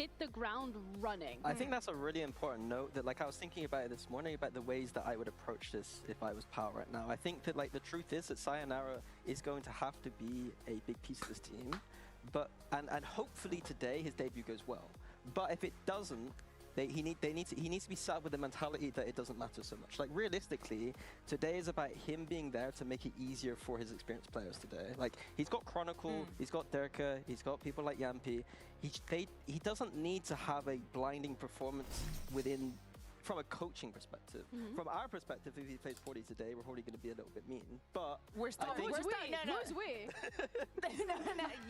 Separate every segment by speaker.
Speaker 1: hit the ground running.
Speaker 2: I think that's a really important note that, like, I was thinking about it this morning about the ways that I would approach this if I was Power right now. I think that, like, the truth is that Sayonara is going to have to be a big piece of this team, but and hopefully today his debut goes well. But if it doesn't, he needs to be set up with the mentality that it doesn't matter so much. Like, realistically, today is about him being there to make it easier for his experienced players today. Like, he's got Chronicle, he's got Derka, he's got people like Yampi. He doesn't need to have a blinding performance within, from a coaching perspective. From our perspective, if he plays 40 today, we're probably going to be a little bit mean. But
Speaker 1: Who's we?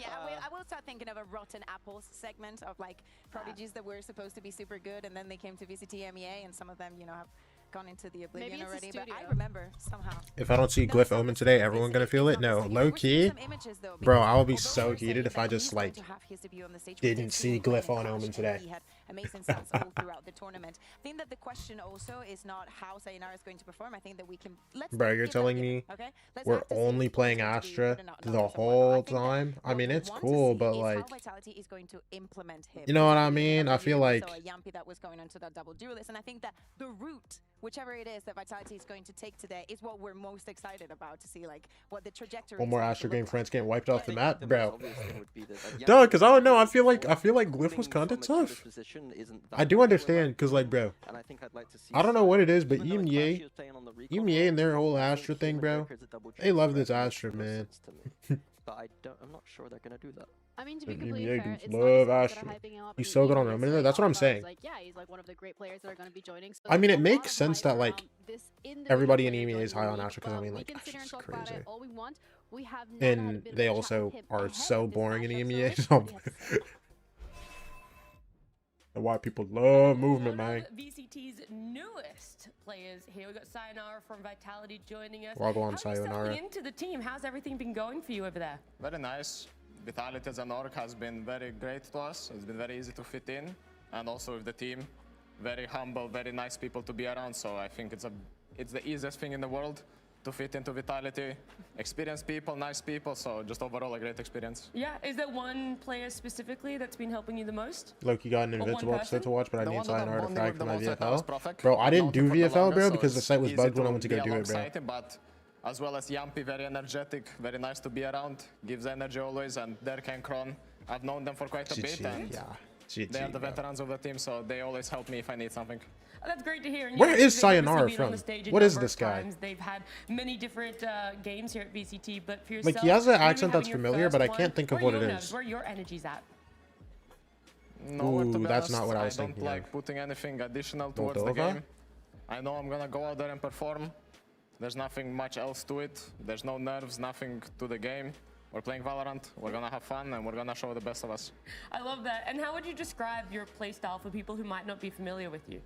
Speaker 3: I will start thinking of a rotten apples segment of like prodigies that were supposed to be super good, and then they came to VCT EMEA, and some of them, you know, have gone into the oblivion already. But I remember somehow.
Speaker 4: If I don't see Glyph Omen today, everyone gonna feel it? No, low key, bro. I would be so heated if I just like didn't see Glyph on Omen today.
Speaker 3: He had amazing stats all throughout the tournament. I think that the question also is not how Sayonara is going to perform. I think that we can
Speaker 4: Bro, you're telling me we're only playing Astra the whole time? I mean, it's cool, but like, you know what I mean? I feel like
Speaker 3: Yampi that was going onto that double duelist, and I think that the route, whichever it is that Vitality is going to take today, is what we're most excited about to see, like what the trajectory.
Speaker 4: one more Astra game, France getting wiped off the map, bro. Duh, because I don't know. I feel like Glyph was kinda tough. I do understand, because like, bro, I don't know what it is, but EMEA and their whole Astra thing, bro, they love this Astra, man.
Speaker 2: But I'm not sure they're gonna do that.
Speaker 1: I mean, to be completely fair, it's
Speaker 4: love
Speaker 1: not
Speaker 4: Astra. He's so good on Roman. That's what I'm saying.
Speaker 1: Like, yeah, he's like one of the great players that are going to be joining. So
Speaker 4: I mean, it makes sense that like everybody in EMEA is high on Astra, because I mean, like, Astra's crazy. And they also are so boring in EMEA. So and why people love movement, man.
Speaker 5: VCT's newest players here. We've got Sayonara from Vitality joining us.
Speaker 4: Wagwan Sayonara.
Speaker 5: Into the team, how's everything been going for you over there?
Speaker 6: Very nice. Vitality as an org has been very great to us. It's been very easy to fit in, and also with the team, very humble, very nice people to be around. So I think it's the easiest thing in the world to fit into Vitality. Experienced people, nice people, so just overall a great experience.
Speaker 5: Yeah, is there one player specifically that's been helping you the most?
Speaker 4: Loki got an Invincible episode to watch, but I need Sayonara to frag for my VFL. Bro, I didn't do VFL, bro, because the site was bugged when I went to go do it, bro.
Speaker 6: But as well as Yampi, very energetic, very nice to be around, gives energy always, and Derek and Kron, I've known them for quite a bit, and they are the veterans of the team, so they always help me if I need something.
Speaker 5: Oh, that's great to hear. And
Speaker 4: where is Sayonara from? What is this guy?
Speaker 5: They've had many different games here at VCT, but for yourself,
Speaker 4: like, he has an accent that's familiar, but I can't think of what it is.
Speaker 5: Where your energy's at?
Speaker 6: Ooh,
Speaker 4: that's not what I was thinking.
Speaker 6: I don't like putting anything additional towards the game. I know I'm gonna go out there and perform. There's nothing much else to it. There's no nerves, nothing to the game. We're playing Valorant, we're gonna have fun, and we're gonna show the best of us.
Speaker 5: I love that. And how would you describe your playstyle for people who might not be familiar with you?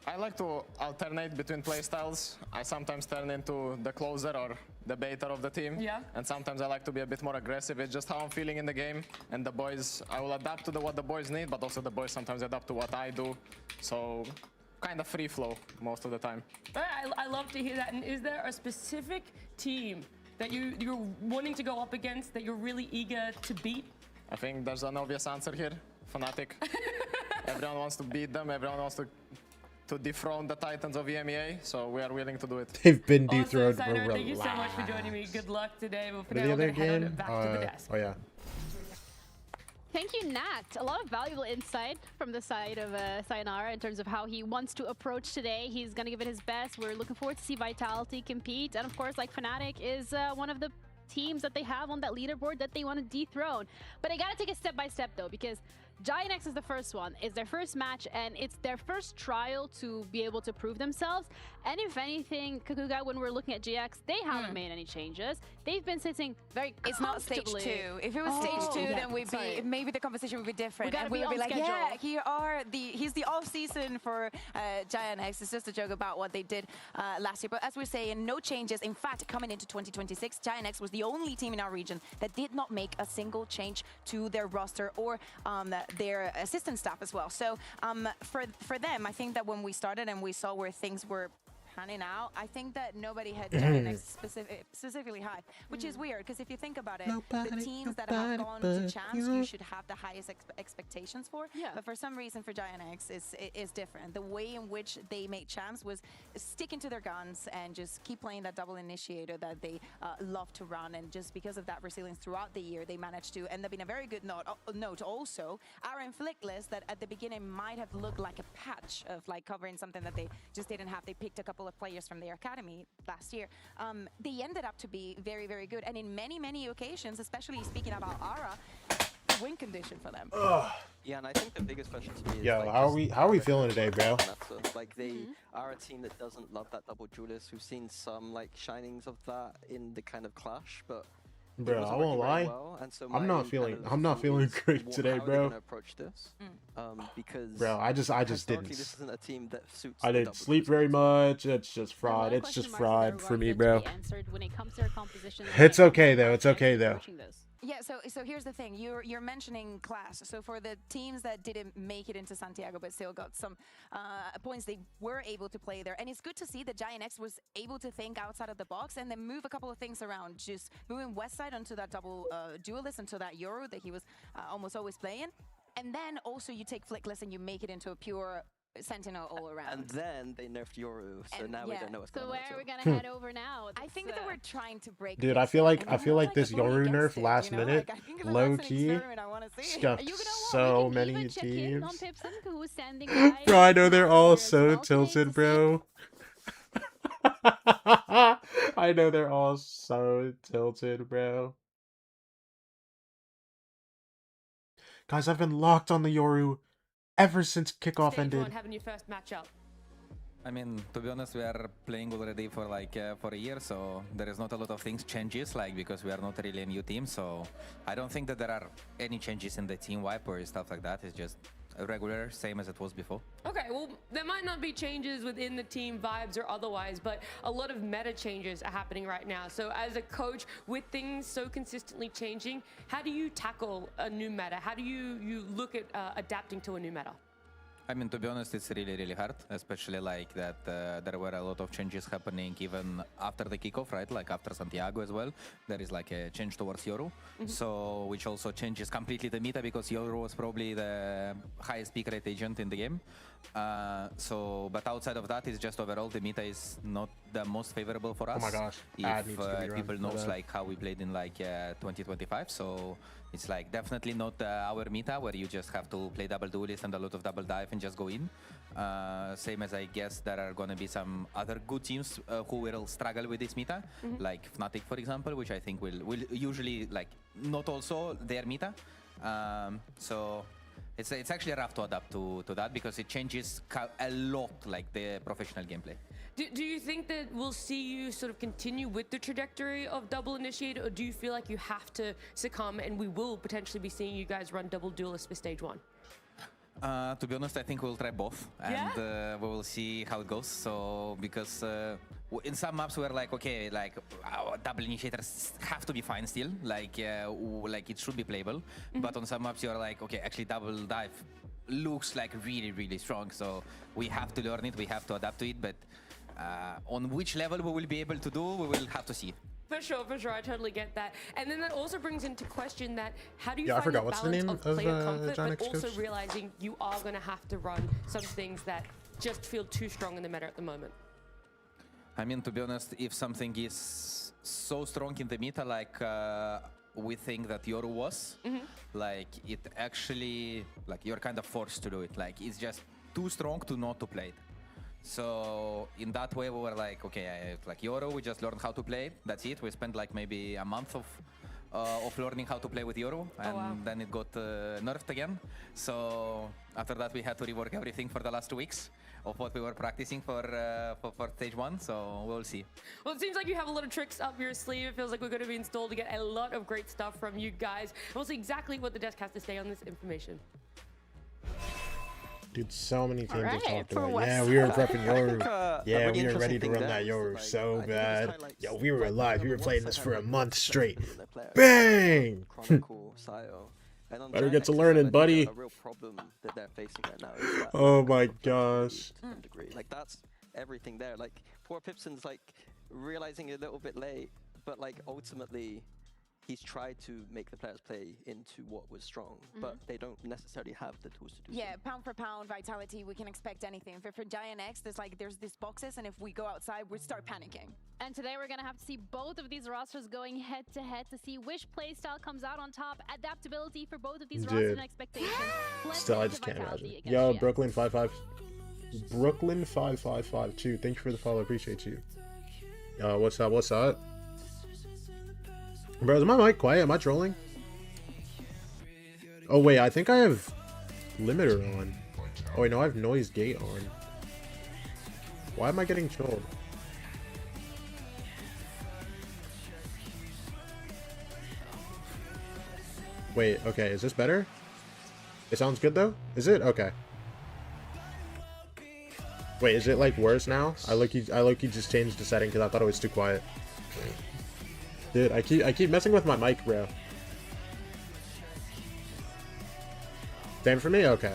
Speaker 6: I like to alternate between playstyles. I sometimes turn into the closer or the baiter of the team.
Speaker 5: Yeah.
Speaker 6: And sometimes I like to be a bit more aggressive. It's just how I'm feeling in the game. And the boys, I will adapt to what the boys need, but also the boys sometimes adapt to what I do. So kind of free flow most of the time.
Speaker 5: I love to hear that. And is there a specific team that you're wanting to go up against, that you're really eager to beat?
Speaker 6: I think there's an obvious answer here. Fnatic. Everyone wants to beat them. Everyone wants to dethrone the Titans of EMEA, so we are willing to do it.
Speaker 4: They've been dethroned.
Speaker 5: Awesome, thank you so much for joining me. Good luck today. We'll
Speaker 4: the other game?
Speaker 5: Back to the desk.
Speaker 4: Oh yeah.
Speaker 1: Thank you, Nat. A lot of valuable insight from the side of Sayonara in terms of how he wants to approach today. He's going to give it his best. We're looking forward to see Vitality compete. And of course, like Fnatic is one of the teams that they have on that leaderboard that they want to dethrone. But I got to take it step by step though, because Giant X is the first one. It's their first match, and it's their first trial to be able to prove themselves. And if anything, Kakuga, when we're looking at GX, they haven't made any changes. They've been sitting very comfortably.
Speaker 3: It's not stage 2. If it was stage 2, then we'd be maybe the conversation would be different. We would be like, yeah, he's the off season for Giant X. It's just a joke about what they did last year. But as we're saying, no changes. In fact, coming into 2026, Giant X was the only team in our region that did not make a single change to their roster or their assistant staff as well. So for them, I think that when we started and we saw where things were panning out, I think that nobody had Giant specifically high, which is weird because if you think about it, the teams that have gone to champs, you should have the highest expectations for.
Speaker 1: Yeah.
Speaker 3: But for some reason, for Giant X, is different. The way in which they made champs was sticking to their guns and just keep playing that double initiator that they love to run. And just because of that resilience throughout the year, they managed to end up in a very good note. Also, our Inflictless that at the beginning might have looked like a patch of like covering something that they just didn't have. They picked a couple of players from their academy last year. They ended up to be very, very good. And in many, many occasions, especially speaking about Ara, win condition for them.
Speaker 2: Yeah, and I think the biggest question to me is
Speaker 4: Yo,
Speaker 2: like,
Speaker 4: how are we feeling today, bro?
Speaker 2: Like they are a team that doesn't love that double duelist. We've seen some like shinings of that in the kind of clash, but
Speaker 4: bro, I won't lie.
Speaker 2: Well, and so
Speaker 4: I'm not feeling great today, bro.
Speaker 2: Approach this, because
Speaker 4: bro, I just didn't.
Speaker 2: This isn't a team that suits.
Speaker 4: I didn't sleep very much. It's just fraud. It's just fraud for me, bro. It's okay though. It's okay though.
Speaker 3: Yeah, so here's the thing. You're mentioning class. So for the teams that didn't make it into Santiago but still got some points, they were able to play there. And it's good to see that Giant X was able to think outside of the box and then move a couple of things around. Just moving west side onto that double duelist, onto that Yoru that he was almost always playing. And then also you take Flickless and you make it into a pure Sentinel all around.
Speaker 2: And then they nerfed Yoru, so now we don't know what's going on.
Speaker 1: So where are we gonna head over now?
Speaker 3: I think that we're trying to break.
Speaker 4: Dude, I feel like this Yoru nerf last minute, low key, scuffed so many teams. Bro, I know they're all so tilted, bro. I know they're all so tilted, bro. Guys, I've been locked on the Yoru ever since kickoff ended.
Speaker 5: Having your first matchup.
Speaker 7: I mean, to be honest, we are playing already for like for a year, so there is not a lot of things changes, like because we are not really a new team. So I don't think that there are any changes in the team wipe or stuff like that. It's just a regular, same as it was before.
Speaker 5: Okay, well, there might not be changes within the team vibes or otherwise, but a lot of meta changes are happening right now. So as a coach, with things so consistently changing, how do you tackle a new meta? How do you look at adapting to a new meta?
Speaker 7: I mean, to be honest, it's really, really hard, especially like that there were a lot of changes happening even after the kickoff, right? Like after Santiago as well. There is like a change towards Yoru, so which also changes completely the meta because Yoru was probably the highest peak rate agent in the game. But outside of that, it's just overall the meta is not the most favorable for us.
Speaker 4: Oh my gosh.
Speaker 7: If people knows like how we played in like 2025, so it's like definitely not our meta where you just have to play double duelist and a lot of double dive and just go in. Same as I guess there are gonna be some other good teams who will struggle with this meta, like Fnatic for example, which I think will usually like not also their meta. So it's actually rough to adapt to that because it changes a lot like the professional gameplay.
Speaker 5: Do you think that we'll see you sort of continue with the trajectory of double initiator, or do you feel like you have to succumb and we will potentially be seeing you guys run double duelist for stage 1?
Speaker 7: To be honest, I think we'll try both, and we will see how it goes. So because in some maps we're like, okay, like our double initiators have to be fine still, like it should be playable. But on some maps you're like, okay, actually double dive looks like really, really strong. So we have to learn it, we have to adapt to it. But on which level we will be able to do, we will have to see.
Speaker 5: For sure, I totally get that. And then that also brings into question that how do you
Speaker 4: I
Speaker 5: find
Speaker 4: forgot
Speaker 5: the
Speaker 4: what's the
Speaker 5: balance
Speaker 4: name
Speaker 5: of player comfort,
Speaker 4: John
Speaker 5: but
Speaker 4: X
Speaker 5: also
Speaker 4: coach?
Speaker 5: realizing you are going to have to run some things that just feel too strong in the meta at the moment?
Speaker 7: I mean, to be honest, if something is so strong in the meta, like we think that Yoru was, like it actually, like you're kind of forced to do it. Like it's just too strong to not to play it. So in that way, we were like, okay, like Yoru, we just learned how to play. That's it. We spent like maybe a month of learning how to play with Yoru, and then it got nerfed again. So after that, we had to rework everything for the last 2 weeks of what we were practicing for stage 1. So we'll see.
Speaker 5: Well, it seems like you have a lot of tricks up your sleeve. It feels like we're going to be installed to get a lot of great stuff from you guys. And we'll see exactly what the desk has to say on this information.
Speaker 4: Dude, so many teams have talked
Speaker 3: for
Speaker 4: about.
Speaker 3: West
Speaker 4: Yeah, we were prepping Yoru.
Speaker 2: Yeah,
Speaker 4: we were ready to run that Yoru so bad. Yo, we were alive. We were playing this for a month straight. Bang! Better get to learning, buddy.
Speaker 2: A real problem that they're facing right now is that
Speaker 4: Oh my gosh.
Speaker 2: like everything there. Like, poor Pipson's like realizing a little bit late, but like ultimately he's tried to make the players play into what was strong, but they don't necessarily have the tools to do so.
Speaker 3: Yeah, pound for pound, Vitality, we can expect anything. For Giant X, there's these boxes, and if we go outside, we start panicking.
Speaker 1: And today we're going to have to see both of these rosters going head-to-head to see which playstyle comes out on top. Adaptability for both of these rosters and expectations.
Speaker 4: Still, I just can't imagine. Yo, Brooklyn 55. Brooklyn 5552. Thank you for the follow. Appreciate you. What's up? What's up? Bro, is my mic quiet? Am I trolling? Oh, wait. I think I have limiter on. Oh, wait. No, I have noise gate on. Why am I getting trolled? Wait. Okay. Is this better? It sounds good, though? Is it? Okay. Wait. Is it, like, worse now? I low-key just changed the setting because I thought it was too quiet. Dude, I keep messing with my mic, bro. Same for me? Okay.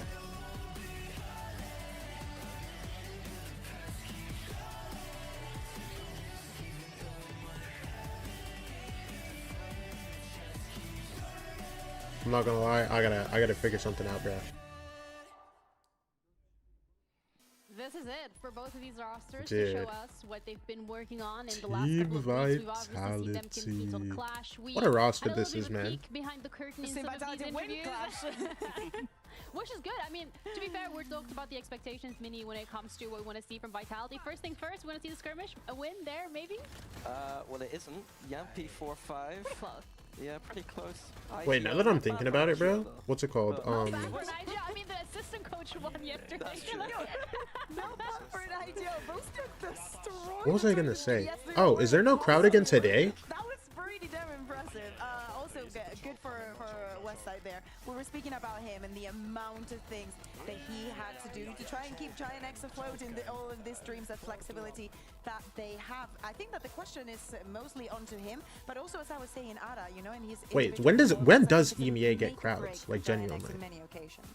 Speaker 4: I'm not gonna lie, I gotta figure something out, bro.
Speaker 1: This is it for both of these rosters
Speaker 4: Dude.
Speaker 1: to show us what they've been working on in the last couple of weeks. We've obviously seen them compete on Clash.
Speaker 4: What a roster this is, man.
Speaker 1: Behind the curtain in some of these interviews. Which is good. I mean, to be fair, we're talked about the expectations, Mini, when it comes to what we want to see from Vitality. First thing first, we want to see the skirmish. A win there, maybe?
Speaker 2: Well, it isn't. Yampi 4-5.
Speaker 1: Pretty close.
Speaker 2: Yeah, pretty close.
Speaker 4: Wait, now that I'm thinking about it, bro, what's it called?
Speaker 1: I mean, the assistant coach won yesterday.
Speaker 4: What was I gonna say? Oh, is there no crowd again today?
Speaker 3: That was pretty damn impressive. Also good for Westside there. We were speaking about him and the amount of things that he had to do to try and keep Giant X afloat in all of these streams, that flexibility that they have. I think that the question is mostly onto him, but also, as I was saying, Ara, you know, and his
Speaker 4: wait, when does EMEA get crowds, like, genuinely?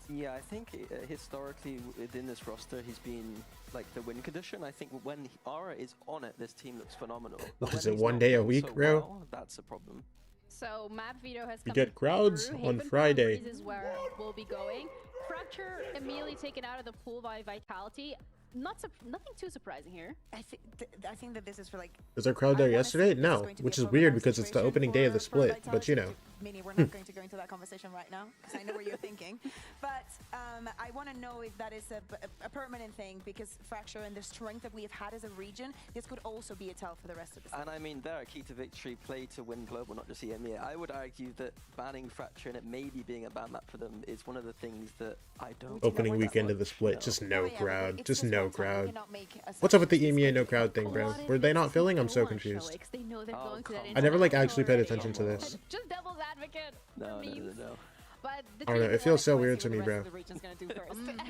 Speaker 2: Yeah, I think historically within this roster he's been like the win condition. I think when Ara is on it, this team looks phenomenal.
Speaker 4: What is it, 1 day a week, bro?
Speaker 2: Well, that's a problem.
Speaker 1: So Map Veto has
Speaker 4: you get crowds on Friday.
Speaker 1: Is where we'll be going. Fracture immediately taken out of the pool by Vitality. Nothing too surprising here.
Speaker 3: I think that this is for, like...
Speaker 4: Was there a crowd there yesterday? No, which is weird because it's the opening day of the split, but you know.
Speaker 3: Mini, we're not going to go into that conversation right now, because I know what you're thinking. But I want to know if that is a permanent thing, because Fracture and the strength that we have had as a region, this could also be a tell for the rest of the season.
Speaker 2: And I mean, they're a key to victory, play to win global, not just EMEA. I would argue that banning Fracture and it maybe being a ban map for them is one of the things that I don't...
Speaker 4: Opening weekend of the split, just no crowd, just no crowd. What's up with the EMEA no crowd thing, bro? Were they not filling? I'm so confused. I never like actually paid attention to this.
Speaker 1: Just devil's advocate.
Speaker 2: No.
Speaker 1: But
Speaker 4: I don't know. It feels so weird to me, bro.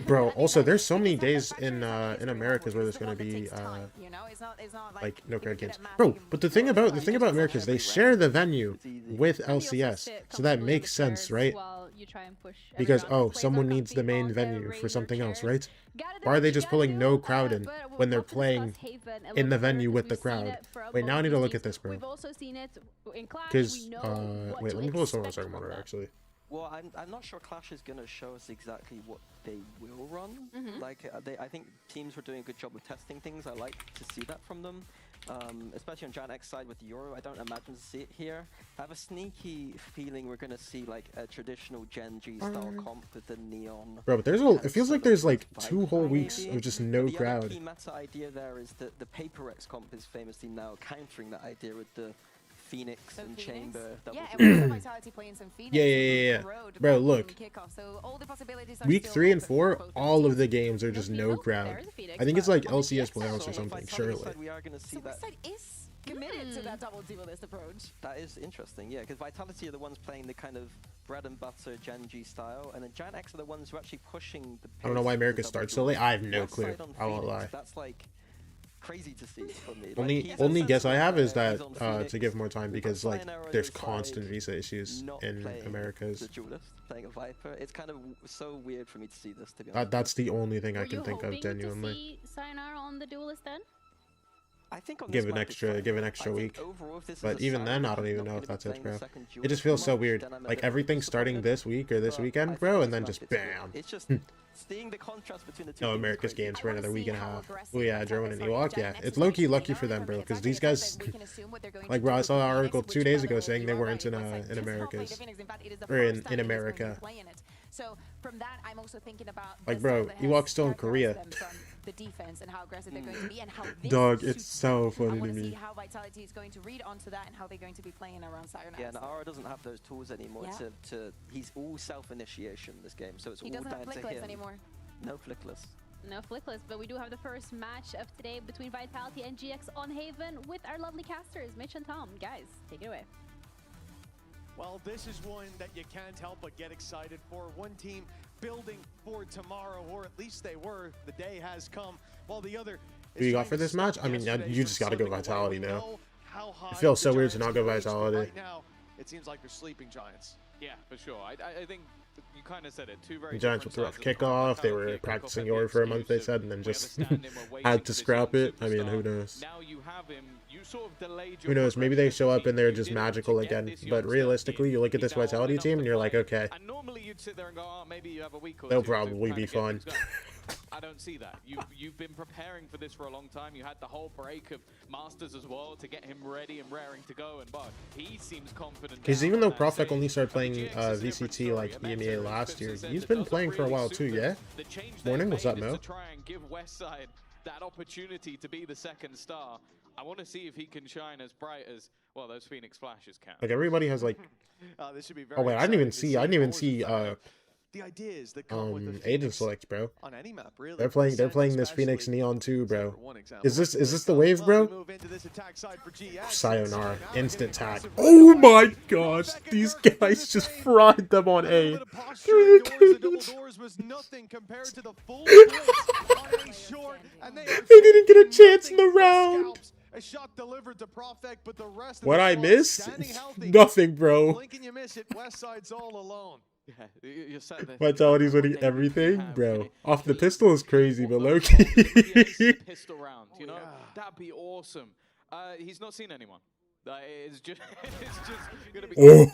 Speaker 4: Bro, also, there's so many days in Americas where there's gonna be like no crowd games, bro. But the thing about Americas, they share the venue with LCS, so that makes sense, right? Because someone needs the main venue for something else, right? Why are they just pulling no crowd in when they're playing in the venue with the crowd? Wait, now I need to look at this, bro. Because wait, let me pull someone else monitor actually.
Speaker 2: Well, I'm not sure Clash is going to show us exactly what they will run. Like, I think teams were doing a good job of testing things. I like to see that from them. Especially on Giant X side with Euro, I don't imagine to see it here. I have a sneaky feeling we're going to see like a traditional Gen G style comp with the neon.
Speaker 4: Bro, but it feels like there's like 2 whole weeks of just no crowd.
Speaker 2: The key meta idea there is that the Paper X comp is famously now countering that idea with the Phoenix and Chamber.
Speaker 3: Yeah, and we Vitality playing some Phoenix.
Speaker 4: Yeah. Bro, look. Week 3 and 4, all of the games are just no crowd. I think it's like LCS playoffs or something, surely.
Speaker 2: We are going to see that.
Speaker 3: Is committed to that double duelist approach.
Speaker 2: That is interesting, yeah, because Vitality are the ones playing the kind of bread and butter Gen G style, and then Giant X are the ones who are actually pushing the pace.
Speaker 4: I don't know why America starts so late. I have no clue. I won't lie.
Speaker 2: That's like crazy to see for me.
Speaker 4: Only guess I have is that to give more time because like there's constant visa issues in Americas.
Speaker 2: The duelist playing a Viper, it's kind of so weird for me to see this. To be honest,
Speaker 4: that's the only thing I can think of genuinely.
Speaker 1: To see Sayonara on the duelist then?
Speaker 2: I think on
Speaker 4: give an extra week, but even then I don't even know if that's it, bro. It just feels so weird, like everything's starting this week or this weekend, bro, and then just bam.
Speaker 2: It's just seeing the contrast between the two.
Speaker 4: No America's games for another week and a half. Oh yeah, German and Ewok, yeah, it's low-key lucky for them, bro, because these guys, like, bro, I saw an article 2 days ago saying they weren't in Americas or in America.
Speaker 3: So from that, I'm also thinking about
Speaker 4: like, bro, Ewok's still in Korea.
Speaker 3: The defense and how aggressive they're going to be and how this
Speaker 4: dog, it's so funny to me.
Speaker 3: See how Vitality is going to read onto that and how they're going to be playing around Sayonara.
Speaker 2: Yeah, and Ara doesn't have those tools anymore he's all self-initiation this game, so it's all down to him. He doesn't have flickless anymore. No flickless.
Speaker 1: No flickless, but we do have the first match of today between Vitality and GX on Haven with our lovely casters, Mitch and Tom. Guys, take it away.
Speaker 8: Well, this is one that you can't help but get excited for. One team building for tomorrow, or at least they were. The day has come, while the other...
Speaker 4: Who you got for this match? I mean, you just got to go Vitality now. It feels so weird to not go Vitality.
Speaker 8: Right now, it seems like they're sleeping giants.
Speaker 9: Yeah, for sure. I think you kind of said it. Two very
Speaker 4: Giants with a rough kickoff. They were practicing Yori for a month, they said, and then just had to scrap it. I mean, who knows?
Speaker 9: Now you have him. You sort of delayed
Speaker 4: who knows? Maybe they show up and they're just magical again. But realistically, you look at this Vitality team and you're like, okay,
Speaker 9: and normally you'd sit there and go, oh, maybe you have a week or
Speaker 4: they'll probably be fun.
Speaker 9: I don't see that. You've been preparing for this for a long time. You had the whole break of Masters as well to get him ready and raring to go. And but he seems confident.
Speaker 4: Because even though Profek only started playing VCT like EMEA last year, he's been playing for a while too. Yeah. Morning, what's up, Mo?
Speaker 9: To try and give Westside that opportunity to be the second star. I want to see if he can shine as bright as well. Those Phoenix flashes count.
Speaker 4: Like everybody has like.
Speaker 8: This should be very
Speaker 4: wait, I didn't even see.
Speaker 8: The ideas that come with the
Speaker 4: agent select, bro.
Speaker 8: On any map, really.
Speaker 4: They're playing this Phoenix Neon 2, bro. Is this the wave, bro? Sayonara, instant tag. Oh my gosh, these guys just fried them on A. They didn't get a chance in the round.
Speaker 8: A shot delivered to Profek, but the rest of
Speaker 4: what I missed? Nothing, bro.
Speaker 8: Blinking you miss it. Westside's all alone.
Speaker 9: Yeah, you're sat there.
Speaker 4: Vitality's winning everything, bro. Off the pistol is crazy, but low key.
Speaker 9: Pistol round, you know, that'd be awesome. He's not seen anyone. It's just gonna be.
Speaker 4: Oh.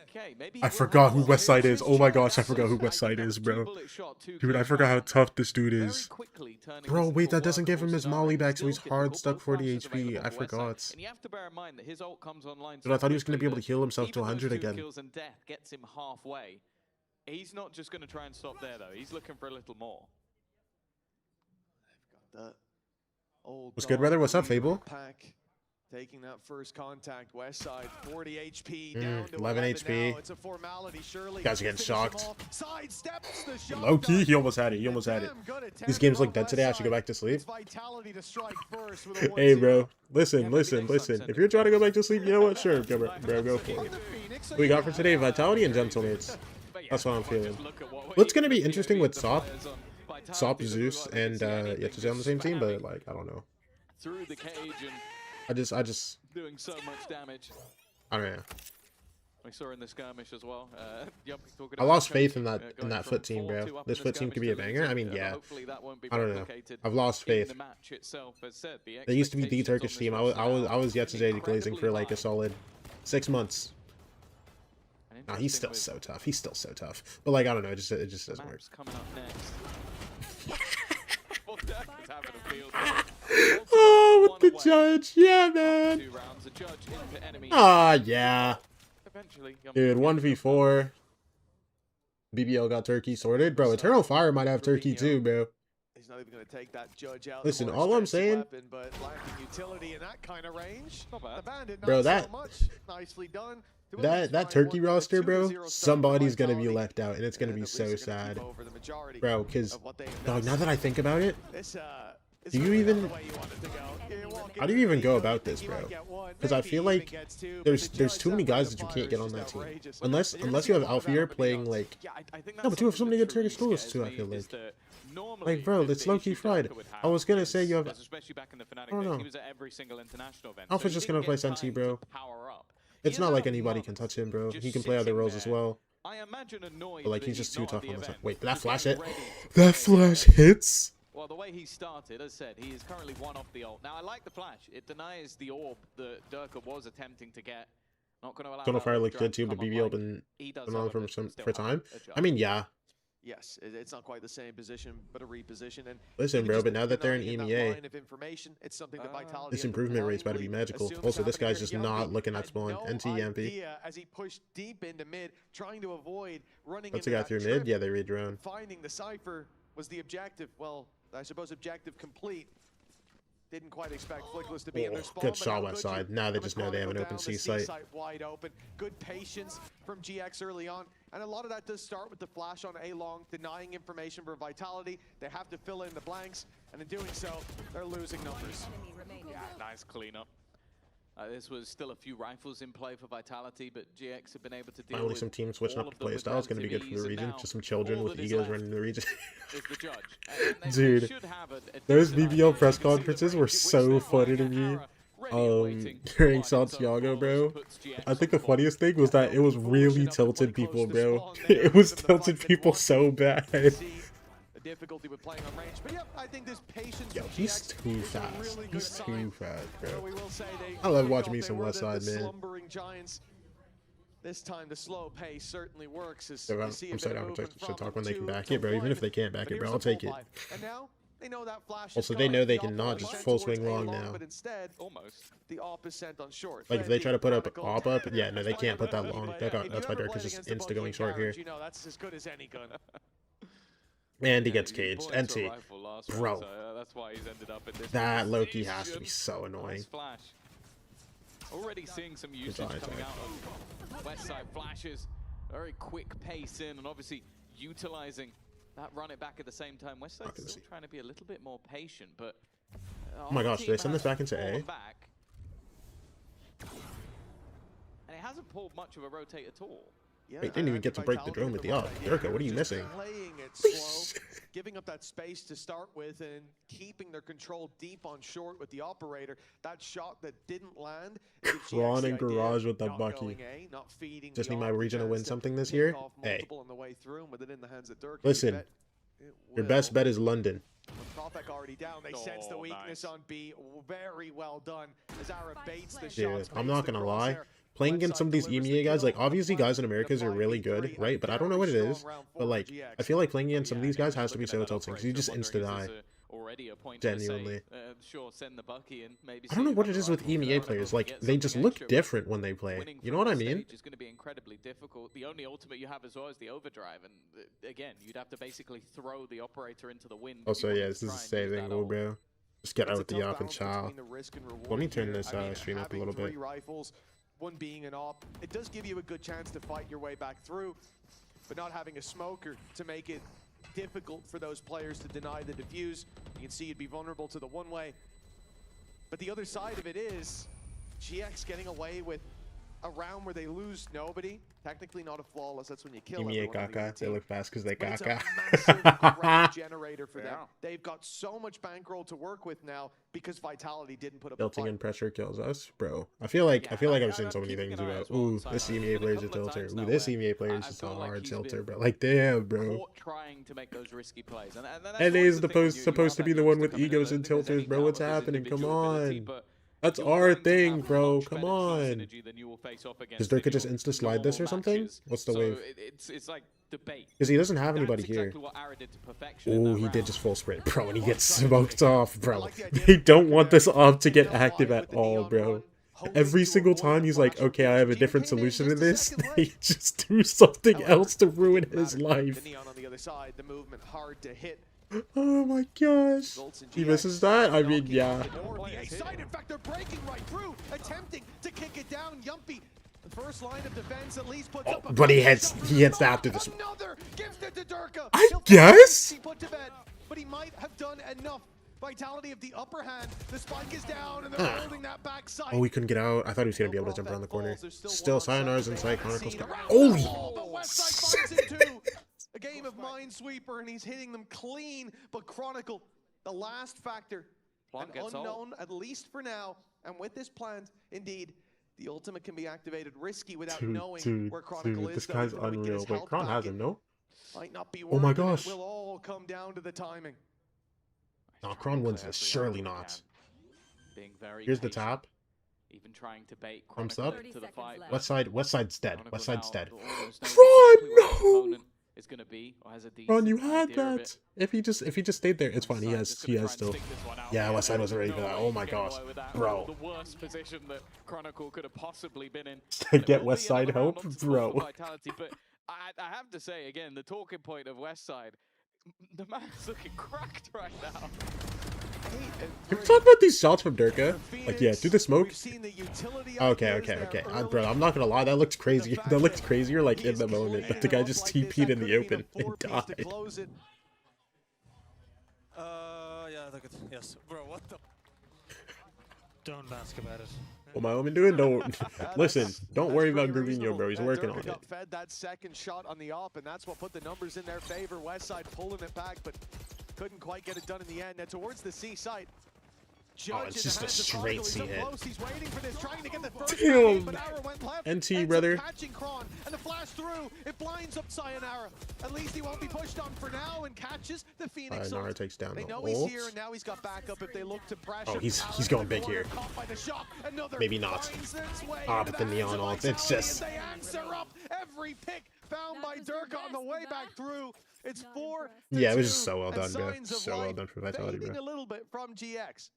Speaker 9: Okay, maybe
Speaker 4: I forgot who Westside is. Oh my gosh, I forgot who Westside is, bro. Dude, I forgot how tough this dude is. Bro, wait, that doesn't give him his molly back, so he's hard stuck 40 HP. I forgot.
Speaker 9: And you have to bear in mind that his ult comes online.
Speaker 4: Dude, I thought he was gonna be able to heal himself to 100 again.
Speaker 9: Kills and death gets him halfway. He's not just gonna try and stop there though. He's looking for a little more.
Speaker 8: They've got the
Speaker 4: What's good, brother? What's up, Fable?
Speaker 8: Taking that first contact, Westside, 40 HP, down to
Speaker 4: 11 HP.
Speaker 8: Now. It's a formality, surely.
Speaker 4: Guys are getting shocked.
Speaker 8: Sidesteps the shot.
Speaker 4: Low key, he almost had it. He almost had it. These games look dead today. I should go back to sleep. Hey, bro. Listen. If you're trying to go back to sleep, you know what? Sure, bro, go for it. What we got for today? Vitality and Gentlemates. That's what I'm feeling. What's gonna be interesting with Sop, Zeus, and Yetsuze on the same team, but like I don't know.
Speaker 9: Through the cage and
Speaker 4: I just
Speaker 9: doing so much damage.
Speaker 4: I don't know.
Speaker 9: We saw in the skirmish as well.
Speaker 4: I lost faith in that FUT team, bro. This FUT team could be a banger. I mean, yeah. I don't know. I've lost faith. They used to be the Turkish team. I was Yetsuze glazing for like a solid 6 months. Nah, he's still so tough. He's still so tough. But like I don't know. It just doesn't work.
Speaker 9: Coming up next.
Speaker 4: Oh, with the judge, yeah, man. Ah, yeah. Dude, 1v4. BBL got Turkey sorted, bro. Eternal Fire might have Turkey too, bro.
Speaker 8: He's not even going to take that judge out.
Speaker 4: Listen, all I'm saying,
Speaker 8: but lacking utility in that kind of range.
Speaker 4: Bro, that
Speaker 8: so much. Nicely done.
Speaker 4: That Turkey roster, bro, somebody's gonna be left out, and it's gonna be so sad, bro. Because, dog, now that I think about it, do you even? How do you even go about this, bro? Because I feel like there's too many guys that you can't get on that team, unless you have Alfier playing like. No, but you have so many good Turkish duelists too. I feel like.
Speaker 9: Normally,
Speaker 4: Like, bro, it's low-key fried. I was gonna say you have...
Speaker 9: especially back in the Fnatic
Speaker 4: I don't
Speaker 9: days,
Speaker 4: know.
Speaker 9: he was at every single international event.
Speaker 4: Alpha's just gonna play Sensi, bro. It's not like anybody can touch him, bro. He can play other roles as well.
Speaker 9: I imagine annoyed
Speaker 4: But, like,
Speaker 9: that
Speaker 4: he's just too
Speaker 9: not
Speaker 4: tough
Speaker 9: at
Speaker 4: on
Speaker 9: the
Speaker 4: this.
Speaker 9: event.
Speaker 4: Wait, that
Speaker 9: He's
Speaker 4: flash
Speaker 9: getting
Speaker 4: hit?
Speaker 9: ready to
Speaker 4: That
Speaker 9: play
Speaker 4: flash
Speaker 9: the game.
Speaker 4: hits?
Speaker 9: Well, the way he started, as said, he is currently one off the ult. Now, I like the flash. It denies the orb that Durka was attempting to get. Not going to allow
Speaker 4: Zonal Fire looked good too,
Speaker 9: to
Speaker 4: but BBL been on for time.
Speaker 9: job.
Speaker 4: I mean, yeah.
Speaker 8: Yes, it's not quite the same position, but a reposition. And
Speaker 4: Listen, bro, but now that they're in EMEA,
Speaker 8: it's something that Vitality
Speaker 4: this improvement rate's about to be magical. Also, this guy's just not looking at spawn. NT Yampy.
Speaker 8: As he pushed deep into mid, trying to avoid running
Speaker 4: What's the
Speaker 8: into
Speaker 4: guy through
Speaker 8: that
Speaker 4: mid? Yeah, they read drone.
Speaker 8: Finding the Cypher was the objective. Well, I suppose objective complete. Didn't quite expect Flickless to be in their spawn.
Speaker 4: Good shot west side. Now they just know they have an open C site.
Speaker 8: Wide open. Good patience from GX early on. And a lot of that does start with the flash on A-Long, denying information for Vitality. They have to fill in the blanks, and in doing so, they're losing numbers.
Speaker 9: Yeah, nice cleanup. This was still a few rifles in play for Vitality, but GX have been able to deal
Speaker 4: Finally,
Speaker 9: with
Speaker 4: some teams switching
Speaker 9: all
Speaker 4: up the
Speaker 9: of them
Speaker 4: play
Speaker 9: with
Speaker 4: style. It's going to be good
Speaker 9: relative
Speaker 4: for the
Speaker 9: ease, and
Speaker 4: region.
Speaker 9: now
Speaker 4: Just some children
Speaker 9: all
Speaker 4: with
Speaker 9: that is
Speaker 4: egos
Speaker 9: left
Speaker 4: running the region.
Speaker 9: is the judge. And they
Speaker 4: Dude,
Speaker 9: should have a
Speaker 4: those
Speaker 9: decent
Speaker 4: BBL
Speaker 9: idea.
Speaker 4: press
Speaker 9: You can see the
Speaker 4: conferences
Speaker 9: range
Speaker 4: were
Speaker 9: at which
Speaker 4: so
Speaker 9: they're
Speaker 4: funny to
Speaker 9: flying.
Speaker 4: me.
Speaker 9: Ara ready and waiting.
Speaker 4: During
Speaker 9: One in
Speaker 4: Santiago,
Speaker 9: zone
Speaker 4: bro.
Speaker 9: puts GX
Speaker 4: I think
Speaker 9: on
Speaker 4: the funniest thing was that it was really tilted people, bro.
Speaker 8: They
Speaker 4: It was tilted people so bad.
Speaker 8: The difficulty with playing on range, but yeah, I think this patience.
Speaker 4: Yo,
Speaker 8: from
Speaker 4: he's
Speaker 8: GX
Speaker 4: too
Speaker 8: is a
Speaker 4: fast.
Speaker 8: really good
Speaker 4: He's
Speaker 8: sign.
Speaker 4: too fast, bro.
Speaker 8: We will say they
Speaker 4: I love
Speaker 8: they
Speaker 4: watching
Speaker 8: thought
Speaker 4: me
Speaker 8: they
Speaker 4: some
Speaker 8: were
Speaker 4: West
Speaker 8: the
Speaker 4: Side, man.
Speaker 8: slumbering giants. This time the slow pace certainly works. As
Speaker 4: So
Speaker 8: you see a
Speaker 4: I'm
Speaker 8: bit
Speaker 4: so
Speaker 8: of
Speaker 4: down
Speaker 8: movement
Speaker 4: to
Speaker 8: from
Speaker 4: talk when they can
Speaker 8: two
Speaker 4: back
Speaker 8: to
Speaker 4: it, bro. Even
Speaker 8: one.
Speaker 4: if they can't back
Speaker 8: But
Speaker 4: it, bro,
Speaker 8: here's
Speaker 4: I'll
Speaker 8: the
Speaker 4: take it.
Speaker 8: full vibe. And now they know that flash.
Speaker 4: Also,
Speaker 8: has
Speaker 4: they
Speaker 8: gone
Speaker 4: know they
Speaker 8: the
Speaker 4: cannot
Speaker 8: opposite
Speaker 4: just full
Speaker 8: towards
Speaker 4: swing long
Speaker 8: A-Long,
Speaker 4: now.
Speaker 8: But instead,
Speaker 9: Almost.
Speaker 8: the opposite on short.
Speaker 4: Like, if they try to put up op up,
Speaker 8: Technical
Speaker 4: yeah, no, they can't put that long.
Speaker 8: But,
Speaker 4: That's why
Speaker 8: if you
Speaker 4: Dirk
Speaker 8: ever
Speaker 4: is
Speaker 8: played
Speaker 4: just
Speaker 8: against a
Speaker 4: insta going
Speaker 8: Buggy
Speaker 4: short here.
Speaker 8: Garage, you know that's as good as any gun.
Speaker 4: And he
Speaker 9: Yeah,
Speaker 4: gets
Speaker 9: he
Speaker 4: caged.
Speaker 9: bought into a
Speaker 4: NT.
Speaker 9: rifle last
Speaker 4: Bro.
Speaker 9: round, so, that's why he's ended up in this
Speaker 4: That Loki
Speaker 9: position.
Speaker 4: has to be so annoying.
Speaker 9: Nice flash. Already seeing some usage
Speaker 4: eye
Speaker 9: coming
Speaker 4: attack.
Speaker 9: out of West Side flashes. Very quick pace in, and obviously utilizing that run it back at the same time. West Side's still trying to be a little bit more patient, but
Speaker 4: Oh my gosh, did they send this back into A?
Speaker 9: Back. And it hasn't pulled much of a rotate at all.
Speaker 8: Yeah,
Speaker 4: Wait, didn't even get to break the drone with the op. Durka, what are you
Speaker 8: Just
Speaker 4: missing?
Speaker 8: Playing it slow, giving up that space to start with, and keeping their control deep on short with the operator. That shot that didn't land.
Speaker 4: Ron and Garage with the Bucky. Just need my region to win something this year. Hey, listen, your best bet is London.
Speaker 8: Prophet already down. They sense the weakness on B. Very well done. As Ara baits the
Speaker 4: Dude,
Speaker 8: shots.
Speaker 4: I'm not gonna lie. Playing against some of these EMEA guys, like, obviously guys in Americas are really good, right? But I don't know what it is. But, like, I feel like playing against some of these guys has to be so tilting, because you just insta-die. Genuinely.
Speaker 9: Sure, send the Bucky and maybe
Speaker 4: I don't know what it is with EMEA players. Like, they just look different when they play. You know what I mean?
Speaker 9: It's going to be incredibly difficult. The only ultimate you have as well is the overdrive, and again, you'd have to basically throw the operator into the wind.
Speaker 4: Also, yeah, this is the same angle, bro. Just get out with the op and chow. Let me turn this stream up a little bit.
Speaker 8: One being an op, it does give you a good chance to fight your way back through, but not having a smoker to make it difficult for those players to deny the defuse. You can see you'd be vulnerable to the one-way. But the other side of it is GX getting away with a round where they lose nobody. Technically not a flawless, that's when you kill
Speaker 4: EMEA
Speaker 8: everyone on the
Speaker 4: caca, they
Speaker 8: team.
Speaker 4: look fast because they
Speaker 8: But it's a
Speaker 4: caca.
Speaker 8: massive ground generator for them.
Speaker 9: Yeah.
Speaker 8: They've got so much bankroll to work with now because Vitality didn't put up
Speaker 4: Tilting
Speaker 8: a fight.
Speaker 4: and pressure kills us, bro. I feel like I've seen so many things about. Ooh, this EMEA player's a tilter. Ooh, this EMEA player's just a hard tilter, bro. Like, damn, bro.
Speaker 9: Trying to make those risky plays, and
Speaker 4: And is supposed to be the one with egos and tilters, bro. What's happening? Come on. That's our thing, bro. Come on. Does Durka just insta slide this or something? What's the wave?
Speaker 9: It's like debate.
Speaker 4: Because he doesn't have anybody here. Oh, he did just full sprint, bro, and he gets smoked off, bro. They don't want this op to get active at all, bro. Every single time he's like, okay, I have a different solution to this, they just do something else to ruin his life.
Speaker 8: The neon on the other side, the movement hard to hit.
Speaker 4: Oh my gosh. He misses that? I mean, yeah.
Speaker 8: In fact, they're breaking right through, attempting to kick it down. Yumpy, the first line of defense at least puts up a
Speaker 4: But he hits after this.
Speaker 8: Another gives it to Durka.
Speaker 4: I guess?
Speaker 8: He put to bed, but he might have done enough. Vitality of the upper hand. The spike is down, and they're holding that backside.
Speaker 4: Oh, he couldn't get out. I thought he was going to be able to jump around the corner. Still, Sayonara's inside. Chronicles. Holy!
Speaker 8: A game of Minesweeper, and he's hitting them clean. But Chronicle, the last factor, an unknown, at least for now. And with this plant, indeed, the ultimate can be activated risky without knowing where Chronicle is.
Speaker 4: This guy's unreal. Wait, Kron has him, no?
Speaker 8: Might not be
Speaker 4: oh my gosh.
Speaker 8: It will all come down to the timing.
Speaker 4: No, Kron wins this. Surely not.
Speaker 9: Being very
Speaker 4: Here's the top.
Speaker 9: Even trying to bait
Speaker 4: Thumbs up.
Speaker 9: to the fight.
Speaker 4: West side's dead. West side's dead.
Speaker 9: Kron, no! Is gonna be or has a
Speaker 4: Kron, you had that. If he just stayed there, it's fine. He has still. Yeah, West side was ready for that. Oh my gosh, bro.
Speaker 9: The worst position that Chronicle could have possibly been in.
Speaker 4: Get West side hope, bro.
Speaker 9: But I have to say again, the talking point of West side, the man's looking cracked right now.
Speaker 4: Can we talk about these shots from Durka? Like, yeah, through the smoke. Okay. Bro, I'm not gonna lie, that looked crazy. That looked crazier, like, in the moment. But the guy just TP'd in the open and died.
Speaker 10: Yeah, look at yes, bro. What the? Don't ask about it.
Speaker 4: What my omen doing? Don't listen. Don't worry about Gravino, bro. He's working on it.
Speaker 8: Fed that second shot on the op, and that's what put the numbers in their favor. Westside pulling it back, but couldn't quite get it done in the end. Now towards the C site.
Speaker 4: Oh, it's just a straight C hit.
Speaker 8: He's waiting for this, trying to get the first
Speaker 4: damn.
Speaker 8: but Arrow went left.
Speaker 4: NT, brother.
Speaker 8: Catching Kron, and the flash through. It blinds up Sayonara. At least he won't be pushed on for now, and catches the Phoenix.
Speaker 4: Nara takes down
Speaker 8: they
Speaker 4: the
Speaker 8: know
Speaker 4: ult.
Speaker 8: he's here, and now he's got backup if they look to pressure.
Speaker 4: Oh, he's going big here. Maybe not. But the neon ult. It's just.
Speaker 8: They answer up every pick found by Dirk on the way back through. It's 4-2.
Speaker 4: Yeah, it was just so well done, bro. So well done for Vitality, bro.
Speaker 8: A little bit from GX.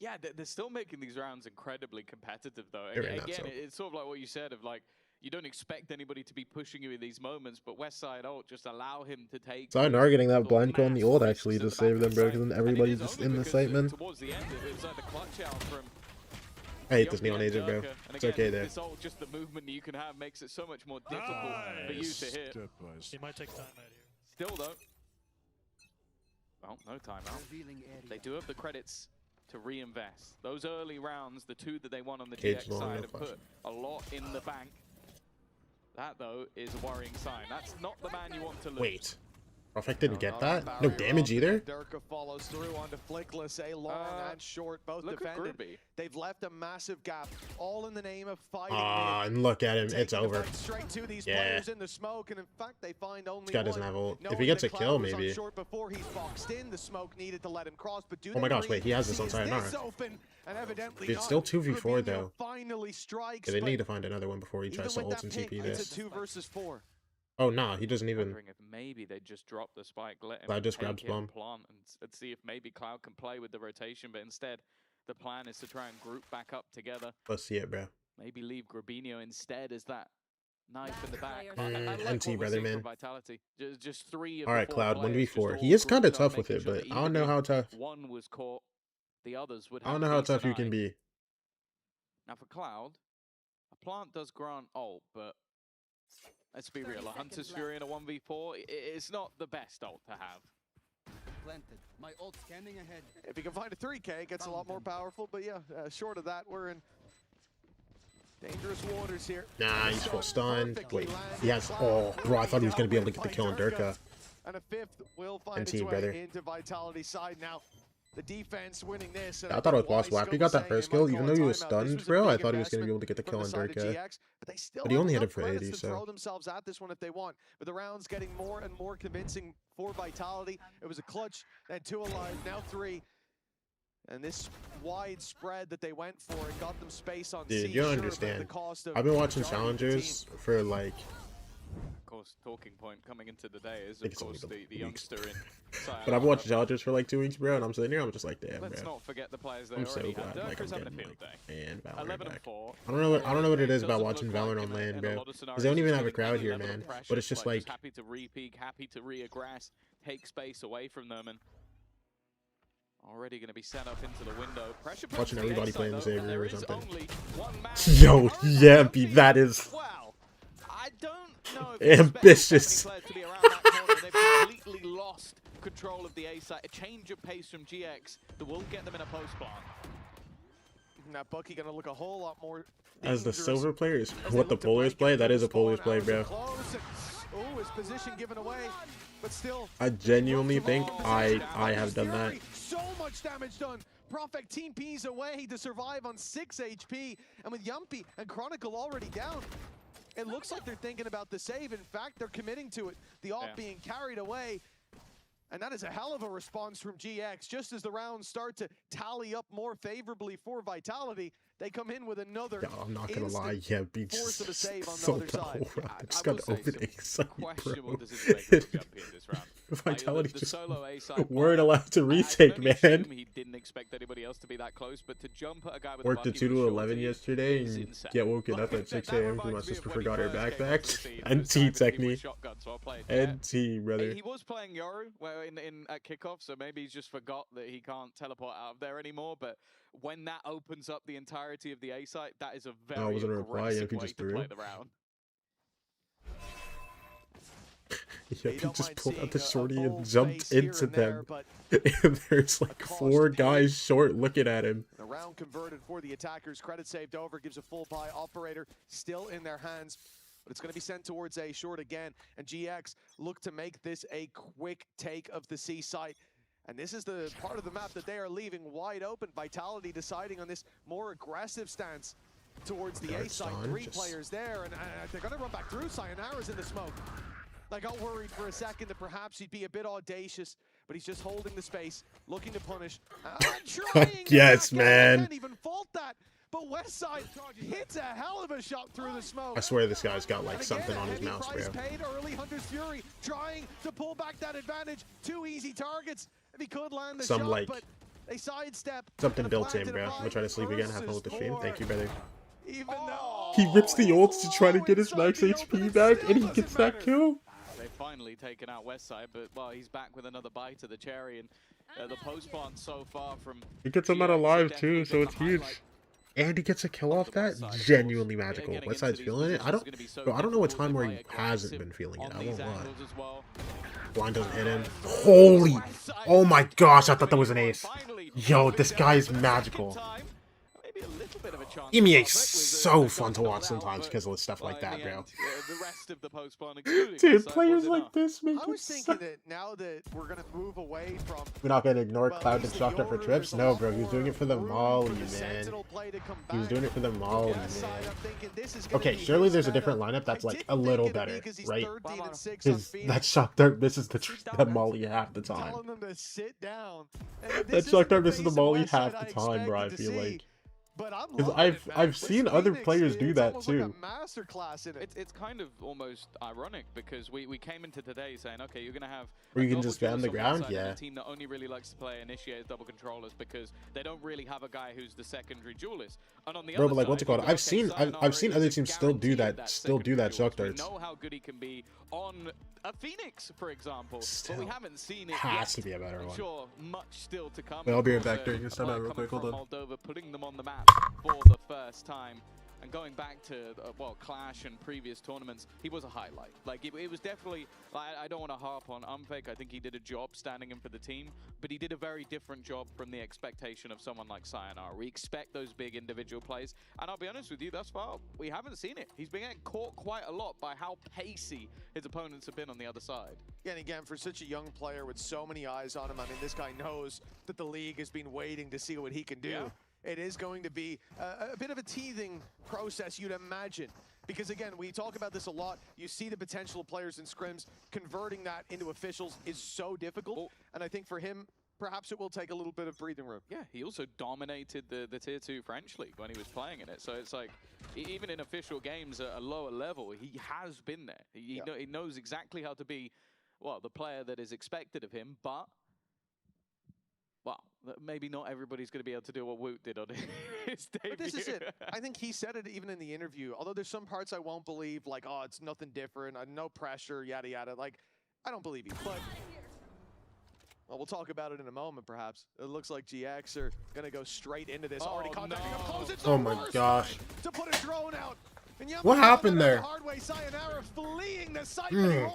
Speaker 9: Yeah, they're still making these rounds incredibly competitive, though. Again, it's sort of like what you said of like, you don't expect anybody to be pushing you in these moments, but Westside ult just allow him to take.
Speaker 4: Sayonara getting that blind kill on the ult actually to save them, bro, because then everybody's just in the site, man.
Speaker 9: Towards the end, it was like the clutch out from.
Speaker 4: I hate this neon agent, bro. It's okay there.
Speaker 9: This ult, just the movement you can have makes it so much more difficult for you to hit.
Speaker 10: He might take time out here.
Speaker 9: Still though. Well, no timeout. They do have the credits to reinvest. Those early rounds, the 2 that they won on the GX side, have put a lot in the bank. That, though, is a worrying sign. That's not the man you want to lose.
Speaker 4: Wait. Perfect didn't get that? No damage either?
Speaker 8: Durka follows through onto Flickless, a long and short, both defended. They've left a massive gap, all in the name of fighting.
Speaker 4: And look at him, it's over.
Speaker 8: Straight to these players in the smoke, and in fact, they find only
Speaker 4: this guy doesn't have ult. If he gets a kill, maybe.
Speaker 8: Short before he's boxed in, the smoke needed to let him cross, but
Speaker 4: oh my gosh, wait, he has this on Sayonara. It's still 2v4 though. Yeah, they need to find another one before he tries to ult and TP this.
Speaker 8: It's a 2 versus 4.
Speaker 4: Oh nah, he doesn't even.
Speaker 9: If maybe they just drop the spike, let him
Speaker 4: Cloud just grabs bomb,
Speaker 9: plant, and see if maybe Cloud can play with the rotation. But instead, the plan is to try and group back up together.
Speaker 4: Let's see it, bro.
Speaker 9: Maybe leave Grabinho instead as that knife in the back.
Speaker 4: NT, brother, man.
Speaker 9: Vitality. Just 3.
Speaker 4: All right, Cloud 1v4. He is kind of tough with it, but I don't know how tough.
Speaker 9: One was caught. The others would.
Speaker 4: I don't know how tough you can be.
Speaker 9: Now for Cloud, a plant does grant ult, but. Let's be real, a Hunter's Fury in a 1v4, it's not the best ult to have.
Speaker 11: Planted. My ult scanning ahead.
Speaker 8: If you can find a 3K, it gets a lot more powerful, but yeah, short of that, we're in dangerous waters here.
Speaker 4: Nah, he's full stunned. Wait, he has. Oh, bro, I thought he was going to be able to get the kill on Durka.
Speaker 8: And a 5th will find its way into Vitality side now. The defense winning this.
Speaker 4: I thought it was possible. After he got that first kill, even though he was stunned, bro, I thought he was going to be able to get the kill on Durka. But he only hit it for 80, so.
Speaker 8: Throw themselves at this one if they want. But the round's getting more and more convincing for Vitality. It was a clutch, then 2 alive, now 3. And this wide spread that they went for, it got them space on C.
Speaker 4: Dude, you don't understand. I've been watching challengers for like.
Speaker 9: Of course, talking point coming into the day is of course the youngster in.
Speaker 4: But I've watched challengers for like 2 weeks, bro, and I'm sitting here, I'm just like, damn,
Speaker 9: Let's
Speaker 4: bro.
Speaker 9: not forget the players they
Speaker 4: I'm so
Speaker 9: already
Speaker 4: glad,
Speaker 9: have.
Speaker 4: like, I'm
Speaker 9: having a
Speaker 4: getting
Speaker 9: field day.
Speaker 4: And Valorant back.
Speaker 9: 11-4.
Speaker 4: I don't know what it is about watching Valorant on LAN, bro. Because they don't even have a crowd here, man. But it's just like
Speaker 9: happy to re-peek, happy to re-aggress, take space away from them, and already going to be set up into the window. Pressure
Speaker 4: watching everybody playing the same room or something.
Speaker 9: Yo,
Speaker 4: Yampy, that is ambitious.
Speaker 9: They've completely lost control of the A side. A change of pace from GX that will get them in a post plant.
Speaker 8: Now Bucky gonna look a whole lot more
Speaker 4: as the silver player is what the polars play. That is a polars play, bro.
Speaker 8: Oh, his position given away, but still.
Speaker 4: I genuinely think I have done that.
Speaker 8: So much damage done. Prophet Team P's away to survive on 6 HP, and with Yumpy and Chronicle already down, it looks like they're thinking about the save. In fact, they're committing to it. The AWP being carried away. And that is a hell of a response from GX. Just as the rounds start to tally up more favorably for Vitality, they come in with another.
Speaker 4: Yeah, I'm not gonna lie. Yeah, beats
Speaker 8: force of a save on the
Speaker 4: so
Speaker 8: other
Speaker 4: the
Speaker 8: side.
Speaker 4: whole round. I just got to open A side,
Speaker 9: Questionable
Speaker 4: bro.
Speaker 9: decision making from Jumpy in this round.
Speaker 4: Vitality
Speaker 9: the
Speaker 4: just
Speaker 9: solo A side
Speaker 4: weren't
Speaker 9: part,
Speaker 4: allowed to
Speaker 9: I
Speaker 4: retake,
Speaker 9: can only
Speaker 4: man.
Speaker 9: assume he didn't expect anybody else to be that close, but to jump at a guy with
Speaker 4: Worked
Speaker 9: a
Speaker 4: to 2 to 11 yesterday and get woken up at 6 a.m. because my sister forgot her backpack. NT technique. NT, brother.
Speaker 9: He was playing Yoru at kickoff, so maybe he's just forgot that he can't teleport out of there anymore, but when that opens up the entirety of the A site, that is a very aggressive way to play the round.
Speaker 4: Yeah, he just pulled out the shorty and jumped into them. And there's like 4 guys short looking at him.
Speaker 8: The round converted for the attackers. Credit saved over, gives a full buy. Operator still in their hands, but it's going to be sent towards A short again. And GX look to make this a quick take of the C site. And this is the part of the map that they are leaving wide open. Vitality deciding on this more aggressive stance towards the A site. 3 players there, and they're going to run back through. Sayonara's in the smoke. I got worried for a second that perhaps he'd be a bit audacious, but he's just holding the space, looking to punish.
Speaker 4: Yes, man.
Speaker 8: Can't even fault that. But Westside hits a hell of a shot through the smoke.
Speaker 4: I swear this guy's got like something on his mouse, bro.
Speaker 8: Paid early. Hunter's Fury trying to pull back that advantage. 2 easy targets. If he could land the shot,
Speaker 4: like
Speaker 8: but they sidestep.
Speaker 4: Something built in, bro. I'm gonna try to sleep again. Have fun with the stream. Thank you, brother.
Speaker 8: Even though
Speaker 4: he rips the ults to try to get his max HP back, and he gets that kill.
Speaker 9: They've finally taken out Westside, but well, he's back with another bite of the cherry, and the post-spawn so far from.
Speaker 4: He gets him out alive too, so it's huge. And he gets a kill off that. Genuinely magical. Westside's feeling it. I don't know a time where he hasn't been feeling it. I won't lie. Blind doesn't hit him. Holy! Oh my gosh! I thought that was an ace. Yo, this guy is magical. EMEA is so fun to watch sometimes because of stuff like that, bro. Dude, players like this make it.
Speaker 8: I was thinking that now that we're gonna move away from.
Speaker 4: We're not gonna ignore Cloud Destructor for trips. No, bro, he was doing it for the Molly, man. He was doing it for the Molly, man. Okay, surely there's a different lineup that's like a little better, right? Because that Shock Dart misses the Molly half the time. That Shock Dart misses the Molly half the time, bro. I feel like. Because I've seen other players do that too.
Speaker 9: It's kind of almost ironic because we came into today saying, okay, you're gonna have.
Speaker 4: Or you can just spam the ground, yeah.
Speaker 9: A team that only really likes to play initiators, double controllers because they don't really have a guy who's the secondary duelist. And on the other
Speaker 4: but like,
Speaker 9: side,
Speaker 4: what's it called? I've seen other teams still do that Shock Darts.
Speaker 9: We know how good he can be on a Phoenix, for example, but we haven't seen it
Speaker 4: has
Speaker 9: yet.
Speaker 4: To be a better one.
Speaker 9: Sure, much still to come.
Speaker 4: Wait, I'll be right back during this time out real quick. Hold on.
Speaker 9: Moldova putting them on the map for the first time. And going back to, well, Clash and previous tournaments, he was a highlight. Like, it was definitely, I don't want to harp on Umfake. I think he did a job standing in for the team, but he did a very different job from the expectation of someone like Sayonara. We expect those big individual plays, and I'll be honest with you, thus far, we haven't seen it. He's been getting caught quite a lot by how pacey his opponents have been on the other side.
Speaker 8: Yeah, and again, for such a young player with so many eyes on him, I mean, this guy knows that the league has been waiting to see what he can do. Yeah. It is going to be a bit of a teething process, you'd imagine. Because again, we talk about this a lot. You see the potential of players in scrims. Converting that into officials is so difficult. And I think for him, perhaps it will take a little bit of breathing room.
Speaker 9: Yeah, he also dominated the Tier 2 French League when he was playing in it. So it's like, even in official games at a lower level, he has been there. He knows exactly how to be, well, the player that is expected of him, but well, maybe not everybody's going to be able to do what Woot did on his debut.
Speaker 8: But this is it. I think he said it even in the interview. Although there's some parts I won't believe, like, oh, it's nothing different, no pressure, yada, yada. Like, I don't believe you. But, well, we'll talk about it in a moment, perhaps. It looks like GX are going to go straight into this. Already contacting up close. It's
Speaker 4: oh, my gosh.
Speaker 8: To put a drone out.
Speaker 4: What happened there?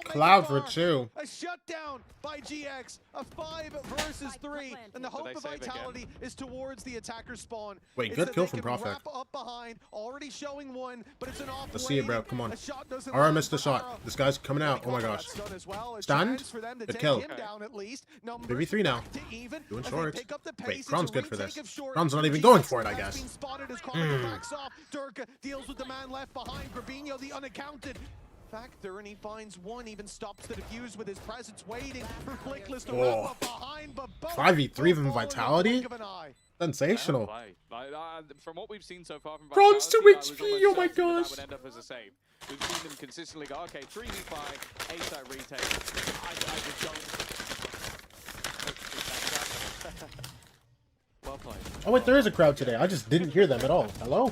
Speaker 4: Cloud for 2.
Speaker 8: A shutdown by GX, a 5 versus 3, and the hope of Vitality is towards the attacker spawn.
Speaker 4: Wait, good kill from Prophet.
Speaker 8: Up behind, already showing one, but it's an off.
Speaker 4: Let's see it, bro. Come on. Alright, I missed the shot. This guy's coming out. Oh my gosh. Stunned. Good kill. 3v3 now. Doing shorts. Wait, Cron's good for this. Cron's not even going for it, I guess.
Speaker 8: Durka deals with the man left behind. Grabinho, the unaccounted factor, and he finds one, even stops the defuse with his presence, waiting for Flickless to wrap up behind, but
Speaker 4: 5v3 from Vitality? Sensational.
Speaker 9: From what we've seen so far from
Speaker 4: Bronze 2 HP, oh my gosh.
Speaker 9: That would end up as a save. We've seen them consistently go, okay, 3v5, A-side retake. I just don't... Well played.
Speaker 4: Oh wait, there is a crowd today. I just didn't hear them at all. Hello?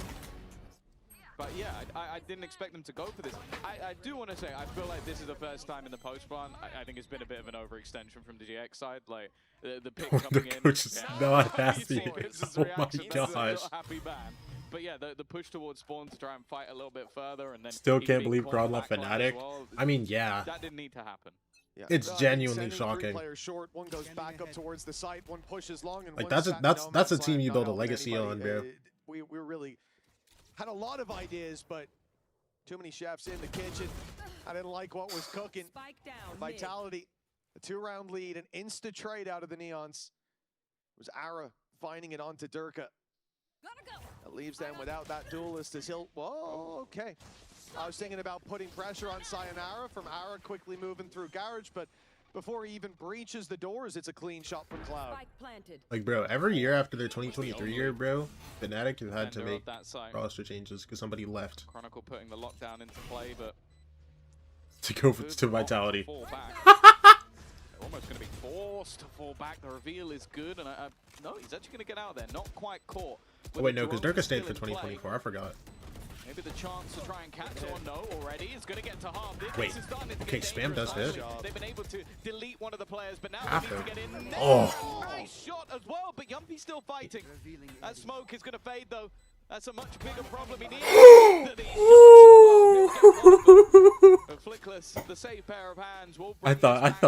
Speaker 9: But yeah, I didn't expect them to go for this. I do want to say, I feel like this is the first time in the post-ban. I think it's been a bit of an overextension from the GX side. Like, the pick coming in.
Speaker 4: Coach is not happy. Oh my gosh.
Speaker 9: Happy man. But yeah, the push towards spawn to try and fight a little bit further, and then
Speaker 4: still can't believe Cron left Fnatic.
Speaker 9: Well.
Speaker 4: I mean, yeah.
Speaker 9: That didn't need to happen.
Speaker 8: Yeah.
Speaker 4: It's genuinely shocking.
Speaker 8: Short, one goes back up towards the site, one pushes long, and
Speaker 4: like that's a team you build a legacy on, bro.
Speaker 8: We really had a lot of ideas, but too many chefs in the kitchen. I didn't like what was cooking. Vitality, a 2-round lead, an insta trade out of the Neons. It was Ara finding it onto Durka. That leaves them without that duelist as he'll. Whoa, okay. I was thinking about putting pressure on Sayonara from Ara quickly moving through Garage, but before he even breaches the doors, it's a clean shot from Cloud.
Speaker 4: Like, bro, every year after their 2023 year, bro, Fnatic have had to make roster changes because somebody left.
Speaker 9: Chronicle putting the lockdown into play, but
Speaker 4: to go to Vitality.
Speaker 9: Almost going to be forced to fall back. The reveal is good, and no, he's actually going to get out there. Not quite caught.
Speaker 4: Oh wait, no, because Durka stayed for 2024. I forgot.
Speaker 9: Maybe the chance to try and catch someone. No, already is going to get to half.
Speaker 4: Wait, okay, spam does hit.
Speaker 9: They've been able to delete one of the players, but now
Speaker 4: after.
Speaker 9: They need to get in.
Speaker 4: Oh,
Speaker 9: nice shot as well, but Yumpy's still fighting. That smoke is going to fade though. That's a much bigger problem. He needs Flickless, the safe pair of hands.
Speaker 4: I thought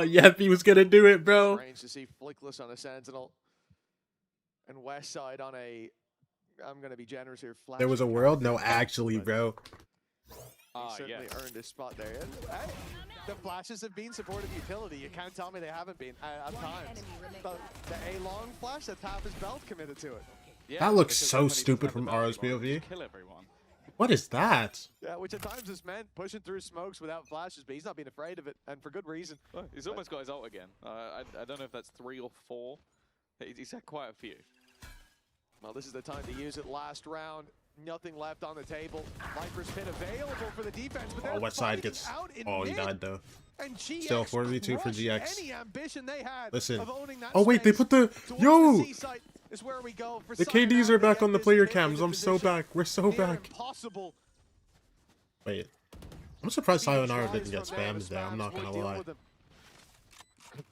Speaker 4: Yappy was gonna do it, bro.
Speaker 8: Range to see Flickless on a Sentinel and West Side on a. I'm gonna be generous here. Flash
Speaker 4: there was a world? No, actually, bro.
Speaker 8: He certainly earned his spot there. And, hey, the flashes have been supportive utility. You can't tell me they haven't been at times. But the A-long flash, that's half his belt committed to it.
Speaker 4: Yeah, that looks so stupid from Ara's POV. What is that?
Speaker 8: Yeah, which at times has meant pushing through smokes without flashes, but he's not been afraid of it, and for good reason.
Speaker 9: Well, he's almost got his ult again. I don't know if that's 3 or 4. He's had quite a few.
Speaker 8: Well, this is the time to use it. Last round, nothing left on the table. Viper's pit available for the defense, but
Speaker 4: West Side gets. Oh, he died though. And still 4v2 for GX.
Speaker 8: Any ambition they had
Speaker 4: listen.
Speaker 8: Of owning that
Speaker 4: oh wait, they put the yo.
Speaker 8: Is where we go for
Speaker 4: the KDs are back on the player cams. I'm so back. We're so back.
Speaker 8: Impossible.
Speaker 4: Wait, I'm surprised Sayonara didn't get spammed there. I'm not gonna lie.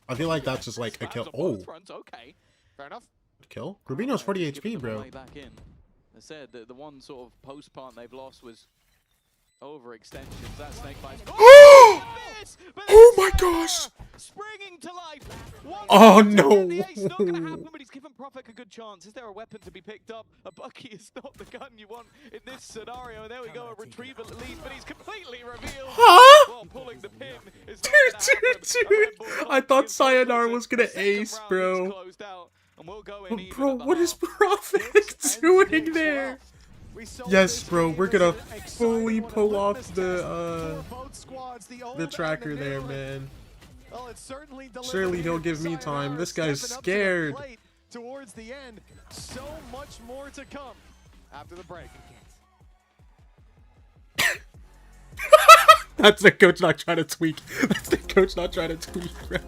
Speaker 4: I feel like that's just like a kill. Oh.
Speaker 9: Okay.
Speaker 8: Fair enough.
Speaker 4: Kill? Rubino's 40 HP, bro.
Speaker 9: Back in. I said that the one sort of post part they've lost was overextensions. That snake bites.
Speaker 4: Oh my gosh!
Speaker 9: Springing to life.
Speaker 4: Oh no!
Speaker 9: It's not gonna happen, but he's given Prophet a good chance. Is there a weapon to be picked up? A Bucky is not the gun you want in this scenario. There we go, a retrieval at least, but he's completely revealed.
Speaker 4: Huh?
Speaker 9: Well, pulling the pin is
Speaker 4: dude! I thought Sayonara was gonna ace, bro. Bro, what is Prophet doing there? Yes, bro, we're gonna fully pull off the tracker there, man. Surely he'll give me time. This guy's scared.
Speaker 8: Towards the end, so much more to come after the break.
Speaker 4: That's the coach not trying to tweak. That's the coach not trying to tweak, bro.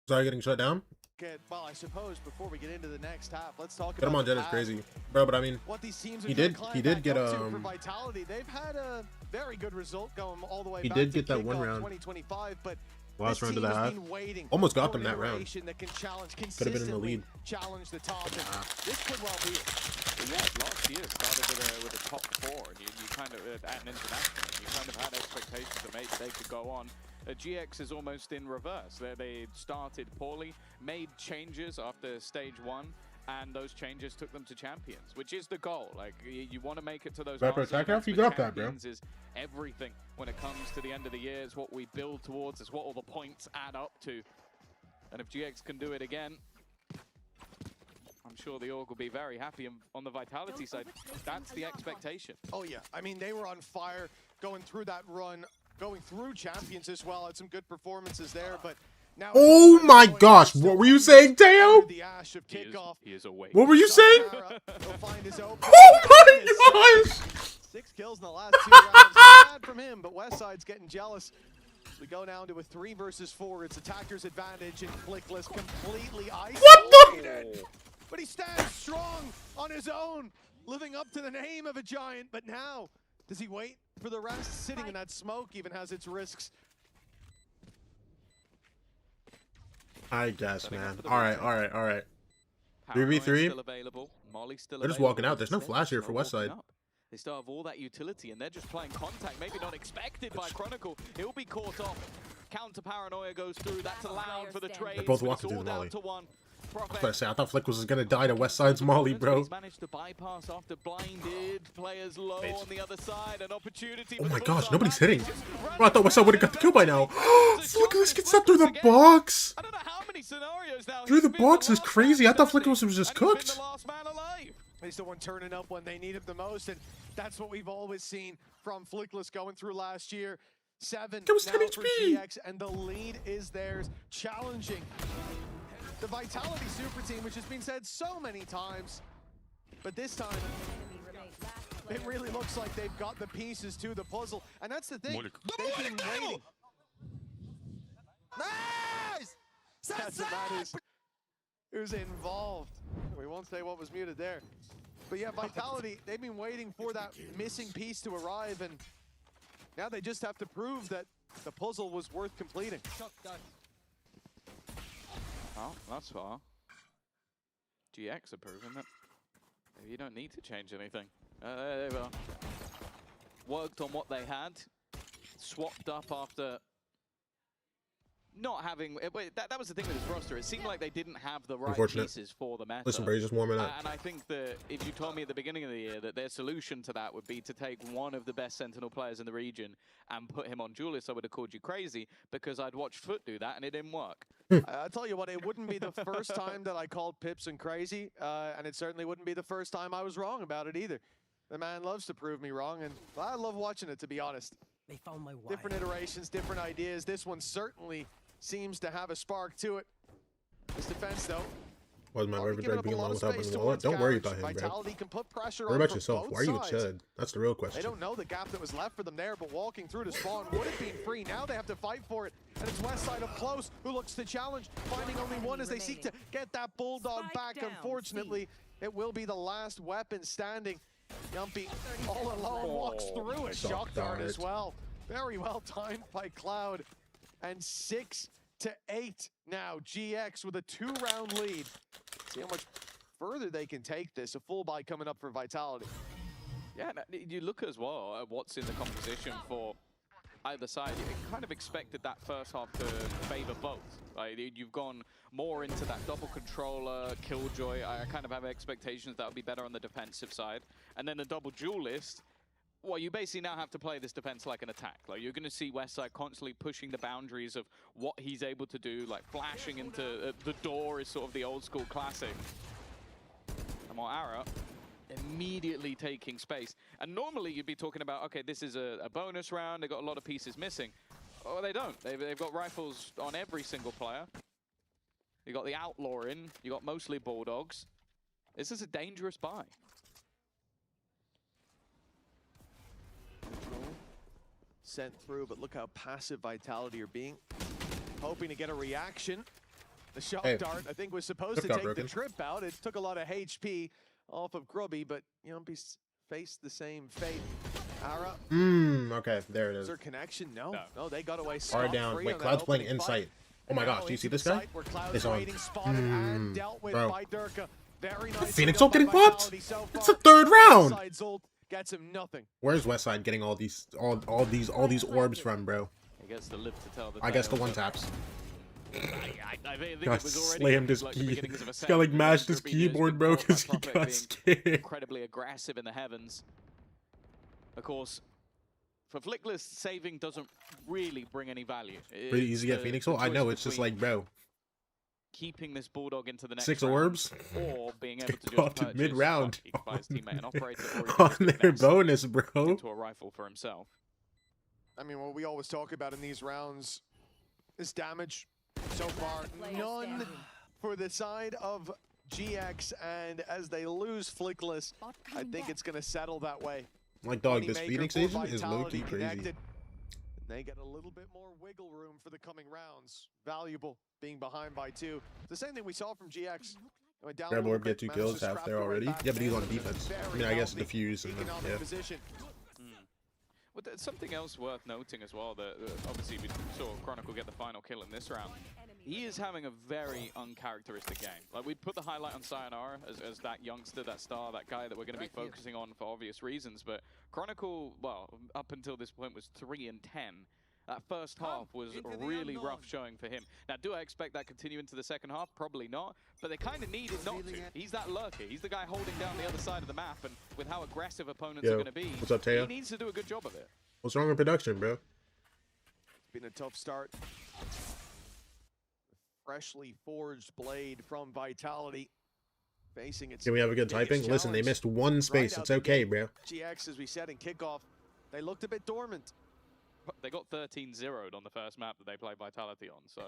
Speaker 4: Sorry, getting shut down.
Speaker 8: Well, I suppose before we get into the next half, let's talk
Speaker 4: Get him
Speaker 8: about
Speaker 4: on Jet is crazy, bro. But I mean,
Speaker 8: what these teams
Speaker 4: he did get
Speaker 8: for Vitality. They've had a very good result going all the way.
Speaker 4: He
Speaker 8: back
Speaker 4: did
Speaker 8: to
Speaker 4: get that one round.
Speaker 8: 2025, but
Speaker 4: last round of the half. Almost got them that round.
Speaker 8: That can challenge,
Speaker 4: could have been in the lead.
Speaker 8: Challenge the top. This could well be.
Speaker 9: Yeah, last year started with a top 4, and you kind of at an international, you kind of had expectations that maybe they could go on. GX is almost in reverse. They started poorly, made changes after stage 1, and those changes took them to champions, which is the goal. Like, you want to make it to those
Speaker 4: champions, you got that, bro.
Speaker 9: Is everything when it comes to the end of the year. It's what we build towards. It's what all the points add up to. And if GX can do it again, I'm sure the org will be very happy. And on the Vitality side, that's the expectation.
Speaker 8: Oh yeah, I mean, they were on fire going through that run, going through champions as well. Had some good performances there, but now.
Speaker 4: Oh my gosh, what were you saying, Teo?
Speaker 9: He is awake.
Speaker 4: What were you saying?
Speaker 8: Oh
Speaker 4: my gosh!
Speaker 8: 6 kills in the last 2 rounds. Not bad from him, but Westside's getting jealous. We go down to a 3 versus 4. It's attacker's advantage, and Flickless completely isolated.
Speaker 4: What the?
Speaker 8: But he stands strong on his own, living up to the name of a giant. But now, does he wait for the rest? Sitting in that smoke even has its risks.
Speaker 4: I guess, man. All right. 3v3. They're just walking out. There's no flash here for Westside.
Speaker 9: They still have all that utility, and they're just playing contact. Maybe not expected by Chronicle. He'll be caught off. Counter paranoia goes through. That's allowed for the trade.
Speaker 4: They're both walking through the molly. I was about to say, I thought Flick was gonna die to Westside's molly, bro.
Speaker 9: He's managed to bypass after blinded. Players low on the other side. An opportunity.
Speaker 4: Oh my gosh, nobody's hitting. Bro, I thought Westside would have got the kill by now. Flickless gets that through the box.
Speaker 9: I don't know how many scenarios now.
Speaker 4: Through the box is crazy. I thought Flickless was just cooked.
Speaker 8: He's the one turning up when they need him the most, and that's what we've always seen from Flickless going through last year. 7 now for GX, and the lead is theirs, challenging the Vitality Super Team, which has been said so many times, but this time it really looks like they've got the pieces to the puzzle, and that's the thing. They've been waiting. Nice! That's what matters. Who's involved? We won't say what was muted there. But yeah, Vitality, they've been waiting for that missing piece to arrive, and now they just have to prove that the puzzle was worth completing.
Speaker 9: Oh, that's far. GX are proving that you don't need to change anything. They've worked on what they had, swapped up after not having. That was the thing with his roster. It seemed like they didn't have the right pieces for the meta.
Speaker 4: Listen, Bray's just warming up.
Speaker 9: And I think that if you told me at the beginning of the year that their solution to that would be to take one of the best Sentinel players in the region and put him on Duelist, I would have called you crazy, because I'd watched FUT do that and it didn't work.
Speaker 8: I'll tell you what, it wouldn't be the first time that I called Pipson crazy, and it certainly wouldn't be the first time I was wrong about it either. The man loves to prove me wrong, and I love watching it, to be honest.
Speaker 11: They found my wire.
Speaker 8: Different iterations, different ideas. This one certainly seems to have a spark to it. This defense, though.
Speaker 4: Why is my River Drake being along without my wallet? Don't worry about him, bro. Worry about yourself. Why are you a chud? That's the real question.
Speaker 8: They don't know the gap that was left for them there, but walking through to spawn would have been free. Now they have to fight for it, and it's Westside up close who looks to challenge, finding only one as they seek to get that Bulldog back. Unfortunately, it will be the last weapon standing. Yumpy all alone walks through a shock dart as well. Very well timed by Cloud. And 6-8 now. GX with a 2-round lead. See how much further they can take this. A full buy coming up for Vitality.
Speaker 9: Yeah, you look as well at what's in the composition for either side. You kind of expected that first half to favor both. Like, you've gone more into that double controller, Killjoy. I kind of have expectations that would be better on the defensive side. And then the double duelist. Well, you basically now have to play this defense like an attack. Like, you're going to see Westside constantly pushing the boundaries of what he's able to do, like flashing into the door is sort of the old school classic. And Moara immediately taking space. And normally you'd be talking about, okay, this is a bonus round, they've got a lot of pieces missing. Oh, they don't. They've got rifles on every single player. You got the Outlaw in, you got mostly Bulldogs. This is a dangerous buy.
Speaker 8: Sent through, but look how passive Vitality are being. Hoping to get a reaction. The shock dart, I think, was supposed to take the trip out. It took a lot of HP off of Grubby, but Yumpy faced the same fate. Ara.
Speaker 4: Okay, there it is.
Speaker 8: Is there connection? No, they got away.
Speaker 4: Are down. Wait, Cloud's playing Insight. Oh my gosh, do you see this guy? It's on. Bro. Phoenix Ult getting popped? It's the 3rd round!
Speaker 8: Gets him nothing.
Speaker 4: Where's Westside getting all these orbs from, bro? I guess the one taps. God slammed his key. He's got like mashed his keyboard, bro, because he got scared.
Speaker 9: Incredibly aggressive in the heavens. Of course, for Flickless, saving doesn't really bring any value.
Speaker 4: Pretty easy to get Phoenix Ult? I know, it's just like, bro.
Speaker 9: Keeping this Bulldog into the next
Speaker 4: 6
Speaker 9: round,
Speaker 4: orbs?
Speaker 9: or being able to
Speaker 4: Popped
Speaker 9: just
Speaker 4: mid-round
Speaker 9: by his teammate and operator,
Speaker 4: on their bonus, bro.
Speaker 9: Into a rifle for himself.
Speaker 8: I mean, what we always talk about in these rounds is damage. So far, none for the side of GX, and as they lose Flickless, I think it's going to settle that way.
Speaker 4: Like, dog, this Phoenix agent is low-key crazy.
Speaker 8: They get a little bit more wiggle room for the coming rounds. Valuable being behind by 2. The same thing we saw from GX.
Speaker 4: Grab orb, get 2 kills, half there already. Yeah, but he's on defense. I mean, I guess defuse and then, yeah.
Speaker 9: Well, there's something else worth noting as well, that obviously we saw Chronicle get the final kill in this round. He is having a very uncharacteristic game. Like, we'd put the highlight on Sayonara as that youngster, that star, that guy that we're going to be focusing on for obvious reasons, but Chronicle, well, up until this point was 3-10. That first half was a really rough showing for him. Now, do I expect that to continue into the second half? Probably not, but they kind of need it not to. He's that lurker. He's the guy holding down the other side of the map, and with how aggressive opponents are going to be,
Speaker 4: what's up, Teo?
Speaker 9: He needs to do a good job of it.
Speaker 4: What's wrong with production, bro?
Speaker 8: It's been a tough start. Freshly forged blade from Vitality. Facing its
Speaker 4: Can we have a good typing? Listen, they missed 1 space. It's okay, bro.
Speaker 8: GX, as we said in kickoff, they looked a bit dormant.
Speaker 9: They got 13-0'd on the first map that they played Vitality on, so...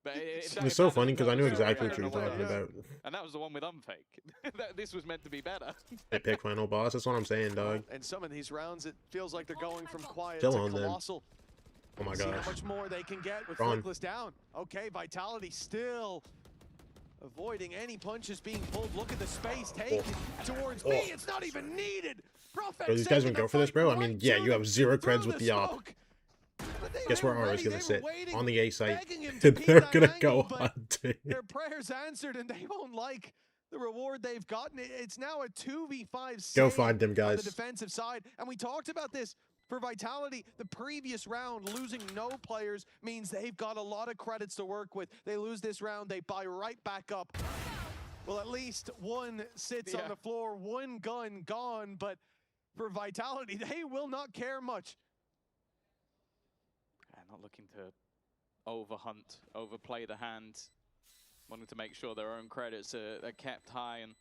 Speaker 9: But
Speaker 4: it's so funny because I knew exactly what you were talking about.
Speaker 9: And that was the one with Unfake. This was meant to be better.
Speaker 4: They pick final boss, that's what I'm saying, dog.
Speaker 8: And some of these rounds, it feels like they're going from quiet
Speaker 4: to
Speaker 8: colossal.
Speaker 4: Oh my
Speaker 8: gosh.
Speaker 4: gosh.
Speaker 8: How much more they can get with Flickless down. Okay, Vitality still avoiding any punches being pulled. Look at the space taken towards me. It's not even needed.
Speaker 4: Bro, these guys would go for this, bro? I mean, yeah, you have 0 creds with the op. Guess where Aura's gonna sit? On the A site. They're gonna go hunting.
Speaker 8: Their prayers answered, and they won't like the reward they've gotten. It's now a 2v5
Speaker 4: Go find them, guys.
Speaker 8: On the defensive side, and we talked about this for Vitality. The previous round, losing no players means they've got a lot of credits to work with. They lose this round, they buy right back up. Well, at least 1 sits on the floor, 1 gun gone, but for Vitality, they will not care much.
Speaker 9: Not looking to overhunt, overplay the hand, wanting to make sure their own credits are kept high. And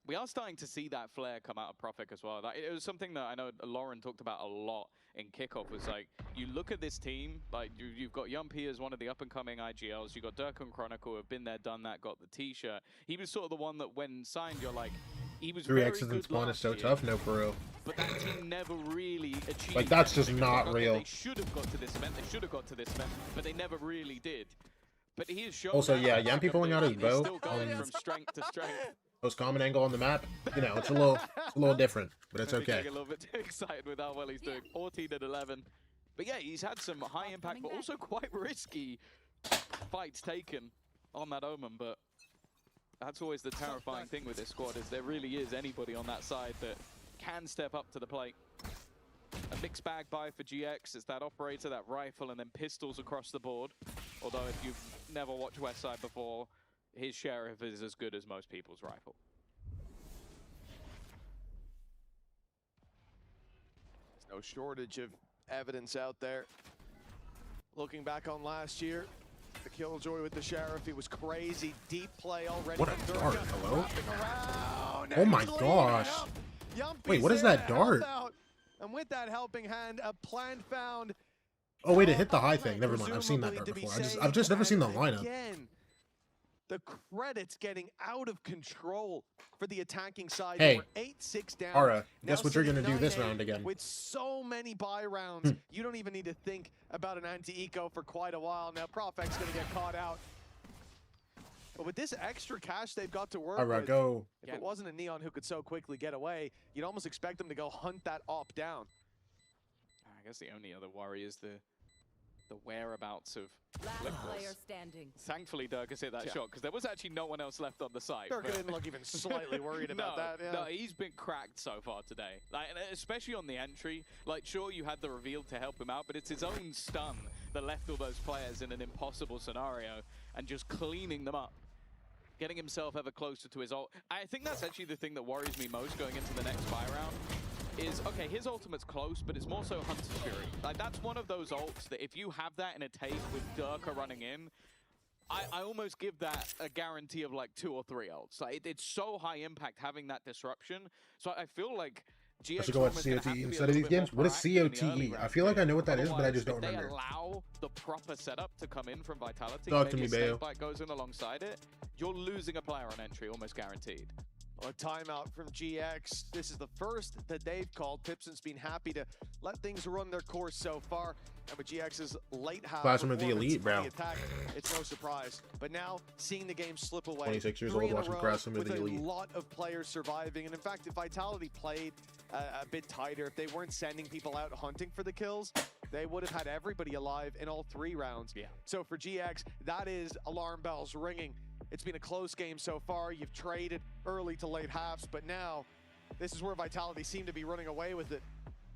Speaker 9: we are starting to see that flare come out of Profik as well. It was something that I know Lauren talked about a lot in kickoff, was like, you look at this team, like you've got Yumpy as one of the up-and-coming IGLs, you've got Dirk and Chronicle who have been there, done that, got the t-shirt. He was sort of the one that when signed, you're like, he was
Speaker 4: 3 X's in spawn is so tough, no for real.
Speaker 9: But that team never really achieved.
Speaker 4: Like, that's just not real.
Speaker 9: They should have got to this event, but they never really did. But he has shown.
Speaker 4: Also, yeah, Yumpy pulling out his bow
Speaker 9: from strength to strength.
Speaker 4: Most common angle on the map, you know, it's a little different, but it's okay.
Speaker 9: Getting a little bit too excited with how well he's doing. 14-11. But yeah, he's had some high impact, but also quite risky fights taken on that Omen. But that's always the terrifying thing with this squad, is there really is anybody on that side that can step up to the plate. A mixed bag buy for GX. It's that operator, that rifle, and then pistols across the board. Although if you've never watched Westside before, his Sheriff is as good as most people's rifle.
Speaker 8: There's no shortage of evidence out there. Looking back on last year, the Killjoy with the Sheriff, he was crazy. Deep play already.
Speaker 4: What a dart, hello? Oh my gosh. Wait, what is that dart?
Speaker 8: And with that helping hand, a plan found.
Speaker 4: Oh wait, it hit the high thing. Never mind, I've seen that dart before. I've just never seen the lineup.
Speaker 8: Again, the credits getting out of control for the attacking side.
Speaker 4: Hey,
Speaker 8: 8-6 down.
Speaker 4: Ara, guess what you're gonna do this round again?
Speaker 8: With so many buy rounds, you don't even need to think about an anti-eco for quite a while. Now Profek's gonna get caught out. But with this extra cash they've got to work
Speaker 4: All right,
Speaker 8: with,
Speaker 4: go.
Speaker 8: if it wasn't a Neon who could so quickly get away, you'd almost expect them to go hunt that op down.
Speaker 9: I guess the only other worry is the whereabouts of
Speaker 12: Player standing.
Speaker 9: Thankfully, Durkas hit that shot, because there was actually no one else left on the site.
Speaker 8: Durka didn't look even slightly worried about that. Yeah.
Speaker 9: No, he's been cracked so far today. Like, especially on the entry. Like, sure, you had the reveal to help him out, but it's his own stun that left all those players in an impossible scenario and just cleaning them up. Getting himself ever closer to his ult. I think that's actually the thing that worries me most going into the next buy round. Is, okay, his ultimate's close, but it's more so Hunter's Fury. Like, that's one of those ults that if you have that in a take with Durka running in, I almost give that a guarantee of like 2 or 3 ults. Like, it's so high impact having that disruption. So I feel like GX
Speaker 4: I should go watch COTE instead of these games. What is COTE? I feel like I know what that is, but I just don't remember.
Speaker 9: If they allow the proper setup to come in from Vitality,
Speaker 4: Talk to me,
Speaker 9: maybe a
Speaker 4: Bayo.
Speaker 9: Snakebite goes in alongside it, you're losing a player on entry, almost guaranteed.
Speaker 8: A timeout from GX. This is the first that they've called. Pipson's been happy to let things run their course so far. And with GX's late half
Speaker 4: Classroom of the elite, bro.
Speaker 8: the attack, it's no surprise. But now, seeing the game slip away.
Speaker 4: 26 years old, watching Classroom of the elite.
Speaker 8: With a lot of players surviving. And in fact, if Vitality played a bit tighter, if they weren't sending people out hunting for the kills, they would have had everybody alive in all 3 rounds.
Speaker 9: Yeah.
Speaker 8: So for GX, that is alarm bells ringing. It's been a close game so far. You've traded early to late halves, but now this is where Vitality seem to be running away with it.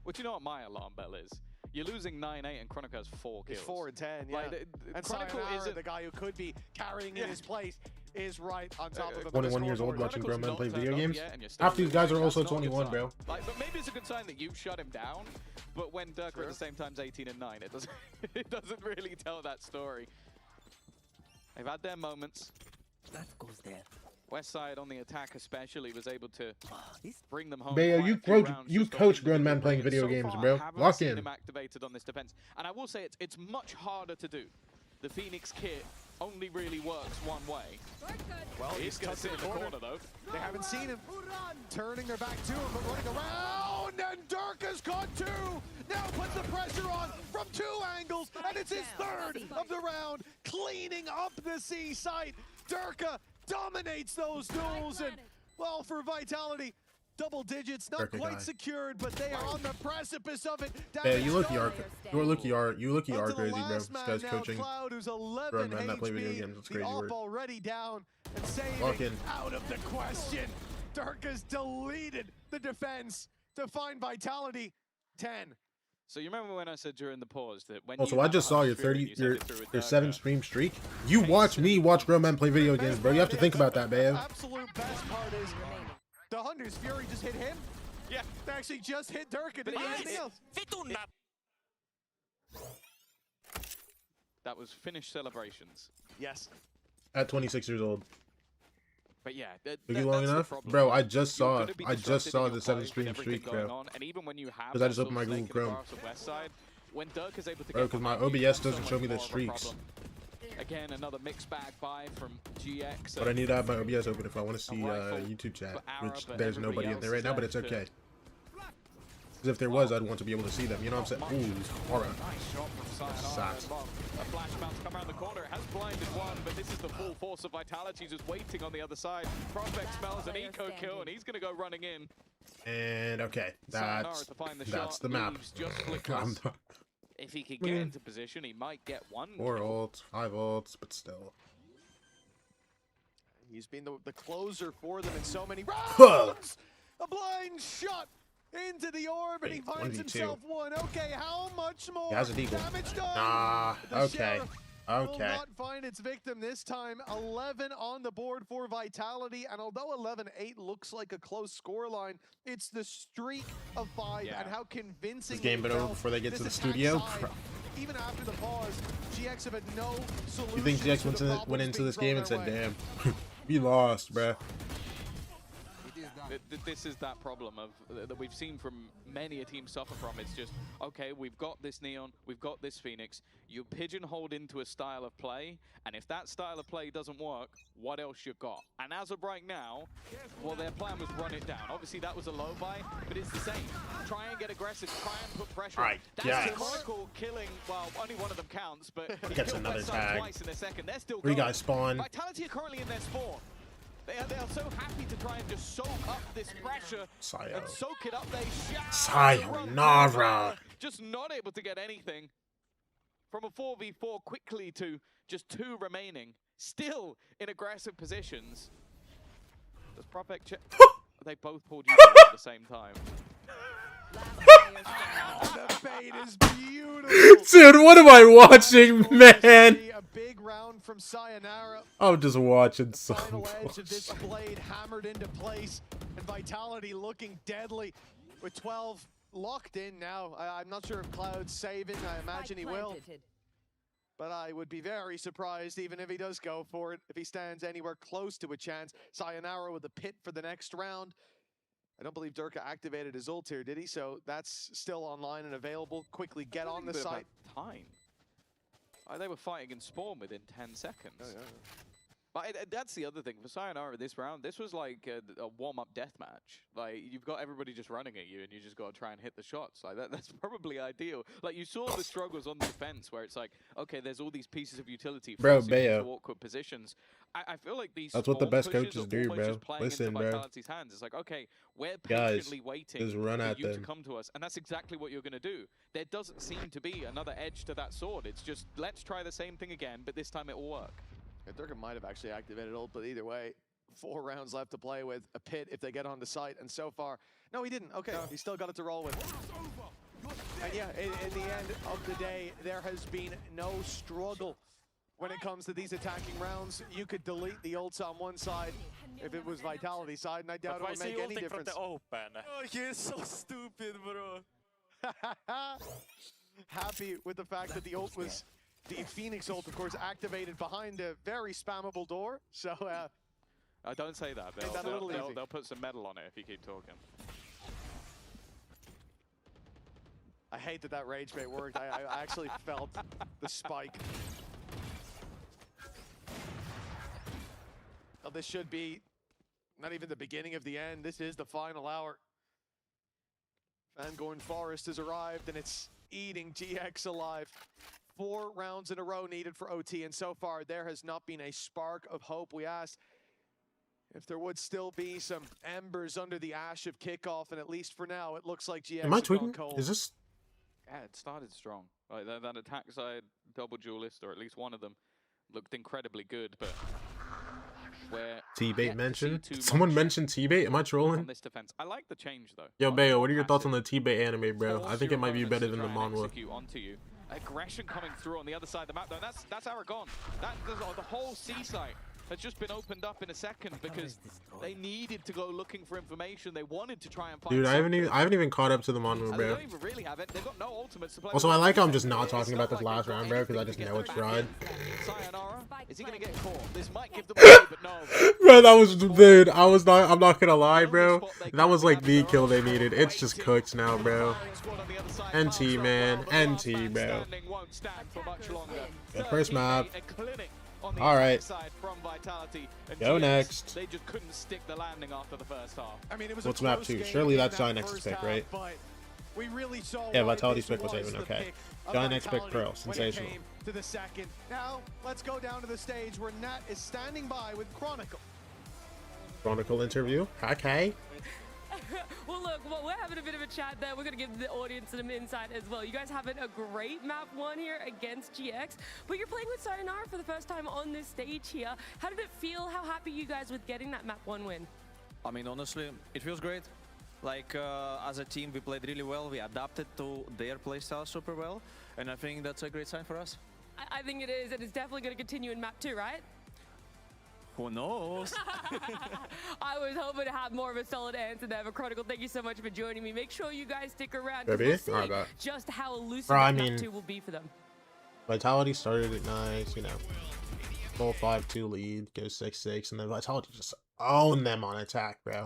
Speaker 9: Well, do you know what my alarm bell is? You're losing 9-8 and Chronicle has 4 kills.
Speaker 8: It's 4 and 10, yeah.
Speaker 9: Like,
Speaker 8: and
Speaker 9: Chronicle isn't
Speaker 8: the guy who could be carrying in his place, is right on top of him.
Speaker 4: 21 years old watching grown men play video games. Half these guys are also 21, bro.
Speaker 9: Like, but maybe it's a good sign that you've shut him down. But when Durka at the same time's 18 and 9, it doesn't really tell that story. They've had their moments.
Speaker 11: That goes there.
Speaker 9: Westside on the attack especially was able to bring them home.
Speaker 4: Bayo, you coach grown men playing video games, bro. Lock in.
Speaker 9: Him activated on this defense, and I will say it's much harder to do. The Phoenix kit only really works one way.
Speaker 8: Well,
Speaker 9: he's going to sit in the corner though.
Speaker 8: They haven't seen him turning their back to him, but running around, and Durka's caught 2. Now puts the pressure on from 2 angles, and it's his 3rd of the round, cleaning up the C site. Durka dominates those duels, and well, for Vitality, double digits, not quite secured, but they are on the precipice of it.
Speaker 4: Yeah, you look you look crazy, bro. This guy's coaching
Speaker 8: Cloud, who's 11
Speaker 4: grown men that play video games. It's crazy work.
Speaker 8: Already down and saving out of the question. Durka's deleted the defense to find Vitality 10.
Speaker 9: So you remember when I said during the pause that when
Speaker 4: also, I just saw your 7 stream streak. You watch me watch grown men play video games, bro. You have to think about that, man.
Speaker 8: The absolute best part is the Hunter's Fury just hit him.
Speaker 9: Yeah,
Speaker 8: they actually just hit Durka. Didn't hit anything else.
Speaker 9: That was finished celebrations.
Speaker 8: Yes.
Speaker 4: At 26 years old.
Speaker 9: But yeah,
Speaker 4: took you long enough, bro. I just saw the 7 stream streak, bro.
Speaker 9: And even when you have,
Speaker 4: because I just opened my Google Chrome.
Speaker 9: When Dirk is able to
Speaker 4: bro, because my OBS doesn't show me the streaks.
Speaker 9: Again, another mixed bag buy from GX.
Speaker 4: But I need to have my OBS open if I want to see YouTube chat, which there's nobody in there right now, but it's okay. Because if there was, I'd want to be able to see them. You know what I'm saying? Ooh, aura.
Speaker 9: Nice shot from Sayonara. A flash bounce come around the corner. It has blinded one, but this is the full force of Vitality just waiting on the other side. Prospect smells an eco kill, and he's going to go running in.
Speaker 4: And okay, that's the map.
Speaker 9: If he could get into position, he might get 1
Speaker 4: 4 ults, 5 ults, but still.
Speaker 8: He's been the closer for them in so many rounds. A blind shot into the orb, and he finds himself 1. Okay, how much more damage done?
Speaker 4: Nah, okay.
Speaker 8: Will not find its victim this time. 11 on the board for Vitality, and although 11-8 looks like a close scoreline, it's the streak of 5 and how convincing.
Speaker 4: This game been over before they get to the studio.
Speaker 8: Even after the pause, GX have had no solution.
Speaker 4: You think GX went into this game and said, "Damn, we lost, bruh."
Speaker 9: This is that problem of that we've seen from many a team suffer from. It's just, okay, we've got this Neon, we've got this Phoenix. You pigeonholed into a style of play, and if that style of play doesn't work, what else you got? And as of right now, well, their plan was run it down. Obviously, that was a low buy, but it's the same. Try and get aggressive, try and put pressure.
Speaker 4: Right,
Speaker 9: That's Chronicle killing, well, only one of them counts, but he
Speaker 4: gets
Speaker 9: killed
Speaker 4: another
Speaker 9: Westside
Speaker 4: tag.
Speaker 9: twice in a second. They're still
Speaker 4: 3
Speaker 9: going.
Speaker 4: guys spawn.
Speaker 9: Vitality are currently in their spawn. They are so happy to try and just soak up this pressure and soak it up. They
Speaker 4: Sayonara.
Speaker 9: Just not able to get anything. From a 4v4 quickly to just 2 remaining. Still in aggressive positions. Does Propek check? They both pulled you at the same time.
Speaker 8: The bait is beautiful.
Speaker 4: Dude, what am I watching, man?
Speaker 8: A big round from Sayonara.
Speaker 4: I'm just watching some
Speaker 8: Final edge of this
Speaker 4: bullshit.
Speaker 8: blade hammered into place, and Vitality looking deadly with 12 locked in now. I'm not sure if Cloud's saving. I imagine he will. But I would be very surprised even if he does go for it, if he stands anywhere close to a chance. Sayonara with a pit for the next round. I don't believe Durka activated his ult here, did he? So that's still online and available. Quickly get on the site.
Speaker 9: Time. They were fighting in spawn within 10 seconds.
Speaker 8: Oh, yeah.
Speaker 9: But that's the other thing. For Sayonara this round, this was like a warm-up deathmatch. Like, you've got everybody just running at you, and you just got to try and hit the shots. Like, that's probably ideal. Like, you saw the struggles on the defense, where it's like, okay, there's all these pieces of utility forcing you into awkward positions. I feel like these
Speaker 4: That's what the best
Speaker 9: pushes
Speaker 4: coaches
Speaker 9: are
Speaker 4: do,
Speaker 9: almost
Speaker 4: bro.
Speaker 9: just playing
Speaker 4: Listen,
Speaker 9: into
Speaker 4: bro.
Speaker 9: Vitality's hands. It's like, okay, we're patiently waiting
Speaker 4: just run
Speaker 9: for
Speaker 4: at
Speaker 9: you to
Speaker 4: them.
Speaker 9: come to us, and that's exactly what you're going to do. There doesn't seem to be another edge to that sword. It's just, let's try the same thing again, but this time it will work.
Speaker 8: Yeah, Durka might have actually activated ult, but either way, 4 rounds left to play with. A pit if they get on the site, and so far, no, he didn't. Okay, he still got it to roll with. And yeah, in the end of the day, there has been no struggle when it comes to these attacking rounds. You could delete the ults on one side if it was Vitality side, and I doubt it would make any difference.
Speaker 10: Oh, you're so stupid, bro.
Speaker 8: Happy with the fact that the ult was the Phoenix ult, of course, activated behind a very spammable door. So,
Speaker 9: don't say that. They'll put some metal on it if you keep talking.
Speaker 8: I hate that rage bait worked. I actually felt the spike. Well, this should be not even the beginning of the end. This is the final hour. Fangorn Forest has arrived, and it's eating GX alive. 4 rounds in a row needed for OT, and so far there has not been a spark of hope. We asked if there would still be some embers under the ash of kickoff, and at least for now, it looks like GX
Speaker 4: Am I
Speaker 8: has gone
Speaker 4: tweaking?
Speaker 8: cold.
Speaker 4: Is this?
Speaker 9: Yeah, it started strong. Like that attack side double duelist, or at least one of them, looked incredibly good, but where
Speaker 4: T-bait mentioned? Someone mentioned T-bait? Am I trolling?
Speaker 9: on this defense. I like the change though.
Speaker 4: Yo, Bayo, what are your thoughts on the T-bait anime, bro? I think it might be better than the manhwa.
Speaker 9: Onto you. Aggression coming through on the other side of the map though. That's Aragon. The whole C site has just been opened up in a second because they needed to go looking for information. They wanted to try and find.
Speaker 4: Dude, I haven't even caught up to the manhwa,
Speaker 9: They
Speaker 4: bro.
Speaker 9: don't even really have it. They've got no ultimates to play.
Speaker 4: Also, I like how I'm just not talking about this last round, bro, because I just know it's fried.
Speaker 9: Sayonara, is he gonna get caught? This might give them away, but no.
Speaker 4: Bro, that was, dude, I'm not gonna lie, bro. That was like the kill they needed. It's just cooked now, bro. NT, man. NT, bro. The first map. Alright. Go next.
Speaker 9: They just couldn't stick the landing after the first half.
Speaker 8: I mean, it was
Speaker 4: What's map 2? Surely that's Gynex's pick, right?
Speaker 8: We really saw
Speaker 4: Yeah, Vitality's pick was even okay. Gynex pick Pearl. Sensational.
Speaker 8: To the second. Now, let's go down to the stage where Nat is standing by with Chronicle.
Speaker 4: Chronicle interview? Okay.
Speaker 5: Well, look, we're having a bit of a chat there. We're going to give the audience some insight as well. You guys having a great map 1 here against GX, but you're playing with Sayonara for the first time on this stage here. How did it feel? How happy are you guys with getting that map 1 win?
Speaker 13: I mean, honestly, it feels great. Like, as a team, we played really well. We adapted to their playstyle super well, and I think that's a great sign for us.
Speaker 5: I think it is, and it's definitely going to continue in map 2, right?
Speaker 13: Who knows?
Speaker 5: I was hoping to have more of a solid answer there, but Chronicle, thank you so much for joining me. Make sure you guys stick around, because we'll see just how elusive map 2 will be for them.
Speaker 4: Vitality started it nice, you know. Full 5-2 lead, goes 6-6, and then Vitality just owned them on attack, bro.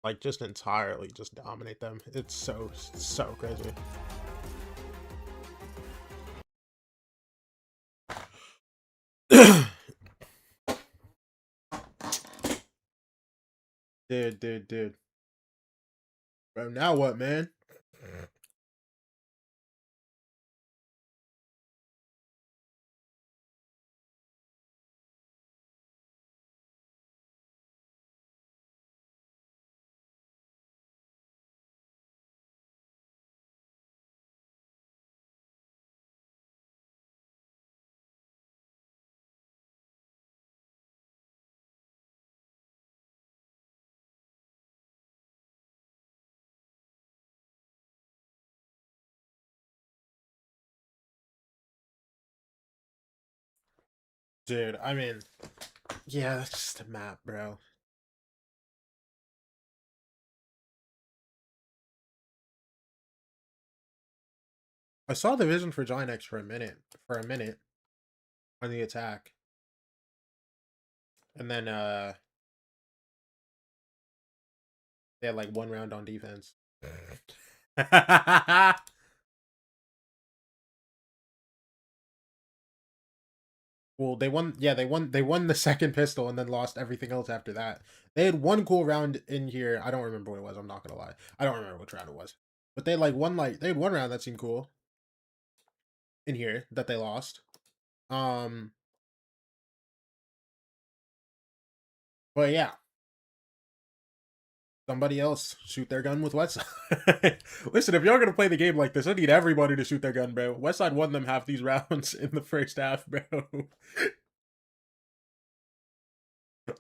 Speaker 4: like just entirely just dominate them. It's so crazy. Dude. Bro, now what, man? Dude, I mean, yeah, that's just a map, bro. I saw the vision for Giant X for a minute on the attack. And then they had like 1 round on defense. Well, they won the second pistol and then lost everything else after that. They had 1 cool round in here. I don't remember what it was, I'm not gonna lie. I don't remember which round it was. But they had like they had 1 round that seemed cool in here that they lost. But yeah. Somebody else shoot their gun with Westside. Listen, if you're gonna play the game like this, I need everybody to shoot their gun, bro. Westside won them half these rounds in the first half, bro.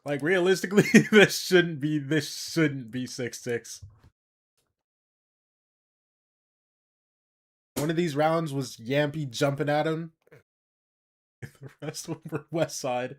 Speaker 4: Like realistically, this shouldn't be 6-6. One of these rounds was Yampy jumping at him. The rest of them were Westside.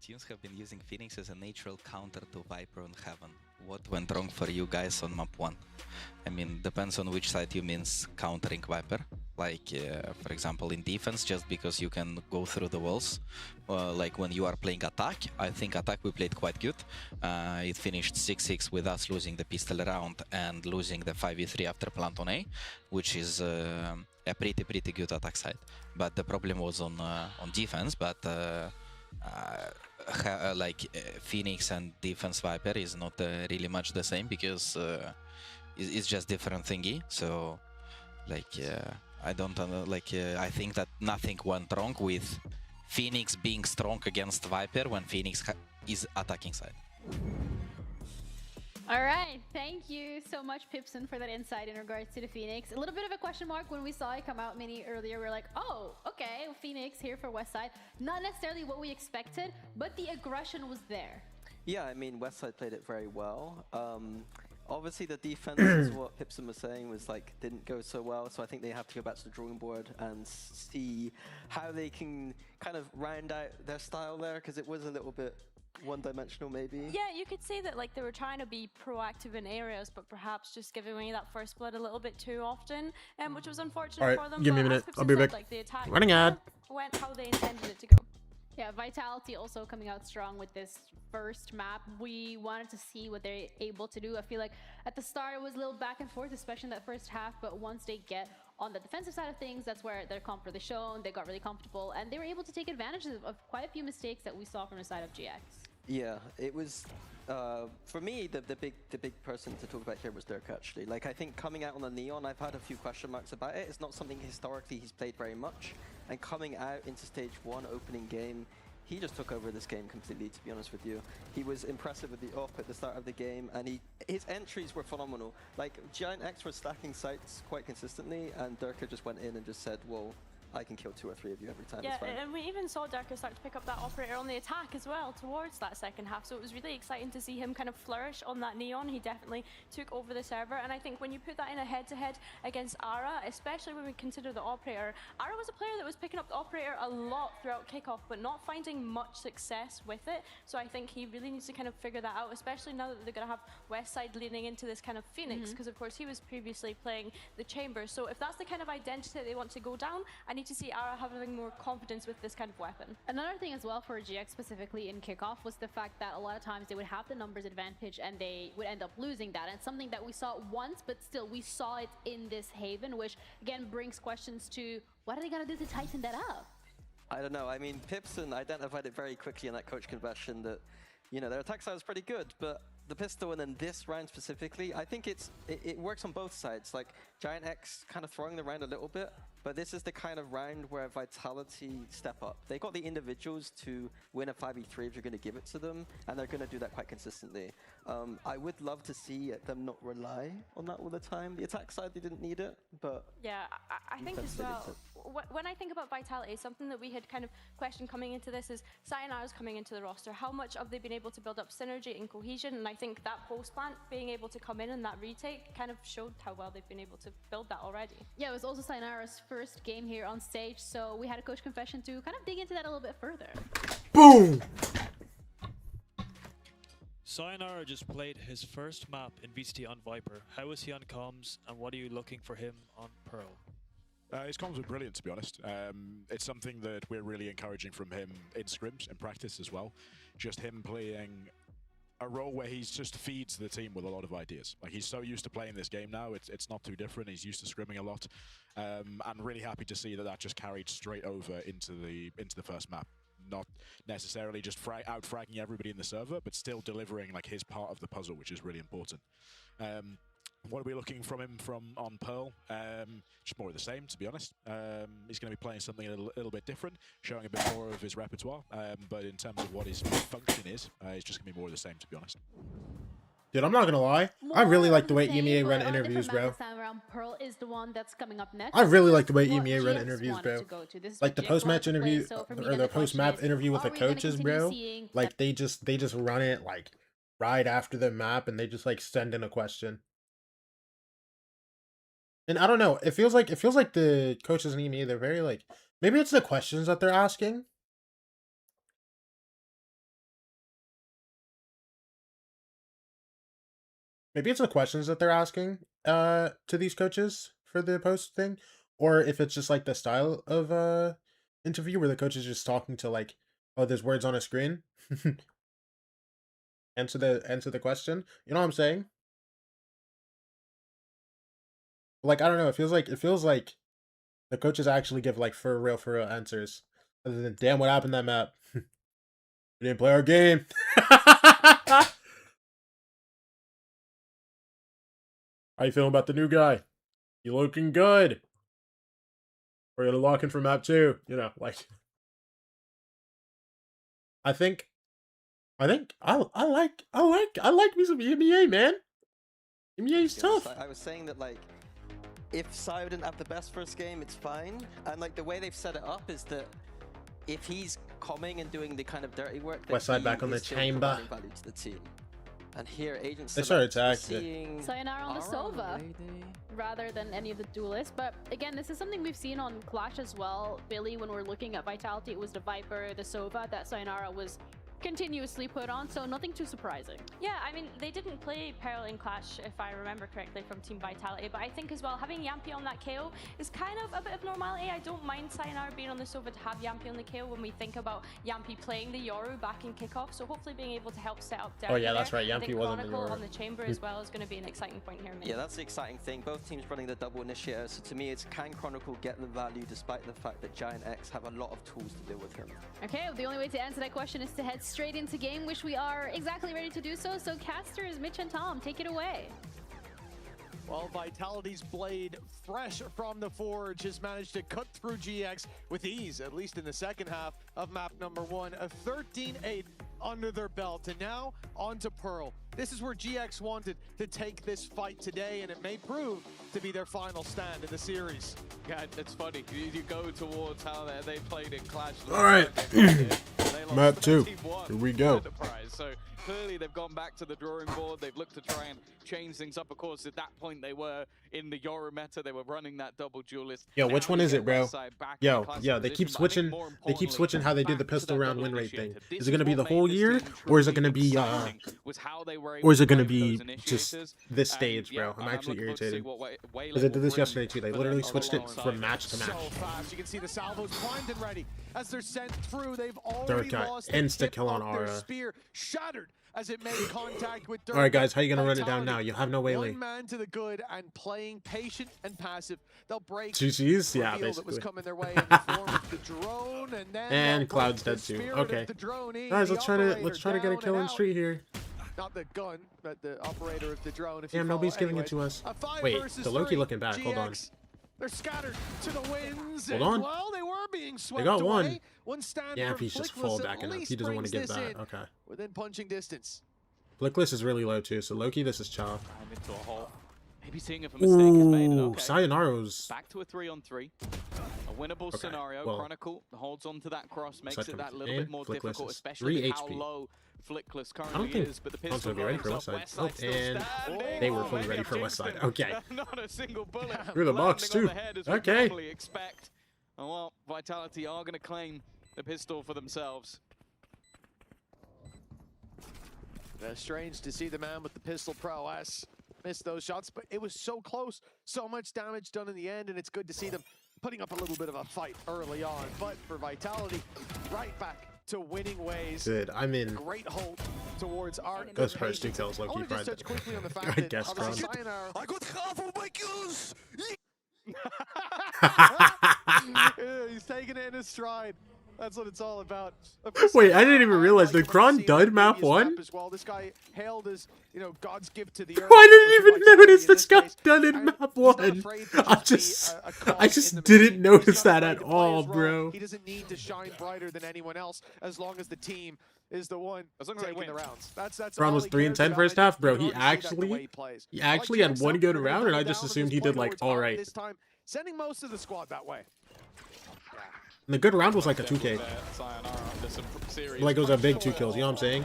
Speaker 7: Teams have been using Phoenix as a natural counter to Viper on Heaven. What went wrong for you guys on map 1? I mean, depends on which side you means countering Viper. Like, for example, in defense, just because you can go through the walls. Like when you are playing attack, I think attack we played quite good. It finished 6-6 with us losing the pistol round and losing the 5v3 after plant on A, which is a pretty good attack side. But the problem was on defense, but Phoenix and defense Viper is not really much the same because it's just different thingy. So like I don't I think that nothing went wrong with Phoenix being strong against Viper when Phoenix is attacking side.
Speaker 1: All right, thank you so much, Pipson, for that insight in regards to the Phoenix. A little bit of a question mark when we saw it come out mini earlier. We were like, oh, okay, Phoenix here for Westside. Not necessarily what we expected, but the aggression was there.
Speaker 2: Yeah, I mean, Westside played it very well. Obviously, the defense, is what Pipson was saying, was like didn't go so well. So I think they have to go back to the drawing board and see how they can kind of round out their style there, because it was a little bit one-dimensional maybe.
Speaker 14: Yeah, you could say that like they were trying to be proactive in areas, but perhaps just giving away that first blood a little bit too often, which was unfortunate for them.
Speaker 4: Give me a minute. I'll be back.
Speaker 14: Like, the attack
Speaker 4: Running ad.
Speaker 14: Went how they intended it to go.
Speaker 1: Yeah, Vitality also coming out strong with this first map. We wanted to see what they're able to do. I feel like at the start it was a little back and forth, especially in that first half, but once they get on the defensive side of things, that's where their comp really shown. They got really comfortable, and they were able to take advantage of quite a few mistakes that we saw from the side of GX.
Speaker 2: Yeah, it was, for me, the big person to talk about here was Dirk, actually. Like, I think coming out on the Neon, I've had a few question marks about it. It's not something historically he's played very much. And coming out into stage 1, opening game, he just took over this game completely, to be honest with you. He was impressive with the up at the start of the game, and his entries were phenomenal. Like, Giant X were stacking sites quite consistently, and Durka just went in and just said, whoa, I can kill 2 or 3 of you every time.
Speaker 14: Yeah, and we even saw Durka start to pick up that operator on the attack as well towards that second half. So it was really exciting to see him kind of flourish on that Neon. He definitely took over the server. And I think when you put that in a head-to-head against Ara, especially when we consider the operator, Ara was a player that was picking up the operator a lot throughout kickoff, but not finding much success with it. So I think he really needs to kind of figure that out, especially now that they're going to have Westside leaning into this kind of Phoenix, because of course he was previously playing the Chamber. So if that's the kind of identity they want to go down, I need to see Ara having more confidence with this kind of weapon.
Speaker 1: Another thing as well for GX specifically in kickoff was the fact that a lot of times they would have the numbers advantage and they would end up losing that. And something that we saw once, but still we saw it in this Haven, which again brings questions to what are they going to do to tighten that up?
Speaker 2: I don't know. I mean, Pipson identified it very quickly in that coach conversion that, you know, their attack side was pretty good, but the pistol and then this round specifically, I think it works on both sides. Like, Giant X kind of throwing the round a little bit, but this is the kind of round where Vitality step up. They got the individuals to win a 5v3 if you're going to give it to them, and they're going to do that quite consistently. I would love to see them not rely on that all the time. The attack side, they didn't need it, but...
Speaker 14: Yeah, I think as well, when I think about Vitality, something that we had kind of questioned coming into this is Sayonara's coming into the roster. How much have they been able to build up synergy and cohesion? And I think that post plant being able to come in and that retake kind of showed how well they've been able to build that already.
Speaker 1: Yeah, it was also Sayonara's first game here on stage, so we had a coach confession to kind of dig into that a little bit further.
Speaker 4: Boom!
Speaker 10: Sayonara just played his first map in VCT on Viper. How is he on comms, and what are you looking for him on Pearl?
Speaker 15: His comms were brilliant, to be honest. It's something that we're really encouraging from him in scrims, in practice as well. Just him playing a role where he just feeds the team with a lot of ideas. Like, he's so used to playing this game now, it's not too different. He's used to scrimming a lot. And really happy to see that just carried straight over into the first map. Not necessarily just out-fragging everybody in the server, but still delivering like his part of the puzzle, which is really important. What are we looking from him on Pearl? Just more of the same, to be honest. He's going to be playing something a little bit different, showing a bit more of his repertoire. But in terms of what his function is, it's just going to be more of the same, to be honest.
Speaker 4: Dude, I'm not going to lie. I really like the way EMEA run interviews, bro.
Speaker 1: Pearl is the one that's coming up next.
Speaker 4: I really like the way EMEA run interviews, bro. Like the post-match interview, or the post-map interview with the coaches, bro. Like they just run it like right after the map, and they just like send in a question. And I don't know, it feels like the coaches in EMEA, they're very like, maybe it's the questions that they're asking. Maybe it's the questions that they're asking to these coaches for the post thing, or if it's just like the style of interview where the coach is just talking to like, oh, there's words on a screen. answer the question. You know what I'm saying? Like, I don't know, it feels like the coaches actually give like for real answers. Other than, damn, what happened that map? We didn't play our game. How you feeling about the new guy? You looking good? We're gonna lock in for map 2. You know, like, I think I like me some EMEA, man. EMEA's tough.
Speaker 2: I was saying that, like, if Sayo didn't have the best first game, it's fine. And like the way they've set it up is that if he's coming and doing the kind of dirty work,
Speaker 4: Westside back on the chamber.
Speaker 2: Value to the team. And here, Agents
Speaker 4: they started attacking.
Speaker 1: Sayonara on the Sova rather than any of the duelists. But again, this is something we've seen on Clash as well. Billy, when we're looking at Vitality, it was the Viper, the Sova that Sayonara was continuously put on, so nothing too surprising.
Speaker 14: Yeah, I mean, they didn't play Pearl in Clash, if I remember correctly, from Team Vitality, but I think as well, having Yampi on that KO is kind of a bit of normality. I don't mind Sayonara being on the Sova to have Yampi on the KO when we think about Yampi playing the Yoru back in kickoff, so hopefully being able to help set up Derek.
Speaker 4: Oh yeah, that's right, Yampi wasn't the
Speaker 14: Yoru. On the Chamber as well is going to be an exciting point here.
Speaker 2: Yeah, that's the exciting thing. Both teams running the double initiator, so to me, it's can Chronicle get the value despite the fact that Giant X have a lot of tools to deal with him.
Speaker 1: Okay, the only way to answer that question is to head straight into game, which we are exactly ready to do so. So casters, Mitch and Tom, take it away.
Speaker 8: Well, Vitality's blade, fresh from the forge, has managed to cut through GX with ease, at least in the second half of map number 1. A 13-8 under their belt, and now on to Pearl. This is where GX wanted to take this fight today, and it may prove to be their final stand in the series.
Speaker 9: Yeah, it's funny. You go towards how they played in Clash.
Speaker 4: All right. Map 2. Here we go.
Speaker 9: So clearly they've gone back to the drawing board. They've looked to try and change things up. Of course, at that point they were in the Yoru meta. They were running that double duelist.
Speaker 4: Yo, which one is it, bro? Yo, they keep switching. They keep switching how they do the pistol round win rate thing. Is it gonna be the whole year, or is it gonna be just this stage, bro? I'm actually irritated. Because I did this yesterday too. They literally switched it from match to match.
Speaker 8: So fast, you can see the salvos primed and ready as they're sent through. They've already lost
Speaker 4: insta kill on
Speaker 8: their
Speaker 4: Aura.
Speaker 8: spear, shattered as it made contact with Dirk.
Speaker 4: All right, guys, how you gonna run it down now? You have no Waylay.
Speaker 8: One man to the good and playing patient and passive. They'll break.
Speaker 4: GG's, yeah,
Speaker 8: that was
Speaker 4: basically.
Speaker 8: coming their way in the form of the drone, and then
Speaker 4: Cloud's dead too. Okay, guys, let's try to get a kill in street here.
Speaker 8: Not the gun, but the operator of the drone. If
Speaker 4: Damn, nobody's giving it to us. Wait, the Loki looking back. Hold on.
Speaker 8: They're scattered to the winds.
Speaker 4: Hold on.
Speaker 8: Well, they were being swept
Speaker 4: They got one.
Speaker 8: away. One stand
Speaker 4: Yeah,
Speaker 8: for
Speaker 4: he's just
Speaker 8: Flickless
Speaker 4: full
Speaker 8: at
Speaker 4: backing up.
Speaker 8: least
Speaker 4: He doesn't want to
Speaker 8: brings
Speaker 4: give
Speaker 8: this
Speaker 4: that.
Speaker 8: in
Speaker 4: Okay.
Speaker 8: Within punching distance.
Speaker 4: Flickless is really low too, so Loki, this is Chow.
Speaker 9: I'm into a hole. Maybe seeing if a mistake is made.
Speaker 4: Ooh,
Speaker 9: Okay.
Speaker 4: Sayonara's.
Speaker 9: Back to a 3-on-3. A winnable scenario.
Speaker 4: Well,
Speaker 9: Chronicle holds on to that cross, makes it that little
Speaker 4: in.
Speaker 9: bit more
Speaker 4: Flickless
Speaker 9: difficult,
Speaker 4: is
Speaker 9: especially
Speaker 4: 3
Speaker 9: how
Speaker 4: HP.
Speaker 9: low Flickless
Speaker 4: I don't
Speaker 9: currently
Speaker 4: think
Speaker 9: is. But the
Speaker 4: Cloud's
Speaker 9: pistol
Speaker 4: gonna be ready for
Speaker 9: rolls
Speaker 4: West
Speaker 9: up,
Speaker 4: Side. Oh, and
Speaker 9: standing.
Speaker 4: they were fully ready for West Side. Okay.
Speaker 9: Not a single bullet.
Speaker 4: Through the box
Speaker 9: landing
Speaker 4: too.
Speaker 9: on the head as we
Speaker 4: Okay.
Speaker 9: normally expect. And well, Vitality are going to claim the pistol for themselves.
Speaker 8: Strange to see the man with the pistol prowess miss those shots, but it was so close. So much damage done in the end, and it's good to see them putting up a little bit of a fight early on. But for Vitality, right back to winning ways.
Speaker 4: Good. I'm in.
Speaker 8: Great hold towards Art.
Speaker 4: Those first 2 kills, Loki.
Speaker 8: I want to just touch quickly on the fact
Speaker 4: I
Speaker 8: that
Speaker 4: guess,
Speaker 8: obviously
Speaker 4: Tron.
Speaker 8: Sayonara...
Speaker 11: I got half of my kills!
Speaker 8: Yeah, he's taking it in his stride. That's what it's all about.
Speaker 4: Wait, I didn't even realize the Kron dud map 1?
Speaker 8: As well. This guy hailed as, you know, God's gift to the earth.
Speaker 4: I didn't even notice this guy done in map 1. I just didn't notice that at all, bro.
Speaker 8: He doesn't need to shine brighter than anyone else as long as the team is the one taking the rounds. That's
Speaker 4: Kron was 3 and 10 first half, bro. He actually had one good round, and I just assumed he did like all right.
Speaker 8: This time, sending most of the squad that way.
Speaker 4: And the good round was like a 2K. Like it was a big 2 kills, you know what I'm saying?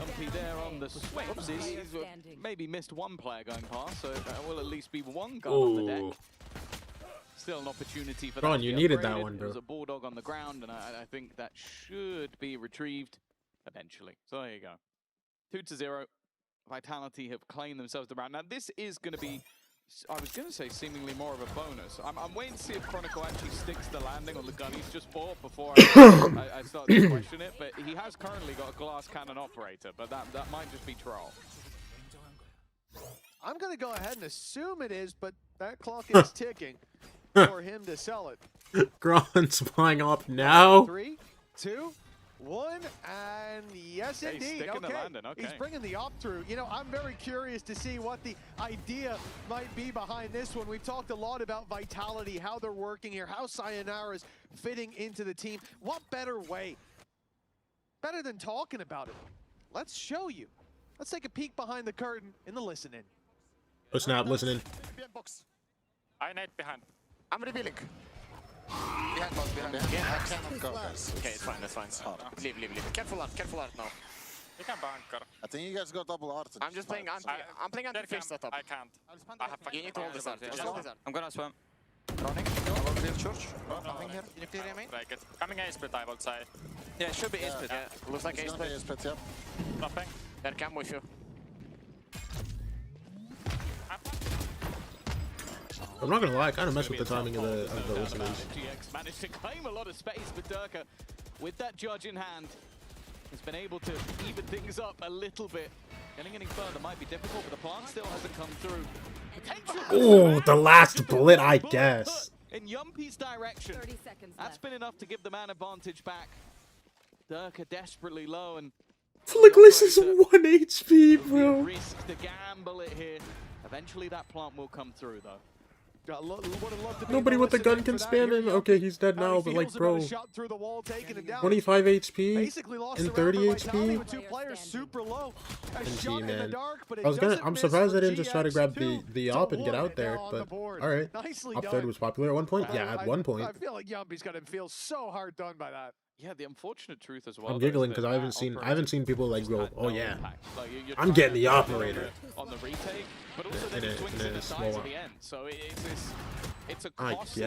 Speaker 9: Maybe missed one player going past, so there will at least be one gun on the deck. Still an opportunity for
Speaker 4: Ron,
Speaker 9: that.
Speaker 4: you needed that one, bro.
Speaker 9: There's a bulldog on the ground, and I think that should be retrieved eventually. So there you go. 2-0. Vitality have claimed themselves the round. Now this is going to be, I was going to say seemingly more of a bonus. I'm waiting to see if Chronicle actually sticks the landing on the gun he's just bought before I start to question it. But he has currently got a glass cannon operator, but that might just be troll.
Speaker 8: I'm going to go ahead and assume it is, but that clock is ticking for him to sell it.
Speaker 4: Gron's flying up now.
Speaker 8: 3, 2, 1, and yes, indeed. Okay. He's bringing the op through. You know, I'm very curious to see what the idea might be behind this one. We've talked a lot about Vitality, how they're working here, how Sayonara is fitting into the team. What better way? Better than talking about it. Let's show you. Let's take a peek behind the curtain in the listen-in.
Speaker 4: Oh snap, listening.
Speaker 16: I need behind.
Speaker 11: I'm revealing. Behind box, behind.
Speaker 16: Yeah,
Speaker 11: I cannot go, guys.
Speaker 16: Okay, it's fine, that's fine. Leave. Careful art now.
Speaker 11: You can bunker. I think you guys got double art.
Speaker 16: I'm just playing, I'm playing anti-fish setup.
Speaker 11: I can't.
Speaker 16: I have you need to hold this art.
Speaker 7: I'm gonna swim.
Speaker 11: Running. I will clear church. Nothing here.
Speaker 16: Can you clear your main? Coming A split, I would say.
Speaker 7: Yeah, it should be A split.
Speaker 16: Yeah, looks like A split.
Speaker 11: A split, yeah.
Speaker 16: Dropping. There, I'm with you.
Speaker 4: I'm not gonna lie, I kind of mess with the timing of the listeners.
Speaker 9: GX managed to claim a lot of space, but Durka, with that judge in hand, has been able to even things up a little bit. Getting any further might be difficult, but the plant still hasn't come through.
Speaker 4: Oh, the last bullet, I guess.
Speaker 9: In Yumpy's direction.
Speaker 12: 30 seconds
Speaker 9: That's been enough to give the man advantage back. Durka desperately low, and
Speaker 4: Flickless is 1 HP, bro.
Speaker 9: risk to gamble it here. Eventually that plant will come through, though.
Speaker 4: Nobody with the gun can spam him. Okay, he's dead now, but like, bro, 25 HP and 30 HP. NG, man. I'm surprised I didn't just try to grab the op and get out there, but alright. Up third was popular at one point? Yeah, at one point.
Speaker 8: I feel like Yumpy's gonna feel so hard done by that.
Speaker 9: Yeah, the unfortunate truth as well.
Speaker 4: I'm giggling because I haven't seen people like go, oh yeah, I'm getting the operator
Speaker 9: on the retake, but also then he swings in the sides at the end. So it's a costly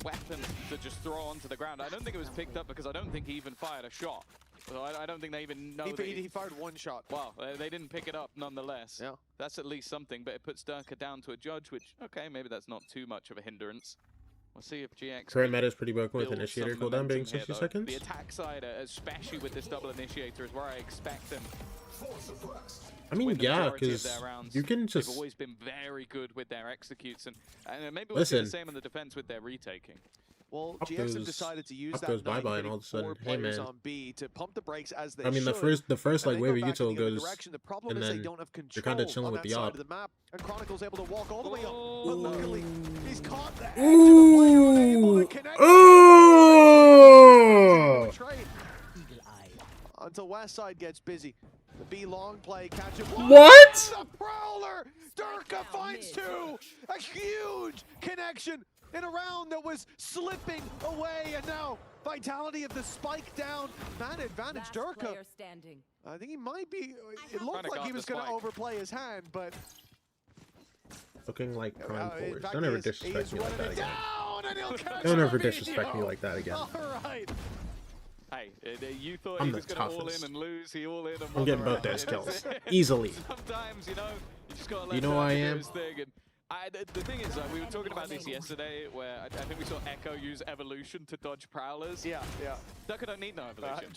Speaker 9: weapon to just throw onto the ground. I don't think it was picked up because I don't think he even fired a shot. So I don't think they even know
Speaker 8: he fired one shot.
Speaker 9: Well, they didn't pick it up nonetheless.
Speaker 8: Yeah.
Speaker 9: That's at least something, but it puts Durka down to a judge, which, okay, maybe that's not too much of a hindrance. We'll see if GX...
Speaker 4: Current meta is pretty broken with initiator cooldown being 60 seconds.
Speaker 9: The attack side, especially with this double initiator, is where I expect them.
Speaker 4: I mean, yeah, because you can just...
Speaker 9: They've always been very good with their executes, and maybe we'll see the same in the defense with their retaking.
Speaker 8: Well, GX have decided to use that
Speaker 4: bye-bye, and all of a sudden, hey man.
Speaker 8: On B to pump the brakes as they
Speaker 4: I mean, the first like wave of util goes, and then you're kind of chilling with the op.
Speaker 8: And Chronicle's able to walk all the way up, but luckily he's caught the edge
Speaker 4: Ooh!
Speaker 8: Until Westside gets busy. The B long play catches.
Speaker 4: What?
Speaker 8: The Prowler! Durka finds two! A huge connection in a round that was slipping away, and now Vitality of the spike down. Man advantage Durka. I think he might be, it looked like he was going to overplay his hand, but...
Speaker 4: Looking like prime forwards. Don't ever disrespect me like that again. Don't ever disrespect me like that again.
Speaker 8: All right.
Speaker 9: Hey, you thought he was going to all in and lose, he all in and
Speaker 4: I'm getting both those kills. Easily.
Speaker 9: Sometimes, you know, you just got to let
Speaker 4: you know I am.
Speaker 9: The thing is, we were talking about this yesterday, where I think we saw Echo use evolution to dodge prowlers.
Speaker 8: Yeah.
Speaker 9: Durka don't need no evolution.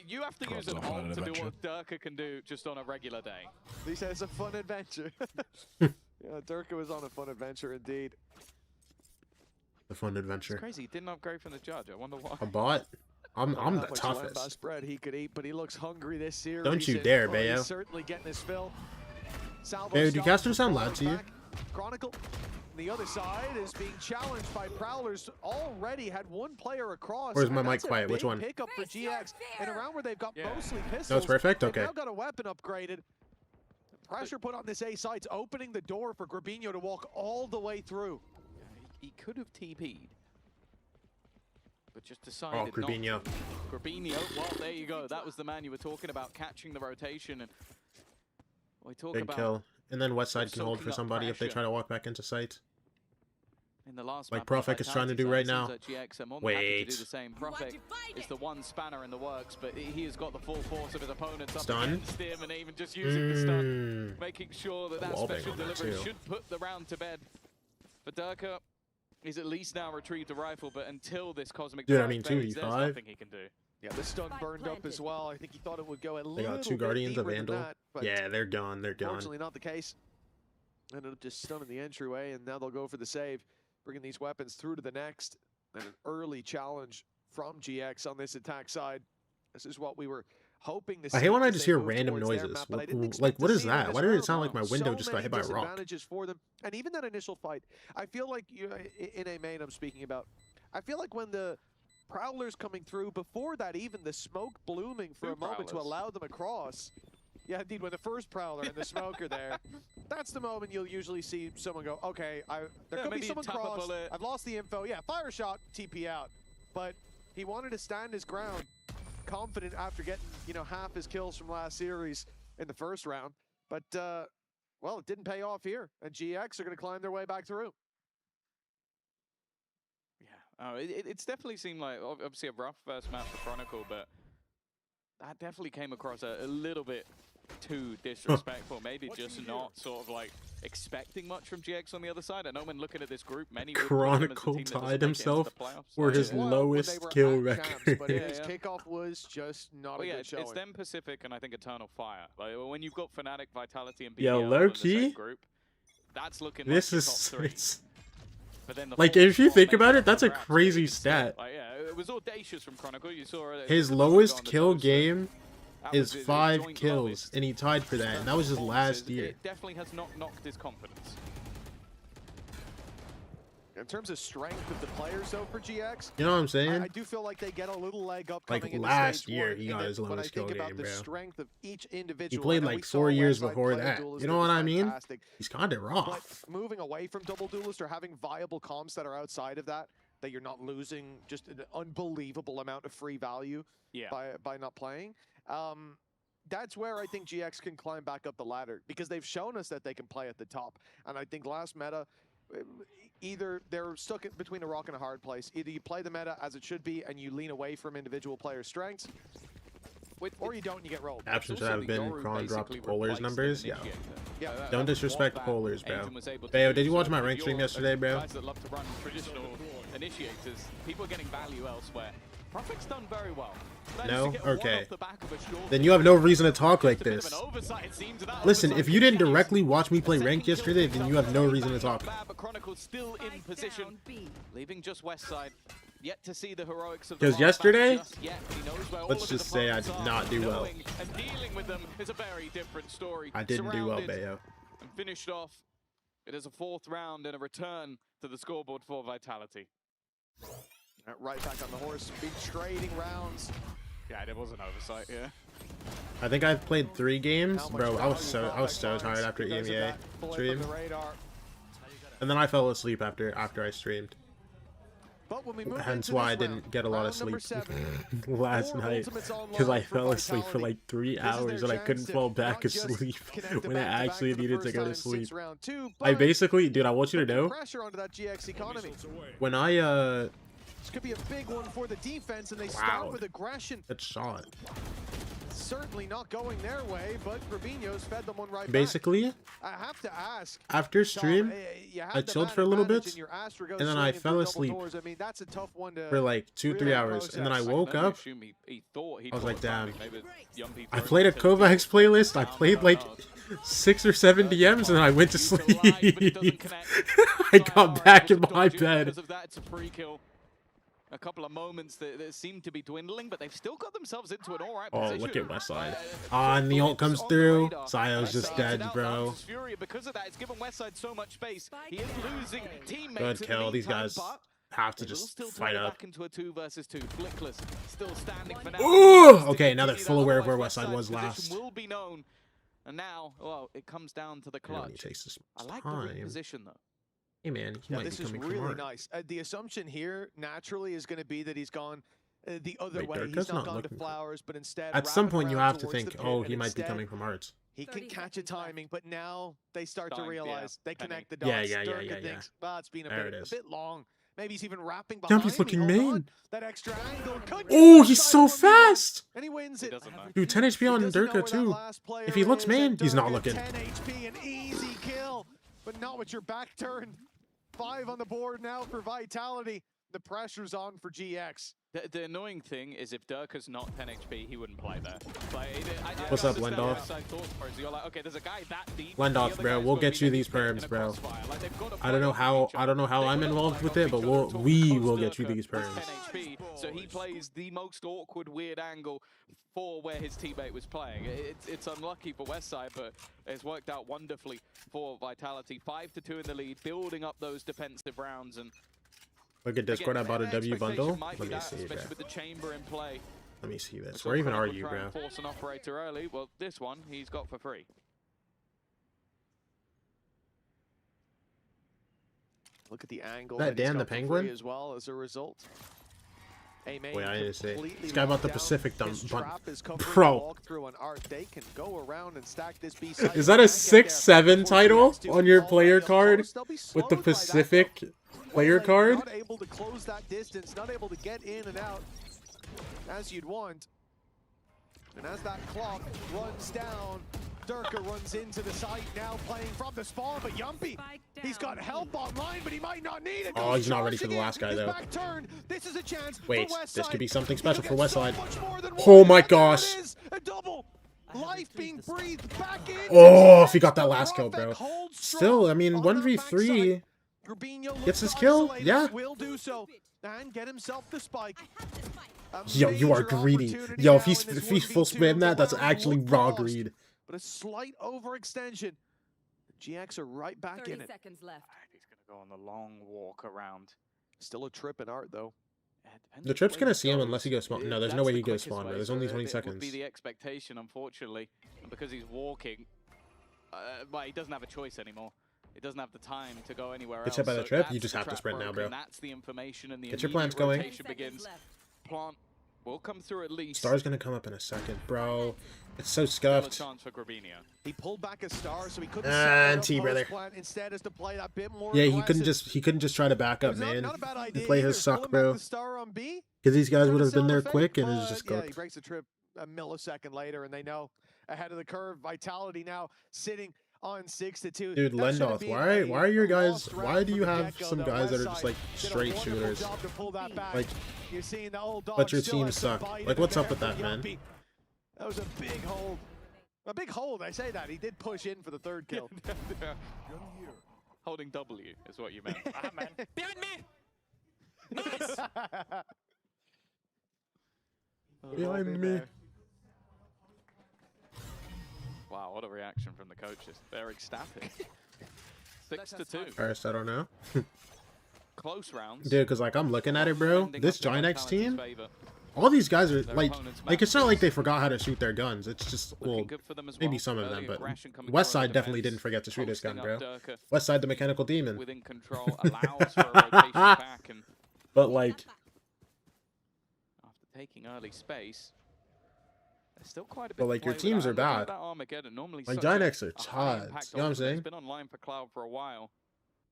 Speaker 9: You have to use an ult to do what Durka can do just on a regular day.
Speaker 8: He said it's a fun adventure. Yeah, Durka was on a fun adventure indeed.
Speaker 4: The fun adventure.
Speaker 9: It's crazy, he didn't upgrade from the judge. I wonder why.
Speaker 4: A bot? I'm the toughest.
Speaker 8: Best bread he could eat, but he looks hungry this series.
Speaker 4: Don't you dare, Bayo.
Speaker 8: He's certainly getting his fill.
Speaker 4: Bayo, do Caster sound loud to you?
Speaker 8: Chronicle, the other side, is being challenged by Prowlers. Already had one player across.
Speaker 4: Where's my mic quiet? Which one?
Speaker 8: Pickup for GX in a round where they've got mostly pistols.
Speaker 4: No, it's perfect. Okay.
Speaker 8: They've now got a weapon upgraded. Pressure put on this A side, opening the door for Grabinho to walk all the way through.
Speaker 9: He could have TP'd, but just decided
Speaker 4: Grabinho.
Speaker 9: not to. Grabinho, well, there you go. That was the man you were talking about, catching the rotation. And we talk
Speaker 4: big
Speaker 9: about
Speaker 4: kill. And then Westside can hold for somebody if they try to walk back into sight.
Speaker 9: In the last
Speaker 4: like Profek is trying to do right now.
Speaker 9: Wait. To do the same. Profek is the one spanner in the works, but he has got the full force of his opponents up against him, and even just using the stun, making sure that special delivery should put the round to bed. For Durka, he's at least now retrieved the rifle, but until this cosmic
Speaker 4: there's nothing
Speaker 9: he can do.
Speaker 8: Yeah, the stun burned up as well. I think he thought it would go a little bit
Speaker 4: They got two Guardians of Vandal.
Speaker 8: That,
Speaker 4: yeah, they're gone. They're gone.
Speaker 8: Unfortunately, not the case. Ended up just stunning the entryway, and now they'll go for the save, bringing these weapons through to the next. And an early challenge from GX on this attack side. This is what we were hoping to see.
Speaker 4: I hate when I just hear random noises. Like, what is that? Why did it sound like my window just got hit by a rock?
Speaker 8: For them. And even that initial fight, I feel like in a main I'm speaking about, I feel like when the Prowlers coming through, before that even the smoke blooming for a moment to allow them across. Yeah, indeed, when the first Prowler and the smoke are there, that's the moment you'll usually see someone go, okay, there could be someone cross, I've lost the info. Yeah, fire shot, TP out. But he wanted to stand his ground, confident after getting, half his kills from last series in the first round. But, well, it didn't pay off here, and GX are going to climb their way back through.
Speaker 9: It's definitely seemed like, obviously, a rough first match for Chronicle, but that definitely came across a little bit too disrespectful. Maybe just not sort of like expecting much from GX on the other side. I know when looking at this group, many
Speaker 4: Chronicle tied himself for his lowest kill record.
Speaker 8: But his kickoff was just not a good showing.
Speaker 9: It's them Pacific and I think Eternal Fire. Like when you've got Fnatic, Vitality, and BBL
Speaker 4: Yo, low key,
Speaker 9: group, that's looking
Speaker 4: this
Speaker 9: like
Speaker 4: is
Speaker 9: top 3. But then
Speaker 4: like if you think about it, that's a crazy stat.
Speaker 9: Like, yeah, it was audacious from Chronicle. You saw
Speaker 4: his lowest kill game is 5 kills, and he tied for that, and that was just last year.
Speaker 9: It definitely has not knocked his confidence.
Speaker 8: In terms of strength of the players, though, for GX,
Speaker 4: you know what I'm saying?
Speaker 8: I do feel like they get a little leg up.
Speaker 4: Like
Speaker 8: coming
Speaker 4: last
Speaker 8: into
Speaker 4: year, he got his lowest kill game,
Speaker 8: the
Speaker 4: bro.
Speaker 8: Strength of each individual.
Speaker 4: He played like 4 years before that. You know what I mean? He's kind of raw.
Speaker 8: But moving away from double duelist or having viable comps that are outside of that you're not losing just an unbelievable amount of free value by not playing. That's where I think GX can climb back up the ladder, because they've shown us that they can play at the top. And I think last meta, either they're stuck between a rock and a hard place. Either you play the meta as it should be and you lean away from individual player strengths, or you don't and you get rolled.
Speaker 4: Absence should have been Kron dropped Polar's numbers. Yeah. Don't disrespect Polars, bro. Bayo, did you watch my rank stream yesterday, bro?
Speaker 9: Guys that love to run traditional initiators, people are getting value elsewhere. Prophet's done very well.
Speaker 4: No? Okay. Then you have no reason to talk like this. Listen, if you didn't directly watch me play ranked yesterday, then you have no reason to talk.
Speaker 9: Chronicle's still in position, leaving just west side. Yet to see the heroics of
Speaker 4: because yesterday, let's just say I did not do well.
Speaker 9: And dealing with them is a very different story.
Speaker 4: I didn't do well, Bayo.
Speaker 9: And finished off. It is a 4th round and a return to the scoreboard for Vitality.
Speaker 8: Right back on the horse, been trading rounds.
Speaker 9: Yeah, it was an oversight, yeah.
Speaker 4: I think I've played 3 games, bro. I was so tired after EMEA stream, and then I fell asleep after I streamed. Hence why I didn't get a lot of sleep last night, because I fell asleep for like 3 hours and I couldn't fall back asleep when I actually needed to go to sleep. I basically, dude, I want you to know, when I
Speaker 8: this could be a big one for the defense, and they start with aggression.
Speaker 4: Good shot.
Speaker 8: Certainly not going their way, but Rubinho's fed them one right
Speaker 4: basically
Speaker 8: back. I have to ask,
Speaker 4: after stream, I chilled for a little bit, and then I fell asleep for like 2-3 hours, and then I woke up. I was like, damn. I played a Kovacs playlist. I played like 6 or 7 DMs, and then I went to sleep. I got back in my bed.
Speaker 9: A couple of moments that seem to be dwindling, but they've still got themselves into an alright position.
Speaker 4: Oh, look at Westside. And the ult comes through. Sayo's just dead, bro.
Speaker 9: Because of that, it's given Westside so much space. He is losing teammates.
Speaker 4: Good kill. These guys have to just fight up.
Speaker 9: Back into a 2 versus 2. Flickless still standing for now.
Speaker 4: Ooh! Okay, now they're full aware of where Westside was last.
Speaker 9: Will be known. And now, well, it comes down to the clutch. I like the reposition though.
Speaker 4: Hey man, he might
Speaker 8: this
Speaker 4: be
Speaker 8: is
Speaker 4: coming
Speaker 8: really
Speaker 4: from
Speaker 8: nice. The assumption here naturally is going to be that he's gone the other way. He's not gone to Flowers, but instead
Speaker 4: at some point you have to think, oh, he might be coming from Arts.
Speaker 8: He can catch a timing, but now they start to realize they connect the dots.
Speaker 4: Yeah.
Speaker 8: Thinks, well, it's been a bit long. Maybe he's even wrapping behind.
Speaker 4: Jumpy's looking main.
Speaker 8: That extra angle.
Speaker 4: Oh, he's so fast.
Speaker 8: And he wins it.
Speaker 4: Dude, 10 HP on Durka too. If he looks main, he's not looking.
Speaker 8: 10 HP, an easy kill, but not with your back turned. 5 on the board now for Vitality. The pressure's on for GX.
Speaker 9: The annoying thing is if Durka's not 10 HP, he wouldn't play there.
Speaker 4: What's up, Lendoff?
Speaker 9: Like, okay, there's a guy that deep.
Speaker 4: Lendoff, bro, we'll get you these perms, bro. I don't know how I'm involved with it, but we will get you these perms.
Speaker 9: 10 HP, so he plays the most awkward, weird angle for where his teammate was playing. It's unlucky for Westside, but it's worked out wonderfully for Vitality. 5-2 in the lead, building up those defensive rounds. And
Speaker 4: look at Discord, I bought a W bundle. Let me see, bro.
Speaker 9: With the chamber in play.
Speaker 4: Let me see this. Where even are you, bro?
Speaker 9: Force an operator early. Well, this one he's got for free.
Speaker 8: Look at the angle.
Speaker 4: That Dan the Penguin
Speaker 8: as well as a result.
Speaker 4: Wait, I need to say this guy about the Pacific dump, bro. Is that a 6-7 title on your player card with the Pacific player card?
Speaker 8: Not able to close that distance, not able to get in and out as you'd want. And as that clock runs down, Durka runs into the site, now playing from the spawn, but Yumpy, he's got help online, but he might not need it.
Speaker 4: Oh, he's not ready for the last guy, though.
Speaker 8: This is a chance.
Speaker 4: Wait, this could be something special for Westside. Oh my gosh.
Speaker 8: A double. Life being breathed back in.
Speaker 4: Oh, if he got that last kill, bro. Still, I mean, 1v3 gets his kill, yeah.
Speaker 8: Will do so and get himself the spike.
Speaker 4: Yo, you are greedy. Yo, if he's full spam that, that's actually raw greed.
Speaker 8: But a slight overextension. GX are right back in it.
Speaker 12: 30 seconds left.
Speaker 9: He's going to go on the long walk around.
Speaker 8: Still a trip in art, though.
Speaker 4: The trip's gonna see him unless he goes spawn. No, there's no way he goes spawn, bro. There's only 20
Speaker 9: It would
Speaker 4: seconds.
Speaker 9: be the expectation, unfortunately, and because he's walking. Well, he doesn't have a choice anymore. He doesn't have the time to go anywhere else.
Speaker 4: Gets hit by the trip, you just have to sprint now, bro.
Speaker 9: That's the information, and the
Speaker 4: Get your plans going.
Speaker 9: rotation begins. Plant will come through at least.
Speaker 4: Star's gonna come up in a second, bro. It's so scuffed.
Speaker 9: Chance for Grabinho.
Speaker 8: He pulled back a star, so he couldn't
Speaker 4: T, brother.
Speaker 8: instead as to play that bit more
Speaker 4: Yeah,
Speaker 8: aggressive.
Speaker 4: he couldn't just try to back up, man.
Speaker 8: Not a bad idea
Speaker 4: The play has sucked, bro. Because these guys would have been there quick, and it was just
Speaker 8: yeah,
Speaker 4: cooked.
Speaker 8: he breaks the trip a millisecond later, and they know ahead of the curve. Vitality now sitting on 6-2.
Speaker 4: Dude, Lendoth, why are your guys? Why do you have some guys that are just like straight shooters? Like, but your team suck. Like, what's up with that, man?
Speaker 8: That was a big hold. A big hold, I say that. He did push in for the third kill.
Speaker 9: Holding W is what you meant.
Speaker 16: Man.
Speaker 5: Behind me!
Speaker 16: Nice!
Speaker 4: Behind me.
Speaker 9: Wow, what a reaction from the coaches. They're ecstatic. 6-2.
Speaker 4: First, I don't know.
Speaker 9: Close rounds.
Speaker 4: Dude, because like I'm looking at it, bro. This Giant X team, all these guys are like it's not like they forgot how to shoot their guns. It's just, well, maybe some of them, but Westside definitely didn't forget to shoot his gun, bro. Westside, the mechanical demon.
Speaker 9: Within control allows for a rotation back, and
Speaker 4: but like,
Speaker 9: after taking early space, there's still quite a bit.
Speaker 4: But like, your teams are bad. Like Giant X are tots. You know what I'm saying?
Speaker 9: It's been online for Cloud for a while.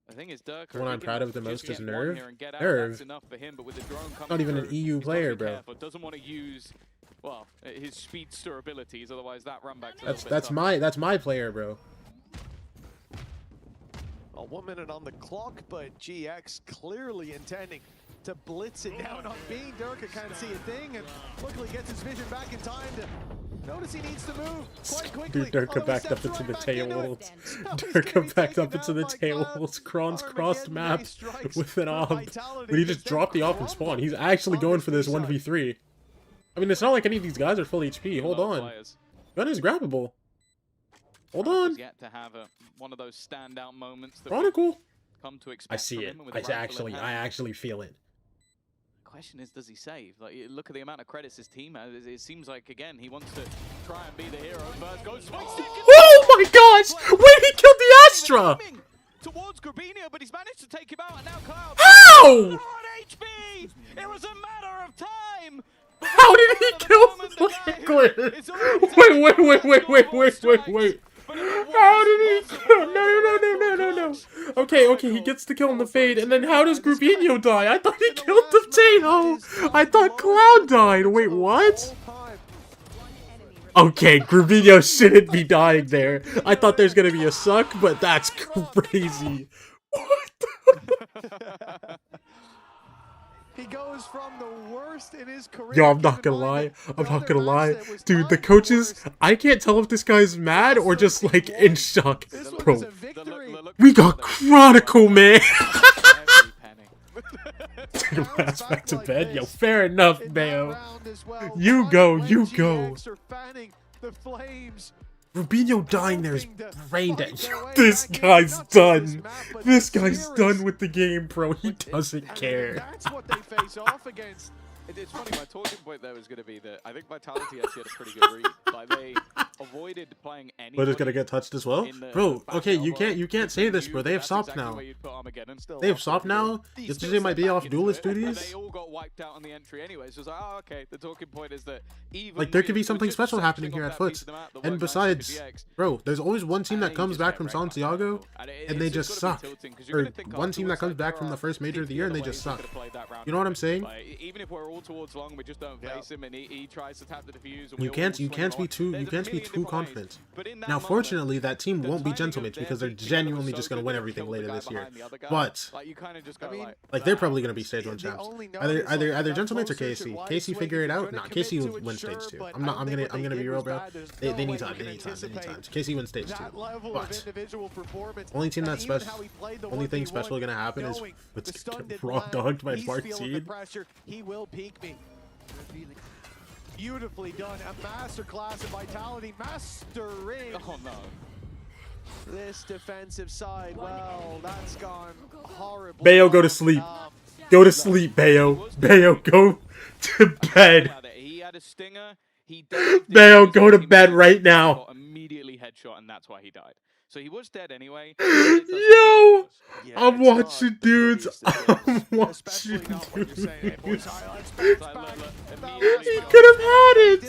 Speaker 9: The thing is, Dirk,
Speaker 4: the one I'm proud of the most is Nerve. Nerve, not even an EU player, bro.
Speaker 9: Doesn't want to use, well, his speedster abilities. Otherwise, that run back.
Speaker 4: That's my player, bro.
Speaker 8: A 1 minute on the clock, but GX clearly intending to blitz it down on B. Dirk can't see a thing, and luckily gets his vision back in time to notice he needs to move quite quickly.
Speaker 4: Dude, Dirk backed up into the tails. Dirk backed up into the tails. Kron's crossed map with an op. But he just dropped the op and spawn. He's actually going for this 1v3. I mean, it's not like any of these guys are full HP. Hold on. Gun is grabbable. Hold on.
Speaker 9: Yet to have one of those standout moments that
Speaker 4: Chronicle.
Speaker 9: Come to expect
Speaker 4: I see it. I actually feel it.
Speaker 9: Question is, does he save? Like, look at the amount of credits his team has. It seems like, again, he wants to try and be the hero. First goes
Speaker 4: oh my gosh! Wait, he killed the Astra!
Speaker 9: Towards Grabinho, but he's managed to take him out, and now Cloud.
Speaker 4: How?
Speaker 9: On HP! It was a matter of time!
Speaker 4: How did he kill the Wait. How did he kill? No. Okay, he gets the kill on the fade, and then how does Grabinho die? I thought he killed the Tail. I thought Cloud died. Wait, what? Okay, Grabinho shouldn't be dying there. I thought there's gonna be a suck, but that's crazy. What?
Speaker 8: He goes from the worst in his career.
Speaker 4: Yo, I'm not gonna lie. Dude, the coaches, I can't tell if this guy's mad or just like in shock. Bro, we got Chronicle, man. Take your ass back to bed. Yo, fair enough, Mayo. You go. Rubinho dying there is brain dead. This guy's done. This guy's done with the game, bro. He doesn't care.
Speaker 8: That's what they face off against.
Speaker 9: It's funny, my talking point there was going to be that I think Vitality actually had a pretty good read. Like, they avoided playing any.
Speaker 4: But it's going to get touched as well? Bro, okay, you can't say this, bro. They have SOP now. They have SOP now? Yesterday my day off duelist duties?
Speaker 9: They all got wiped out on the entry anyway, so it's like, oh, okay. The talking point is that even
Speaker 4: like, there could be something special happening here at FUT. And besides, bro, there's always one team that comes back from Santiago, and they just suck. Or one team that comes back from the first major of the year, and they just suck. You know what I'm saying?
Speaker 9: Even if we're all towards long, we just don't face him, and he tries to tap the defuse.
Speaker 4: You can't be too confident. Now, fortunately, that team won't be Gentlemen because they're genuinely just gonna win everything later this year. But like they're probably gonna be stage 1 champs. Either Gentlemen or KC. KC figure it out. Nah, KC will win stage 2. I'm gonna be real, bro. They need time. KC wins stage 2. But only team that's special. Only thing special gonna happen is it's raw dogged by Martine.
Speaker 8: He will peek me. Beautifully done. A masterclass of Vitality, mastering.
Speaker 9: Oh no.
Speaker 8: This defensive side, well, that's gone horribly.
Speaker 4: Bayo, go to sleep. Go to sleep, Bayo. Bayo, go to bed.
Speaker 9: He had a stinger. He
Speaker 4: Bayo, go to bed right now.
Speaker 9: Got immediately headshot, and that's why he died. So he was dead anyway.
Speaker 4: Yo, I'm watching dudes. I'm watching dudes. He could have had it.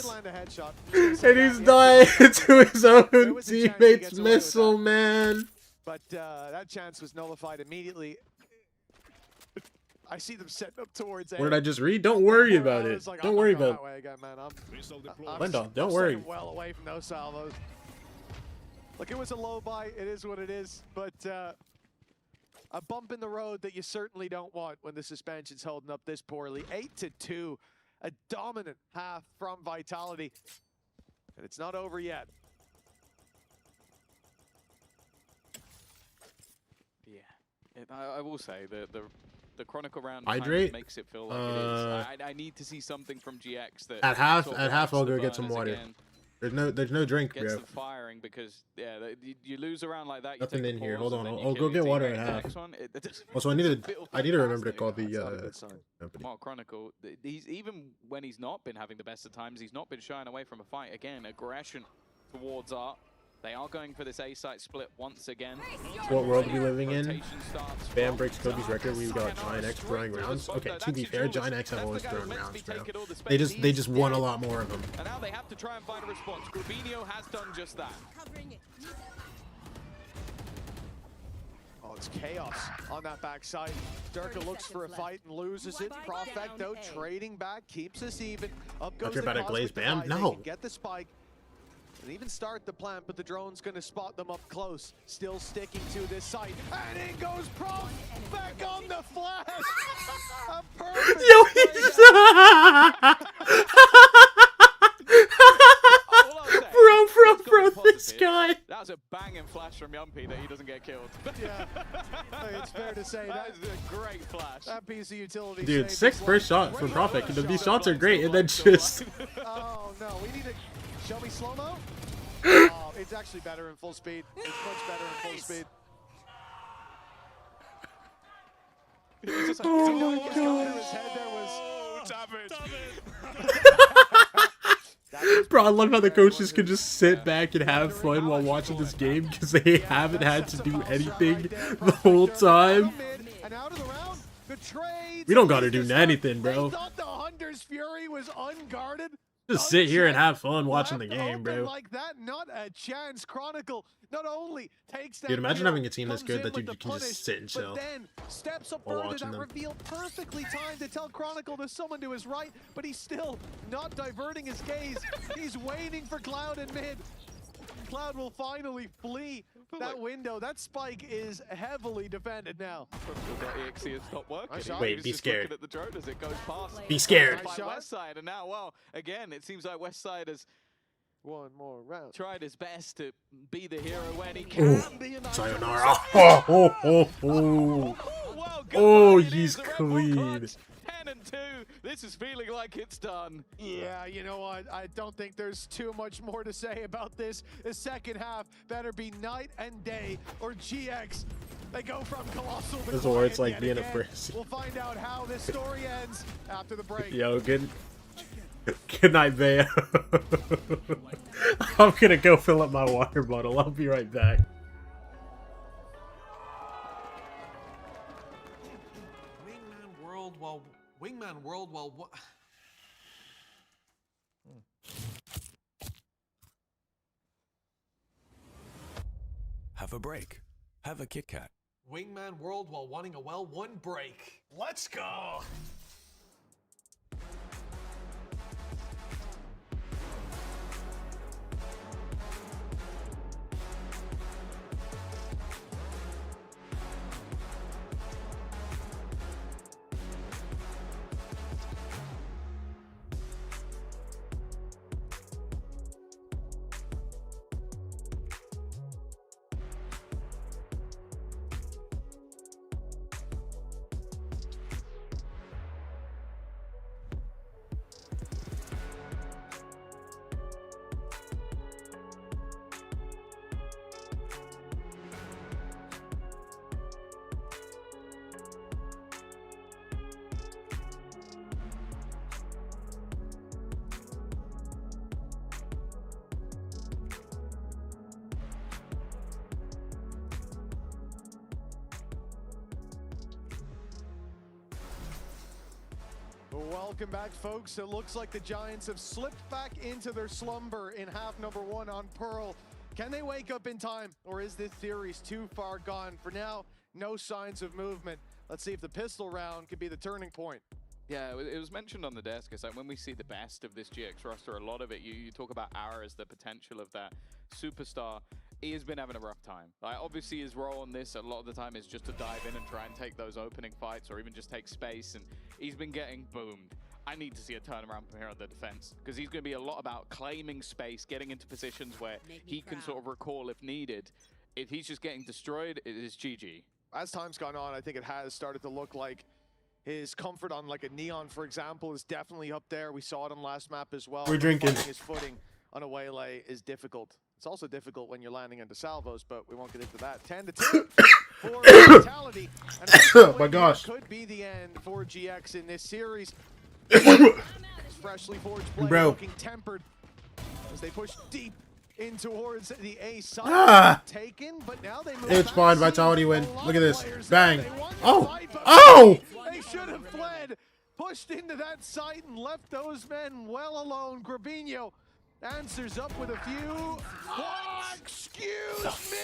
Speaker 4: And he's dying to his own teammate's missile, man.
Speaker 8: But that chance was nullified immediately. I see them setting up towards.
Speaker 4: What did I just read? Don't worry about it.
Speaker 8: Like,
Speaker 4: don't worry about
Speaker 8: it. I'm
Speaker 4: Lendon, don't worry.
Speaker 8: Well away from those salvos. Look, it was a low buy. It is what it is. But a bump in the road that you certainly don't want when the suspension's holding up this poorly. 8-2, a dominant half from Vitality, and it's not over yet.
Speaker 9: Yeah, I will say the Chronicle round
Speaker 4: Hydrate?
Speaker 9: makes it feel like it is. I need to see something from GX that
Speaker 4: At half I'll go get some water.
Speaker 9: Again.
Speaker 4: There's no drink,
Speaker 9: Gets
Speaker 4: bro.
Speaker 9: them firing because you lose around like that.
Speaker 4: Nothing in here. Hold on, I'll go get water at half. Also, I need to remember to call the company.
Speaker 9: Well, Chronicle, he's even when he's not been having the best of times, he's not been shying away from a fight. Again, aggression towards Art. They are going for this A site split once again.
Speaker 4: What world are we living in? Bam breaks Kobe's record. We've got Giant X throwing rounds. Okay, to be fair, Giant X have always thrown rounds, bro. They just won a lot more of them.
Speaker 9: And now they have to try and find a response. Grubinho has done just that.
Speaker 8: Oh, it's chaos on that backside. Durka looks for a fight and loses it. Profecto trading back, keeps us even. Up goes the
Speaker 4: about a glaze Bam?
Speaker 8: They
Speaker 4: No.
Speaker 8: can get the spike. And even start the plant, but the drone's going to spot them up close. Still sticking to this site. And in goes Prof back on the flash. A perfect
Speaker 4: Yo, he's bro, this guy.
Speaker 9: That was a banging flash from Yumpy that he doesn't get killed.
Speaker 8: Yeah, it's fair to say
Speaker 9: that is a great flash.
Speaker 8: That piece of utility.
Speaker 4: Dude, 6th first shot from Prophet. These shots are great, and then just.
Speaker 8: Oh no, we need to. Show me slow-mo? Oh, it's actually better in full speed. It's much better in full speed.
Speaker 4: Oh my god. Bro, I love how the coaches can just sit back and have fun while watching this game because they haven't had to do anything the whole time. We don't gotta do anything, bro.
Speaker 8: Thought the Hunter's Fury was unguarded.
Speaker 4: Just sit here and have fun watching the game, bro.
Speaker 8: Like that, not a chance. Chronicle not only takes that.
Speaker 4: Dude, imagine having a team that's good that you can just sit and chill.
Speaker 8: But then steps up further, that reveal perfectly timed to tell Chronicle there's someone to his right, but he's still not diverting his gaze. He's waiting for Cloud in mid. Cloud will finally flee that window. That spike is heavily defended now.
Speaker 4: Wait, be scared.
Speaker 9: At the drone as it goes past.
Speaker 4: Be scared.
Speaker 9: Westside, and now, well, again, it seems like Westside has
Speaker 8: one more round.
Speaker 9: Tried his best to be the hero when he can be.
Speaker 4: Sayonara. Oh, he's clean.
Speaker 9: 10-2. This is feeling like it's done.
Speaker 8: Yeah, you know what? I don't think there's too much more to say about this. The second half better be night and day, or GX. They go from colossal to
Speaker 4: this is where it's like being a first.
Speaker 8: We'll find out how this story ends after the break.
Speaker 4: Yo, good night, Bea. I'm gonna go fill up my water bottle. I'll be right back.
Speaker 17: Wingman World while what?
Speaker 18: Have a break. Have a Kit Kat.
Speaker 17: Wingman World while wanting a well, one break. Let's go!
Speaker 8: Welcome back, folks. It looks like the Giants have slipped back into their slumber in half number 1 on Pearl. Can they wake up in time, or is this series too far gone? For now, no signs of movement. Let's see if the pistol round could be the turning point.
Speaker 9: Yeah, it was mentioned on the desk. It's like when we see the best of this GX roster, a lot of it, you talk about Ara as the potential of that superstar. He has been having a rough time. Like, obviously, his role in this a lot of the time is just to dive in and try and take those opening fights, or even just take space, and he's been getting boomed. I need to see a turnaround from here on the defense, because he's going to be a lot about claiming space, getting into positions where he can sort of recall if needed. If he's just getting destroyed, it is GG.
Speaker 8: As time's gone on, I think it has started to look like his comfort on like a Neon, for example, is definitely up there. We saw it on last map as well.
Speaker 4: We're drinking.
Speaker 8: His footing on a waylay is difficult. It's also difficult when you're landing into salvos, but we won't get into that. 10-2 for Vitality.
Speaker 4: Oh my gosh.
Speaker 8: Could be the end for GX in this series. Freshly forged play looking tempered as they push deep in towards the A side. Taken, but now they move.
Speaker 4: It's fine. Vitality win. Look at this. Bang.
Speaker 8: Oh!
Speaker 4: Oh!
Speaker 8: They should have fled, pushed into that site and left those men well alone. Grabinho answers up with a few. What? Excuse me?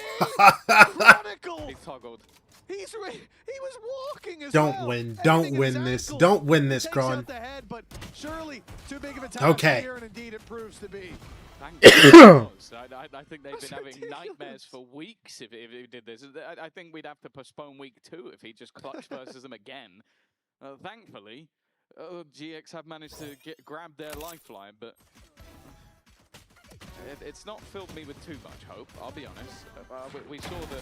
Speaker 8: Chronicle.
Speaker 9: He's toggled.
Speaker 8: He was walking as
Speaker 4: Don't
Speaker 8: well.
Speaker 4: win. Don't win this. Don't win this, Kron.
Speaker 8: Head, but surely too big of a
Speaker 4: Okay.
Speaker 8: here, and indeed it proves to be.
Speaker 9: Thank goodness. I think they've been having nightmares for weeks if he did this. I think we'd have to postpone week 2 if he just clutch versus them again. Thankfully, GX have managed to grab their lifeline, but it's not filled me with too much hope, I'll be honest. We saw that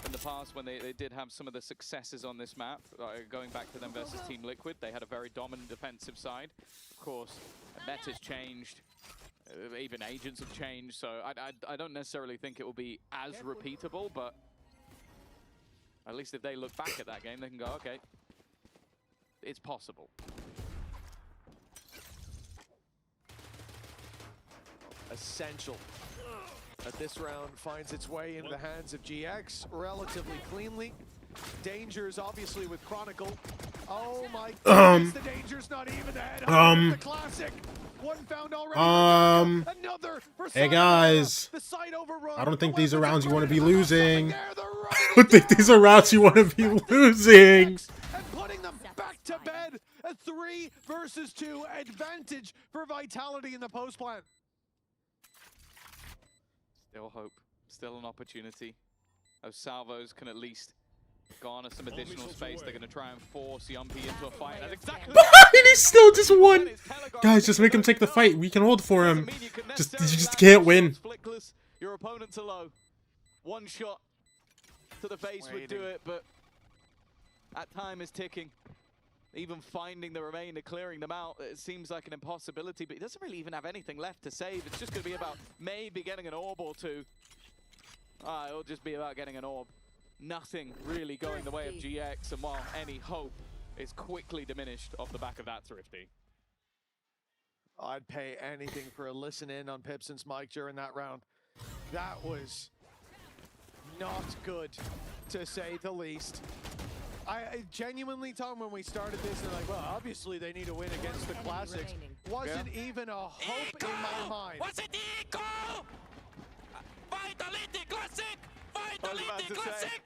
Speaker 9: in the past when they did have some of the successes on this map, going back to them versus Team Liquid, they had a very dominant defensive side. Of course, meta's changed, even agents have changed, so I don't necessarily think it will be as repeatable, but at least if they look back at that game, they can go, okay, it's possible.
Speaker 8: Essential that this round finds its way into the hands of GX relatively cleanly. Dangers obviously with Chronicle. Oh my goodness, the danger's not even ahead. The classic. One found already. Another for
Speaker 4: hey guys,
Speaker 8: the site overrun.
Speaker 4: I don't think these are rounds you want to be losing. I don't think these are rounds you want to be losing.
Speaker 8: And putting them back to bed. A 3 versus 2 advantage for Vitality in the post plant.
Speaker 9: Still hope, still an opportunity. Those salvos can at least garner some additional space. They're going to try and force Yumpy into a fight. That's exactly
Speaker 4: And he still just won. Guys, just make him take the fight. We can hold for him. You just can't win.
Speaker 9: Your opponents are low. One shot to the face would do it, but that time is ticking. Even finding the remainder, clearing them out, it seems like an impossibility, but he doesn't really even have anything left to save. It's just going to be about maybe getting an orb or two. It'll just be about getting an orb. Nothing really going the way of GX, and while any hope is quickly diminished off the back of that Thrifty.
Speaker 8: I'd pay anything for a listen in on Pipson's mic during that round. That was not good, to say the least. I genuinely, Tom, when we started this, they're like, well, obviously they need to win against the Classics. Wasn't even a hope in my mind.
Speaker 11: Was it Eco? Vitality Classic! Vitality Classic!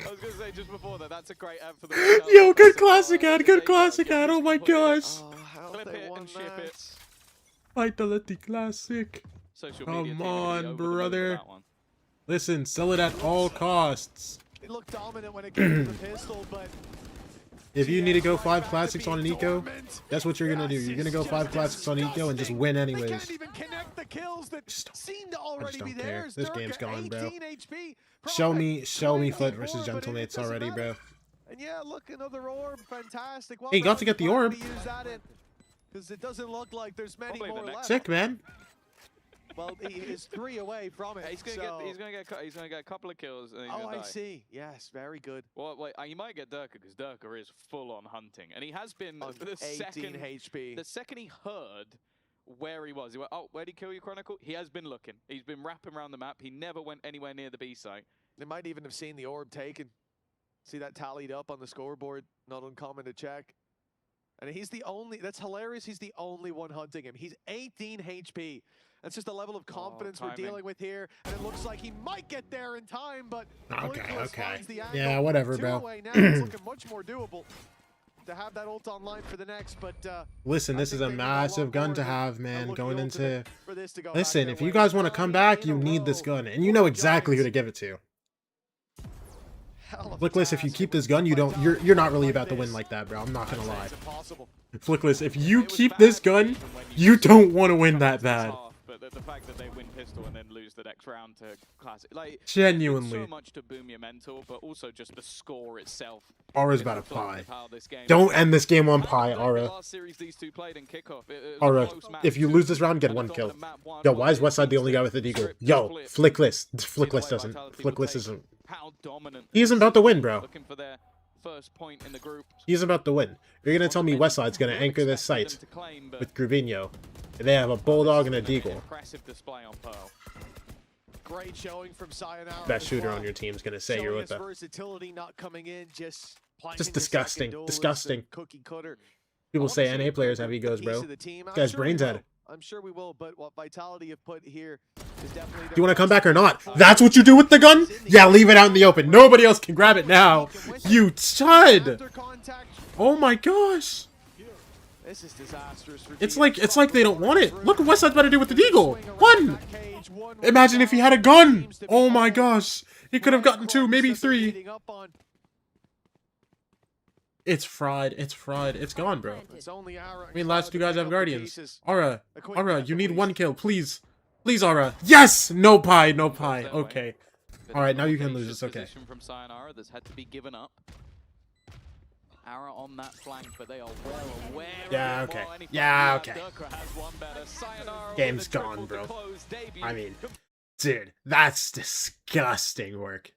Speaker 9: I was going to say just before that, that's a great ad for the
Speaker 4: Yo, good classic ad, good classic ad. Oh my gosh.
Speaker 9: Clip it and ship it.
Speaker 4: Vitality Classic. Come on, brother. Listen, sell it at all costs.
Speaker 8: It looked dominant when it came to the pistol, but
Speaker 4: if you need to go 5 classics on an eco, that's what you're gonna do. You're gonna go 5 classics on eco and just win anyways.
Speaker 8: They can't even connect the kills that seem to already be theirs.
Speaker 4: This game's gone, bro.
Speaker 8: HP.
Speaker 4: Show me FUT versus Gentlemates already, bro.
Speaker 8: And yeah, look, another orb, fantastic.
Speaker 4: Hey, you got to get the orb.
Speaker 8: Because it doesn't look like there's many more left.
Speaker 4: Sick, man.
Speaker 8: Well, he is 3 away from it.
Speaker 9: He's gonna get a couple of kills. And he's gonna die.
Speaker 8: I see. Yes, very good.
Speaker 9: Well, wait, you might get Durka because Durka is full on hunting, and he has been the
Speaker 8: 18 HP.
Speaker 9: The second he heard where he was, he went, "Oh, where'd he kill you, Chronicle?" He has been looking. He's been wrapping around the map. He never went anywhere near the B site.
Speaker 8: They might even have seen the orb taken. See that tallied up on the scoreboard, not uncommon to check. And he's the only, that's hilarious, he's the only one hunting him. He's 18 HP. That's just the level of confidence we're dealing with here. And it looks like he might get there in time, but
Speaker 4: okay. Yeah, whatever, bro.
Speaker 8: Now it's looking much more doable to have that ult online for the next, but
Speaker 4: listen, this is a massive gun to have, man, going into... Listen, if you guys want to come back, you need this gun, and you know exactly who to give it to. Flickless, if you keep this gun, you're not really about to win like that, bro. I'm not gonna lie. Flickless, if you keep this gun, you don't want to win that bad.
Speaker 9: But the fact that they win pistol and then lose the next round to classic, like,
Speaker 4: genuinely,
Speaker 9: so much to boom your mental, but also just the score itself.
Speaker 4: Aura's about a pie. Don't end this game on pie, Aura. Aura, if you lose this round, get 1 kill. Yo, why is Westside the only guy with a deagle? Yo, Flickless. Flickless doesn't. Flickless isn't. He isn't about to win, bro.
Speaker 9: First point in the group.
Speaker 4: He's about to win. You're gonna tell me Westside's gonna anchor this site with Gruvinho. They have a Bulldog and a Deagle.
Speaker 9: Impressive display on Pearl.
Speaker 8: Great showing from Sayonara.
Speaker 4: Best shooter on your team's gonna say you're with that.
Speaker 8: Versatility not coming in, just
Speaker 4: disgusting. Disgusting.
Speaker 8: Cookie cutter.
Speaker 4: People say NA players have egos, bro. Guy's brains dead.
Speaker 8: I'm sure we will, but what Vitality have put here is definitely...
Speaker 4: Do you want to come back or not? That's what you do with the gun? Yeah, leave it out in the open. Nobody else can grab it now. You chud! Oh my gosh.
Speaker 8: This is disastrous for
Speaker 4: it's like they don't want it. Look what Westside's about to do with the Deagle. 1! Imagine if he had a gun. Oh my gosh. He could have gotten 2, maybe 3. It's fried. It's fried. It's gone, bro. I mean, last 2 guys have Guardians. Aura, you need 1 kill, please. Please, Aura. Yes! No pie, no pie. Okay. Alright, now you can lose. It's okay.
Speaker 9: From Sayonara that's had to be given up. Aura on that flank, but they are well aware.
Speaker 4: Yeah, okay. Yeah, okay. Game's gone, bro. I mean, dude, that's disgusting work.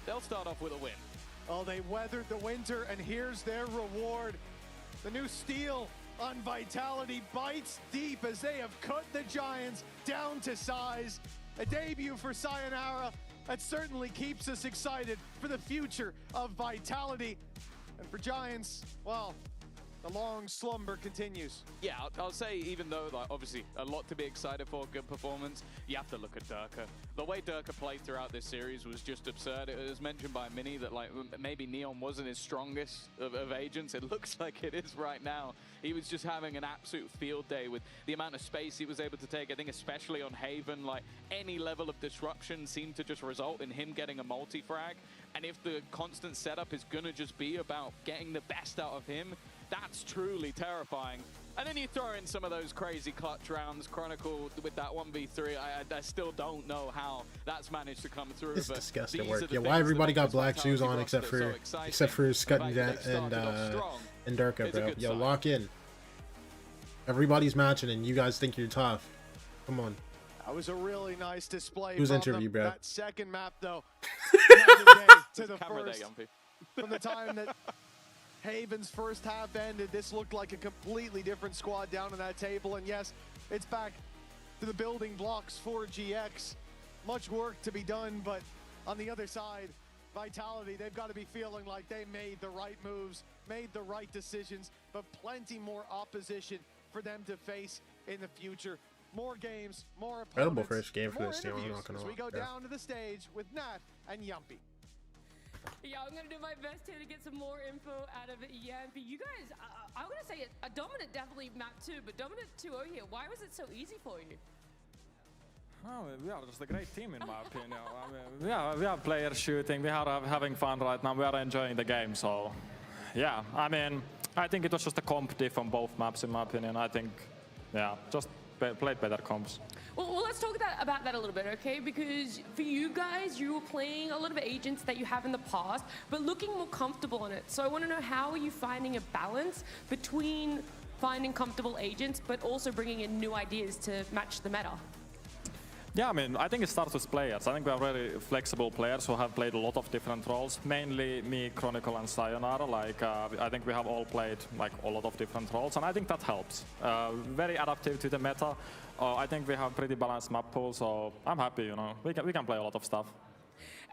Speaker 9: They'll start off with a win.
Speaker 8: Oh, they weathered the winter, and here's their reward. The new steal on Vitality bites deep as they have cut the Giants down to size. A debut for Sayonara that certainly keeps us excited for the future of Vitality. And for Giants, well, the long slumber continues.
Speaker 9: Yeah, I'll say, even though, like, obviously a lot to be excited for, good performance, you have to look at Durka. The way Durka played throughout this series was just absurd. It was mentioned by Mini that, like, maybe Neon wasn't his strongest of agents. It looks like it is right now. He was just having an absolute field day with the amount of space he was able to take. I think especially on Haven, like, any level of disruption seemed to just result in him getting a multi-frag. And if the constant setup is gonna just be about getting the best out of him, that's truly terrifying. And then you throw in some of those crazy clutch rounds, Chronicle with that 1v3. I still don't know how that's managed to come through.
Speaker 4: It's disgusting work. Yeah, why everybody got black shoes on except for Scott and Durka, bro. Yo, lock in. Everybody's matching and you guys think you're tough. Come on.
Speaker 8: That was a really nice display.
Speaker 4: Whose interview, bro?
Speaker 8: That second map, though. To the first. From the time that Haven's first half ended, this looked like a completely different squad down on that table. And yes, it's back to the building blocks for GX. Much work to be done, but on the other side, Vitality, they've got to be feeling like they made the right moves, made the right decisions, but plenty more opposition for them to face in the future. More games, more opponents,
Speaker 4: incredible first game for this team. I'm not gonna
Speaker 8: lie. We go down to the stage with Nat and Yumpy.
Speaker 5: Yeah, I'm going to do my best here to get some more info out of Yampy. You guys, I want to say a dominant definitely map 2, but dominant 2-0 here. Why was it so easy for you?
Speaker 13: Oh, we are just a great team in my opinion. I mean, we are players shooting, we are having fun right now, we are enjoying the game, so yeah, I mean, I think it was just a comp diff on both maps in my opinion. I think, yeah, just played better comps.
Speaker 5: Well, let's talk about that a little bit, okay? Because for you guys, you were playing a lot of agents that you have in the past, but looking more comfortable in it. So I want to know, how are you finding a balance between finding comfortable agents, but also bringing in new ideas to match the meta?
Speaker 13: Yeah, I mean, I think it starts with players. I think we are very flexible players who have played a lot of different roles. Mainly me, Chronicle, and Sayonara. Like, I think we have all played like a lot of different roles, and I think that helps. Very adaptive to the meta. I think we have pretty balanced map pool, so I'm happy. You know, we can play a lot of stuff.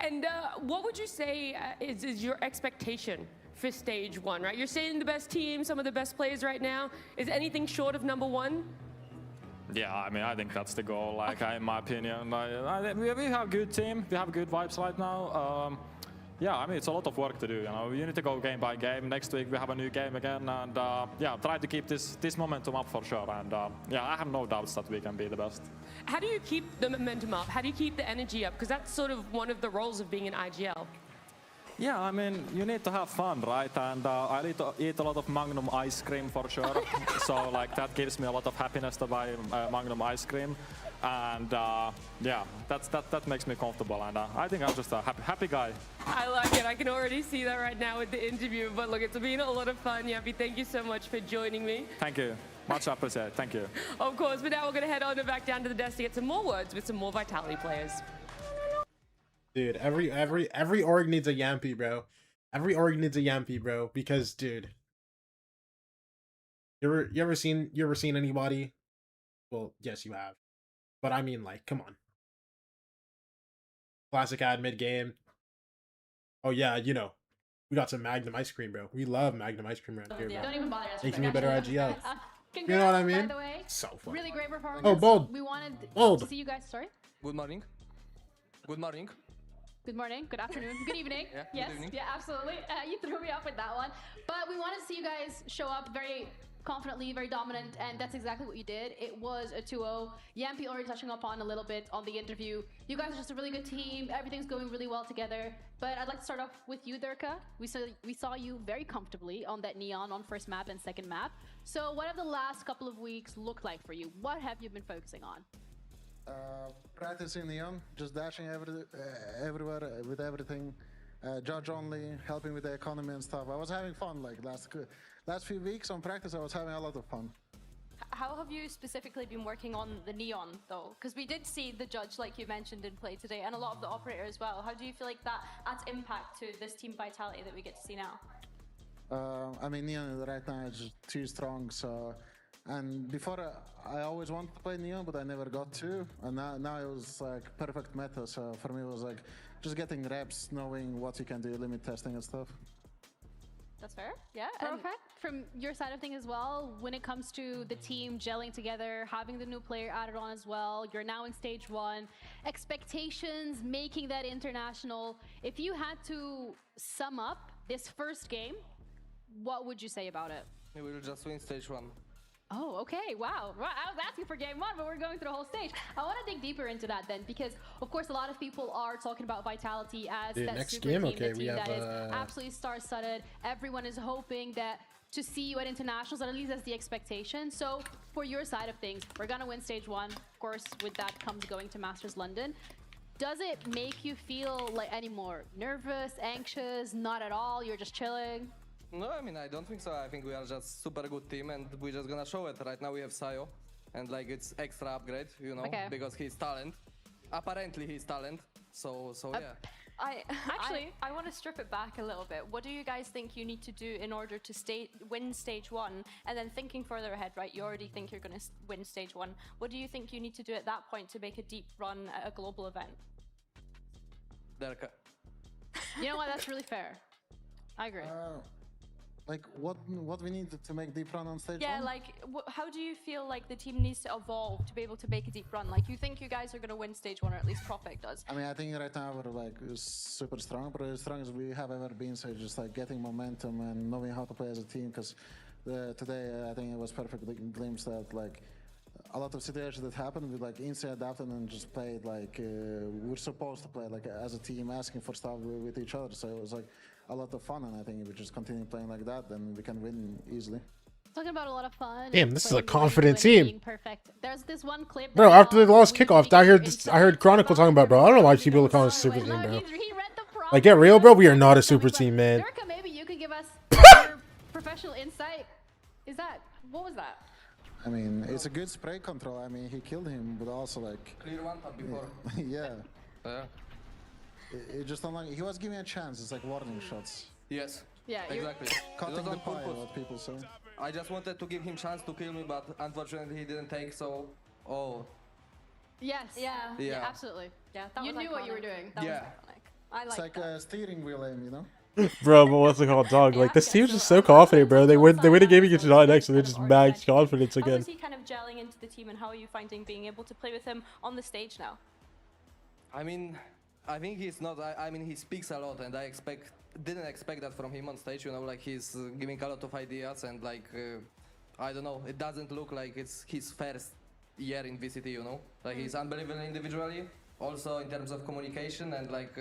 Speaker 5: And what would you say is your expectation for stage 1, right? You're saying the best team, some of the best players right now. Is anything short of #1?
Speaker 13: Yeah, I mean, I think that's the goal. Like, in my opinion, we have good team, we have good vibes right now. Yeah, I mean, it's a lot of work to do. You know, you need to go game by game. Next week we have a new game again, and yeah, try to keep this momentum up for sure. And yeah, I have no doubts that we can be the best.
Speaker 5: How do you keep the momentum up? How do you keep the energy up? Because that's sort of one of the roles of being an IGL.
Speaker 13: Yeah, I mean, you need to have fun, right? And I need to eat a lot of Magnum ice cream for sure. So like that gives me a lot of happiness to buy Magnum ice cream. And yeah, that makes me comfortable. And I think I'm just a happy guy.
Speaker 5: I like it. I can already see that right now with the interview. But look, it's been a lot of fun. Yappy, thank you so much for joining me.
Speaker 13: Thank you. Much appreciated. Thank you.
Speaker 5: Of course, but now we're going to head on back down to the desk to get some more words with some more Vitality players.
Speaker 4: Dude, every org needs a Yampy, bro. Every org needs a Yampy, bro. Because, dude, you ever seen anybody? Well, yes, you have. But I mean, like, come on. Classic ad mid game. Oh yeah, you know, we got some Magnum ice cream, bro. We love Magnum ice cream around here, bro.
Speaker 1: Don't even bother.
Speaker 4: Making me a better IGL.
Speaker 1: Congrats,
Speaker 4: You know what I mean?
Speaker 1: By the way.
Speaker 4: So fun.
Speaker 1: Really great performance.
Speaker 4: Oh, bold.
Speaker 1: We wanted
Speaker 4: Bold.
Speaker 1: to see you guys. Sorry.
Speaker 11: Good morning. Good morning.
Speaker 1: Good morning, good afternoon, good evening.
Speaker 11: Yeah,
Speaker 1: yes,
Speaker 11: good evening.
Speaker 1: yeah, absolutely. You threw me up with that one. But we wanted to see you guys show up very confidently, very dominant, and that's exactly what you did. It was a 2-0. Yampy already touching upon a little bit on the interview. You guys are just a really good team. Everything's going really well together. But I'd like to start off with you, Durka. We saw you very comfortably on that Neon on first map and second map. So what have the last couple of weeks looked like for you? What have you been focusing on?
Speaker 19: Practicing Neon, just dashing everywhere with everything. Judge only, helping with the economy and stuff. I was having fun like last few weeks on practice. I was having a lot of fun.
Speaker 14: How have you specifically been working on the Neon though? Because we did see the Judge, like you mentioned, in play today, and a lot of the operator as well. How do you feel like that adds impact to this team vitality that we get to see now?
Speaker 19: I mean, Neon right now is just too strong, so. And before, I always wanted to play Neon, but I never got to. And now it was like perfect meta, so for me it was like just getting reps, knowing what you can do, limit testing and stuff.
Speaker 14: That's fair, yeah.
Speaker 1: Perfect. From your side of things as well, when it comes to the team gelling together, having the new player added on as well, you're now in stage 1, expectations, making that international. If you had to sum up this first game, what would you say about it?
Speaker 11: We will just win stage 1.
Speaker 1: Oh, okay, wow. Right, I was asking for game 1, but we're going through the whole stage. I want to dig deeper into that then, because of course a lot of people are talking about Vitality as that
Speaker 4: next
Speaker 1: super
Speaker 4: game,
Speaker 1: team,
Speaker 4: okay,
Speaker 1: the
Speaker 4: we
Speaker 1: team
Speaker 4: have,
Speaker 1: that is absolutely star-studded. Everyone is hoping that to see you at internationals, and at least that's the expectation. So for your side of things, we're gonna win stage 1. Of course, with that comes going to Masters London. Does it make you feel like any more nervous, anxious? Not at all, you're just chilling?
Speaker 11: No, I mean, I don't think so. I think we are just super good team and we're just gonna show it. Right now we have Sayo and like it's extra upgrade, you know, because he's talent. Apparently he's talent, so yeah.
Speaker 14: I want to strip it back a little bit. What do you guys think you need to do in order to win stage 1? And then thinking further ahead, right, you already think you're going to win stage 1. What do you think you need to do at that point to make a deep run at a global event?
Speaker 1: You know what, that's really fair. I agree.
Speaker 19: Like what we need to make deep run on stage 1?
Speaker 14: Yeah, like how do you feel like the team needs to evolve to be able to make a deep run? Like you think you guys are going to win stage 1, or at least Prophet does?
Speaker 19: I mean, I think right now we're like super strong, but as strong as we have ever been. So just like getting momentum and knowing how to play as a team. Because today I think it was perfect glimpse that like a lot of situations that happened, we like instantly adapted and just played like we're supposed to play like as a team, asking for stuff with each other. So it was like a lot of fun, and I think if we just continue playing like that, then we can win easily.
Speaker 1: Talking about a lot of fun.
Speaker 4: Damn, this is a confident team.
Speaker 1: Perfect. There's this one clip.
Speaker 4: Bro, after they lost kickoff, I heard Chronicle talking about, bro. I don't know why people are calling us a super team, bro. Like, get real, bro. We are not a super team, man.
Speaker 1: Durka, maybe you could give us your professional insight. What was that?
Speaker 19: I mean, it's a good spray control. I mean, he killed him, but also like
Speaker 11: clear one tap before.
Speaker 19: Yeah. It just unlike he was giving a chance. It's like warning shots.
Speaker 11: Yes.
Speaker 1: Yeah.
Speaker 11: Exactly.
Speaker 19: Cutting the pie, what people say.
Speaker 11: I just wanted to give him chance to kill me, but unfortunately he didn't take. So,
Speaker 1: Yes. Yeah. Absolutely.
Speaker 14: Yeah.
Speaker 1: You knew what you were doing.
Speaker 14: That was
Speaker 19: It's like a steering wheel aim, you know?
Speaker 4: Bro, but what's it called, dog? Like, this team's just so confident, bro. They win a game against Giant and they're just max confidence again.
Speaker 14: How is he kind of gelling into the team, and how are you finding being able to play with him on the stage now?
Speaker 11: I mean, I think he's not. I mean, he speaks a lot, and didn't expect that from him on stage. You know, like he's giving a lot of ideas, and like I don't know, it doesn't look like it's his first year in VCT. You know, like he's unbelievable individually, also in terms of communication and like.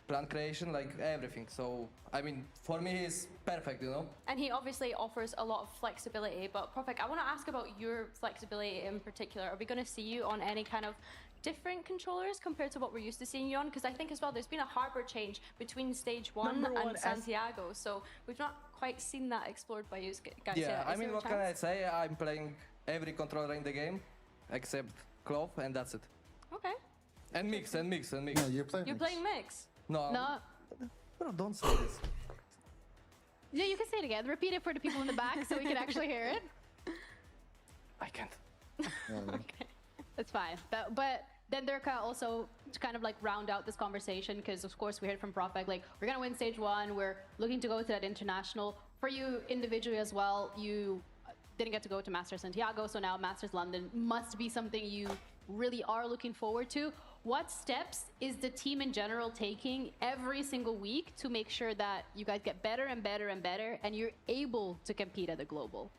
Speaker 11: Plan creation, like everything. So, I mean, for me, he's perfect, you know?
Speaker 14: And he obviously offers a lot of flexibility, but Profik, I want to ask about your flexibility in particular. Are we going to see you on any kind of different controllers compared to what we're used to seeing you on? Because I think as well, there's been a hardware change between Stage 1 and Santiago, so we've not quite seen that explored by you guys
Speaker 11: yeah,
Speaker 14: yet.
Speaker 11: I mean, what can I say? I'm playing every controller in the game, except Clove, and that's it.
Speaker 14: Okay.
Speaker 11: And mix.
Speaker 19: No, you're
Speaker 14: playing mix?
Speaker 11: No. Bro, don't say this.
Speaker 1: Yeah, you can say it again. Repeat it for the people in the back so we can actually hear it.
Speaker 11: I can't.
Speaker 1: Okay, that's fine. But then Durka also to kind of like round out this conversation, because of course we heard from Profik, like we're gonna win Stage 1, we're looking to go to that international. For you individually as well, you didn't get to go to Masters Santiago, so now Masters London must be something you really are looking forward to. What steps is the team in general taking every single week to make sure that you guys get better and better and better and you're able to compete at the global?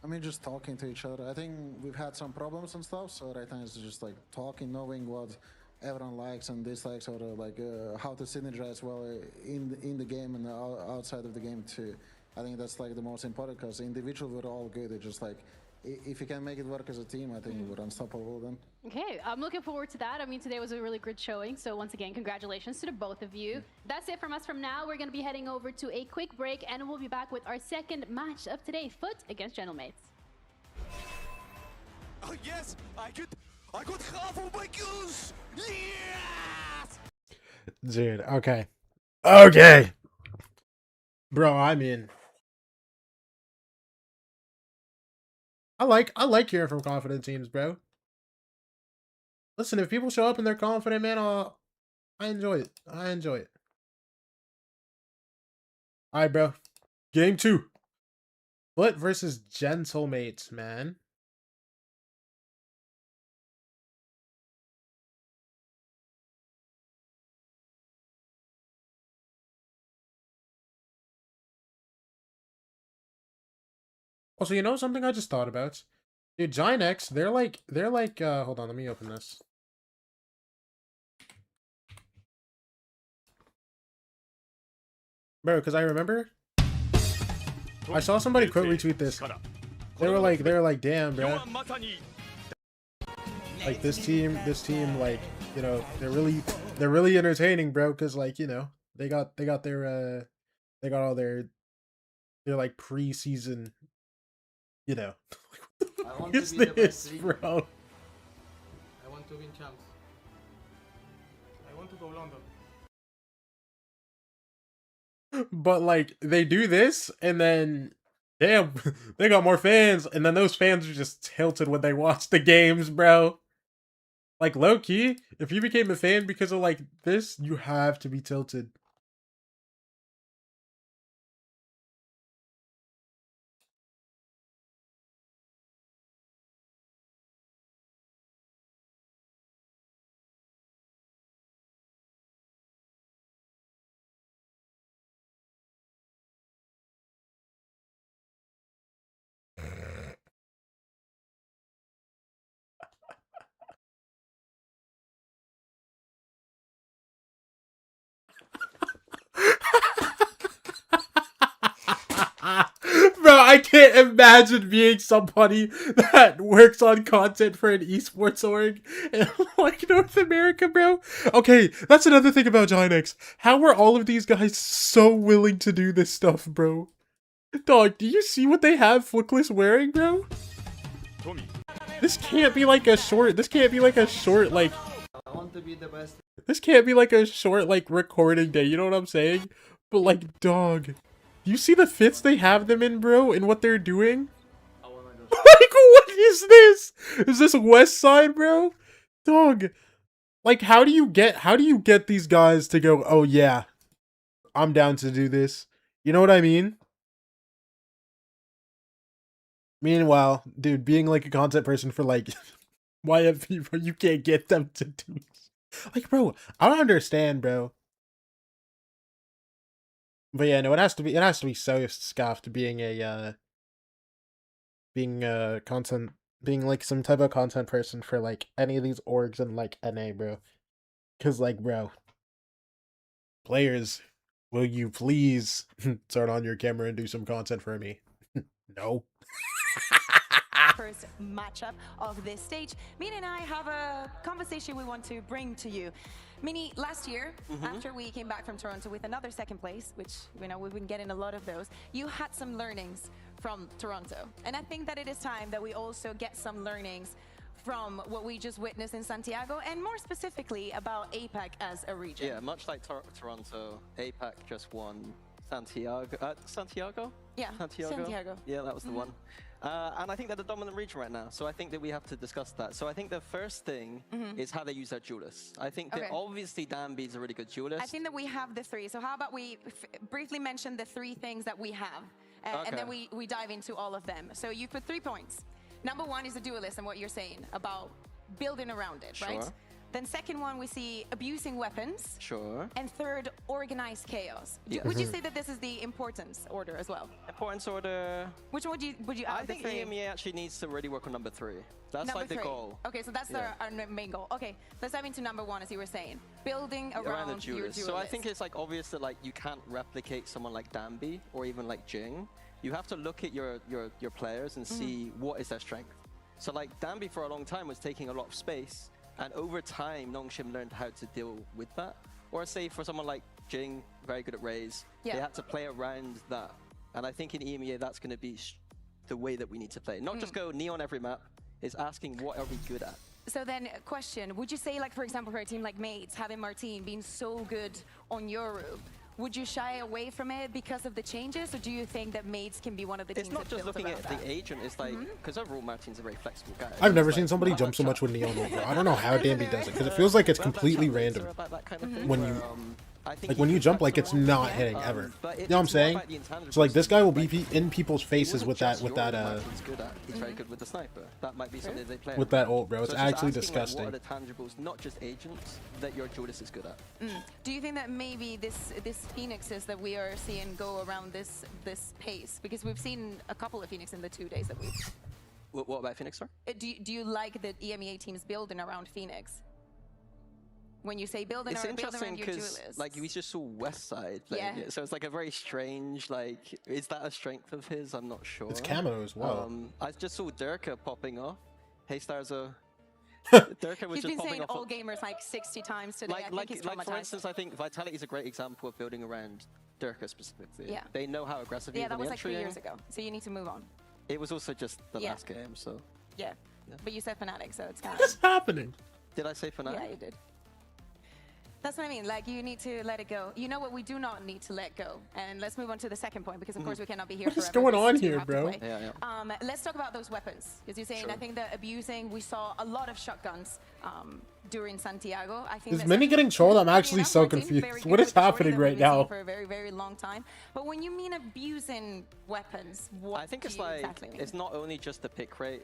Speaker 19: I mean, just talking to each other. I think we've had some problems and stuff, so right now it's just like talking, knowing what everyone likes and dislikes, or like how to synergize well in the game and outside of the game too. I think that's like the most important, because individually we're all good. It's just like, if you can make it work as a team, I think we're unstoppable then.
Speaker 1: Okay, I'm looking forward to that. I mean, today was a really good showing. So once again, congratulations to the both of you. That's it from us from now. We're going to be heading over to a quick break and we'll be back with our second match of today, FUT against Gentlemates.
Speaker 17: Oh yes, I could half of my kills. Yes!
Speaker 4: Dude, okay. Okay. Bro, I mean, I like hearing from confident teams, bro. Listen, if people show up and they're confident, man, I enjoy it. I enjoy it. All right, bro. Game 2. FUT versus Gentlemates, man. Also, you know something I just thought about? Dude, Giant X, they're like, hold on, let me open this. Bro, because I remember I saw somebody quote retweet this. They were like, damn, bro. Like this team, like, you know, they're really entertaining, bro, because like, you know, they got all their like preseason, you know.
Speaker 20: I want to be the best,
Speaker 4: bro?
Speaker 20: I want to win champs. I want to go London.
Speaker 4: But like they do this and then damn, they got more fans, and then those fans are just tilted when they watch the games, bro. Like low key, if you became a fan because of like this, you have to be tilted. Bro, I can't imagine being somebody that works on content for an esports org in like North America, bro. Okay, that's another thing about Giant X. How are all of these guys so willing to do this stuff, bro? Dog, do you see what they have Fookless wearing, bro? This can't be like a short, like,
Speaker 20: I want to be the best.
Speaker 4: This can't be like a short, like, recording day, you know what I'm saying? But like, dog, you see the fits they have them in, bro, and what they're doing? Like, what is this? Is this West Side, bro? Dog, Like, how do you get these guys to go, oh yeah, I'm down to do this? You know what I mean? Meanwhile, dude, being like a content person for like YFP, bro, you can't get them to do this. Like, bro, I don't understand, bro. But yeah, no, it has to be so scuffed being content, being like some type of content person for like any of these orgs in like NA, bro. Cause like, bro, players, will you please turn on your camera and do some content for me? No.
Speaker 3: First matchup of this stage. Mini and I have a conversation we want to bring to you. Mini, last year, after we came back from Toronto with another second place, which, you know, we've been getting a lot of those, you had some learnings from Toronto. And I think that it is time that we also get some learnings from what we just witnessed in Santiago, and more specifically about APAC as a region.
Speaker 2: Yeah, much like Toronto, APAC just won Santiago. Santiago?
Speaker 3: Yeah, Santiago.
Speaker 2: Yeah, that was the one. And I think they're the dominant region right now, so I think that we have to discuss that. So I think the first thing is how they use their duelists. I think that obviously Danby's a really good duelist.
Speaker 3: I think that we have the three. So how about we briefly mention the three things that we have, and then we dive into all of them. So you put 3 points. Number one is the duelist and what you're saying about building around it, right? Then second one, we see abusing weapons.
Speaker 2: Sure.
Speaker 3: And third, organized chaos. Would you say that this is the importance order as well?
Speaker 2: Importance order.
Speaker 3: Which one would you add?
Speaker 2: I think EMEA actually needs to really work on number 3. That's
Speaker 3: number
Speaker 2: like the goal.
Speaker 3: Okay, so that's our main goal. Okay, let's dive into number 1, as you were saying. Building around
Speaker 2: the
Speaker 3: your
Speaker 2: duelist. So I think it's like obvious that like you can't replicate someone like Danby or even like Jing. You have to look at your players and see what is their strength. So like Danby for a long time was taking a lot of space. And over time, Nongshim learned how to deal with that. Or say for someone like Jing, very good at Raze, they had to play around that. And I think in EMEA, that's going to be the way that we need to play. Not just go Neon every map, it's asking what are we good at.
Speaker 3: So then, question, would you say, like, for example, for a team like Maids, having Martine being so good on Yoru, would you shy away from it because of the changes, or do you think that Maids can be one of the teams
Speaker 2: It's not
Speaker 3: that
Speaker 2: just looking at
Speaker 3: that?
Speaker 2: the agent, it's like, because overall Martine's a very flexible guy.
Speaker 4: I've never seen somebody jump so much with Neon, bro. I don't know how Danby does it, because it feels like it's completely random. When you... Like when you jump, like it's not hitting ever. You know what I'm saying? So like this guy will be in people's faces with that
Speaker 2: He's very good with the sniper. That might be something they play
Speaker 4: with that ult, bro. It's actually disgusting.
Speaker 2: What are the tangibles, not just agents, that your duelist is good at?
Speaker 3: Do you think that maybe this Phoenixes that we are seeing go around this pace, because we've seen a couple of Phoenix in the 2 days that we've.
Speaker 2: What about Phoenix, sir?
Speaker 3: Do you like the EMEA teams building around Phoenix? When you say building
Speaker 2: it's
Speaker 3: around your
Speaker 2: because like we just saw West Side playing it, so it's like a very strange, like, is that a strength of his? I'm not sure.
Speaker 4: It's camo as well.
Speaker 2: I just saw Durka popping off. Hey Stars Durka was
Speaker 3: He's
Speaker 2: just
Speaker 3: been
Speaker 2: popping
Speaker 3: saying
Speaker 2: off.
Speaker 3: all gamers like 60 times today. I think he's
Speaker 2: like for instance, I think Vitality is a great example of building around Durka specifically.
Speaker 3: Yeah.
Speaker 2: They know how aggressive he is.
Speaker 3: Yeah, that was like 3 years ago. So you need to move on.
Speaker 2: It was also just the last game, so.
Speaker 3: Yeah. But you said Fnatic, so it's kind of.
Speaker 4: What's happening?
Speaker 2: Did I say Fnatic?
Speaker 3: Yeah, you did. That's what I mean, like you need to let it go. You know what we do not need to let go. And let's move on to the second point, because of course we cannot be here forever.
Speaker 4: What is going on here, bro?
Speaker 3: Let's talk about those weapons, because you're saying, I think that abusing, we saw a lot of shotguns during Santiago. I think
Speaker 4: is Mini getting trolled? I'm actually so confused. What is happening right now?
Speaker 3: For a very, very long time. But when you mean abusing weapons, what
Speaker 2: I think it's like,
Speaker 3: exactly mean?
Speaker 2: It's not only just the pick rate,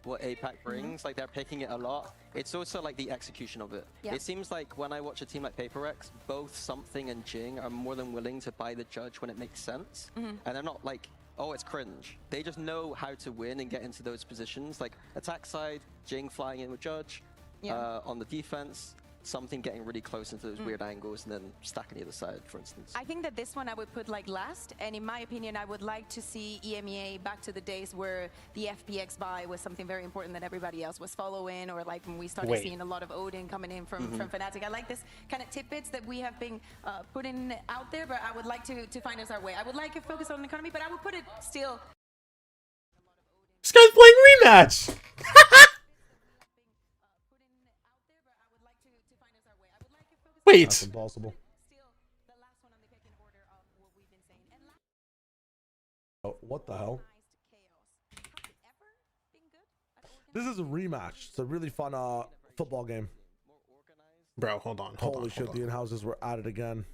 Speaker 2: what APAC brings, like they're picking it a lot. It's also like the execution of it. It seems like when I watch a team like PaperX, both Something and Jing are more than willing to buy the Judge when it makes sense. And they're not like, oh, it's cringe. They just know how to win and get into those positions. Like attack side, Jing flying in with Judge. On the defense, Something getting really close into those weird angles and then stacking the other side, for instance.
Speaker 3: I think that this one I would put like last, and in my opinion, I would like to see EMEA back to the days where the FPX buy was something very important that everybody else was following, or like when we started seeing a lot of Odin coming in from Fnatic. I like this kind of tidbits that we have been putting out there, but I would like to find us our way. I would like to focus on economy, but I would put it still.
Speaker 4: This guy's playing rematch! Wait.
Speaker 21: That's impossible. Oh, what the hell? This is a rematch. It's a really fun football game.
Speaker 4: Bro, hold on.
Speaker 21: Holy shit, the in-houses were at it again.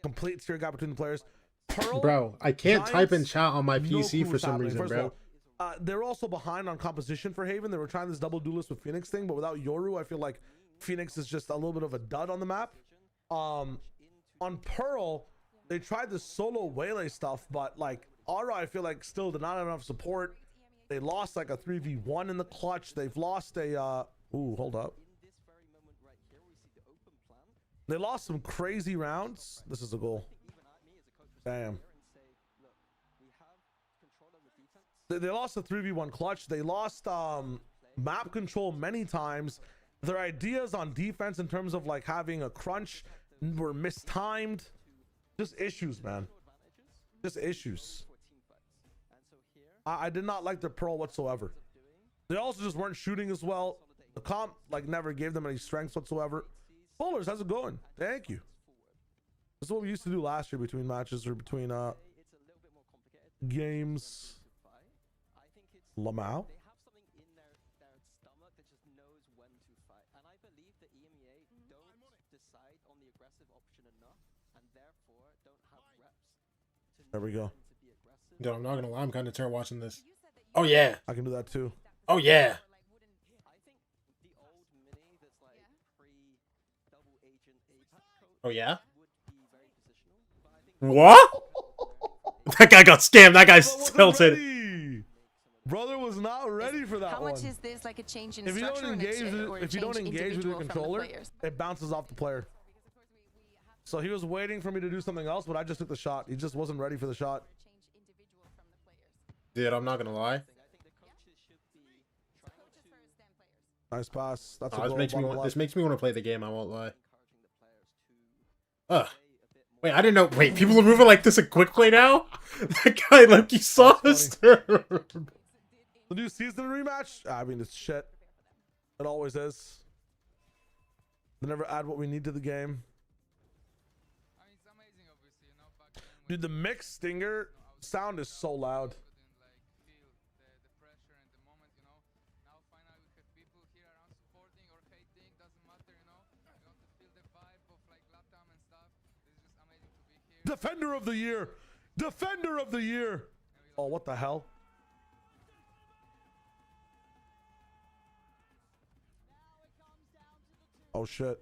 Speaker 21: Complete steer gap between the players. Pearl,
Speaker 4: bro, I can't
Speaker 21: Giants,
Speaker 4: type in chat on my
Speaker 21: no
Speaker 4: PC for some
Speaker 21: happening.
Speaker 4: reason,
Speaker 21: First
Speaker 4: bro.
Speaker 21: of all, they're also behind on composition for Haven. They were trying this double duelist with Phoenix thing, but without Yoru, I feel like Phoenix is just a little bit of a dud on the map. On Pearl, they tried the solo Waylay stuff, but like Aura, I feel like still did not have enough support. They lost like a 3v1 in the clutch. They've lost a ooh, hold up. They lost some crazy rounds. This is a goal. Damn. They lost a 3v1 clutch. They lost map control many times. Their ideas on defense in terms of like having a crunch were mistimed. Just issues, man. Just issues. I did not like their Pearl whatsoever. They also just weren't shooting as well. The comp like never gave them any strengths whatsoever. Bowlers, how's it going? Thank you. This is what we used to do last year between matches or between games. Lamau. There we go.
Speaker 4: Dude, I'm not gonna lie, I'm kind of tired watching this. Oh yeah,
Speaker 21: I can do that too.
Speaker 4: Oh yeah. Oh yeah. What? That guy got scammed. That guy's tilted.
Speaker 21: Brother was not ready for that.
Speaker 3: How
Speaker 21: one.
Speaker 3: much is this like a change in
Speaker 21: if you
Speaker 3: structure?
Speaker 21: don't engage with the controller, it bounces off the player. So he was waiting for me to do something else, but I just took the shot. He just wasn't ready for the shot.
Speaker 4: Dude, I'm not gonna lie.
Speaker 21: Nice pass. That's
Speaker 4: this makes me want to play the game. I won't lie. Ugh. Wait, I didn't know. Wait, people are moving like this in quick play now? That guy, like, he saw this.
Speaker 21: The new season rematch? I mean, it's shit. It always is. They never add what we need to the game. Dude, the mixed stinger sound is so loud. Defender of the year. Defender of the year. Oh, what the hell? Oh, shit.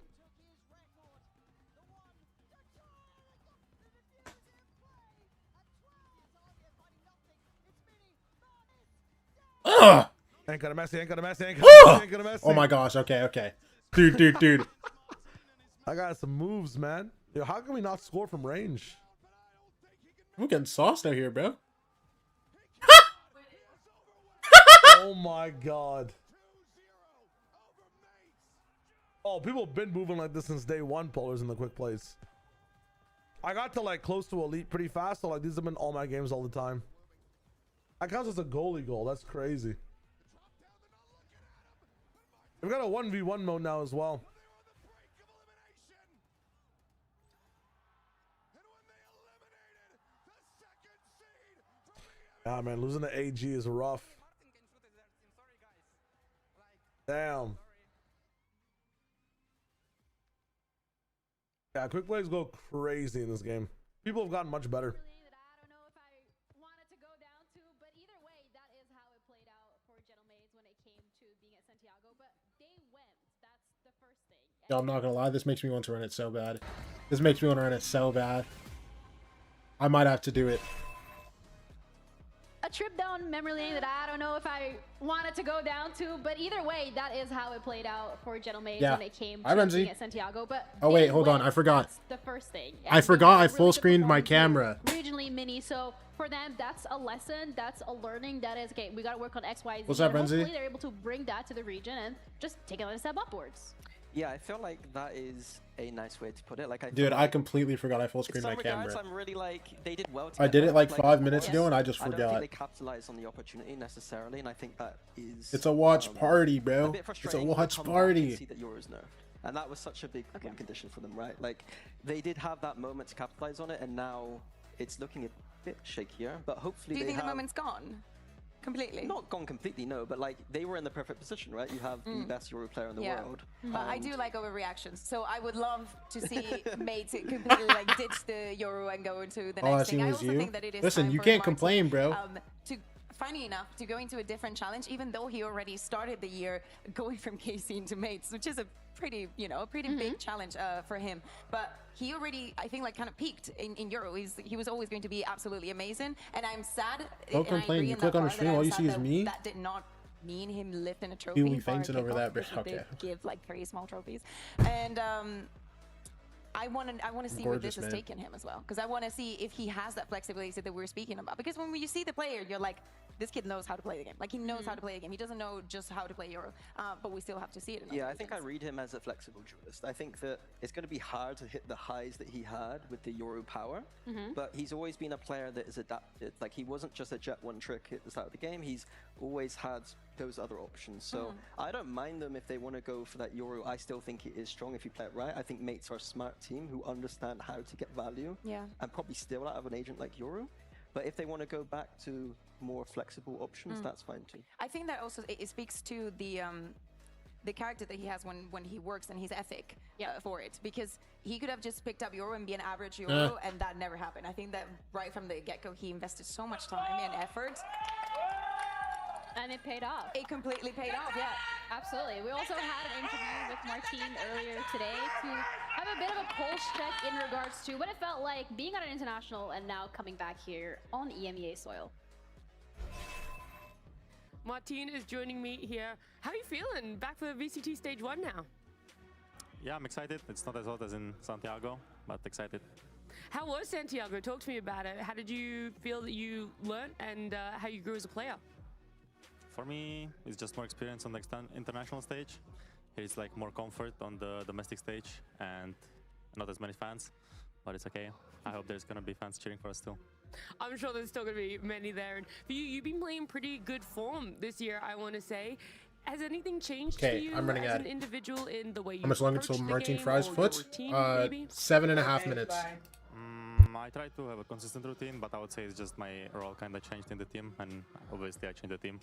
Speaker 4: Ugh!
Speaker 21: Ain't got a mess, ain't got a mess, ain't got a mess, ain't got a mess.
Speaker 4: Oh my gosh, okay. Dude.
Speaker 21: I got some moves, man. Yo, how can we not score from range?
Speaker 4: We're getting sauced out here, bro.
Speaker 21: Oh my god. Oh, people have been moving like this since day one, Polars in the quick plays. I got to like close to elite pretty fast, so like these have been all my games all the time. That counts as a goalie goal. That's crazy. We've got a 1v1 mode now as well. Yeah, man, losing to AG is rough. Damn. Yeah, quick plays go crazy in this game. People have gotten much better.
Speaker 4: Yo, I'm not gonna lie, this makes me want to run it so bad. This makes me want to run it so bad. I might have to do it.
Speaker 1: A trip down memory lane that I don't know if I wanted to go down to, but either way, that is how it played out for Gentlemaids when it came to being at Santiago. But
Speaker 4: oh wait, hold on, I forgot.
Speaker 1: That's the first thing.
Speaker 4: I forgot I full screened my camera.
Speaker 1: Regionally mini, so for them, that's a lesson, that's a learning. That is, okay, we got to work on X, Y, Z.
Speaker 4: What's up, Renzi?
Speaker 1: Hopefully they're able to bring that to the region and just take another step upwards.
Speaker 2: Yeah, I feel like that is a nice way to put it. Like,
Speaker 4: Dude, I completely forgot I full screened my camera.
Speaker 2: I'm really like, they did well.
Speaker 4: I did it like 5 minutes ago and I just forgot.
Speaker 2: I don't think they capitalized on the opportunity necessarily, and I think that is.
Speaker 4: It's a watch party, bro. It's a watch party.
Speaker 2: See that Yoru's nerfed. And that was such a big win condition for them, right? Like, they did have that moment to capitalize on it, and now it's looking a bit shakier. But hopefully,
Speaker 3: do you think the moment's gone? Completely?
Speaker 2: Not gone completely, no, but like they were in the perfect position, right? You have the best Euro player in the world.
Speaker 3: But I do like overreactions, so I would love to see Mate completely like ditch the Euro and go into the next thing. I also think that it is
Speaker 4: Listen, you can't complain, bro.
Speaker 3: Funny enough, to go into a different challenge, even though he already started the year going from KC into Mates, which is a pretty, big challenge for him. But he already, I think, like kind of peaked in Euro. He was always going to be absolutely amazing. And I'm sad.
Speaker 4: Don't complain. You click on the stream, all you see is me.
Speaker 3: That did not mean him lifting a trophy.
Speaker 4: He fainting over that, bro.
Speaker 3: Okay. Give like 3 small trophies. And I want to see where this is taking him as well, because I want to see if he has that flexibility that we're speaking about. Because when you see the player, you're like, this kid knows how to play the game. Like, he knows how to play the game. He doesn't know just how to play Euro, but we still have to see it.
Speaker 2: Yeah, I think I read him as a flexible duelist. I think that it's going to be hard to hit the highs that he had with the Euro power, but he's always been a player that is adapted. Like, he wasn't just a jet one trick at the start of the game. He's always had those other options. So I don't mind them if they want to go for that Euro. I still think it is strong if you play it right. I think Mates are a smart team who understand how to get value and probably steal out of an agent like Euro. But if they want to go back to more flexible options, that's fine too.
Speaker 3: I think that also it speaks to the character that he has when he works and his ethic for it, because he could have just picked up Euro and be an average Euro, and that never happened. I think that right from the get-go, he invested so much time and effort.
Speaker 1: And it paid off.
Speaker 3: It completely paid off, yeah.
Speaker 1: Absolutely. We also had an interview with Martin earlier today to have a bit of a pulse check in regards to what it felt like being on an international and now coming back here on EMEA soil.
Speaker 5: Martin is joining me here. How are you feeling? Back for VCT Stage 1 now?
Speaker 6: Yeah, I'm excited. It's not as hot as in Santiago, but excited.
Speaker 5: How was Santiago? Talk to me about it. How did you feel that you learned and how you grew as a player?
Speaker 6: For me, it's just more experience on the international stage. It's like more comfort on the domestic stage and not as many fans, but it's okay. I hope there's going to be fans cheering for us too.
Speaker 5: I'm sure there's still going to be many there. And for you, you've been playing pretty good form this year, I want to say. Has anything changed for you as an individual in the way you
Speaker 4: How much longer until Martin fries FUT? 7.5 minutes.
Speaker 6: I try to have a consistent routine, but I would say it's just my role kind of changed in the team, and obviously I changed the team.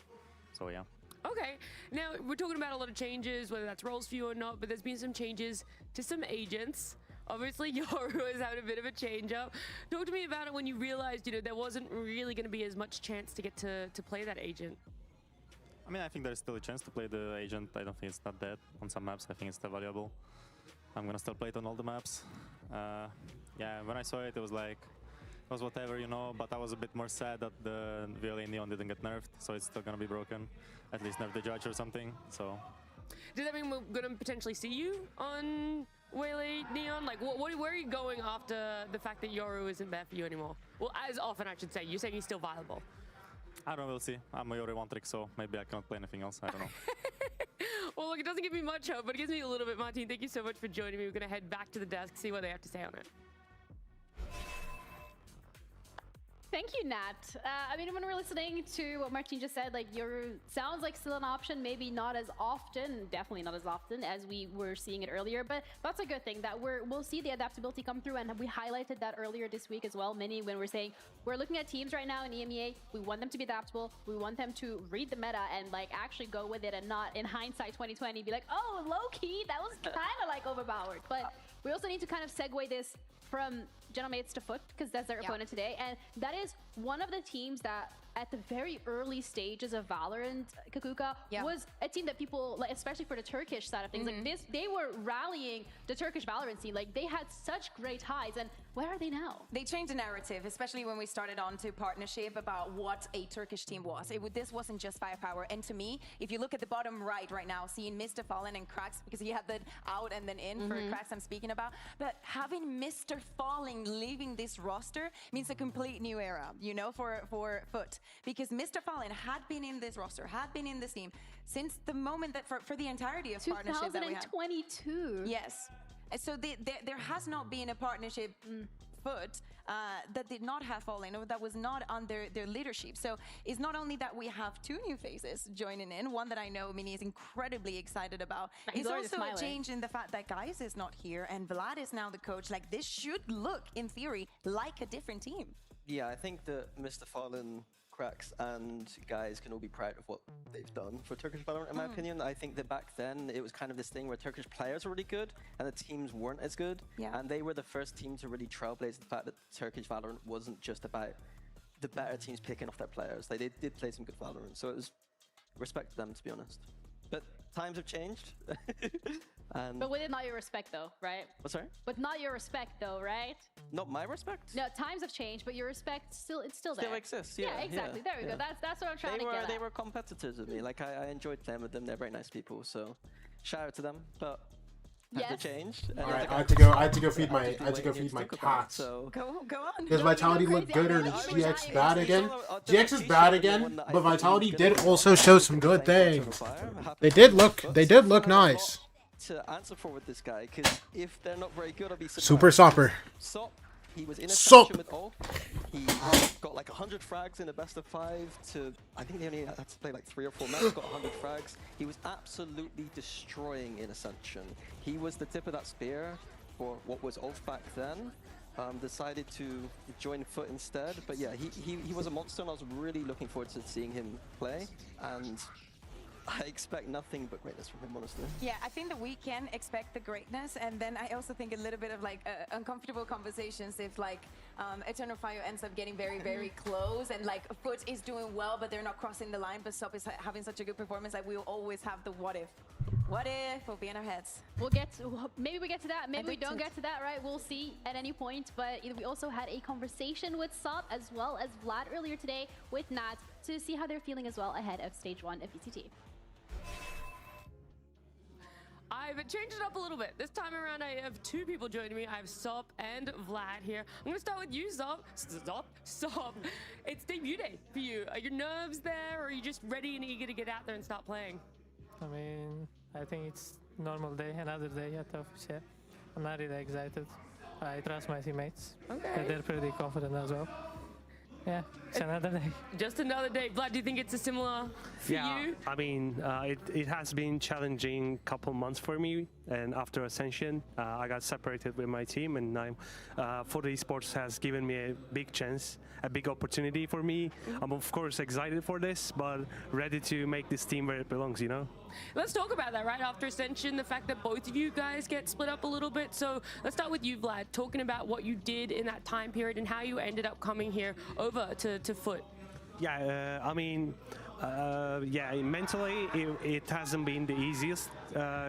Speaker 6: So yeah.
Speaker 5: Okay, now we're talking about a lot of changes, whether that's roles for you or not, but there's been some changes to some agents. Obviously, Yoru is having a bit of a change up. Talk to me about it when you realized, there wasn't really going to be as much chance to get to play that agent.
Speaker 6: I mean, I think there's still a chance to play the agent. I don't think it's that bad on some maps. I think it's still valuable. I'm gonna still play it on all the maps. Yeah, when I saw it, it was like, it was whatever, but I was a bit more sad that the VLA Neon didn't get nerfed, so it's still gonna be broken. At least nerf the judge or something, so.
Speaker 5: Does that mean we're gonna potentially see you on VLA Neon? Like, where are you going after the fact that Yoru isn't there for you anymore? Well, as often, I should say. You're saying he's still viable.
Speaker 6: I don't know, we'll see. I'm a Yoru one trick, so maybe I can't play anything else, I don't know.
Speaker 5: Well, look, it doesn't give me much hope, but it gives me a little bit. Martin, thank you so much for joining me. We're gonna head back to the desk, see what they have to say on it.
Speaker 1: Thank you, Nat. I mean, when we're listening to what Martin just said, like, Yoru sounds like still an option, maybe not as often, definitely not as often as we were seeing it earlier, but that's a good thing that we'll see the adaptability come through, and we highlighted that earlier this week as well, Minnie, when we're saying we're looking at teams right now in EMEA, we want them to be adaptable, we want them to read the meta and like actually go with it and not in hindsight 2020 be like, oh, low-key, that was kind of like overpowered. But we also need to kind of segue this from Genomates to FUT, because that's their opponent today, and that is one of the teams that at the very early stages of Valorant, Kakuka, was a team that people, like, especially for the Turkish side of things, like this, they were rallying the Turkish Valorant scene. Like, they had such great highs, and where are they now?
Speaker 3: They changed the narrative, especially when we started on to partnership about what a Turkish team was. This wasn't just firepower. And to me, if you look at the bottom right now, seeing Mr. Fallen and Cracks, because he had that out and then in for Cracks I'm speaking about, but having Mr. Fallen leaving this roster means a complete new era, you know, for FUT. Because Mr. Fallen had been in this roster, had been in this team since the moment that for the entirety of partnership that we had.
Speaker 1: 2022.
Speaker 3: Yes. So there has not been a partnership FUT that did not have Fallen, or that was not under their leadership. So it's not only that we have two new faces joining in, one that I know Mini is incredibly excited about. It's also a change in the fact that Guys is not here and Vlad is now the coach. Like, this should look, in theory, like a different team.
Speaker 2: Yeah, I think that Mr. Fallen, Cracks, and Guys can all be proud of what they've done for Turkish Valorant, in my opinion. I think that back then it was kind of this thing where Turkish players were really good and the teams weren't as good. And they were the first team to really trailblaze the fact that Turkish Valorant wasn't just about the better teams picking off their players. They did play some good Valorant, so it was respect to them, to be honest. But times have changed.
Speaker 1: But with it, not your respect, though, right?
Speaker 2: What's sorry?
Speaker 1: But not your respect, though, right?
Speaker 2: Not my respect?
Speaker 1: No, times have changed, but your respect still
Speaker 2: still
Speaker 1: there.
Speaker 2: exists. Yeah,
Speaker 1: exactly. There we go. That's what I'm trying to get at.
Speaker 2: They were competitors with me. Like, I enjoyed playing with them. They're very nice people. So shout out to them. But have they changed?
Speaker 4: All right, I had to go feed my cat.
Speaker 2: So
Speaker 3: go on.
Speaker 4: Does Vitality look good, or is GX bad again? GX is bad again, but Vitality did also show some good things. They did look nice.
Speaker 2: To answer for with this guy, because if they're not very good, I'll be surprised.
Speaker 4: Super Sopper.
Speaker 2: Sop, he was in a session with Ol. He got like 100 frags in a best of 5 to, I think he only had to play like 3 or 4 matches, got 100 frags. He was absolutely destroying in Ascension. He was the tip of that spear for what was Ulf back then. Decided to join FUT instead, but yeah, he was a monster, and I was really looking forward to seeing him play, and I expect nothing but greatness from him, honestly.
Speaker 3: Yeah, I think that we can expect the greatness, and then I also think a little bit of like uncomfortable conversations if like Eternal Fire ends up getting very, very close, and like FUT is doing well, but they're not crossing the line, but Sop is having such a good performance. Like, we'll always have the what if. What if will be in our heads.
Speaker 1: Maybe we get to that, maybe we don't get to that, right? We'll see at any point. But we also had a conversation with Sop as well as Vlad earlier today with Nat to see how they're feeling as well ahead of stage 1 of VCT.
Speaker 5: I've changed it up a little bit. This time around, I have 2 people joining me. I have Sop and Vlad here. I'm going to start with you, Sop. Sop. It's debut day for you. Are your nerves there, or are you just ready and eager to get out there and start playing?
Speaker 10: I mean, I think it's normal day, another day at office. Yeah. I'm not really excited. I trust my teammates.
Speaker 5: Okay.
Speaker 10: They're pretty confident as well. Yeah, it's another day.
Speaker 5: Just another day. Vlad, do you think it's a similar for you?
Speaker 22: I mean, it has been challenging couple months for me, and after Ascension, I got separated with my team, and now FUT Esports has given me a big chance, a big opportunity for me. I'm of course excited for this, but ready to make this team where it belongs, you know?
Speaker 5: Let's talk about that, right? After Ascension, the fact that both of you guys get split up a little bit. So let's start with you, Vlad, talking about what you did in that time period and how you ended up coming here over to FUT.
Speaker 22: Yeah, I mean, yeah, mentally it hasn't been the easiest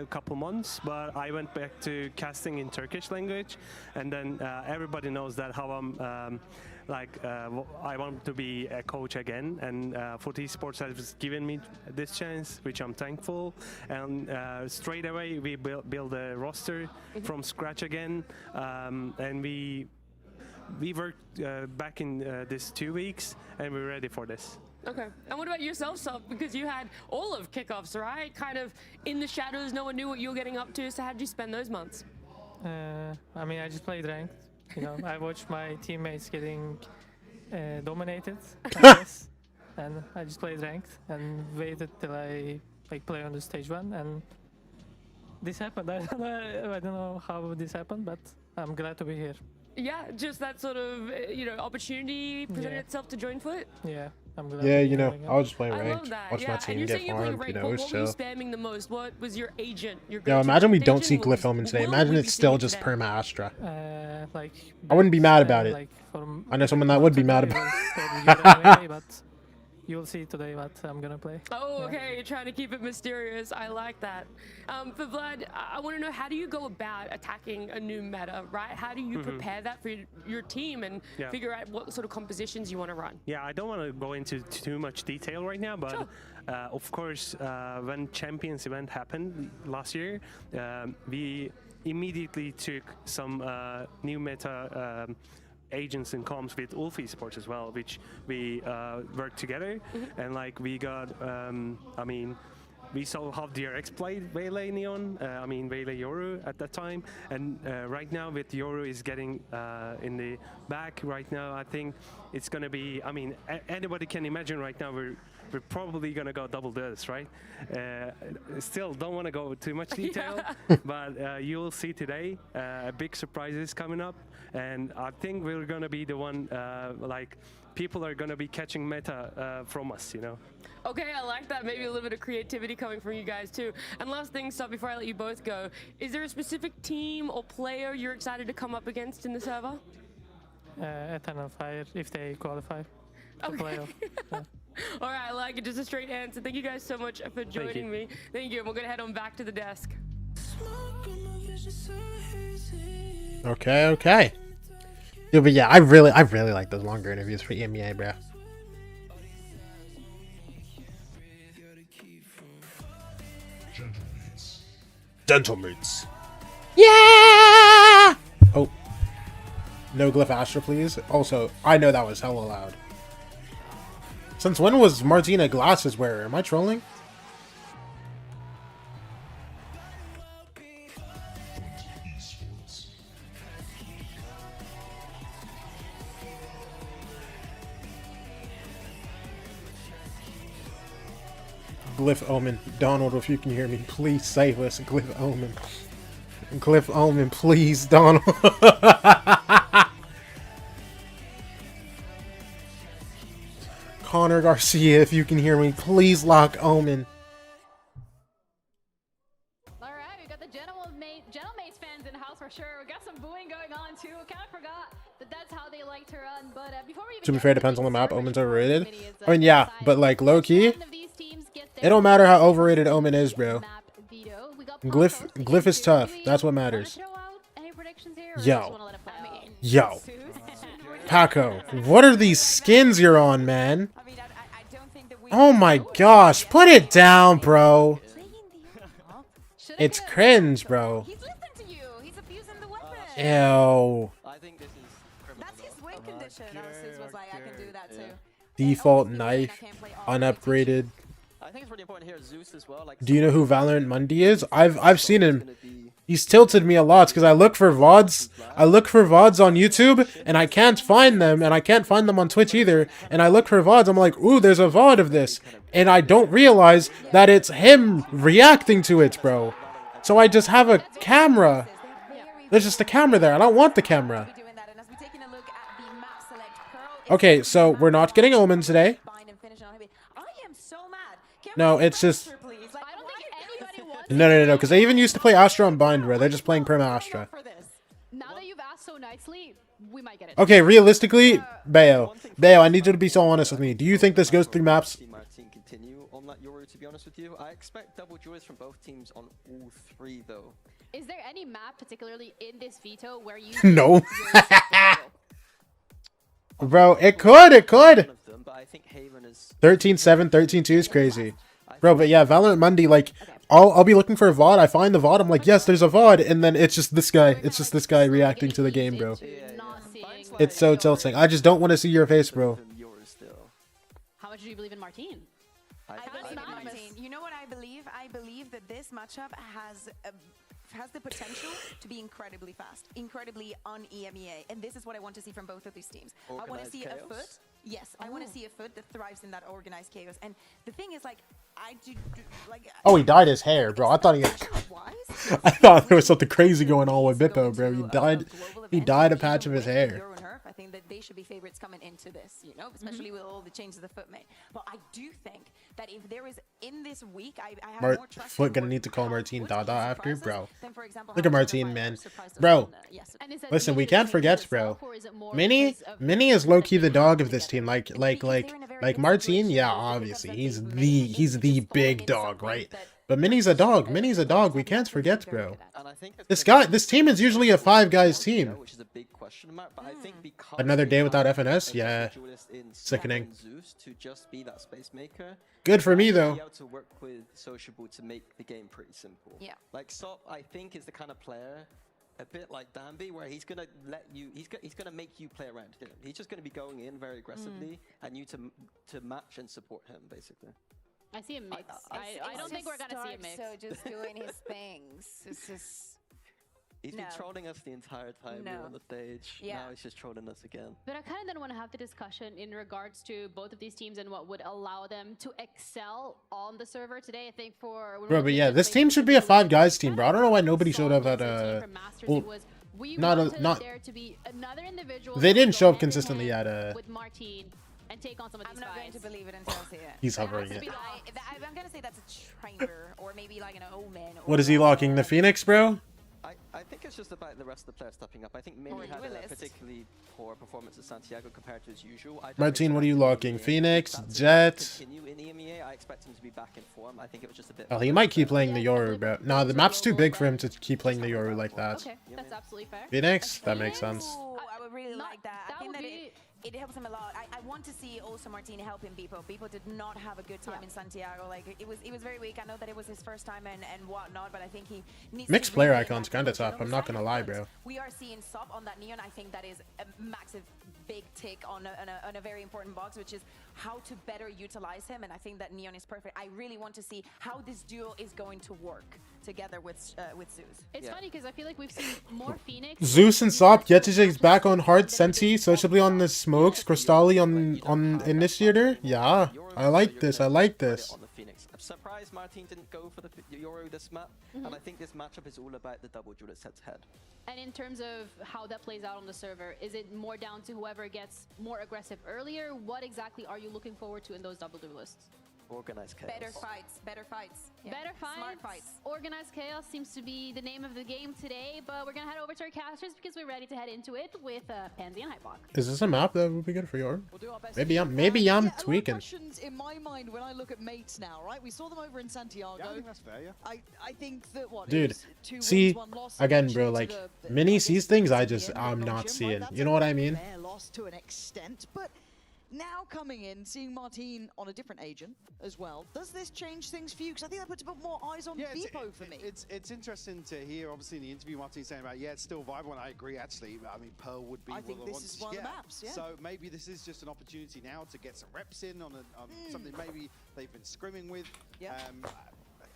Speaker 22: couple months, but I went back to casting in Turkish language, and then everybody knows that how I'm I want to be a coach again, and FUT Esports has given me this chance, which I'm thankful. And straight away we build a roster from scratch again, and we worked back in this 2 weeks, and we're ready for this.
Speaker 5: Okay. And what about yourself, Sop? Because you had all of kickoffs, right? Kind of in the shadows, no one knew what you were getting up to. So how did you spend those months?
Speaker 10: I mean, I just played ranked. You know, I watched my teammates getting dominated, I guess, and I just played ranked and waited till I play on the stage 1, and this happened. I don't know how this happened, but I'm glad to be here.
Speaker 5: Yeah, just that sort of, opportunity presented itself to join FUT.
Speaker 10: Yeah, I'm glad.
Speaker 4: Yeah, I was just playing
Speaker 5: I
Speaker 4: ranked.
Speaker 5: love that.
Speaker 4: Watch my
Speaker 5: And
Speaker 4: team
Speaker 5: you're
Speaker 4: get
Speaker 5: saying you're playing
Speaker 4: farmed.
Speaker 5: ranked,
Speaker 4: It
Speaker 5: but
Speaker 4: was
Speaker 5: what were you
Speaker 4: chill.
Speaker 5: spamming the most? What was your agent? Your
Speaker 4: Yo,
Speaker 5: go-to
Speaker 4: imagine we don't
Speaker 5: agent?
Speaker 4: see
Speaker 5: What was-
Speaker 4: Glyph Omen today.
Speaker 5: will
Speaker 4: Imagine
Speaker 5: we
Speaker 4: it's
Speaker 5: be
Speaker 4: still
Speaker 5: seeing
Speaker 4: just
Speaker 5: today?
Speaker 4: perma Astra.
Speaker 10: Like
Speaker 4: I wouldn't be mad about it.
Speaker 10: like
Speaker 4: I know someone that would be mad about
Speaker 10: it. But you'll see today what I'm gonna play.
Speaker 5: Oh, okay. You're trying to keep it mysterious. I like that. For Vlad, I want to know, how do you go about attacking a new meta, right? How do you prepare that for your team and figure out what sort of compositions you want to run?
Speaker 22: Yeah, I don't want to go into too much detail right now, but of course, when Champions event happened last year, we immediately took some new meta agents and comms with Ulf Esports as well, which we worked together, and like we got, we saw how DRX played Veiley Neon, Veiley Yoru at that time, and right now with Yoru is getting in the back right now, I think it's gonna be, anybody can imagine right now we're probably gonna go double this, right? Still don't want to go too much detail, but you'll see today big surprises coming up, and I think we're gonna be the one people are gonna be catching meta from us,
Speaker 5: Okay, I like that. Maybe a little bit of creativity coming from you guys too. And last thing, so before I let you both go, is there a specific team or player you're excited to come up against in the server?
Speaker 10: Eternal Fire, if they qualify to playoff. Yeah.
Speaker 5: All right, I like it. Just a straight answer. Thank you guys so much for joining me. Thank you. And we're going to head on back to the desk.
Speaker 4: Okay. Yeah, but yeah, I really like those longer interviews for EMEA, bro. Gentlemates. Yeah! Oh. No Glyph Astra, please. Also, I know that was hella loud. Since when was Martina glasses wearer? Am I trolling? Glyph Omen. Donald, if you can hear me, please save us. Glyph Omen. Glyph Omen, please, Donald. Connor Garcia, if you can hear me, please lock Omen.
Speaker 1: All right, we got the Gentlemates fans in the house for sure. We got some booing going on too. Kind of forgot that that's how they like to run. But before we even
Speaker 4: to be fair, depends on the map. Omen's overrated. I mean, yeah, but like low key, it don't matter how overrated Omen is, bro. Glyph is tough. That's what matters. Yo, Paco, what are these skins you're on, man? Oh my gosh, put it down, bro. It's cringe, bro. Ew. Default knife, unupgraded.
Speaker 2: I think it's really important here, Zeus as well.
Speaker 4: Do you know who Valorant Mundi is? I've seen him. He's tilted me a lot because I look for VODs. I look for VODs on YouTube and I can't find them, and I can't find them on Twitch either. And I look for VODs. I'm like, ooh, there's a VOD of this, and I don't realize that it's him reacting to it, bro. So I just have a camera. There's just a camera there. I don't want the camera. Okay, so we're not getting Omen today. No, it's just... No, because they even used to play Astra on Bind, bro. They're just playing Perma Astra.
Speaker 1: Now that you've asked so nicely, we might get it.
Speaker 4: Okay, realistically, Bayo, I need you to be so honest with me. Do you think this goes through maps?
Speaker 2: Continue on that Yoru, to be honest with you. I expect double joys from both teams on all three, though.
Speaker 1: Is there any map, particularly in this veto, where you...
Speaker 4: No. Bro, it could. 13-7, 13-2 is crazy. Bro, but yeah, Valorant Mundi, like, I'll be looking for a VOD, I find the VOD, I'm like, yes, there's a VOD, and then it's just this guy reacting to the game, bro. It's so tilting. I just don't want to see your face, bro.
Speaker 1: How much do you believe in Martine?
Speaker 3: I believe in Martine. You know what I believe? I believe that this matchup has has the potential to be incredibly fast, incredibly un-EMEA, and this is what I want to see from both of these teams. I want to see a FUT. Yes, I want to see a FUT that thrives in that organized chaos. And the thing is, like,
Speaker 4: Oh, he dyed his hair, bro. I thought I thought there was something crazy going on with Bippo, bro. He dyed a patch of his hair.
Speaker 3: I think that they should be favorites coming into this, you know, especially with all the changes the FUT made. But I do think that if there is in this week, I have more trust.
Speaker 4: FUT gonna need to call Martine Dada after, bro. Look at Martine, man, bro. Listen, we can't forget, bro. Minnie is low key the dog of this team. Like Martine, yeah, obviously he's the big dog, right? But Minnie's a dog. Minnie's a dog. We can't forget, bro. This team is usually a 5 guys team. Another day without FNS? Yeah. Sickening. Good for me, though.
Speaker 2: To work with Sociable to make the game pretty simple.
Speaker 3: Yeah.
Speaker 2: Like Sop, I think, is the kind of player, a bit like Danby, where he's gonna let you. He's gonna make you play around him. He's just gonna be going in very aggressively, and you to match and support him, basically.
Speaker 1: I see a mix. I don't think we're gonna see a mix.
Speaker 3: So just doing his things. It's just.
Speaker 2: He's been trolling us the entire time we were on the stage.
Speaker 1: Yeah.
Speaker 2: Now he's just trolling us again.
Speaker 1: But I kind of then want to have the discussion in regards to both of these teams and what would allow them to excel on the server today. I think for
Speaker 4: bro, but yeah, this team should be a 5 guys team, bro. I don't know why nobody showed up at well, they didn't show up consistently at
Speaker 1: with Martine and take on some of these
Speaker 3: I'm not going to believe it until I see it.
Speaker 4: He's hovering it.
Speaker 3: I'm gonna say that's a trainer or maybe like an omen.
Speaker 4: What is he locking? The Phoenix, bro?
Speaker 2: I think it's just about the rest of the players stepping up. I think Minnie had a particularly poor performance at Santiago compared to his usual.
Speaker 4: Martine, what are you locking? Phoenix, Jet.
Speaker 2: Continue in EMEA. I expect him to be back in form. I think it was just a bit.
Speaker 4: Oh, he might keep playing the Yoru, bro. No, the map's too big for him to keep playing the Yoru like that.
Speaker 1: Okay, that's absolutely fair.
Speaker 4: Phoenix, that makes sense.
Speaker 3: I would really like that. I think that it helps him a lot. I want to see also Martine helping Bippo. Bippo did not have a good time in Santiago. Like it was very weak. I know that it was his first time and whatnot, but I think he needs
Speaker 4: mixed player icons kind of tough. I'm not gonna lie, bro.
Speaker 3: We are seeing Sop on that Neon. I think that is a massive big tick on a very important box, which is how to better utilize him. And I think that Neon is perfect. I really want to see how this duo is going to work together with Zeus.
Speaker 1: It's funny because I feel like we've seen more Phoenix.
Speaker 4: Zeus and Sop, Yetij's back on hard, Sensi, sociably on the smokes, Crystalli on Initiator. Yeah, I like this. I like this.
Speaker 2: On the Phoenix. I'm surprised Martine didn't go for the Yoru this map, and I think this matchup is all about the double duel head to head.
Speaker 1: And in terms of how that plays out on the server, is it more down to whoever gets more aggressive earlier? What exactly are you looking forward to in those double duelists?
Speaker 2: Organized chaos.
Speaker 3: Better fights. Yeah.
Speaker 1: Better fights.
Speaker 3: Smart fights.
Speaker 1: Organized chaos seems to be the name of the game today, but we're gonna head over to our casters because we're ready to head into it with Pansy and Hypok.
Speaker 4: Is this a map that would be good for Yoru? Maybe I'm tweaking.
Speaker 7: Questions in my mind when I look at mates now, right? We saw them over in Santiago.
Speaker 15: Yeah, I think that's fair, yeah.
Speaker 7: I think that what?
Speaker 4: Dude, see, again, bro, like Minnie sees things I'm not seeing. You know what I mean?
Speaker 7: Lost to an extent, but now coming in, seeing Martine on a different agent as well, does this change things for you? Because I think that puts a bit more eyes on Bippo for me.
Speaker 15: It's interesting to hear, obviously, in the interview, Martine saying about, yeah, it's still viable, and I agree, actually. I mean, Pearl would be
Speaker 7: I think this is one of the maps, yeah.
Speaker 15: So maybe this is just an opportunity now to get some reps in on something maybe they've been scrimming with.
Speaker 7: Yeah.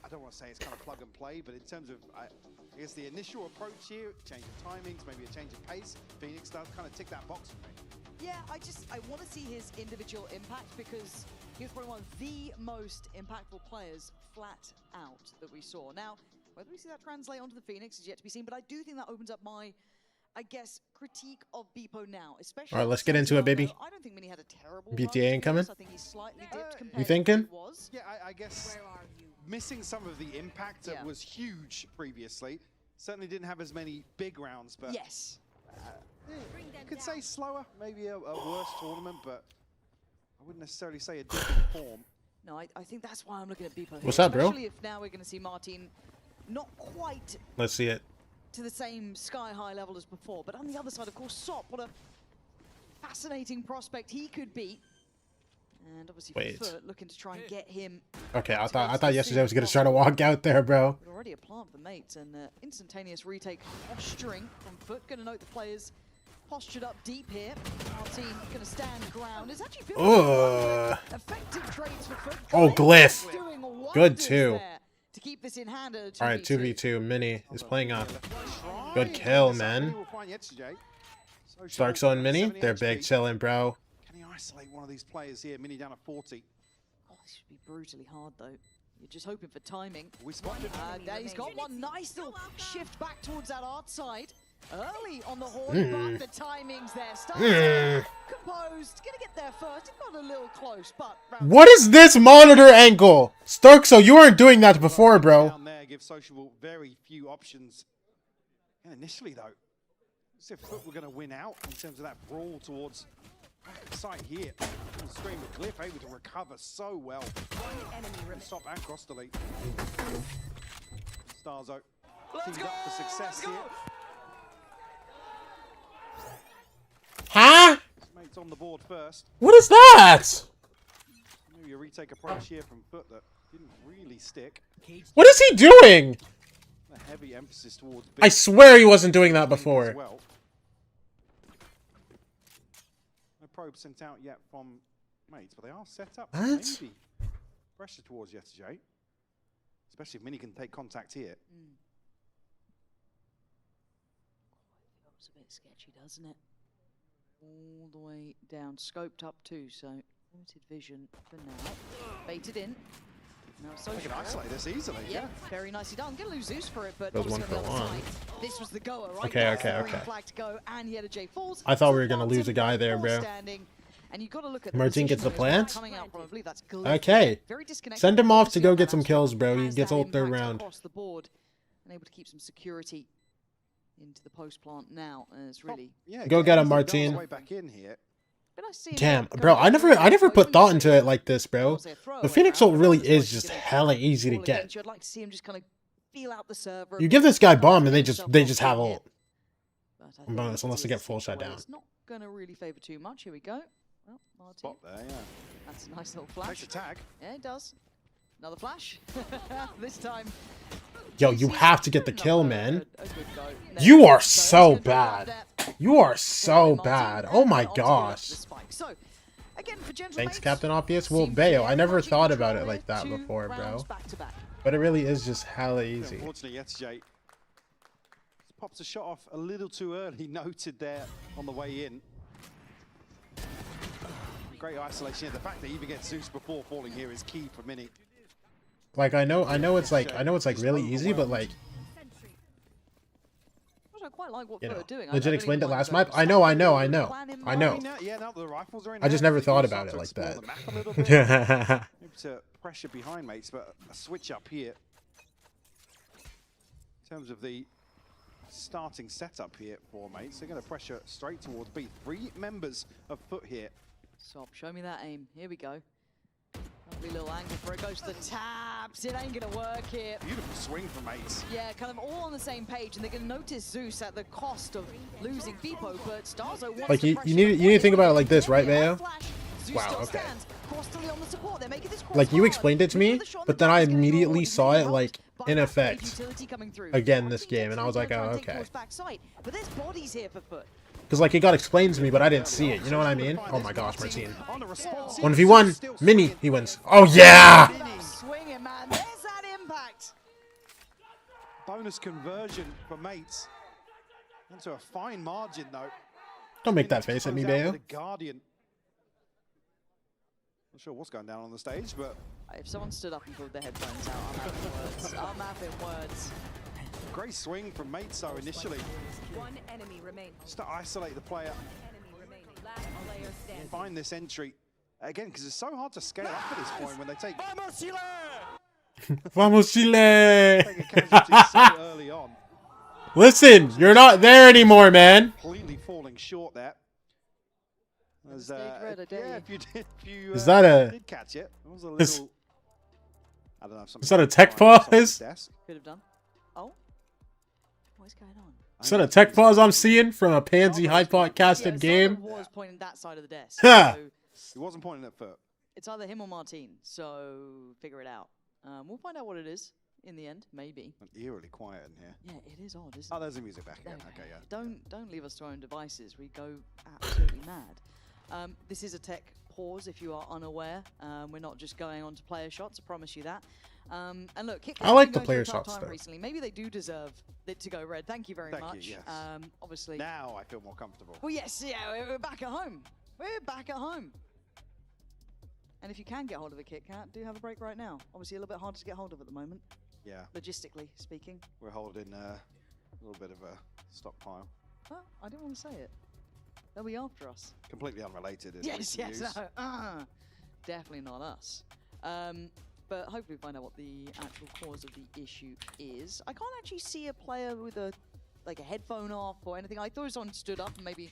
Speaker 15: I don't want to say it's kind of plug and play, but in terms of, I guess, the initial approach here, change of timings, maybe a change of pace, Phoenix does kind of tick that box for me.
Speaker 7: Yeah, I want to see his individual impact because he was probably one of the most impactful players flat out that we saw. Now, whether we see that translate onto the Phoenix is yet to be seen, but I do think that opens up my, I guess, critique of Bippo now, especially.
Speaker 4: All right, let's get into it, baby.
Speaker 7: I don't think Minnie had a terrible
Speaker 4: BTA incoming.
Speaker 7: I think he's slightly dipped compared
Speaker 4: You thinking?
Speaker 7: to what it was.
Speaker 15: Yeah, I guess missing some of the impact that was huge previously. Certainly didn't have as many big rounds, but
Speaker 7: yes.
Speaker 15: You could say slower, maybe a worse tournament, but I wouldn't necessarily say a different form.
Speaker 7: No, I think that's why I'm looking at Bippo.
Speaker 4: What's up, bro?
Speaker 7: Especially if now we're going to see Martine not quite
Speaker 4: Let's see it.
Speaker 7: to the same sky-high level as before. But on the other side, of course, Sop, what a fascinating prospect he could be. And obviously FUT looking to try and get him.
Speaker 4: Okay, I thought yesterday was gonna try to walk out there, bro.
Speaker 7: But already a plant for the mates and instantaneous retake posturing from FUT. Gonna note the players postured up deep here. Martine gonna stand ground. It's actually feeling effective trades for FUT.
Speaker 4: Oh, Glyph. Good too.
Speaker 7: to keep this in hand.
Speaker 4: All right, 2v2. Mini is playing up. Good kill, man. Starks on Mini. They're big chilling, bro.
Speaker 15: Can he isolate one of these players here? Mini down at 40.
Speaker 7: Oh, this should be brutally hard, though. You're just hoping for timing. He's got one nice little shift back towards that art side. Early on the horn, but the timing's there. Starks composed, gonna get there first. It got a little close, but
Speaker 4: what is this monitor angle? Starkso, you weren't doing that before, bro.
Speaker 15: Down there gives Sociable very few options. Yeah, initially, though, as if FUT were going to win out in terms of that brawl towards the site here. And Scream with Glyph able to recover so well. Stop and cross delete. Starzo teamed up for success here.
Speaker 4: Huh?
Speaker 15: Mates on the board first.
Speaker 4: What is that?
Speaker 15: Maybe a retake approach here from FUT that didn't really stick.
Speaker 4: What is he doing?
Speaker 15: A heavy emphasis towards
Speaker 4: I swear he wasn't doing that before.
Speaker 15: Well. No probe sent out yet from Mates, but they are set up. Maybe pressure towards Yesterday. Especially if Mini can take contact here.
Speaker 7: Feels a bit sketchy, doesn't it? All the way down, scoped up too, so limited vision for now. Baited in. Now
Speaker 15: they can isolate this easily.
Speaker 7: Yeah, very nicely done. Gonna lose Zeus for it, but
Speaker 4: That was one for one.
Speaker 7: this was the goer, right?
Speaker 4: Okay.
Speaker 7: Flag to go, and he had a J falls.
Speaker 4: I thought we were gonna lose a guy there, bro.
Speaker 7: And you got to look at
Speaker 4: Martin gets the plant.
Speaker 7: That's
Speaker 4: Okay. Send him off to go get some kills, bro. He gets ult third round.
Speaker 7: Across the board, and able to keep some security into the post plant now. It's really
Speaker 4: Go get him, Martin.
Speaker 15: Way back in here.
Speaker 4: Damn, bro, I never put thought into it like this, bro. The Phoenix ult really is just hella easy to get.
Speaker 7: I'd like to see him just kind of feel out the server.
Speaker 4: You give this guy bomb and they just have ult. Bonus unless they get full shutdown.
Speaker 7: It's not gonna really favor too much. Here we go. Well, Martin.
Speaker 15: Spot there, yeah.
Speaker 7: That's a nice little flash.
Speaker 15: Nice attack.
Speaker 7: Yeah, it does. Another flash. This time.
Speaker 4: Yo, you have to get the kill, man. You are so bad. You are so bad. Oh my gosh. Thanks, Captain Obvious. Well, Bayo, I never thought about it like that before, bro. But it really is just hella easy.
Speaker 15: Unfortunately, Yesterday pops a shot off a little too early, noted there on the way in. Great isolation here. The fact that he even gets Zeus before falling here is key for Mini.
Speaker 4: Like I know it's like really easy, but like
Speaker 7: I quite like what
Speaker 4: you know,
Speaker 7: they're doing.
Speaker 4: legit explained it last map. I know. I just never thought about it like that.
Speaker 15: To pressure behind Mates, but a switch up here in terms of the starting setup here for Mates. They're going to pressure straight towards B. 3 members of FUT here.
Speaker 7: Stop, show me that aim. Here we go. Lovely little angle for it. Goes to the tabs. It ain't gonna work here.
Speaker 15: Beautiful swing from Mates.
Speaker 7: Yeah, kind of all on the same page, and they're gonna notice Zeus at the cost of losing Beepo, but Starzo wants
Speaker 4: like you need to think about it like this, right, Mayo? Wow, okay. Like you explained it to me, but then I immediately saw it like in effect again this game, and I was like, oh, okay.
Speaker 7: But there's bodies here for FUT.
Speaker 4: Because like it got explained to me, but I didn't see it. You know what I mean? Oh my gosh, Martin. 1v1, Mini, he wins. Oh yeah!
Speaker 7: Swinging, man. There's that impact.
Speaker 15: Bonus conversion for Mates. Into a fine margin though.
Speaker 4: Don't make that face at me, Bayo.
Speaker 15: Guardian. Not sure what's going down on the stage, but
Speaker 7: if someone stood up and pulled their headphones out, I'm having words. I'm having words.
Speaker 15: Great swing from Mates though initially.
Speaker 12: One enemy remains.
Speaker 15: Just to isolate the player. Find this entry. Again, because it's so hard to scale up at this point when they take...
Speaker 17: Vamos, Chile!
Speaker 4: Vamos, Chile!
Speaker 15: Take a casualty so early on.
Speaker 4: Listen, you're not there anymore, man.
Speaker 15: Completely falling short there. As, if you
Speaker 4: is that
Speaker 15: did catch it. It was a little... I don't know.
Speaker 4: Is that a tech pause?
Speaker 7: Could have done. Oh. What's going on?
Speaker 4: Is that a tech pause I'm seeing from a pansy high podcasted game?
Speaker 7: Was pointing that side of the desk.
Speaker 4: Ha!
Speaker 15: He wasn't pointing at FUT.
Speaker 7: It's either him or Martin, so figure it out. We'll find out what it is in the end, maybe.
Speaker 15: Eerily quiet in here.
Speaker 7: Yeah, it is odd, isn't
Speaker 15: it?
Speaker 7: Oh,
Speaker 15: there's the music back again. Okay, yeah.
Speaker 7: Don't leave us to our own devices. We go absolutely mad. This is a tech pause if you are unaware. We're not just going on to player shots, I promise you that. And look,
Speaker 4: I like the player shots though.
Speaker 7: Recently. Maybe they do deserve it to go red. Thank you very much.
Speaker 15: You, yes.
Speaker 7: Obviously.
Speaker 15: Now I feel more comfortable.
Speaker 7: Well, yes, yeah, we're back at home. We're back at home. And if you can get hold of a Kit Kat, do have a break right now. Obviously, a little bit harder to get hold of at the moment.
Speaker 15: Yeah.
Speaker 7: Logistically speaking.
Speaker 15: We're holding a little bit of a stockpile.
Speaker 7: Oh, I didn't want to say it. They'll be after us.
Speaker 15: Completely unrelated.
Speaker 7: Yes, no. Definitely not us. But hopefully we find out what the actual cause of the issue is. I can't actually see a player with a headphone off or anything. I thought someone stood up and maybe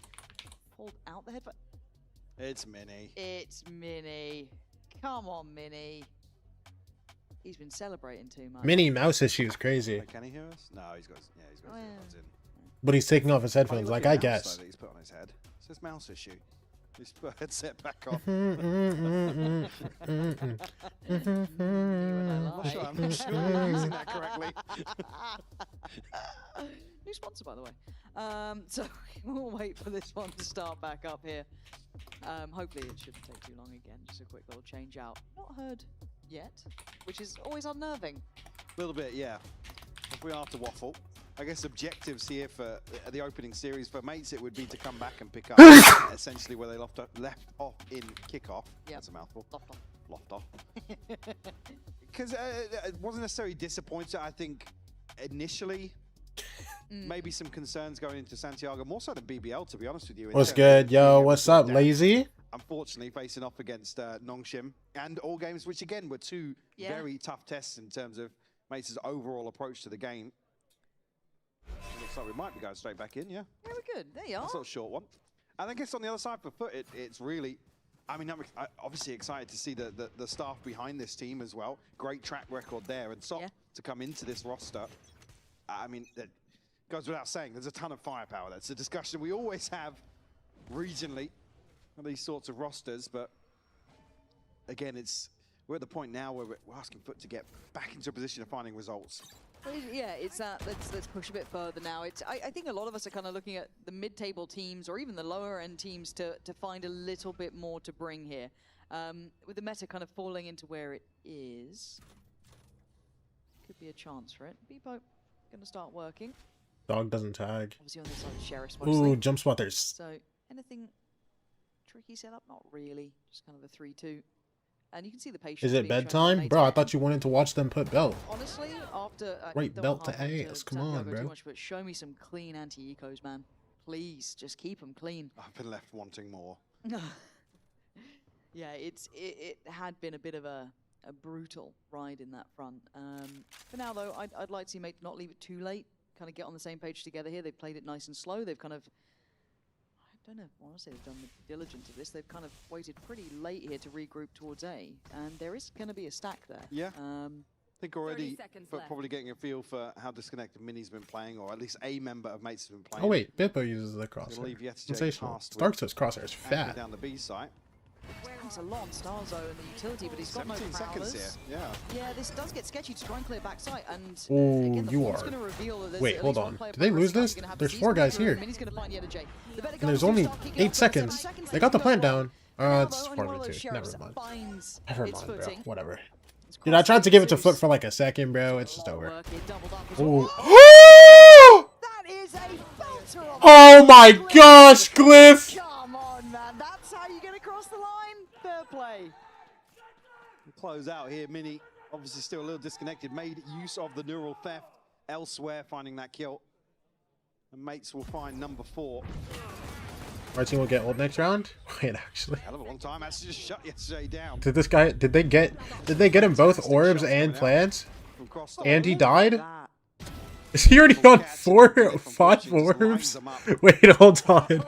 Speaker 7: pulled out the headphone.
Speaker 15: It's Mini.
Speaker 7: It's Mini. Come on, Mini. He's been celebrating too much.
Speaker 4: Mini mouse issue is crazy.
Speaker 15: Wait, can he hear us? No, he's got his headphones in.
Speaker 4: But he's taking off his headphones, like I guess.
Speaker 15: That he's put on his head. It's his mouse issue. He's put headset back on.
Speaker 7: I'm
Speaker 15: not sure I'm using that correctly.
Speaker 7: New sponsor, by the way. So we'll wait for this one to start back up here. Hopefully it shouldn't take too long again. Just a quick little change out. Not heard yet, which is always unnerving.
Speaker 15: A little bit, yeah. If we are to waffle, I guess objectives here for the opening series for Mates, it would be to come back and pick up essentially where they left off in kickoff. Yep. That's a mouthful. Loft off. Because it wasn't necessarily disappointed. I think initially, maybe some concerns going into Santiago, more so than BBL, to be honest with you.
Speaker 4: What's good, yo? What's up, Lazy?
Speaker 15: Unfortunately, facing off against Nongshim and All Games, which again were two very tough tests in terms of Mates' overall approach to the game. Looks like we might be going straight back in, yeah.
Speaker 7: Yeah, we're good. There you are.
Speaker 15: That's not a short one. And I guess on the other side for FUT, it's really, I mean, I'm obviously excited to see the staff behind this team as well. Great track record there. And SOP to come into this roster, I mean, it goes without saying, there's a ton of firepower. That's a discussion we always have regionally on these sorts of rosters. But again, we're at the point now where we're asking FUT to get back into a position of finding results.
Speaker 7: Yeah, it's that. Let's push a bit further now. I think a lot of us are kind of looking at the mid-table teams or even the lower-end teams to find a little bit more to bring here. With the meta kind of falling into where it is, could be a chance for it. Beepo going to start working.
Speaker 4: Dog doesn't tag.
Speaker 7: Obviously on the side of Sheriff's mostly.
Speaker 4: Ooh, jump spotters.
Speaker 7: So anything tricky set up? Not really. Just kind of a 3-2. And you can see the patience.
Speaker 4: Is it bedtime? Bro, I thought you wanted to watch them put belt.
Speaker 7: Honestly, after...
Speaker 4: Right, belt to ass. Come on, bro.
Speaker 7: Much, but show me some clean anti-ecos, man. Please, just keep them clean.
Speaker 15: I've been left wanting more.
Speaker 7: Yeah, it had been a bit of a brutal ride in that front. For now, though, I'd like to see Mate not leave it too late. Kind of get on the same page together here. They've played it nice and slow. They've kind of... I don't know if I want to say they've done the diligence of this. They've kind of waited pretty late here to regroup towards A, and there is going to be a stack there.
Speaker 15: Yeah. I think already probably getting a feel for how disconnected Mini's been playing, or at least a member of Mates has been playing.
Speaker 4: Oh wait, Bippo uses the crosshair. Sensational. Stark's crosshair is fat.
Speaker 15: Down the B site.
Speaker 7: It's a lot on Starzo and the utility, but he's got no
Speaker 15: 17 seconds here. Yeah.
Speaker 7: Yeah, this does get sketchy to try and clear back sight, and
Speaker 4: ooh,
Speaker 7: again,
Speaker 4: you are. Wait, hold on. Did they lose this? There's 4 guys here. And there's only 8 seconds. They got the plant down. It's part of it too. Never mind. Never mind, bro. Whatever. Dude, I tried to give it to FUT for like a second, bro. It's just over. Ooh. Oh my gosh, Glyph!
Speaker 7: Come on, man. That's how you get across the line. Fair play.
Speaker 15: Close out here. Mini, obviously still a little disconnected. Made use of the neural theft elsewhere, finding that kill. And Mates will find number 4.
Speaker 4: Our team will get ult next round. Wait, actually.
Speaker 15: Hell of a long time. That's just shut yesterday down.
Speaker 4: Did this guy? Did they get him both orbs and plants? And he died. Is he already on 5 orbs? Wait, hold on.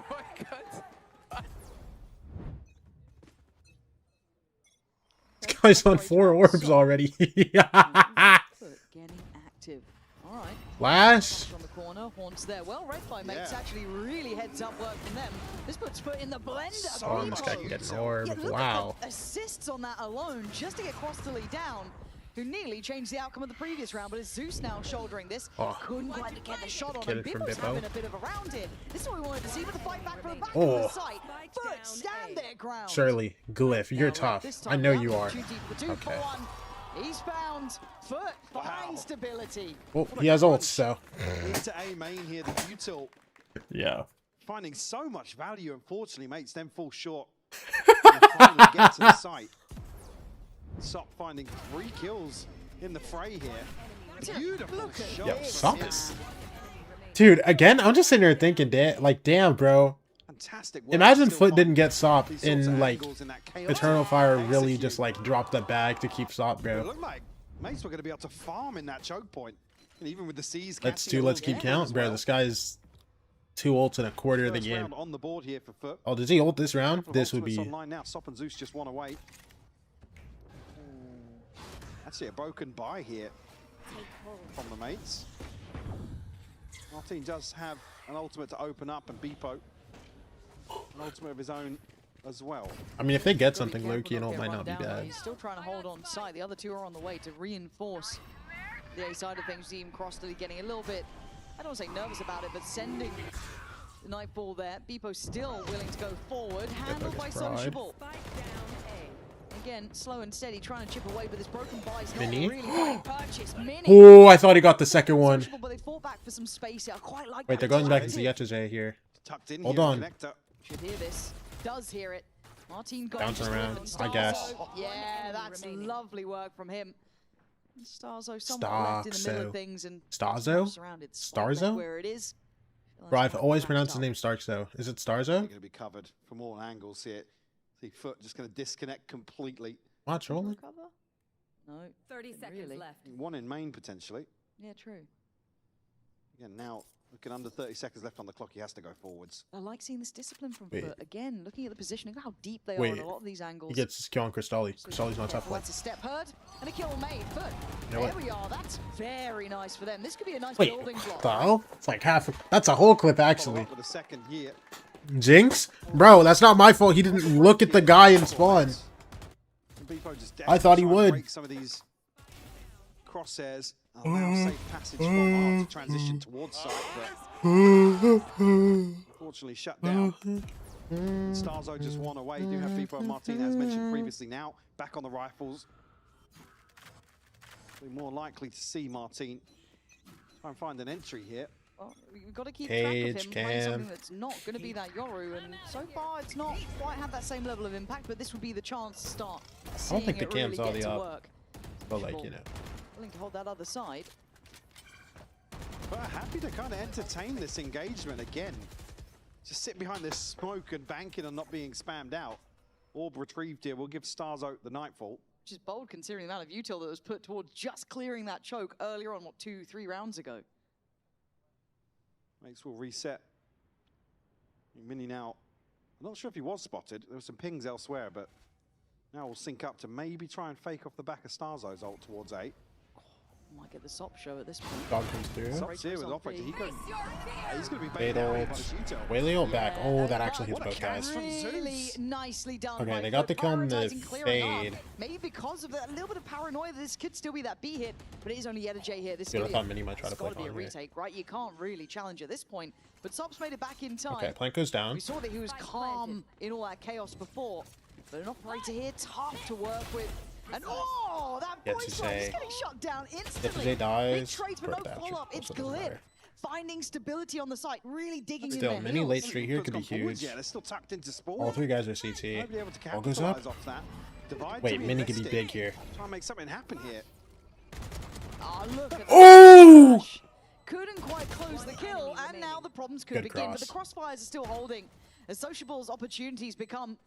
Speaker 4: This guy's on 4 orbs already.
Speaker 7: Getting active. All right.
Speaker 4: Flash.
Speaker 7: From the corner, Haunts there. Well read by Mates. Actually, really heads up work from them. This puts FUT in the blender.
Speaker 4: Oh, this guy can get an orb.
Speaker 7: Yeah,
Speaker 4: wow.
Speaker 7: Assists on that alone just to get Crossley down, who nearly changed the outcome of the previous round, but it's Zeus now shouldering this. Couldn't quite get the shot on him. Bibbo's having a bit of a round here. This is what we wanted to see with the fight back from the back of the site. FUT stand their ground.
Speaker 4: Shirley, Glyph, you're tough. I know you are. Okay.
Speaker 7: He's found FUT, find stability.
Speaker 4: Well, he has ults, so.
Speaker 15: Into A main here, the util.
Speaker 4: Yeah.
Speaker 15: Finding so much value, unfortunately, mates, then fall short. And finally get to the site. Sop finding 3 kills in the fray here. Beautiful shot.
Speaker 4: Yo, Sop. Dude, again, I'm just sitting here thinking, damn, bro.
Speaker 15: Fantastic.
Speaker 4: Imagine FUT didn't get Sop in, like, Eternal Fire really just, like, dropped the bag to keep Sop,
Speaker 15: It
Speaker 4: bro.
Speaker 15: looked like mates were going to be able to farm in that choke point. And even with the C's
Speaker 4: Let's
Speaker 15: catching
Speaker 4: keep count, bro. This guy's 2 ults in a quarter of the game.
Speaker 15: On the board here for FUT.
Speaker 4: Oh, does he ult this round? This would be...
Speaker 15: Online now. Sop and Zeus just one away. Actually, a broken buy here from the mates. Martin does have an ultimate to open up, and Beepo an ultimate of his own as well.
Speaker 4: I mean, if they get something, low-key and ult might not be bad.
Speaker 7: He's still trying to hold on site. The other 2 are on the way to reinforce the A side of things. See him crossly getting a little bit, I don't want to say nervous about it, but sending the Nightfall there. Beepo still willing to go forward, handled by Sociable. Again, slow and steady, trying to chip away, but this broken buy is not
Speaker 4: Mini?
Speaker 7: really getting purchased. Mini.
Speaker 4: Oh, I thought he got the second one.
Speaker 7: Sociable, but they fought back for some space here. I quite like
Speaker 4: Wait,
Speaker 7: that
Speaker 4: they're going back
Speaker 7: design.
Speaker 4: into the HJ here.
Speaker 15: Tucked in
Speaker 4: Hold
Speaker 15: here,
Speaker 4: on.
Speaker 15: Connector.
Speaker 7: Should hear this. Does hear it. Martin got
Speaker 4: Bouncing
Speaker 7: just
Speaker 4: around,
Speaker 7: left
Speaker 4: I guess.
Speaker 7: Yeah, that's lovely work from him. Starzo somewhat left in the middle of things and
Speaker 4: Starzo?
Speaker 7: surrounded
Speaker 4: Starzo?
Speaker 7: where it is.
Speaker 4: Bro, I've always pronounced his name Starkzo. Is it Starzo?
Speaker 15: They're going to be covered from all angles here. See FUT just going to disconnect completely.
Speaker 4: Watch rolling.
Speaker 7: No.
Speaker 12: 30 seconds left.
Speaker 15: One in main potentially.
Speaker 7: Yeah, true.
Speaker 15: Again, now looking under 30 seconds left on the clock, he has to go forwards.
Speaker 7: I like seeing this discipline from
Speaker 4: Wait.
Speaker 7: FUT. Again, looking at the positioning, look how deep they are
Speaker 4: Wait.
Speaker 7: in a lot of these angles.
Speaker 4: He gets his kill on Cristalli. Cristalli's not tough.
Speaker 7: That's a step heard and a kill made. FUT.
Speaker 4: You know
Speaker 7: There
Speaker 4: what?
Speaker 7: we are. That's very nice for them. This could be a nice
Speaker 4: Wait,
Speaker 7: building block.
Speaker 4: the hell? It's like half. That's a whole clip, actually.
Speaker 15: With a second here.
Speaker 4: Jinx? Bro, that's not my fault. He didn't look at the guy in spawn. I thought he would.
Speaker 15: Break some of these crosshairs. Allow safe passage from Art to transition towards site, but unfortunately shut down. Starzo just one away. Do have Beepo and Martin, as mentioned previously, now back on the rifles. We're more likely to see Martin try and find an entry here.
Speaker 7: Well, we've got to keep track of him,
Speaker 4: Cage
Speaker 7: playing
Speaker 4: cam.
Speaker 7: something that's not going to be that Yoru, and so far it's not quite had that same level of impact, but this would be the chance to start seeing
Speaker 4: think the
Speaker 7: it really
Speaker 4: cam's all
Speaker 7: get
Speaker 4: the
Speaker 7: to
Speaker 4: up.
Speaker 7: work.
Speaker 4: But like, you know.
Speaker 7: Willing to hold that other side.
Speaker 15: But happy to kind of entertain this engagement again. Just sit behind this smoke and banking on not being spammed out. Orb retrieved here. We'll give Starzo the Nightfall.
Speaker 7: Which is bold considering the amount of util that was put towards just clearing that choke earlier on, what, 2-3 rounds ago.
Speaker 15: Mates will reset. Mini now, I'm not sure if he was spotted. There were some pings elsewhere, but now we'll sync up to maybe try and fake off the back of Starzo's ult towards 8.
Speaker 7: Might get the Sop show at this point.
Speaker 4: Dog comes through.
Speaker 15: Sop's here with Operator. He's going to be
Speaker 4: Fade
Speaker 15: baited out
Speaker 4: ult.
Speaker 15: by this util.
Speaker 4: Whaley ult back. Oh, that actually hits
Speaker 15: What a
Speaker 4: both guys.
Speaker 7: Really nicely done.
Speaker 4: Okay,
Speaker 7: by
Speaker 4: they got the
Speaker 7: FUT,
Speaker 4: kill on the
Speaker 7: prioritizing clearing up.
Speaker 4: fade.
Speaker 7: Maybe because of that little bit of paranoia, this could still be that B hit, but it is only yet a J here. This
Speaker 4: Dude, I
Speaker 7: is
Speaker 4: thought Mini might try to play
Speaker 7: got to be a
Speaker 4: Fawn here.
Speaker 7: retake, right? You can't really challenge at this point. But Sop's made it back in time.
Speaker 4: Okay, Plank goes down.
Speaker 7: We saw that he was calm in all that chaos before, but an operator here, tough to work with. And oh, that
Speaker 4: Gets
Speaker 7: voice
Speaker 4: to
Speaker 7: line is
Speaker 4: say,
Speaker 7: getting shut down instantly.
Speaker 4: Jay dies,
Speaker 7: Big trades, but
Speaker 4: Burp
Speaker 7: no
Speaker 4: that
Speaker 7: follow-up.
Speaker 4: shit.
Speaker 7: It's
Speaker 4: Also doesn't
Speaker 7: Glib.
Speaker 4: matter.
Speaker 7: Finding stability on the site, really digging in
Speaker 4: Still,
Speaker 7: their
Speaker 4: Mini
Speaker 7: heels.
Speaker 4: late street here could be
Speaker 15: Gone forwards,
Speaker 4: huge.
Speaker 15: Yeah, they're still tucked into spawn.
Speaker 4: All 3 guys are CT.
Speaker 15: Might be able to
Speaker 4: All goes up.
Speaker 15: capitalize off that. Divide
Speaker 4: Wait,
Speaker 15: to
Speaker 4: Mini could be
Speaker 15: reinvest
Speaker 4: big
Speaker 15: it.
Speaker 4: here.
Speaker 15: Try and make something happen here.
Speaker 7: Oh, look at that.
Speaker 4: Oh!
Speaker 7: Couldn't quite close the kill, and now the problems could
Speaker 4: Good
Speaker 7: begin. But the
Speaker 4: cross.
Speaker 7: crossfires are still holding. As Sociable's opportunities become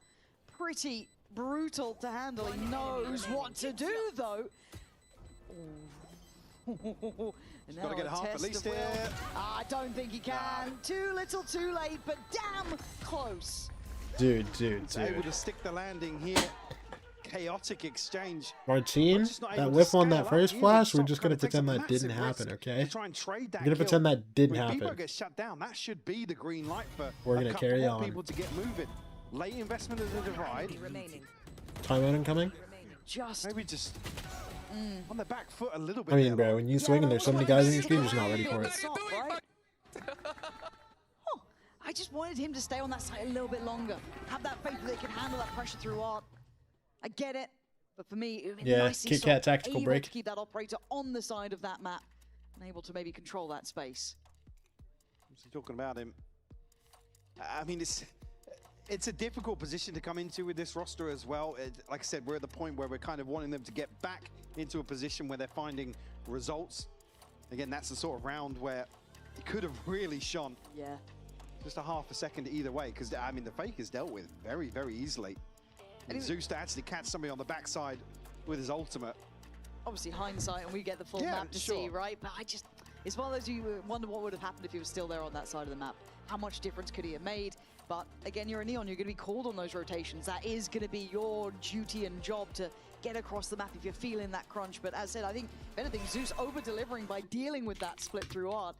Speaker 7: pretty brutal to handle. He knows what to do, though. And
Speaker 15: Gotta
Speaker 7: now
Speaker 15: get
Speaker 7: a
Speaker 15: half at
Speaker 7: test
Speaker 15: least
Speaker 7: of will.
Speaker 15: here.
Speaker 7: I don't think he can. Too little, too late, but damn close.
Speaker 4: Dude.
Speaker 15: It's able to stick the landing here. Chaotic exchange.
Speaker 4: Martine,
Speaker 15: Just not
Speaker 4: that
Speaker 15: able to
Speaker 4: whiff on
Speaker 15: scale
Speaker 4: that
Speaker 15: up
Speaker 4: first
Speaker 15: either.
Speaker 4: flash, we're
Speaker 15: Sop
Speaker 4: just
Speaker 15: kind
Speaker 4: gonna
Speaker 15: of takes
Speaker 4: pretend
Speaker 15: a
Speaker 4: that didn't
Speaker 15: massive
Speaker 4: happen,
Speaker 15: risk
Speaker 4: okay?
Speaker 15: to try and trade that
Speaker 4: We're gonna
Speaker 15: kill.
Speaker 4: pretend that didn't
Speaker 15: When
Speaker 4: happen.
Speaker 15: Beepo gets shut down, that should be the green light for
Speaker 4: We're
Speaker 15: a
Speaker 4: gonna
Speaker 15: couple
Speaker 4: carry
Speaker 15: more
Speaker 4: on.
Speaker 15: people to get moving. Late investment in the divide.
Speaker 4: Timeout incoming?
Speaker 7: Just
Speaker 15: maybe just on the back foot a little bit.
Speaker 4: I mean,
Speaker 15: there,
Speaker 4: bro,
Speaker 15: Lauren.
Speaker 4: when you swing and there's so many guys in your screen, you're just not ready for it.
Speaker 7: Sop, right? Oh, I just wanted him to stay on that side a little bit longer. Have that faith that they can handle that pressure through Art. I get it. But for me, it would be
Speaker 4: Yeah,
Speaker 7: nice
Speaker 4: Kit Kat tactical break.
Speaker 7: to keep that operator on the side of that map and able to maybe control that space.
Speaker 15: Talking about him, I mean, it's a difficult position to come into with this roster as well. Like I said, we're at the point where we're kind of wanting them to get back into a position where they're finding results. Again, that's the sort of round where it could have really shone.
Speaker 7: Yeah.
Speaker 15: Just a half a second either way, because I mean, the fake is dealt with very, very easily. And Zeus to actually catch somebody on the backside with his ultimate.
Speaker 7: Obviously hindsight, and we get the full map to see, right? But it's one of those you wonder what would have happened if he was still there on that side of the map. How much difference could he have made? But again, you're a Neon, you're going to be called on those rotations. That is going to be your duty and job to get across the map if you're feeling that crunch. But as I said, I think, if anything, Zeus over-delivering by dealing with that split through art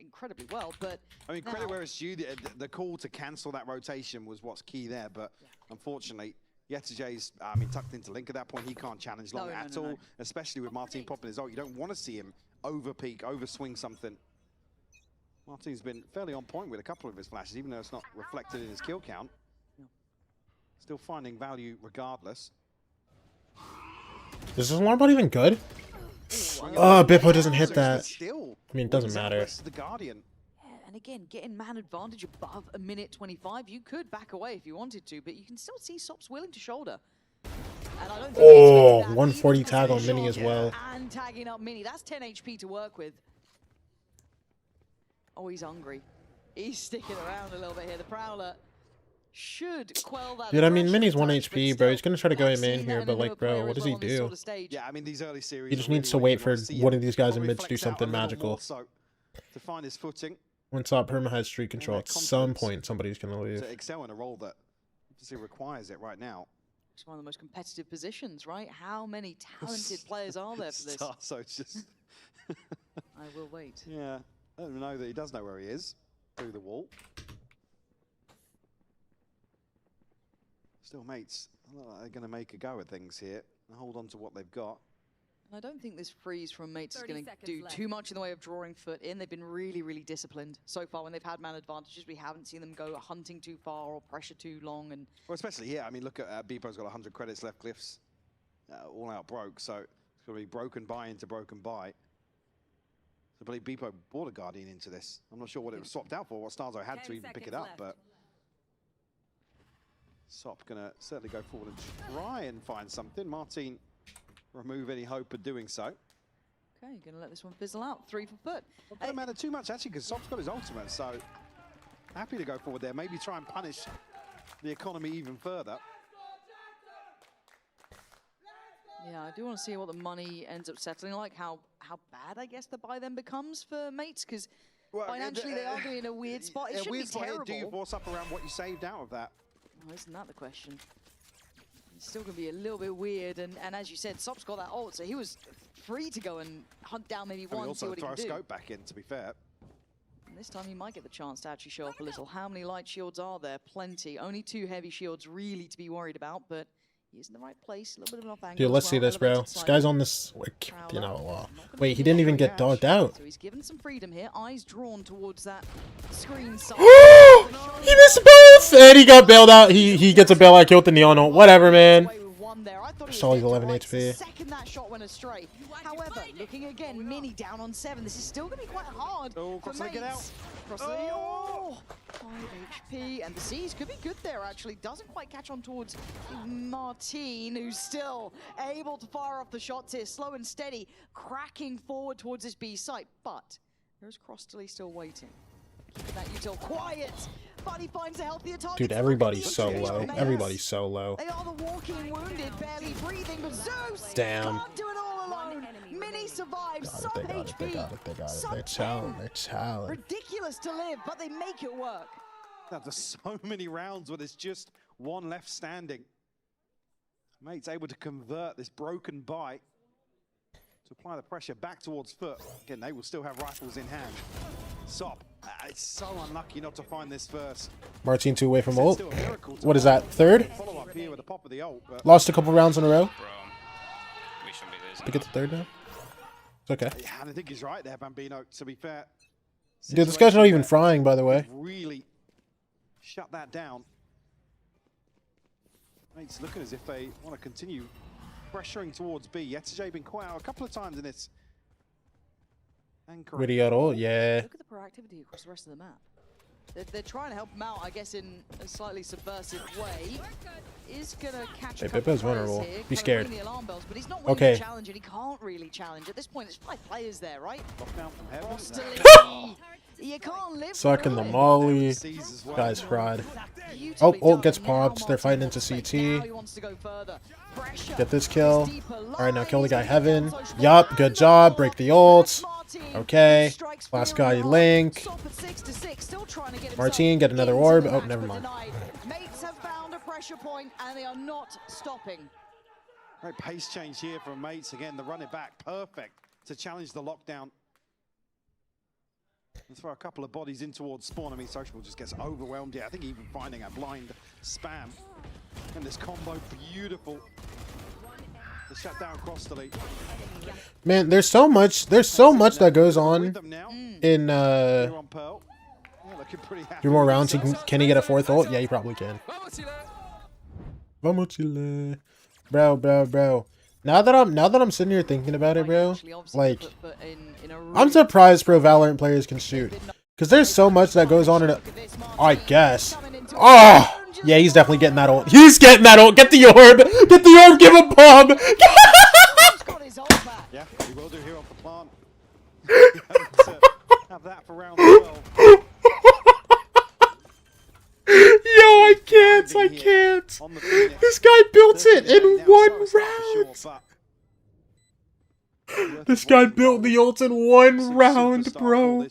Speaker 7: incredibly well. But
Speaker 15: I mean, credit where it's due, the call to cancel that rotation was what's key there. But unfortunately, Yetijay's, tucked into Link at that point. He can't challenge long at all, especially with Martin popping his ult. You don't want to see him over-peak, over-swing something. Martin's been fairly on point with a couple of his flashes, even though it's not reflected in his kill count. Still finding value regardless.
Speaker 4: Is this alarm bot even good? Oh, Bippo doesn't hit that. I mean, it doesn't matter.
Speaker 15: The Guardian.
Speaker 7: And again, getting man advantage above a minute 25, you could back away if you wanted to, but you can still see Sop's willing to shoulder. And I don't think
Speaker 4: 140 tag on Mini as well.
Speaker 7: And tagging up Mini, that's 10 HP to work with. Oh, he's hungry. He's sticking around a little bit here. The Prowler should quell that.
Speaker 4: Dude, I mean, Mini's 1 HP, bro. He's gonna try to go main here, but like, bro, what does he do?
Speaker 15: Yeah, I mean, these early series.
Speaker 4: He just needs to wait for one of these guys in mid to do something magical.
Speaker 15: To find his footing.
Speaker 4: Once Top Perma has street control, at some point somebody's gonna leave.
Speaker 15: To excel in a role that obviously requires it right now.
Speaker 7: It's one of the most competitive positions, right? How many talented players are there for this?
Speaker 15: So it's just.
Speaker 7: I will wait.
Speaker 15: Yeah, I don't know that he does know where he is. Through the wall. Still, mates, they're going to make a go at things here and hold on to what they've got.
Speaker 7: And I don't think this freeze from mates is going to do too much in the way of drawing foot in. They've been really, really disciplined so far when they've had man advantages. We haven't seen them go hunting too far or pressure too long. And
Speaker 15: well, especially here, I mean, look at Bippo's got 100 credits left. Glyphs all out broke, so it's going to be broken buy into broken buy. So I believe Bippo brought a Guardian into this. I'm not sure what it was swapped out for, what Starzo had to even pick it up, but Sop gonna certainly go forward and try and find something. Martin remove any hope of doing so.
Speaker 7: Okay, gonna let this one fizzle out. 3 for foot.
Speaker 15: It doesn't matter too much actually, because Sop's got his ultimate, so happy to go forward there. Maybe try and punish the economy even further.
Speaker 7: Yeah, I do want to see what the money ends up settling like, how bad I guess the buy then becomes for mates, because financially they are doing a weird spot. It shouldn't be terrible.
Speaker 15: Do you force up around what you saved out of that?
Speaker 7: Oh, isn't that the question? It's still going to be a little bit weird, and as you said, Sop's got that ult, so he was free to go and hunt down maybe one, see what he can do.
Speaker 15: Also throw a scope back in, to be fair.
Speaker 7: And this time he might get the chance to actually show up a little. How many light shields are there? Plenty. Only 2 heavy shields really to be worried about, but he's in the right place. A little bit of an off angle.
Speaker 4: Dude, let's see this, bro. This guy's on this, like, you know, wait, he didn't even get dogged out.
Speaker 7: So he's given some freedom here. Eyes drawn towards that screen side.
Speaker 4: He missed both! And he got bailed out. He gets a bailout kill with the Neon ult. Whatever, man. Saw he's 11 HP.
Speaker 7: Second that shot went astray. However, looking again, Mini down on 7. This is still going to be quite hard for mates. Cross the leg, 5 HP, and the C's could be good there, actually. Doesn't quite catch on towards Martin, who's still able to fire off the shots here, slow and steady, cracking forward towards his B site, but there's Crossley still waiting. Keeping that util quiet, but he finds a healthier target.
Speaker 4: Dude, everybody's so low. Everybody's so low.
Speaker 7: They are the walking wounded, barely breathing, but Zeus
Speaker 4: damn.
Speaker 7: can't do it all alone. Mini survives, sub HP.
Speaker 4: They got it. They're challenged.
Speaker 7: Ridiculous to live, but they make it work.
Speaker 15: Now, there's so many rounds where there's just one left standing. Mate's able to convert this broken bite to apply the pressure back towards foot. Again, they will still have rifles in hand. Sop, it's so unlucky not to find this first.
Speaker 4: Martin 2 away from ult. What is that, 3rd?
Speaker 15: Follow up here with the pop of the ult, but
Speaker 4: lost a couple rounds in a row. We get the 3rd now. It's okay.
Speaker 15: Yeah, I think he's right there, Bambino, to be fair.
Speaker 4: Dude, this guy's not even frying, by the way.
Speaker 15: Really shut that down. It's looking as if they want to continue pressuring towards B. Yetajay been caught out a couple of times in this.
Speaker 4: Video, yeah.
Speaker 7: Look at the proactivity across the rest of the map. They're trying to help him out, I guess, in a slightly subversive way. Is gonna catch a couple
Speaker 4: Bippa's vulnerable.
Speaker 7: here,
Speaker 4: Be scared.
Speaker 7: the alarm bells, but he's not willing to challenge, and he can't really challenge. At this point, there's 5 players there, right?
Speaker 15: Lockdown from heaven.
Speaker 7: You can't live
Speaker 4: Sucking the molly. Guy's fried. Oh, ult gets popped. They're fighting into CT. Get this kill. Alright, now kill the guy Heaven. Yup, good job. Break the ult. Okay. Last guy Link. Martine, get another orb. Oh, never mind.
Speaker 7: Mates have found a pressure point, and they are not stopping.
Speaker 15: Great pace change here from Mates. Again, the run it back. Perfect to challenge the lockdown. And throw a couple of bodies in towards spawn. I mean, Social just gets overwhelmed here. I think even finding a blind spam. And this combo, beautiful. The shutdown cross delete.
Speaker 4: Man, there's so much that goes on in few more rounds. Can he get a 4th ult? Yeah, he probably can. Vamos Chile. Bro. Now that I'm sitting here thinking about it, bro, like, I'm surprised pro Valorant players can shoot. Because there's so much that goes on in it. I guess. Oh! Yeah, he's definitely getting that ult. He's getting that ult. Get the orb! Get the orb! Give him bomb!
Speaker 15: Yeah, we will do here on the plant. Have that for round 12.
Speaker 4: Yo, I can't. This guy built it in 1 round. This guy built the ult in 1 round, bro.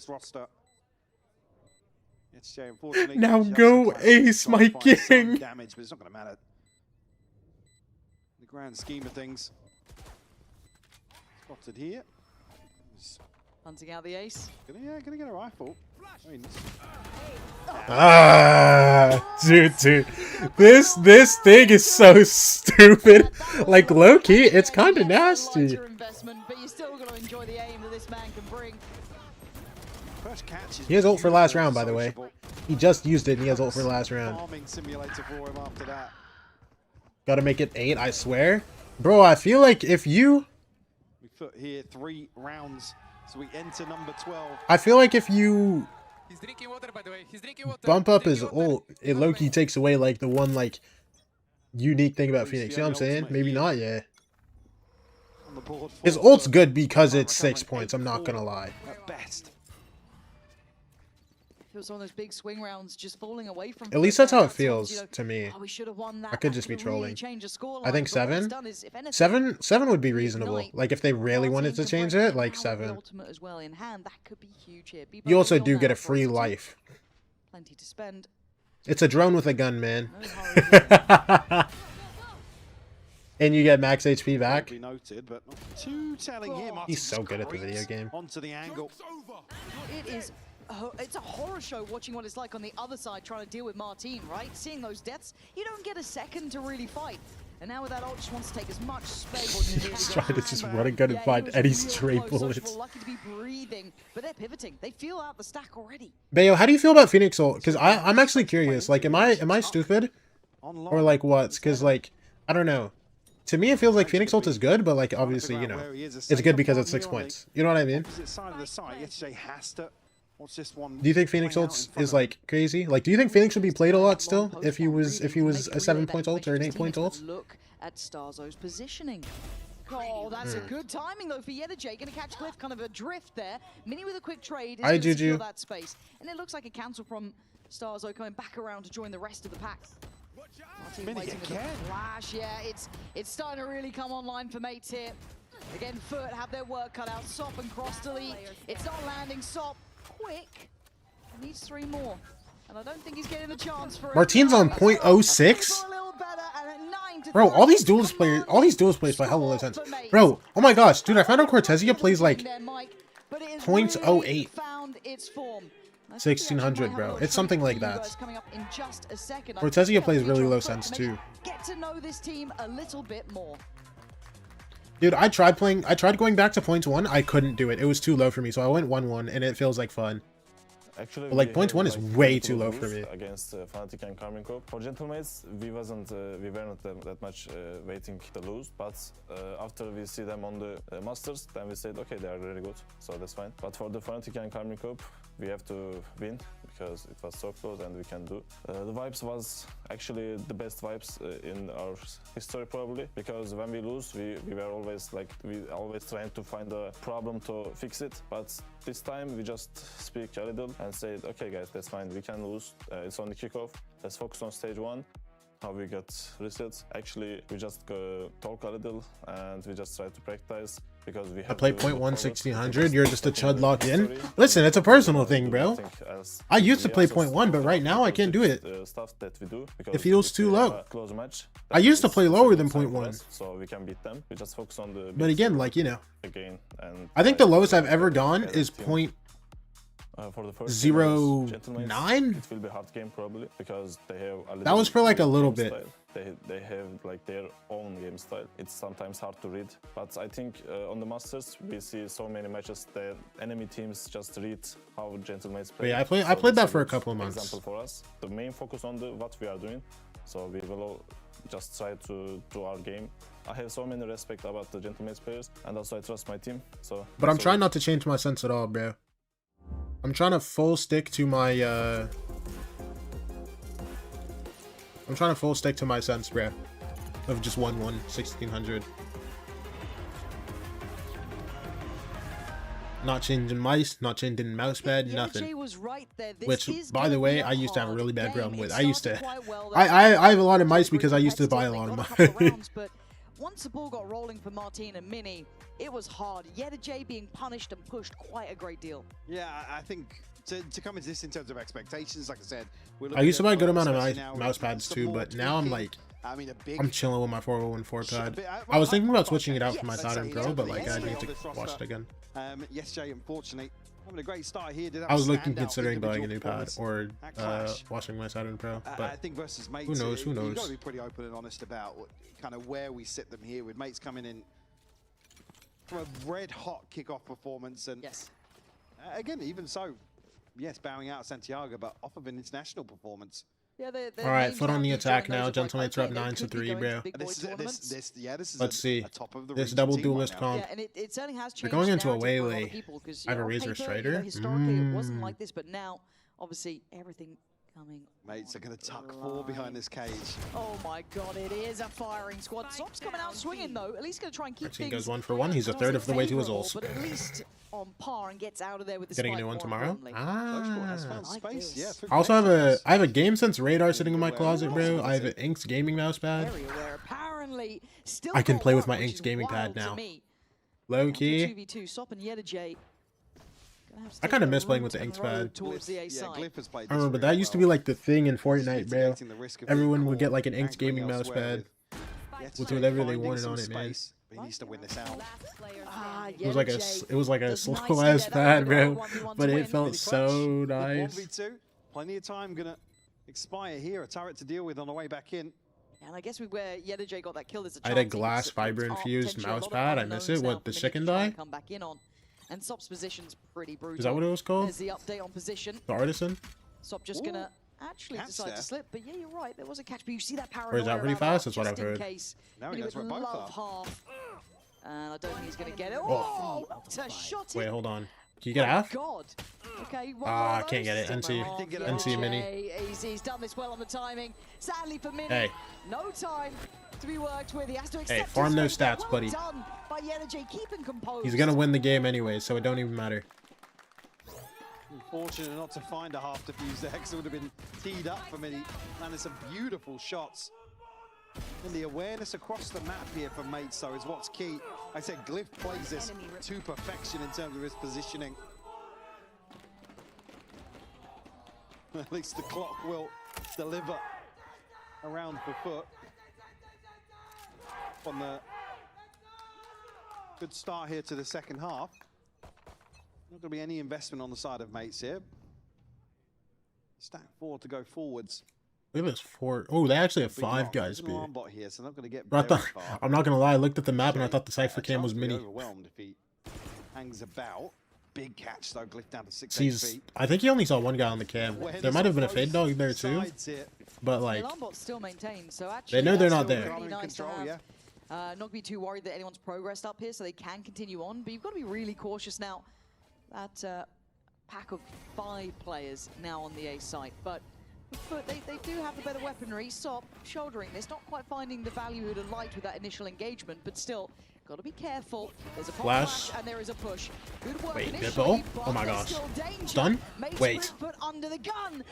Speaker 4: Now go ace, my king.
Speaker 15: Damage, but it's not going to matter. In the grand scheme of things. Spotted here.
Speaker 7: Hunting out the ace.
Speaker 15: Gonna get a rifle.
Speaker 4: Dude. This thing is so stupid. Like, low key, it's kind of nasty.
Speaker 7: But you still got to enjoy the aim that this man can bring.
Speaker 4: He has ult for last round, by the way. He just used it and he has ult for last round. Gotta make it 8, I swear. Bro, I feel like if you...
Speaker 15: We put here 3 rounds, so we enter number 12.
Speaker 4: I feel like if you... He's drinking water, by the way. He's drinking water. Bump up his ult, it low-key takes away, like, the one, like, unique thing about Phoenix. You know what I'm saying? Maybe not, yeah. His ult's good because it's 6 points, I'm not gonna lie.
Speaker 15: At best.
Speaker 7: Feels one of those big swing rounds just falling away from.
Speaker 4: At least that's how it feels to me.
Speaker 7: We should have won that.
Speaker 4: I could just be trolling. I think
Speaker 7: seven
Speaker 4: would be reasonable. Like if they really wanted to change it, like 7. You also do get a free life.
Speaker 7: Plenty to spend.
Speaker 4: It's a drone with a gun, man. And you get max HP back.
Speaker 15: Noted, but not too telling here.
Speaker 4: He's so good at the video game.
Speaker 15: Onto the angle.
Speaker 7: It is. It's a horror show watching what it's like on the other side trying to deal with Martine, right? Seeing those deaths, you don't get a second to really fight. And now with that ult, just wants to take as much space.
Speaker 4: He's trying to just run and gun and find any stray bullets.
Speaker 7: Lucky to be breathing, but they're pivoting. They feel out the stack already.
Speaker 4: Bayo, how do you feel about Phoenix ult? Because I'm actually curious. Like, am I stupid? Or like what? Because like, I don't know. To me, it feels like Phoenix ult is good, but like obviously, you know, it's good because it's 6 points. You know what I mean? Do you think Phoenix ult is like crazy? Like, do you think Phoenix would be played a lot still if he was a 7-point ult or an 8-point ult?
Speaker 7: Look at Starzo's positioning. Oh, that's a good timing though for Yetajay. Gonna catch Cliff, kind of a drift there. Mini with a quick trade is gonna secure that space, and it looks like a cancel from Starzo coming back around to join the rest of the pack. Martin waiting with the flash. Yeah, it's starting to really come online for mates here. Again, FUT have their work cut out. Sop and cross delete. It's not landing. Sop quick. He needs 3 more. And I don't think he's getting the chance for it.
Speaker 4: Martine's on .06. Bro, all these duelist players play hella low sense. Bro, oh my gosh, dude, I found out Cortezia plays like .08. 1600, bro. It's something like that. Cortezia plays really low sense too.
Speaker 7: Get to know this team a little bit more.
Speaker 4: Dude, I tried going back to .1. I couldn't do it. It was too low for me, so I went 1-1, and it feels like fun.
Speaker 16: Actually,
Speaker 4: But like
Speaker 16: we
Speaker 4: .1 is
Speaker 16: like
Speaker 4: way too low for me.
Speaker 16: Against Fnatic and Karmine Corp. For Gentlemates, we weren't that much waiting to lose. But after we see them on the Masters, then we said, okay, they are really good, so that's fine. But for the Fnatic and Karmine Corp, we have to win because it was so close and we can do. The vibes was actually the best vibes in our history probably, because when we lose, we were always like, we always trying to find a problem to fix it. But this time we just speak a little and say, okay guys, that's fine, we can lose. It's on the kickoff. Let's focus on stage 1. How we got resets. Actually, we just talk a little and we just try to practice because we have.
Speaker 4: I play .1 1600. You're just a chud locked in. Listen, it's a personal thing, bro. I used to play .1, but right now I can't do it.
Speaker 16: Stuff that we do
Speaker 4: It feels too low.
Speaker 16: Close match.
Speaker 4: I used to play lower than .1.
Speaker 16: So we can beat them. We just focus on the.
Speaker 4: But again, like, you know,
Speaker 16: again, and
Speaker 4: I think the lowest I've ever gone is
Speaker 16: for the first
Speaker 4: 0.9.
Speaker 16: It will be a hard game probably because they have a
Speaker 4: That was for like a little bit.
Speaker 16: They have like their own game style. It's sometimes hard to read, but I think on the Masters we see so many matches that enemy teams just read how Gentlemates play.
Speaker 4: But yeah, I played that for a couple of months.
Speaker 16: Example for us, the main focus on what we are doing, so we will just try to do our game. I have so many respect about the Gentlemates players, and also I trust my team. So.
Speaker 4: But I'm trying not to change my sense at all, bro. I'm trying to full stick to my sense, bro, of just 1-1 1600. Not changing mice, not changing mousepad, nothing. Which, by the way, I used to have a really bad problem with. I have a lot of mice because I used to buy a lot of mice.
Speaker 7: Once the ball got rolling for Martin and Mini, it was hard. J being punished and pushed quite a great deal.
Speaker 15: Yeah, I think to come into this in terms of expectations, like I said,
Speaker 4: I used to buy a good amount of mouse pads too, but now I'm like, I'm chilling with my 401 pad. I was thinking about switching it out for my Saturn Pro, but like I need to watch it again.
Speaker 15: Jay, unfortunately, having a great start here.
Speaker 4: I was considering buying a new pad or watching my Saturn Pro, but
Speaker 15: I think versus Mates,
Speaker 4: who knows?
Speaker 15: You've got to be pretty open and honest about kind of where we sit them here, with Mates coming in from a red-hot kickoff performance, and again, even so, yes, bowing out Santiago, but off of an international performance.
Speaker 7: Yeah,
Speaker 4: all right, foot on the attack now. Gentlemates are up 9-3, bro. Let's see. This double duelist comp.
Speaker 7: Yeah, and it certainly has
Speaker 4: They're
Speaker 7: changed.
Speaker 4: going into a waylay. I have a Razor Strider.
Speaker 7: Historically, it wasn't like this, but now, obviously, everything coming.
Speaker 15: Mates are going to tuck 4 behind this cage.
Speaker 7: Oh my god, it is a firing squad. Zop's coming out swinging though. At least going to try and keep things.
Speaker 4: Goes 1 for 1. He's a third of the way to his ult.
Speaker 7: But at least on par and gets out of there with the
Speaker 4: Getting a new one tomorrow.
Speaker 15: I
Speaker 4: also have a Game Sense radar sitting in my closet, bro. I have an Inks gaming mouse pad. I can play with my Inks gaming pad now. Low key.
Speaker 7: 2v2, Sop and J.
Speaker 4: I kind of miss playing with the Inks pad. I remember that used to be like the thing in Fortnite, bro. Everyone would get like an Inks gaming mouse pad with whatever they wanted on it, man.
Speaker 15: He needs to win this out.
Speaker 4: It was like a slow ass pad, bro, but it felt so nice.
Speaker 15: 1v2, plenty of time gonna expire here. A turret to deal with on the way back in.
Speaker 7: And I guess where J got that kill is
Speaker 4: I had a glass fiber infused mouse pad. I miss it. What, the chicken die?
Speaker 7: Come back in on. And Sop's position's pretty brutal.
Speaker 4: Is that what it was called?
Speaker 7: There's the update on position.
Speaker 4: The Artisan?
Speaker 7: Sop just gonna actually decide to slip, but yeah, you're right. There was a catch, but you see that power.
Speaker 4: Or is that pretty fast? That's what I've heard.
Speaker 15: Now he knows where both are.
Speaker 7: Half. And I don't think he's gonna get it. Oh, to shot it.
Speaker 4: Wait, hold on. Can you get half?
Speaker 7: God. Okay.
Speaker 4: I can't get it. NC Mini.
Speaker 7: He's done this well on the timing. Sadly for Mini.
Speaker 4: Hey.
Speaker 7: No time to be worked with. He has to accept.
Speaker 4: Hey, farm those stats, buddy.
Speaker 7: Done by J, keeping composed.
Speaker 4: He's gonna win the game anyway, so it don't even matter.
Speaker 15: Unfortunate not to find a half defuse there, because it would have been teed up for Mini. Landed some beautiful shots. And the awareness across the map here for Mates, though, is what's key. I said Glyph plays this to perfection in terms of his positioning. At least the clock will deliver around the foot. On the good start here to the second half. Not going to be any investment on the side of Mates here. Stack 4 to go forwards.
Speaker 4: Look at this 4. Oh, they actually have 5 guys, B.
Speaker 15: Here, so not going to get
Speaker 4: I'm not going to lie, I looked at the map and I thought the Cypher cam was Mini.
Speaker 15: Overwhelmed if he hangs about. big catch though. Glyph down to 6
Speaker 4: He's, I think he only saw one guy on the cam. There might have been a fade dog there too, but like
Speaker 7: still maintained, so actually
Speaker 4: they know they're not there.
Speaker 7: Really nice not to be too worried that anyone's progressed up here, so they can continue on. But you've got to be really cautious now. That pack of 5 players now on the A site, but they do have the better weaponry. Stop shouldering this, not quite finding the value to light with that initial engagement, but still. Got to be careful. There's a flash and there is a push. Good work.
Speaker 4: Wait, Bippo? Oh my gosh. Stun? Wait.
Speaker 7: Under the gun.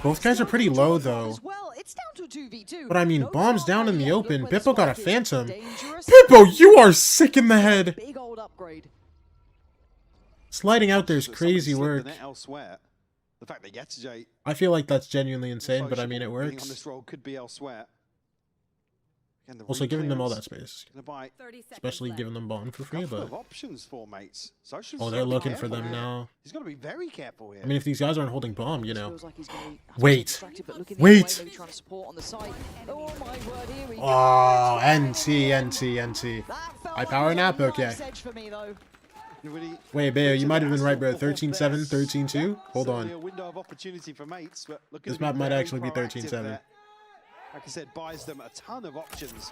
Speaker 4: Both guys are pretty low though.
Speaker 7: Well, it's down to a 2v2.
Speaker 4: But I mean, bombs down in the open. Bippo got a phantom. Bippo, you are sick in the head.
Speaker 7: Big old upgrade.
Speaker 4: Sliding out there is crazy work.
Speaker 15: Elsewhere. The fact that Yetajay,
Speaker 4: I feel like that's genuinely insane, but I mean, it works.
Speaker 15: On this role could be elsewhere.
Speaker 4: Also giving them all that space, especially giving them bomb for free. But
Speaker 15: options for mates.
Speaker 4: Oh, they're looking for them now.
Speaker 15: He's got to be very careful here.
Speaker 4: I mean, if these guys aren't holding bomb, you know. Wait. Oh, NT. High power nap. Okay. Wait, Bayo, you might have been right, bro. 13-7, 13-2. Hold on. This map might actually be 13-7.
Speaker 15: Like I said, buys them a ton of options.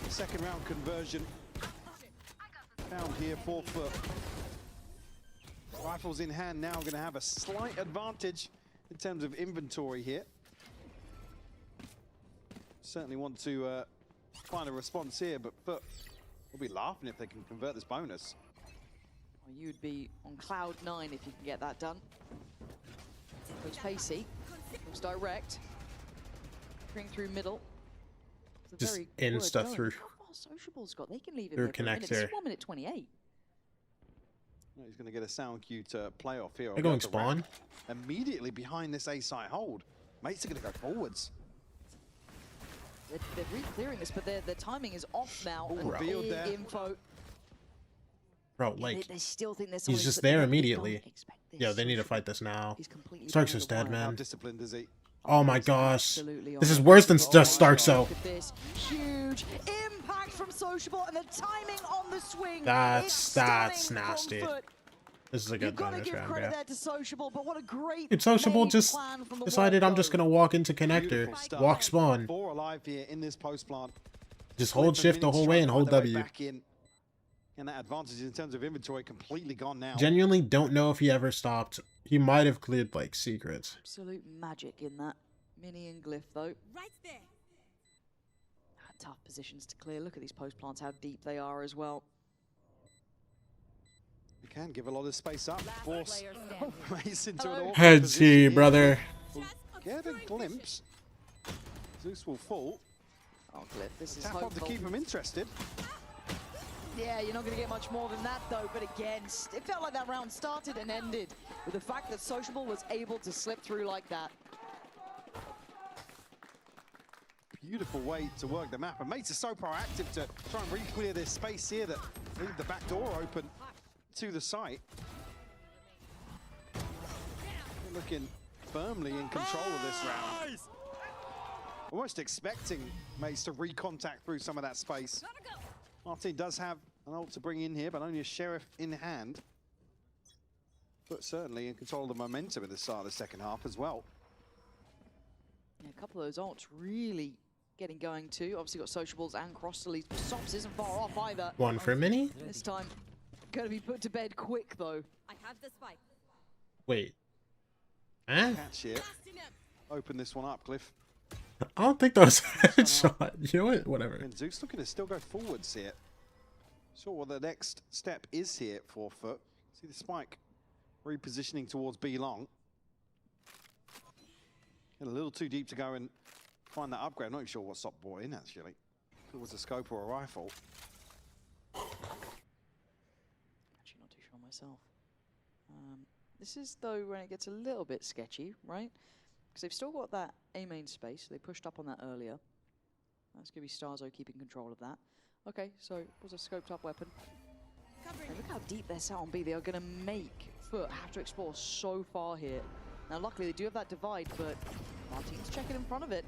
Speaker 15: The second round conversion found here for FUT. Rifles in hand now, going to have a slight advantage in terms of inventory here. Certainly want to find a response here, but FUT will be laughing if they can convert this bonus.
Speaker 7: Well, you'd be on cloud 9 if you can get that done. Looks pacey, looks direct. Through middle.
Speaker 4: Just insta through.
Speaker 7: Sociable's got. They can leave
Speaker 4: through connector.
Speaker 7: It's 1 minute 28.
Speaker 15: He's going to get a sound cue to play off here.
Speaker 4: They're going spawn.
Speaker 15: Immediately behind this A site hold. Mates are going to go forwards.
Speaker 7: They're re-clearing this, but their timing is off now.
Speaker 15: Big
Speaker 7: info.
Speaker 4: Bro, like,
Speaker 7: they still think there's
Speaker 4: he's just there immediately. Yeah, they need to fight this now. Starks is dead, man.
Speaker 15: How disciplined is he?
Speaker 4: Oh my gosh. This is worse than just Stark, so.
Speaker 7: Huge impact from Sociable and the timing on the swing.
Speaker 4: That's nasty. This is a good bonus round, yeah. Dude, Sociable just decided I'm just gonna walk into connector, walk spawn.
Speaker 15: 4 alive here in this post plant.
Speaker 4: Just hold shift the whole way and hold W.
Speaker 15: And that advantage in terms of inventory completely gone now.
Speaker 4: Genuinely don't know if he ever stopped. He might have cleared like secrets.
Speaker 7: Absolute magic in that mini and glyph though. Right there. Tough positions to clear. Look at these post plants, how deep they are as well.
Speaker 15: You can give a lot of space up. Force Mace into an awkward
Speaker 4: Heads he, brother.
Speaker 15: Get a glimpse. Zeus will fall.
Speaker 7: Oh, glyph, this is
Speaker 15: tap on to keep him interested.
Speaker 7: Yeah, you're not going to get much more than that, though. But again, it felt like that round started and ended with the fact that Sociable was able to slip through like that.
Speaker 15: Beautiful way to work the map. And Mates is so proactive to try and re-clear this space here that leave the back door open to the site. They're looking firmly in control of this round. Almost expecting Mates to recontact through some of that space. Martin does have an ult to bring in here, but only a Sheriff in hand. But certainly in control of the momentum at the start of the second half as well.
Speaker 7: Yeah, a couple of those ults really getting going too. Obviously got Sociables and Cross Release, but Sops isn't far off either.
Speaker 4: One for mini?
Speaker 7: This time, gonna be put to bed quick though.
Speaker 12: I have the spike.
Speaker 4: Wait. Huh?
Speaker 15: Catch here. Open this one up, Glyph.
Speaker 4: I don't think that was a headshot. You know what? Whatever.
Speaker 15: And Zeus looking to still go forwards here. Sure what the next step is here for FUT. See the spike repositioning towards B long. Get a little too deep to go and find that upgrade. I'm not even sure what Sop brought in actually. If it was a scope or a rifle.
Speaker 7: Actually not too sure myself. This is though when it gets a little bit sketchy, right? Because they've still got that A main space. They pushed up on that earlier. That's going to be Starzo keeping control of that. Okay, so it was a scoped up weapon. Look how deep they're set on B. They are going to make FUT have to explore so far here. Now, luckily, they do have that divide, but Martin's checking in front of it.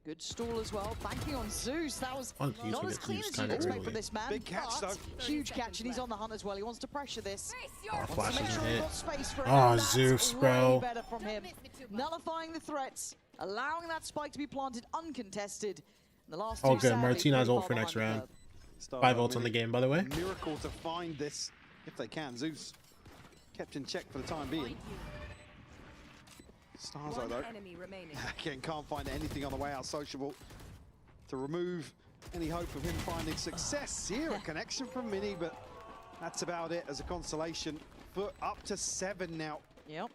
Speaker 7: Good stall as well, banking on Zeus. That was not as clean as you'd expect from this man.
Speaker 15: Big catch, though.
Speaker 7: Huge catch, and he's on the hunt as well. He wants to pressure this.
Speaker 4: Flash
Speaker 7: Make
Speaker 4: is
Speaker 7: sure
Speaker 4: hit.
Speaker 7: he's got space for it.
Speaker 4: Oh,
Speaker 7: and that's
Speaker 4: Zeus,
Speaker 7: way
Speaker 4: bro.
Speaker 7: better from him. Nullifying the threats, allowing that spike to be planted uncontested. And the last
Speaker 4: Oh,
Speaker 7: two,
Speaker 4: good.
Speaker 7: sadly,
Speaker 4: Martinez
Speaker 7: pretty
Speaker 4: ult
Speaker 7: far
Speaker 4: for next
Speaker 7: behind
Speaker 4: round.
Speaker 7: the curve.
Speaker 4: 5 ults on the game, by the way.
Speaker 15: Miracle to find this, if they can. Zeus kept in check for the time being. Starzo, though, again, can't find anything on the way out. Sociable to remove any hope of him finding success here. A connection from Mini, but that's about it as a consolation. FUT up to 7 now.
Speaker 7: Yep.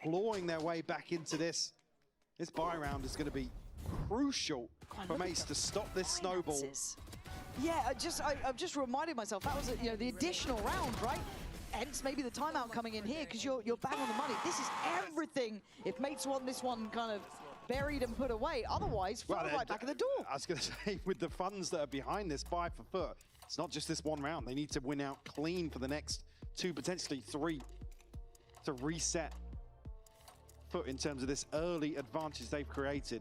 Speaker 15: Clawing their way back into this. This buy round is going to be crucial for Mace to stop this snowball.
Speaker 7: Yeah, I've just reminded myself that was the additional round, right? Hence maybe the timeout coming in here because you're bang on the money. This is everything. If mates want this one kind of buried and put away, otherwise, right back at the door.
Speaker 15: I was going to say, with the funds that are behind this buy for FUT, it's not just this one round. They need to win out clean for the next 2, potentially 3, to reset FUT in terms of this early advantage they've created.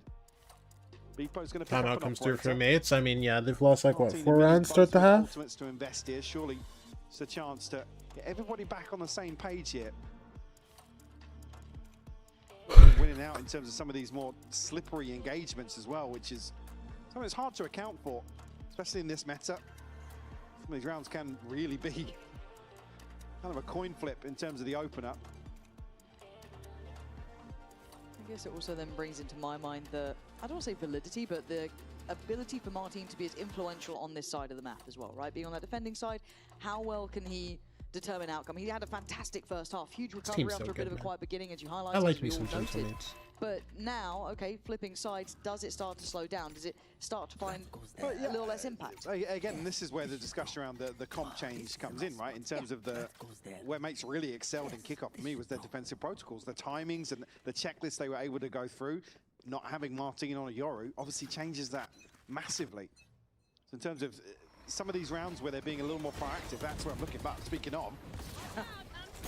Speaker 15: Beepo's going to pick
Speaker 4: Timeout
Speaker 15: up
Speaker 4: comes
Speaker 15: an
Speaker 4: through for
Speaker 15: operator.
Speaker 4: mates. I mean, yeah, they've lost like, what,
Speaker 15: Martin
Speaker 4: 4
Speaker 15: and Mini
Speaker 4: rounds start
Speaker 15: both
Speaker 4: the
Speaker 15: with
Speaker 4: half?
Speaker 15: ultimates to invest here. Surely it's a chance to get everybody back on the same page here. Winning out in terms of some of these more slippery engagements as well, which is something that's hard to account for, especially in this meta. Some of these rounds can really be kind of a coin flip in terms of the opener.
Speaker 7: I guess it also then brings into my mind the, I don't want to say validity, but the ability for Martin to be as influential on this side of the map as well, right? Being on that defending side, how well can he determine outcome? He had a fantastic first half, huge recovery after a bit of a quiet beginning, as you highlighted.
Speaker 4: I like
Speaker 7: as we
Speaker 4: me
Speaker 7: all
Speaker 4: some
Speaker 7: noted.
Speaker 4: mates.
Speaker 7: But now, okay, flipping sides, does it start to slow down? Does it start to find a little less impact?
Speaker 15: Again, this is where the discussion around the comp change comes in, right? In terms of where mates really excelled in kickoff for me was their defensive protocols, the timings and the checklist they were able to go through. Not having Martin on a Yoru obviously changes that massively. So in terms of some of these rounds where they're being a little more proactive, that's where I'm looking. But speaking of,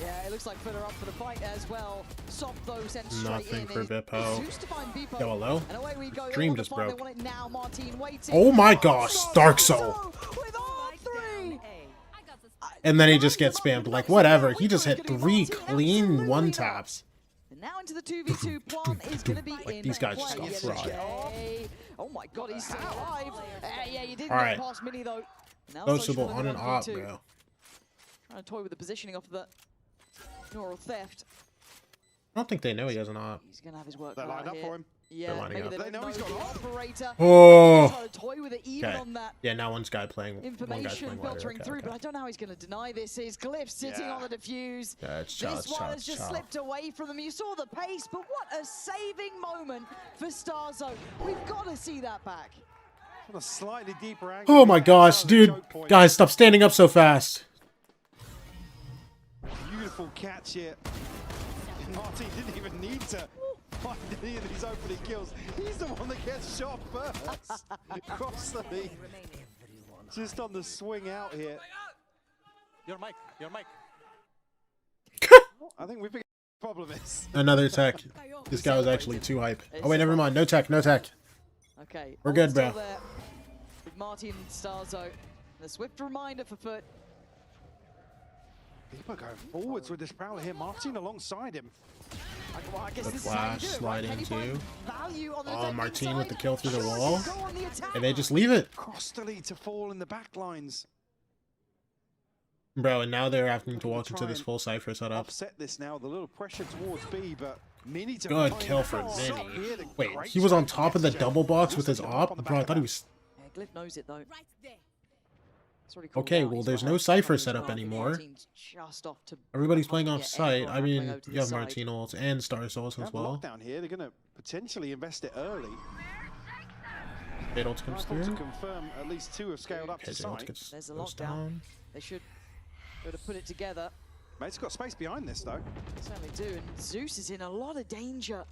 Speaker 7: yeah, it looks like FUT are up for the fight as well. Soft though sent straight
Speaker 4: Nothing
Speaker 7: in.
Speaker 4: for Bippo.
Speaker 7: Zeus to find Bippo.
Speaker 4: Go low.
Speaker 7: And away we go.
Speaker 4: Dream
Speaker 7: They
Speaker 4: just
Speaker 7: want the
Speaker 4: broke.
Speaker 7: fight, they want it now. Martin waiting.
Speaker 4: Oh my gosh, Dark Soul.
Speaker 7: With R3.
Speaker 4: And then he just gets spammed. Like, whatever. He just hit 3 clean 1-taps.
Speaker 7: And now into the 2v2 plant is going to be in
Speaker 4: These guys
Speaker 7: play.
Speaker 4: just got fried.
Speaker 7: Oh my god, he's still alive. Yeah, you didn't
Speaker 4: All right.
Speaker 7: get past Mini though. Now
Speaker 4: Noticeable
Speaker 7: Social
Speaker 4: on
Speaker 7: in
Speaker 4: an
Speaker 7: the
Speaker 4: op,
Speaker 7: 1v2.
Speaker 4: bro.
Speaker 7: Trying to toy with the positioning of the neural theft.
Speaker 4: I don't think they know he has an op.
Speaker 7: He's going to have his work
Speaker 15: they're
Speaker 7: cut
Speaker 15: lined
Speaker 7: out
Speaker 15: up
Speaker 7: here.
Speaker 15: for him.
Speaker 7: Yeah,
Speaker 4: lining
Speaker 7: maybe
Speaker 4: up.
Speaker 7: they don't know he's got an operator.
Speaker 4: Oh.
Speaker 7: Trying to toy with it even
Speaker 4: Okay.
Speaker 7: on that
Speaker 4: Yeah, now one guy's playing
Speaker 7: information
Speaker 4: wider.
Speaker 7: filtering
Speaker 4: Okay,
Speaker 7: through,
Speaker 4: okay.
Speaker 7: but I don't know how he's going to deny this. Is Glyph sitting on the defuse.
Speaker 4: Yeah, it's
Speaker 7: This
Speaker 4: shots,
Speaker 7: one has
Speaker 4: shots,
Speaker 7: just
Speaker 4: shots.
Speaker 7: slipped away from them. You saw the pace, but what a saving moment for Starzo. We've got to see that back.
Speaker 15: on a slightly deeper angle.
Speaker 4: Oh my gosh, dude. Guys, stop standing up so fast.
Speaker 15: Beautiful catch here. Martin didn't even need to find any of these opening kills. He's the one that gets shot first. Across the lead. Just on the swing out here.
Speaker 17: Your mic, your mic.
Speaker 15: I think we figured the problem is.
Speaker 4: Another tech. This guy was actually too hype. Oh wait, never mind. No tech, no tech.
Speaker 7: Okay.
Speaker 4: We're good, bro.
Speaker 7: There with Martin and Starzo. And a swift reminder for FUT.
Speaker 15: People going forwards with this prowler here. Martin alongside him.
Speaker 7: Well, I guess
Speaker 4: The
Speaker 7: this is how you
Speaker 4: flash
Speaker 7: do it, right?
Speaker 4: sliding
Speaker 7: Can you find
Speaker 4: too.
Speaker 7: value on the
Speaker 4: Oh,
Speaker 7: defending
Speaker 4: Martin
Speaker 7: side?
Speaker 4: with the kill through the
Speaker 7: Sure,
Speaker 4: wall.
Speaker 7: go on the attack.
Speaker 4: And they just leave it.
Speaker 15: Cross the lead to fall in the back lines.
Speaker 4: Bro, and now they're having to walk into this full Cypher setup.
Speaker 15: Offset this now, the little pressure towards B, but Mini to
Speaker 4: Good
Speaker 15: find
Speaker 4: kill for
Speaker 15: that stop
Speaker 4: Mini.
Speaker 15: here, the
Speaker 4: Wait,
Speaker 15: great
Speaker 4: he was on
Speaker 15: strike
Speaker 4: top of the
Speaker 15: gesture.
Speaker 4: double box with his
Speaker 15: Also jump on
Speaker 4: op?
Speaker 15: the
Speaker 4: Bro, I
Speaker 15: back
Speaker 4: thought
Speaker 15: of
Speaker 4: he was...
Speaker 7: Yeah, Glyph knows it though. It's already called
Speaker 4: Okay,
Speaker 7: out.
Speaker 4: well,
Speaker 7: He's
Speaker 4: there's
Speaker 7: got
Speaker 4: no
Speaker 7: a
Speaker 4: Cypher
Speaker 7: coverage
Speaker 4: setup
Speaker 7: mark.
Speaker 4: anymore.
Speaker 7: Martin's just off to
Speaker 4: Everybody's playing
Speaker 7: get
Speaker 4: off site.
Speaker 7: everyone
Speaker 4: I mean,
Speaker 7: going over to
Speaker 4: you
Speaker 7: the
Speaker 4: have
Speaker 7: side.
Speaker 4: Martin ults and Star Souls
Speaker 15: They
Speaker 4: as
Speaker 15: have a
Speaker 4: well.
Speaker 15: lockdown here. They're going to potentially invest it early.
Speaker 4: Fade ult comes
Speaker 15: Rifle to
Speaker 4: through.
Speaker 15: confirm at least 2 have scaled up
Speaker 4: Okay,
Speaker 15: to
Speaker 4: Jay ult
Speaker 15: site.
Speaker 4: gets
Speaker 7: There's a
Speaker 4: goes
Speaker 7: lockdown.
Speaker 4: down.
Speaker 7: They should go to put it together.
Speaker 15: Mate's got space behind this though.
Speaker 7: They certainly do. And Zeus is in a lot of danger.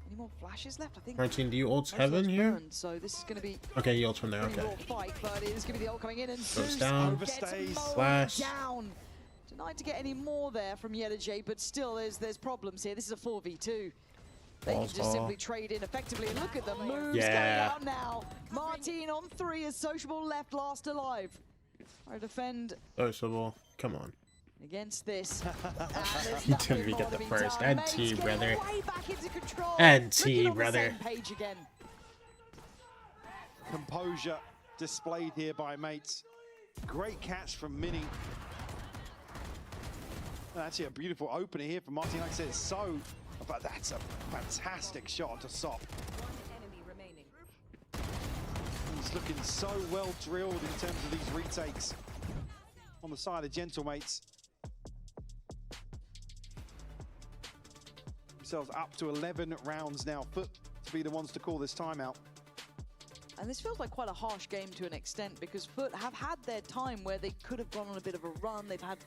Speaker 7: Any more flashes left? I think.
Speaker 4: Martin, do you ult
Speaker 7: most
Speaker 4: heaven
Speaker 7: ults
Speaker 4: here?
Speaker 7: burned, so this is going to be
Speaker 4: Okay, he ults from there,
Speaker 7: pretty
Speaker 4: okay.
Speaker 7: raw fight, but it is going to be the ult coming in, and Zeus
Speaker 4: down.
Speaker 7: gets
Speaker 15: Overstays.
Speaker 7: mowed
Speaker 4: Flash.
Speaker 7: down. Denied to get any more there from Yedajay, but still there's problems here. This is a 4v2. They can just simply trade in effectively. And look at the moves going out now. Martin on 3 as Sociable left last alive. Try to defend.
Speaker 4: Sociable, come on.
Speaker 7: Against this.
Speaker 4: He didn't even get the first. NT, brother. NT, brother.
Speaker 15: Composure displayed here by mates. Great catch from Mini. Actually, a beautiful opener here from Martin. Like I said, it's so. But that's a fantastic shot to Sop. He's looking so well drilled in terms of these retakes on the side of Gentlemates. Themselves up to 11 rounds now. FUT to be the ones to call this timeout.
Speaker 7: And this feels like quite a harsh game to an extent because FUT have had their time where they could have gone on a bit of a run. They've had,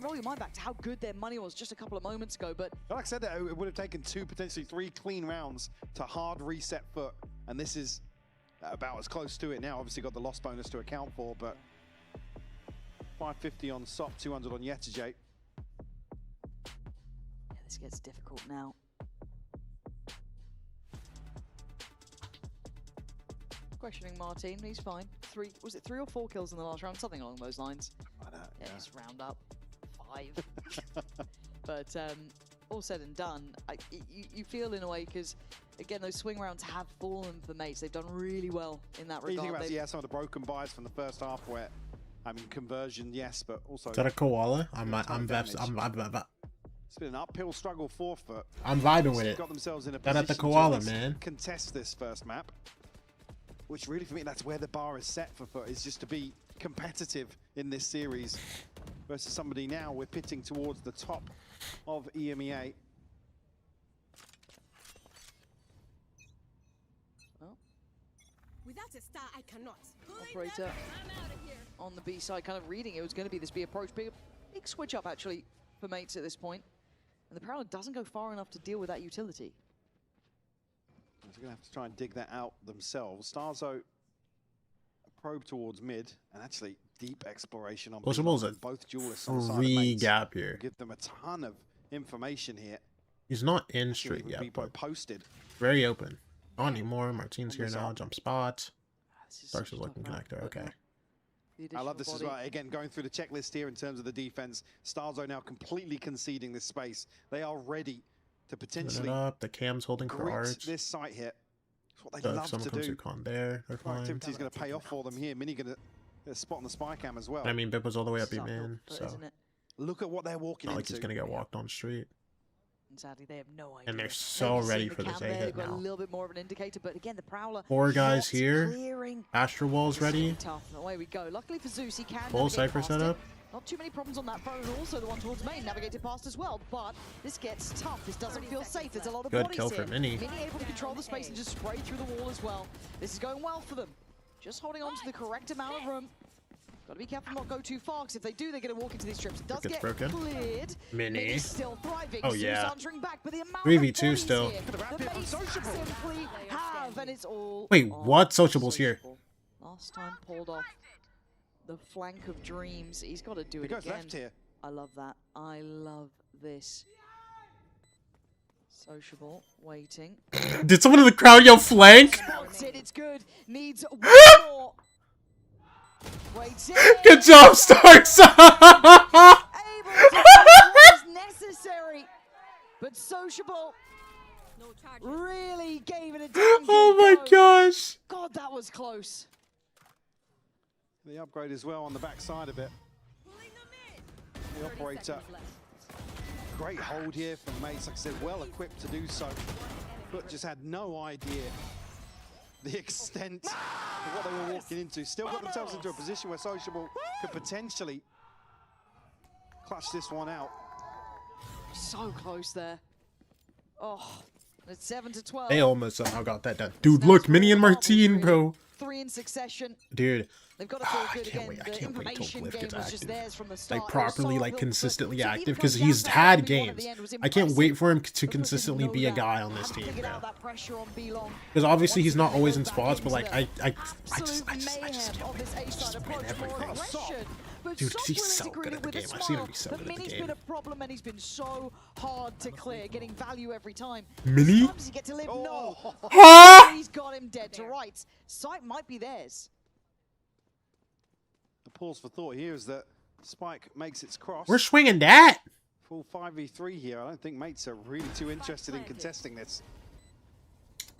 Speaker 7: roll your mind back to how good their money was just a couple of moments ago. But
Speaker 15: like I said, it would have taken 2, potentially 3 clean rounds to hard reset FUT. And this is about as close to it now. Obviously got the loss bonus to account for, but 550 on Sop, 200 on Yetajay.
Speaker 7: Yeah, this gets difficult now. Questioning Martin, he's fine. Was it 3 or 4 kills in the last round? Something along those lines. Yeah, just round up 5. But all said and done, you feel in a way because again those swing rounds have fallen for mates. They've done really well in that regard.
Speaker 15: You think about some of the broken buys from the first half where, I mean, conversion, yes, but also.
Speaker 4: Is that a koala? I'm
Speaker 15: It's been an uphill struggle for FUT.
Speaker 4: I'm vibing with it.
Speaker 15: Got themselves in a
Speaker 4: That
Speaker 15: position
Speaker 4: at the koala,
Speaker 15: to
Speaker 4: man.
Speaker 15: Contest this first map. Which really, for me, that's where the bar is set for FUT, is just to be competitive in this series versus somebody now we're pitting towards the top of EMEA.
Speaker 7: Well,
Speaker 12: without a star, I cannot.
Speaker 7: Operator on the B side, kind of reading it was going to be this B approach. Big switch up, actually, for mates at this point. And the Prowler doesn't go far enough to deal with that utility.
Speaker 15: They're going to have to try and dig that out themselves. Starzo, a probe towards mid, and actually deep exploration on both duelists on the side of mates.
Speaker 4: Gap here.
Speaker 15: Give them a ton of information here.
Speaker 4: He's not in straight yet, but
Speaker 15: posted.
Speaker 4: Very open. Not anymore. Martin's here now. Jump spot. Starks is looking connector. Okay.
Speaker 15: I love this as well. Again, going through the checklist here in terms of the defense. Starzo now completely conceding this space. They are ready to potentially
Speaker 4: up. The cam's holding for Arch.
Speaker 15: This site here. It's what they love to do.
Speaker 4: Con there. They're fine.
Speaker 15: Activity is going to pay off for them here. Mini going to get a spot on the spy cam as well.
Speaker 4: I mean, Bip was all the way up man, so
Speaker 15: look at what they're walking into.
Speaker 4: Like he's going to get walked on street.
Speaker 7: And sadly, they have no idea.
Speaker 4: And they're so ready for this A hit
Speaker 7: now.
Speaker 4: now.
Speaker 7: A little bit more of an indicator, but again, the Prowler.
Speaker 4: 4 guys here. Astro Wall's ready.
Speaker 7: Tough. Away we go. Luckily for Zeus, he can.
Speaker 4: Full Cypher setup.
Speaker 7: Not too many problems on that front, and also the one towards main navigated past as well. But this gets tough. This doesn't feel safe. There's a lot of
Speaker 4: good
Speaker 7: bodies
Speaker 4: kill
Speaker 7: here.
Speaker 4: for Mini.
Speaker 7: Mini able to control the space and just spray through the wall as well. This is going well for them. Just holding on to the correct amount of room. Got to be careful not go too far, because if they do, they're going to walk into these trips. It does get cleared.
Speaker 4: Mini.
Speaker 7: Still thriving.
Speaker 4: Oh yeah.
Speaker 7: Answering back, but the amount
Speaker 4: 3v2 still.
Speaker 7: Simply have, and it's all.
Speaker 4: Wait, what? Sociable's here.
Speaker 7: Last time pulled off the flank of dreams. He's got to do it again.
Speaker 15: Left here.
Speaker 7: I love that. I love this. Sociable, waiting.
Speaker 4: Did someone in the crowd yell flank?
Speaker 7: Spots it, it's good. Needs one more. Waiting.
Speaker 4: Good job, Starks!
Speaker 7: Able to do what was necessary, but Sociable really gave it a damn
Speaker 4: Oh my gosh!
Speaker 7: God, that was close.
Speaker 15: The upgrade as well on the back side of it. The operator. Great hold here from mates, like I said, well equipped to do so, but just had no idea the extent of what they were walking into. Still got themselves into a position where Sociable could potentially clutch this one out.
Speaker 7: So close there. Oh, it's 7-12.
Speaker 4: They almost somehow got that done. Dude, look, Mini and Martin, bro.
Speaker 7: 3 in succession.
Speaker 4: Dude.
Speaker 7: They've got to feel good again.
Speaker 4: I can't wait till Glyph gets active.
Speaker 7: From the start.
Speaker 4: Like properly, like consistently active, because he's had games. I can't wait for him to consistently be a guy on this team, bro. Because obviously he's not always in spots, but like I just win everything.
Speaker 7: But
Speaker 4: Dude,
Speaker 7: Sop's
Speaker 4: he's
Speaker 7: willing
Speaker 4: so
Speaker 7: to greet
Speaker 4: good
Speaker 7: it
Speaker 4: at the
Speaker 7: with a
Speaker 4: game. I've seen him
Speaker 7: smile,
Speaker 4: be so
Speaker 7: but
Speaker 4: good at the
Speaker 7: Mini's
Speaker 4: game.
Speaker 7: been a problem and he's been so hard to clear, getting value every time.
Speaker 4: Mini?
Speaker 7: Does he get to live? No.
Speaker 4: Huh?
Speaker 7: He's got him dead to rights. Sight might be theirs.
Speaker 15: The pause for thought here is that Spike makes its cross.
Speaker 4: We're swinging that.
Speaker 15: Full 5v3 here. I don't think mates are really too interested in contesting this.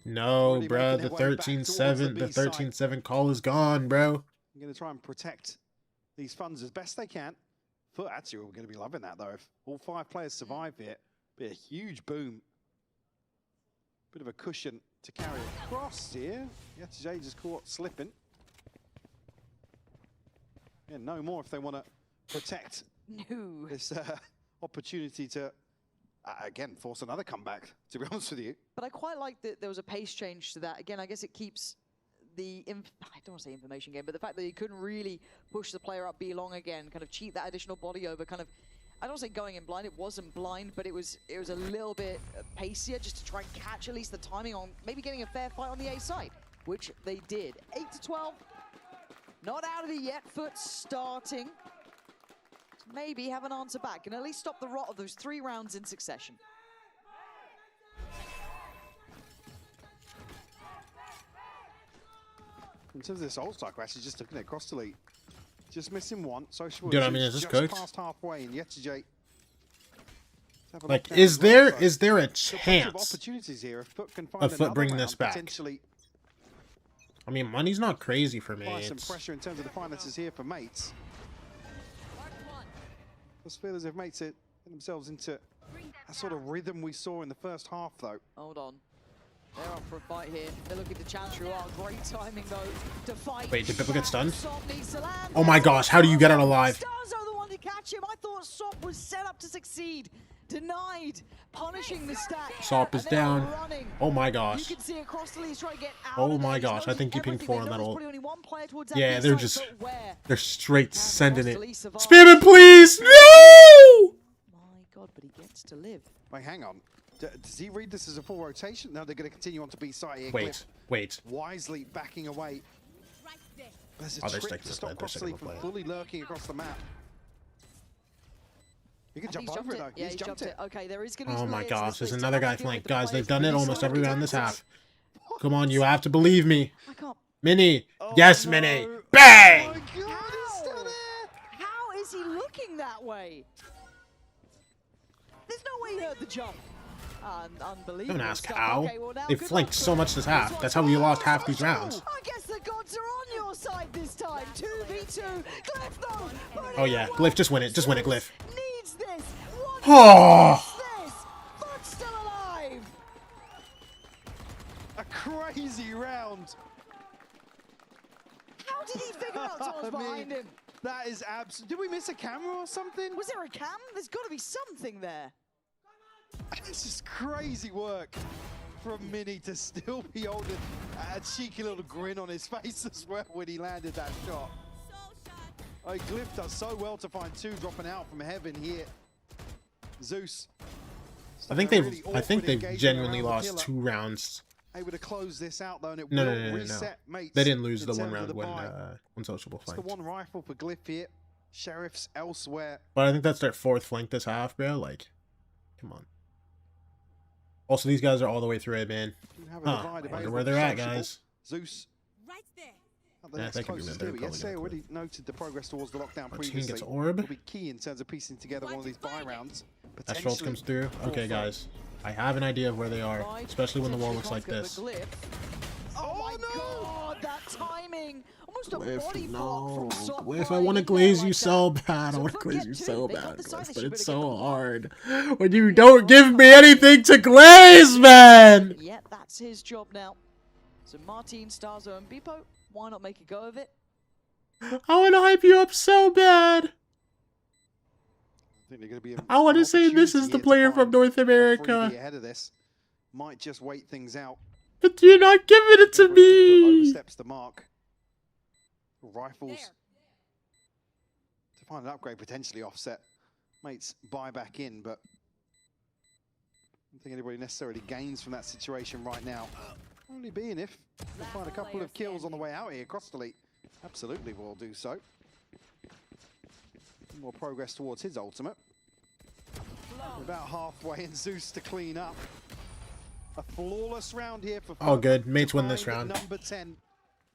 Speaker 4: No,
Speaker 15: Already
Speaker 4: bro.
Speaker 15: making
Speaker 4: The
Speaker 15: their way back towards the
Speaker 4: 13-7, the
Speaker 15: B side.
Speaker 4: 13-7 call is gone, bro.
Speaker 15: I'm going to try and protect these funds as best they can. FUT actually are going to be loving that, though. If all 5 players survive it, be a huge boom. Bit of a cushion to carry across here. FUT just caught slipping. Yeah, no more if they want to protect this opportunity to, again, force another comeback, to be honest with you.
Speaker 7: But I quite like that there was a pace change to that. Again, I guess it keeps the, I don't want to say information game, but the fact that he couldn't really push the player up B long again, kind of cheat that additional body over, kind of, I don't want to say going in blind, it wasn't blind, but it was a little bit pacier just to try and catch at least the timing on maybe getting a fair fight on the A side, which they did. 8-12, not out of it yet, FUT starting. Maybe have an answer back and at least stop the rot of those 3 rounds in succession.
Speaker 15: In terms of this ult cycle, actually just looking at across the lead. Just missing one. Social
Speaker 4: Dude, I mean, is this
Speaker 15: just
Speaker 4: cooked?
Speaker 15: past halfway, and FUT
Speaker 4: Like, is there a chance
Speaker 15: opportunities here if FUT can find
Speaker 4: of FUT
Speaker 15: another
Speaker 4: bringing
Speaker 15: round,
Speaker 4: this back?
Speaker 15: potentially
Speaker 4: I mean, money's not crazy for
Speaker 15: apply some
Speaker 4: mates.
Speaker 15: pressure in terms of the finances here for mates. I just feel as if mates are getting themselves into that sort of rhythm we saw in the first half, though.
Speaker 7: Hold on. They're up for a fight here. They're looking to challenge Ruar. Great timing, though, to fight.
Speaker 4: Wait, did Bipple get stunned?
Speaker 7: Sop needs to land.
Speaker 4: Oh my gosh, how do you get out alive?
Speaker 7: Stars are the one to catch him. I thought Sop was set up to succeed. Denied. Punishing the stack.
Speaker 4: Sop is down. Oh my gosh.
Speaker 7: You can see across the lead trying to get out
Speaker 4: Oh
Speaker 7: of there.
Speaker 4: my
Speaker 7: He's
Speaker 4: gosh, I
Speaker 7: noticing
Speaker 4: think you pinged
Speaker 7: everything.
Speaker 4: 4 on
Speaker 7: They
Speaker 4: that
Speaker 7: know there's
Speaker 4: ult.
Speaker 7: probably only one player towards that
Speaker 4: Yeah,
Speaker 7: B
Speaker 4: they're
Speaker 7: side,
Speaker 4: just,
Speaker 7: but where?
Speaker 4: they're straight sending it.
Speaker 7: Roster survive.
Speaker 4: Spam it, please! No!
Speaker 7: My God, but he gets to live.
Speaker 15: Wait, hang on. Does he read this as a full rotation? No, they're going to continue on to B side here.
Speaker 4: Wait,
Speaker 15: Cliff
Speaker 4: wait.
Speaker 15: wisely backing away. There's a
Speaker 4: Oh, they're
Speaker 15: trick
Speaker 4: sticking
Speaker 15: to
Speaker 4: with
Speaker 15: stop
Speaker 4: it, they're sticking
Speaker 15: Crossley
Speaker 4: with
Speaker 15: from
Speaker 4: it.
Speaker 15: fully lurking across the map. He can
Speaker 7: He's
Speaker 15: jump
Speaker 7: jumped
Speaker 15: over it,
Speaker 7: it.
Speaker 15: though.
Speaker 7: Yeah,
Speaker 15: He's jumped it.
Speaker 7: Okay, there is going to be
Speaker 4: Oh
Speaker 7: some
Speaker 4: my
Speaker 7: layers to
Speaker 4: gosh,
Speaker 7: this
Speaker 4: there's
Speaker 7: list.
Speaker 4: another
Speaker 7: How
Speaker 4: guy
Speaker 7: do you
Speaker 4: flanked.
Speaker 7: deal with
Speaker 4: Guys,
Speaker 7: the
Speaker 4: they've
Speaker 7: players?
Speaker 4: done it
Speaker 7: He's
Speaker 4: almost
Speaker 7: sort of
Speaker 4: every round this
Speaker 7: protected.
Speaker 4: half. Come on, you have to believe me.
Speaker 7: I can't.
Speaker 4: Mini.
Speaker 15: Oh,
Speaker 4: Yes,
Speaker 15: no.
Speaker 4: Mini. Bang!
Speaker 15: Oh my God, he's still there.
Speaker 7: How is he looking that way? There's no way he heard the jump. Unbelievable.
Speaker 4: Don't ask
Speaker 7: stuff.
Speaker 4: how.
Speaker 7: Okay, well, now
Speaker 4: They've
Speaker 7: good
Speaker 4: flanked
Speaker 7: luck
Speaker 4: so
Speaker 7: for
Speaker 4: much this half. That's how we lost half these rounds.
Speaker 7: I guess the gods are on your side this time. 2v2. Glyph, though.
Speaker 4: Oh yeah, Glyph, just win it. Just win it, Glyph.
Speaker 7: Needs this. What
Speaker 4: Oh!
Speaker 7: is this? FUT's still alive.
Speaker 15: A crazy round.
Speaker 7: How did he figure out Tom's
Speaker 15: I mean,
Speaker 7: behind him?
Speaker 15: That is absolute. Did we miss a camera or something?
Speaker 7: Was there a cam? There's got to be something there.
Speaker 15: This is crazy work from Mini to still be holding a cheeky little grin on his face as well when he landed that shot. Oh, Glyph does so well to find 2 dropping out from heaven here. Zeus.
Speaker 4: I think they've genuinely lost
Speaker 15: killer.
Speaker 4: 2 rounds.
Speaker 15: Able to close this out though, and it
Speaker 4: No,
Speaker 15: will
Speaker 4: no, no, no,
Speaker 15: reset mates.
Speaker 4: They didn't lose
Speaker 15: in
Speaker 4: the 1
Speaker 15: terms of
Speaker 4: round
Speaker 15: the
Speaker 4: when
Speaker 15: buy.
Speaker 4: Sociable
Speaker 15: It's the
Speaker 4: flanked.
Speaker 15: 1 rifle for Glyph here. Sheriffs elsewhere.
Speaker 4: But I think that's their 4th flank this half, bro. Like, come on. Also, these guys are all the way through it, man. Huh. I wonder where they're at, guys.
Speaker 15: Zeus.
Speaker 12: Right there.
Speaker 15: The
Speaker 4: Yeah,
Speaker 15: next
Speaker 4: they could be
Speaker 15: closest
Speaker 4: mid. They're
Speaker 15: do it.
Speaker 4: probably
Speaker 15: Yesterday
Speaker 4: gonna
Speaker 15: already noted the progress towards the lockdown
Speaker 4: Our team
Speaker 15: previously.
Speaker 4: gets orb.
Speaker 15: Will be key in terms of piecing together one of these buy rounds.
Speaker 4: That Schultz comes through. Okay, guys. I have an idea of where they are, especially when the wall looks like this.
Speaker 7: Oh my God, that timing! Almost a body block from Sop.
Speaker 4: Glyph, I want to glaze you so bad. I want to glaze you so bad, Glyph, but it's so hard. When you don't give me anything to glaze, man!
Speaker 7: Yeah, that's his job now. So Martin, Starzo, and Bipo, why not make a go of it?
Speaker 4: I want to hype you up so bad. I want to say this is the player from North America.
Speaker 15: Ahead of this. Might just wait things out.
Speaker 4: But you're not giving it to me.
Speaker 15: Oversteps the mark. Rifles. To find an upgrade potentially offset. Mates buy back in, but I don't think anybody necessarily gains from that situation right now. Only being if they find a couple of kills on the way out here. Crossley absolutely will do so. More progress towards his ultimate. We're about halfway, and Zeus to clean up. A flawless round here for.
Speaker 4: Oh, good. Mates win this round.
Speaker 15: Number 10.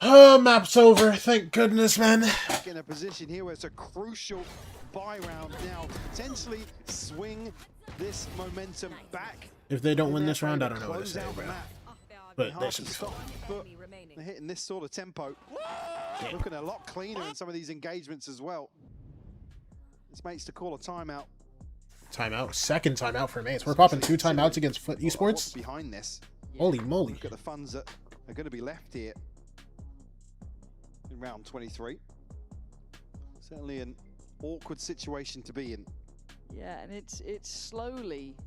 Speaker 4: Oh, map's over. Thank goodness, man.
Speaker 15: Back in a position here where it's a crucial buy round now. Potentially swing this momentum back.
Speaker 4: If they don't win this round, I don't know what to say, bro. But they should be fine.
Speaker 15: They're hitting this sort of tempo. Looking a lot cleaner in some of these engagements as well. This Mates to call a timeout.
Speaker 4: Timeout. Second timeout for Mates. We're popping 2 timeouts against FUT Esports.
Speaker 15: What's behind this?
Speaker 4: Holy moly.
Speaker 15: Look at the funds that are going to be left here in round 23. Certainly an awkward situation to be in.
Speaker 7: Yeah, and it's slowly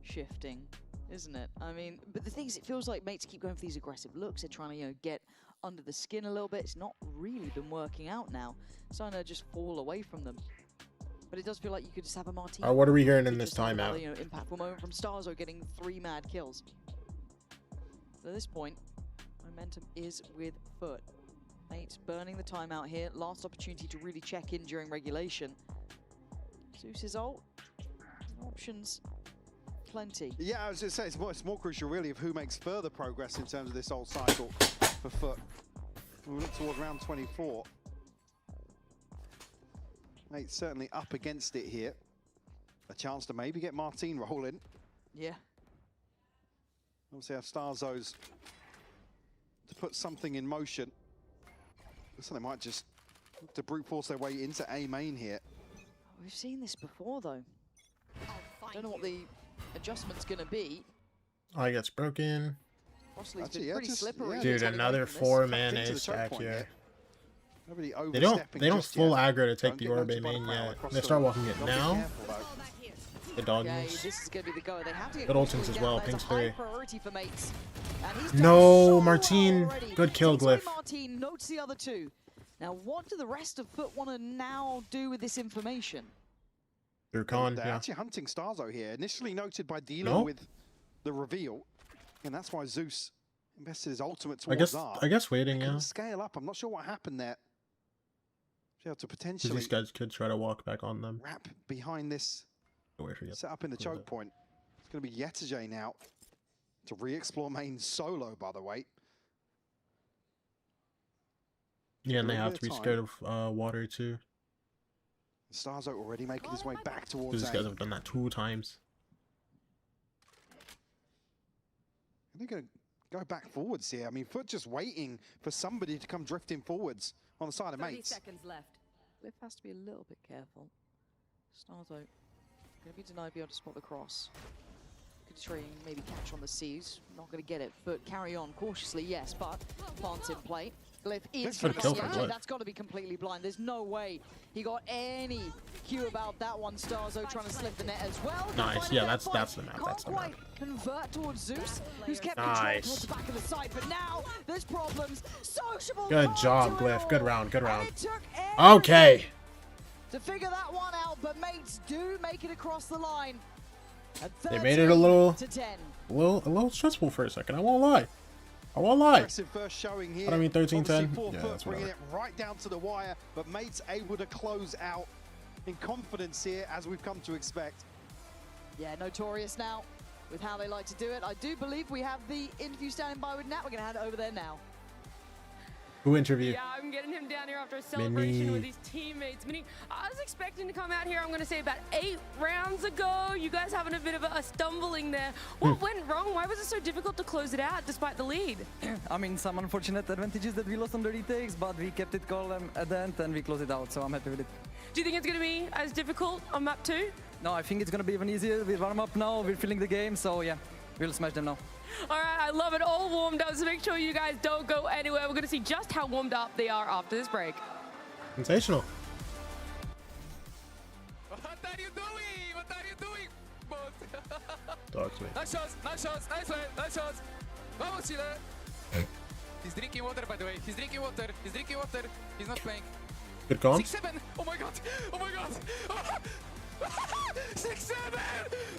Speaker 7: shifting, isn't it? I mean, but the thing is, it feels like Mates keep going for these aggressive looks. They're trying to, get under the skin a little bit. It's not really been working out now. It's starting to just fall away from them. But it does feel like you could just have a martini.
Speaker 4: What are we hearing in this timeout?
Speaker 7: Impactful moment from Starzo getting 3 mad kills. So at this point, momentum is with FUT. Mates burning the timeout here. Last opportunity to really check in during regulation. Zeus's ult. Options plenty.
Speaker 15: Yeah, I was just saying, it's more crucial really of who makes further progress in terms of this ult cycle for FUT. We look toward round 24. Mates certainly up against it here. A chance to maybe get Martine rolling.
Speaker 7: Yeah.
Speaker 15: Obviously have Starzo's to put something in motion. So they might just look to brute force their way into A main here.
Speaker 7: We've seen this before though. I don't know what the adjustment's gonna be.
Speaker 4: Oh, he gets broken.
Speaker 7: Crossley's been pretty slippery.
Speaker 4: Dude, another 4-man A stack here. They don't full aggro to take the orb A main yet. They start walking it now. The doggies.
Speaker 7: This is gonna be the go. They have to get
Speaker 4: good ultins as well. Pings 3.
Speaker 7: Priority for Mates.
Speaker 4: No, Martine. Good kill, Glyph.
Speaker 7: Martine notes the other 2. Now, what do the rest of FUT want to now do with this information?
Speaker 4: They're con,
Speaker 15: They're actually hunting Starzo here. Initially noted by Dilo with the reveal, and that's why Zeus invested his ultimate towards R.
Speaker 4: I guess waiting, yeah.
Speaker 15: Scale up. I'm not sure what happened there. Able to potentially
Speaker 4: these guys could try to walk back on them.
Speaker 15: Wrap behind this. Set up in the choke point. It's going to be Yetajay now to re-explore main solo, by the way.
Speaker 4: Yeah, and they have to be scared of water too.
Speaker 15: Starzo already making his way back towards
Speaker 4: these guys have done that 2 times.
Speaker 15: They're going to go back forwards here. I mean, FUT just waiting for somebody to come drifting forwards on the side of Mates.
Speaker 12: 30 seconds left.
Speaker 7: Glyph has to be a little bit careful. Starzo going to be denied being able to spot the cross. Could try and maybe catch on the C's. Not going to get it, but carry on cautiously, yes, but plants in play. Glyph is going to see it. That's got to be completely blind. There's no way he got any cue about that one. Starzo trying to slip the net as well.
Speaker 4: Nice, yeah, that's the map. That's the map.
Speaker 7: Convert towards Zeus, who's kept control towards the back of the side, but now there's problems. Sociable.
Speaker 4: Good job, Glyph. Good round, good round. Okay.
Speaker 7: To figure that one out, but Mates do make it across the line.
Speaker 4: They made it a little stressful for a second. I won't lie.
Speaker 15: Aggressive first showing here.
Speaker 4: I mean 13-10. Yeah, that's
Speaker 15: bringing it right down to the wire, but Mates able to close out in confidence here, as we've come to expect.
Speaker 7: Yeah, notorious now with how they like to do it. I do believe we have the interview standing by with Nat. We're going to hand it over there now.
Speaker 4: Who interviewed?
Speaker 5: Yeah, I'm getting him down here after a celebration with his teammates. Mini, I was expecting to come out here, I'm going to say about 8 rounds ago. You guys having a bit of a stumbling there. What went wrong? Why was it so difficult to close it out despite the lead?
Speaker 11: I mean, some unfortunate advantages that we lost on the retakes, but we kept it calm at the end and we closed it out, so I'm happy with it.
Speaker 5: Do you think it's going to be as difficult on map 2?
Speaker 11: No, I think it's going to be even easier. We warm up now, we're feeling the game, so yeah, we'll smash them now.
Speaker 5: All right, I love it. All warmed up, so make sure you guys don't go anywhere. We're going to see just how warmed up they are after this break.
Speaker 4: Sensational.
Speaker 17: What are you doing? What are you doing, bot?
Speaker 4: Talk to me.
Speaker 17: Nice shots, nice shots, nice play, nice shots. Vamos, Chile. He's drinking water, by the way. He's drinking water. He's drinking water. He's not playing.
Speaker 4: Good comms.
Speaker 17: 6-7. Oh my god. Oh my god. 6-7.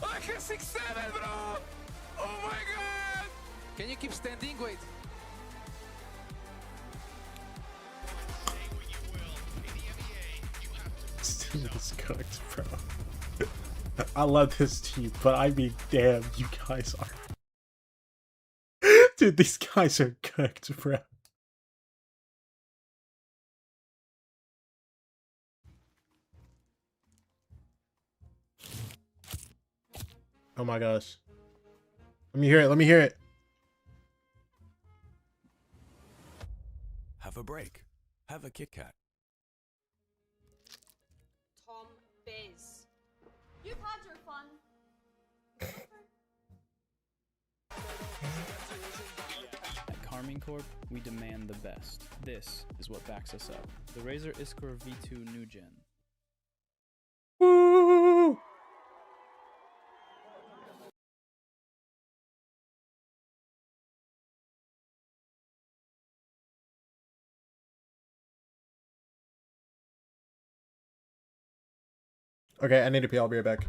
Speaker 17: I can 6-7, bro. Oh my god. Can you keep standing? Wait.
Speaker 4: team is cooked, bro. I love this team, but I mean, damn, you guys are... Dude, these guys are cooked, bro. Oh my gosh. Let me hear it, let me hear it.
Speaker 9: Have a break. Have a Kit Kat.
Speaker 12: Tom Biz. You've had your fun.
Speaker 18: At Carmine Corp, we demand the best. This is what backs us up. The Razer Iskor V2 New Gen.
Speaker 4: Woo! Okay, I need to pee. I'll be right back.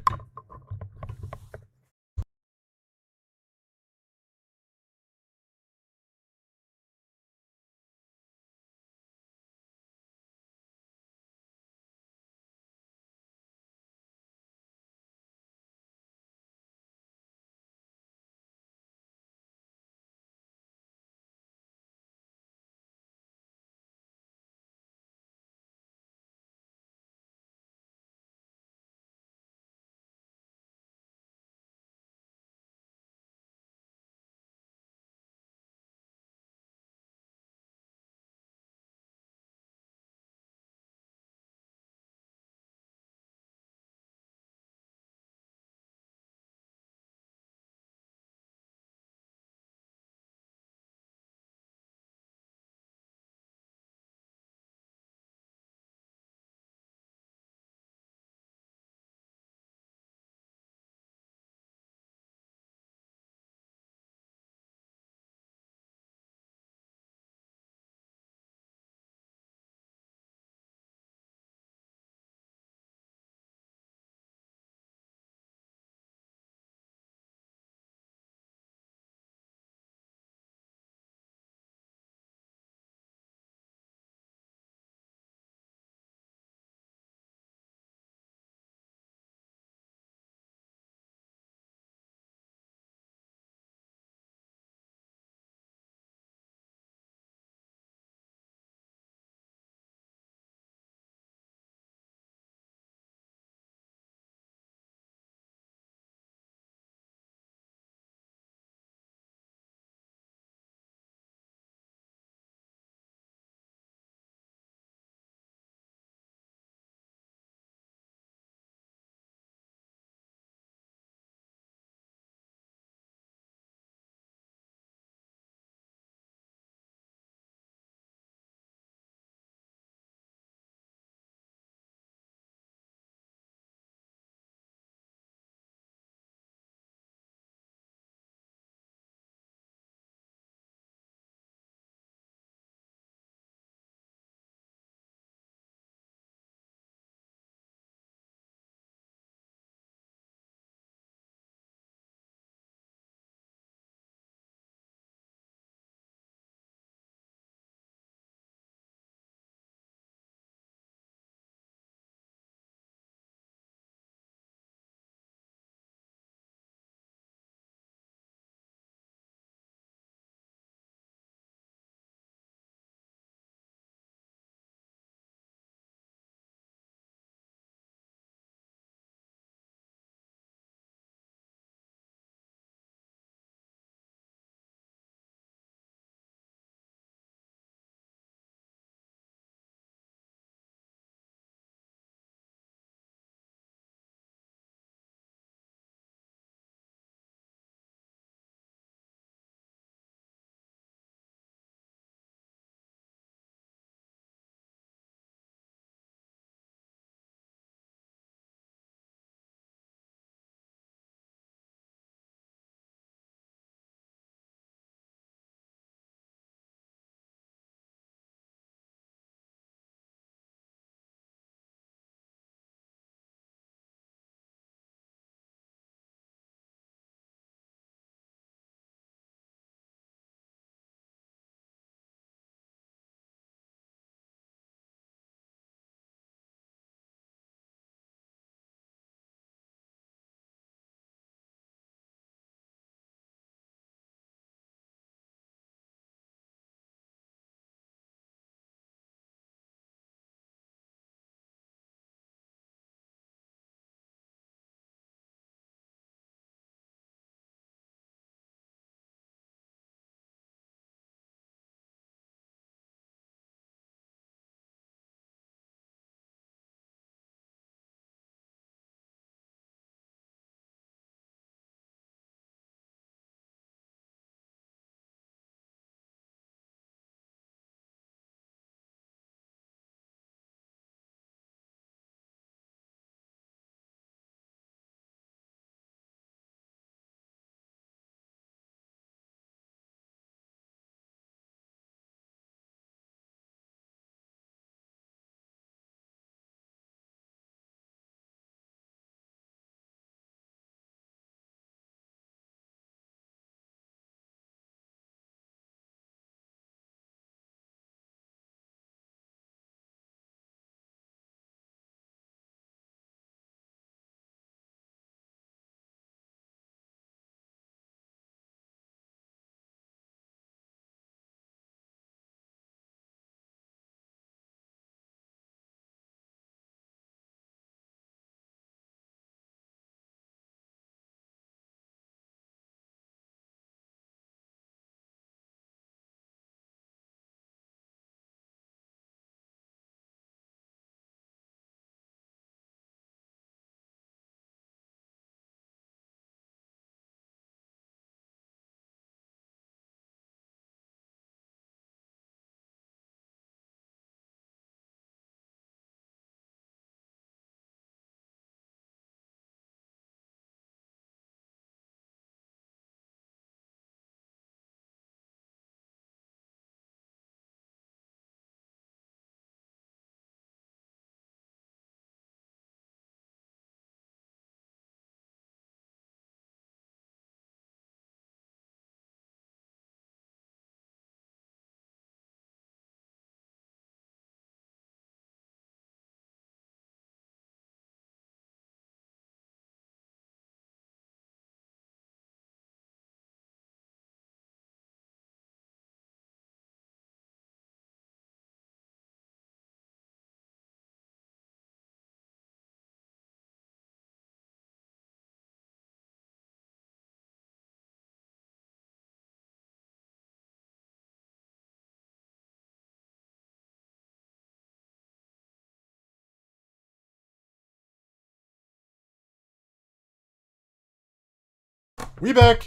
Speaker 4: We back.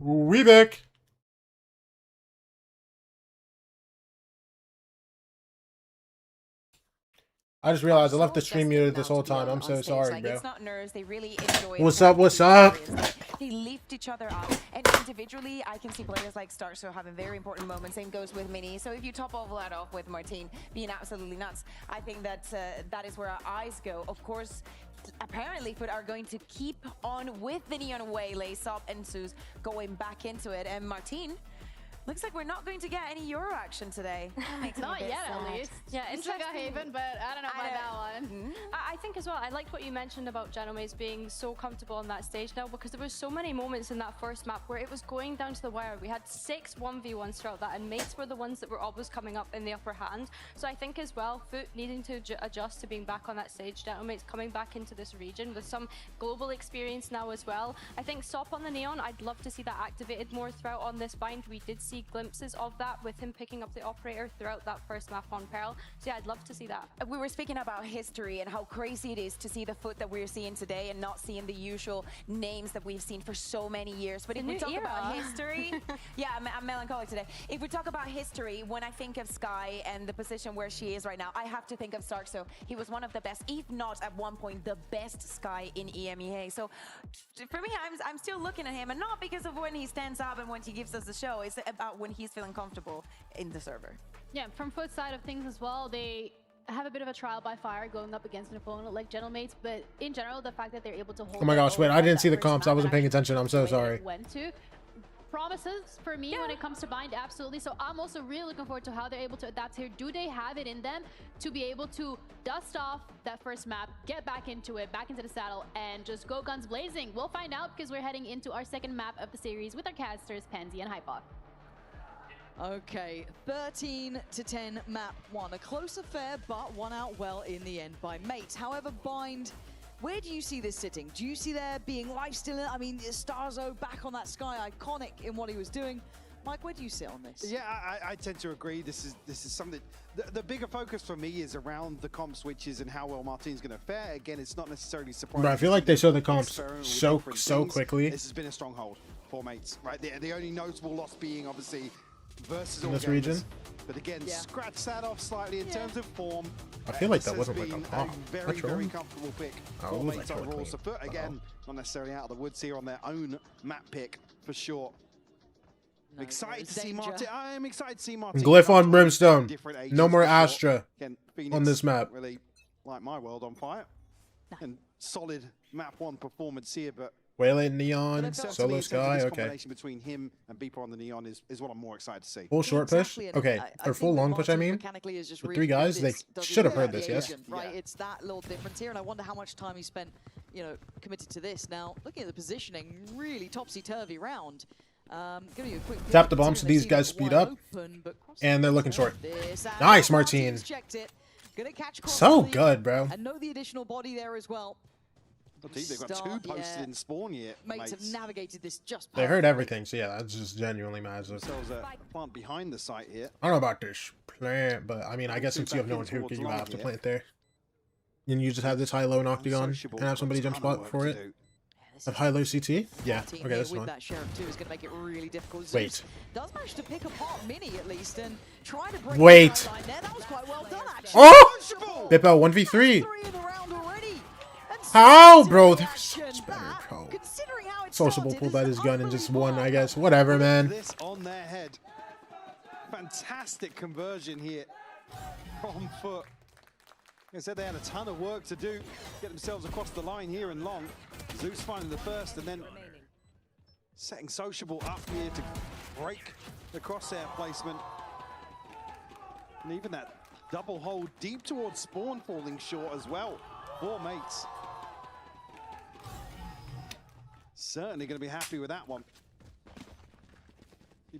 Speaker 4: We back. I just realized I left the stream muted this whole time. I'm so sorry,
Speaker 3: like,
Speaker 4: bro.
Speaker 3: It's not nerves. They really enjoy
Speaker 4: What's up? What's up?
Speaker 3: They lift each other up. And individually, I can see players like Starso having very important moments. Same goes with Mini. So if you top all that off with Martin being absolutely nuts, I think that that is where our eyes go. Of course, apparently FUT are going to keep on with the Neon Waylay. Sop and Zeus going back into it. And Martin, looks like we're not going to get any Euro action today.
Speaker 1: Not yet, at least.
Speaker 14: Yeah,
Speaker 1: Sugar Haven, but I don't know about that one.
Speaker 14: I think as well, I liked what you mentioned about Genomics being so comfortable on that stage now, because there was so many moments in that first map where it was going down to the wire. We had 6 1v1s throughout that, and mates were the ones that were always coming up in the upper hand. So I think as well, FUT needing to adjust to being back on that stage. Genomics coming back into this region with some global experience now as well. I think Sop on the Neon, I'd love to see that activated more throughout on this bind. We did see glimpses of that with him picking up the operator throughout that first map on Pearl. So yeah, I'd love to see that.
Speaker 3: We were speaking about history and how crazy it is to see the FUT that we're seeing today and not seeing the usual names that we've seen for so many years. But if we talk about history, yeah, I'm melancholic today. If we talk about history, when I think of Sky and the position where she is right now, I have to think of Starkso. He was one of the best, if not at one point, the best Sky in EMEA. So for me, I'm still looking at him, and not because of when he stands up and when he gives us the show. It's about when he's feeling comfortable in the server.
Speaker 1: Yeah, from FUT side of things as well, they have a bit of a trial by fire going up against an opponent like Gentlemates, but in general, the fact that they're able to hold.
Speaker 4: Oh my gosh, wait, I didn't see the comps. I wasn't paying attention. I'm so sorry.
Speaker 1: Went to promises for me when it comes to bind, absolutely. So I'm also really looking forward to how they're able to adapt here. Do they have it in them to be able to dust off that first map, get back into it, back into the saddle, and just go guns blazing? We'll find out, because we're heading into our second map of the series with our casters, Pansy and Hypok.
Speaker 7: Okay, 13-10 map 1. A close affair, but won out well in the end by Mates. However, Bind, where do you see this sitting? Do you see there being life still in it? I mean, Starzo back on that Sky, iconic in what he was doing. Mike, where do you sit on this?
Speaker 15: Yeah, I tend to agree. This is something. The bigger focus for me is around the comp switches and how well Martin's going to fare. Again, it's not necessarily surprising.
Speaker 4: Bro, I feel like they show the comps so quickly.
Speaker 15: This has been a stronghold for Mates, right? The only notable loss being obviously versus
Speaker 4: in this region.
Speaker 15: But again, scratch that off slightly in terms of form.
Speaker 4: I feel like that wasn't like a comp.
Speaker 15: Very comfortable pick for Mates overall. So FUT, again, not necessarily out of the woods here on their own map pick for sure. I'm excited to see Martin. I am excited to see Martin.
Speaker 4: Glyph on Brimstone. No more Astra on this map.
Speaker 15: Really like my world on fire. And solid map 1 performance here, but
Speaker 4: Waylay Neon, Solo Sky, okay.
Speaker 15: Combination between him and Beeper on the Neon is what I'm more excited to see.
Speaker 4: Full short push? Okay, or full long push, I mean? With 3 guys, they should have heard this, yes?
Speaker 7: Right, it's that little difference here, and I wonder how much time he spent, you know, committed to this. Now, looking at the positioning, really topsy-turvy round. Give you a quick
Speaker 4: tap the bomb so these guys speed up, and they're looking short. Nice, Martin. So good, bro.
Speaker 7: And know the additional body there as well.
Speaker 15: They've got 2 posted in spawn yet.
Speaker 7: Mates have navigated this just
Speaker 4: perfectly. They heard everything, so yeah, that's just genuinely massive.
Speaker 15: Themselves a plant behind the site here.
Speaker 4: I don't know about this plant, but I mean, I guess since you have no one who you have to plant there. And you just have this high-low and octagon and have somebody jump spot for it. Of high-low CT? Yeah, okay, that's fine.
Speaker 7: That Sheriff too is going to make it really difficult.
Speaker 4: Wait.
Speaker 7: Does manage to pick apart Mini at least and try to break
Speaker 4: Wait.
Speaker 7: the line there. That was quite well done, actually.
Speaker 4: Oh! Bippo, 1v3. How, bro? They're so much better, bro. Sociable pulled out his gun and just won, I guess. Whatever, man.
Speaker 15: This on their head. Fantastic conversion here from FUT. Like I said, they had a ton of work to do, get themselves across the line here and long. Zeus finding the first and then setting Sociable up here to break the crosshair placement. And even that double hold deep towards spawn falling short as well for Mates. Certainly going to be happy with that one.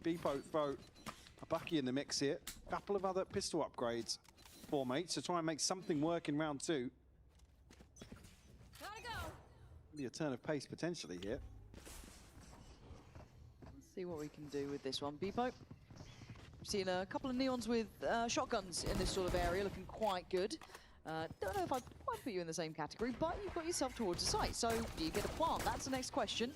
Speaker 15: Beepo throw a Bucky in the mix here. A couple of other pistol upgrades for Mates to try and make something work in round 2. Be a turn of pace potentially here.
Speaker 7: Let's see what we can do with this one. Beepo, we've seen a couple of Neons with shotguns in this sort of area, looking quite good. Don't know if I'd quite put you in the same category, but you've got yourself towards the site. So do you get a plant? That's the next question.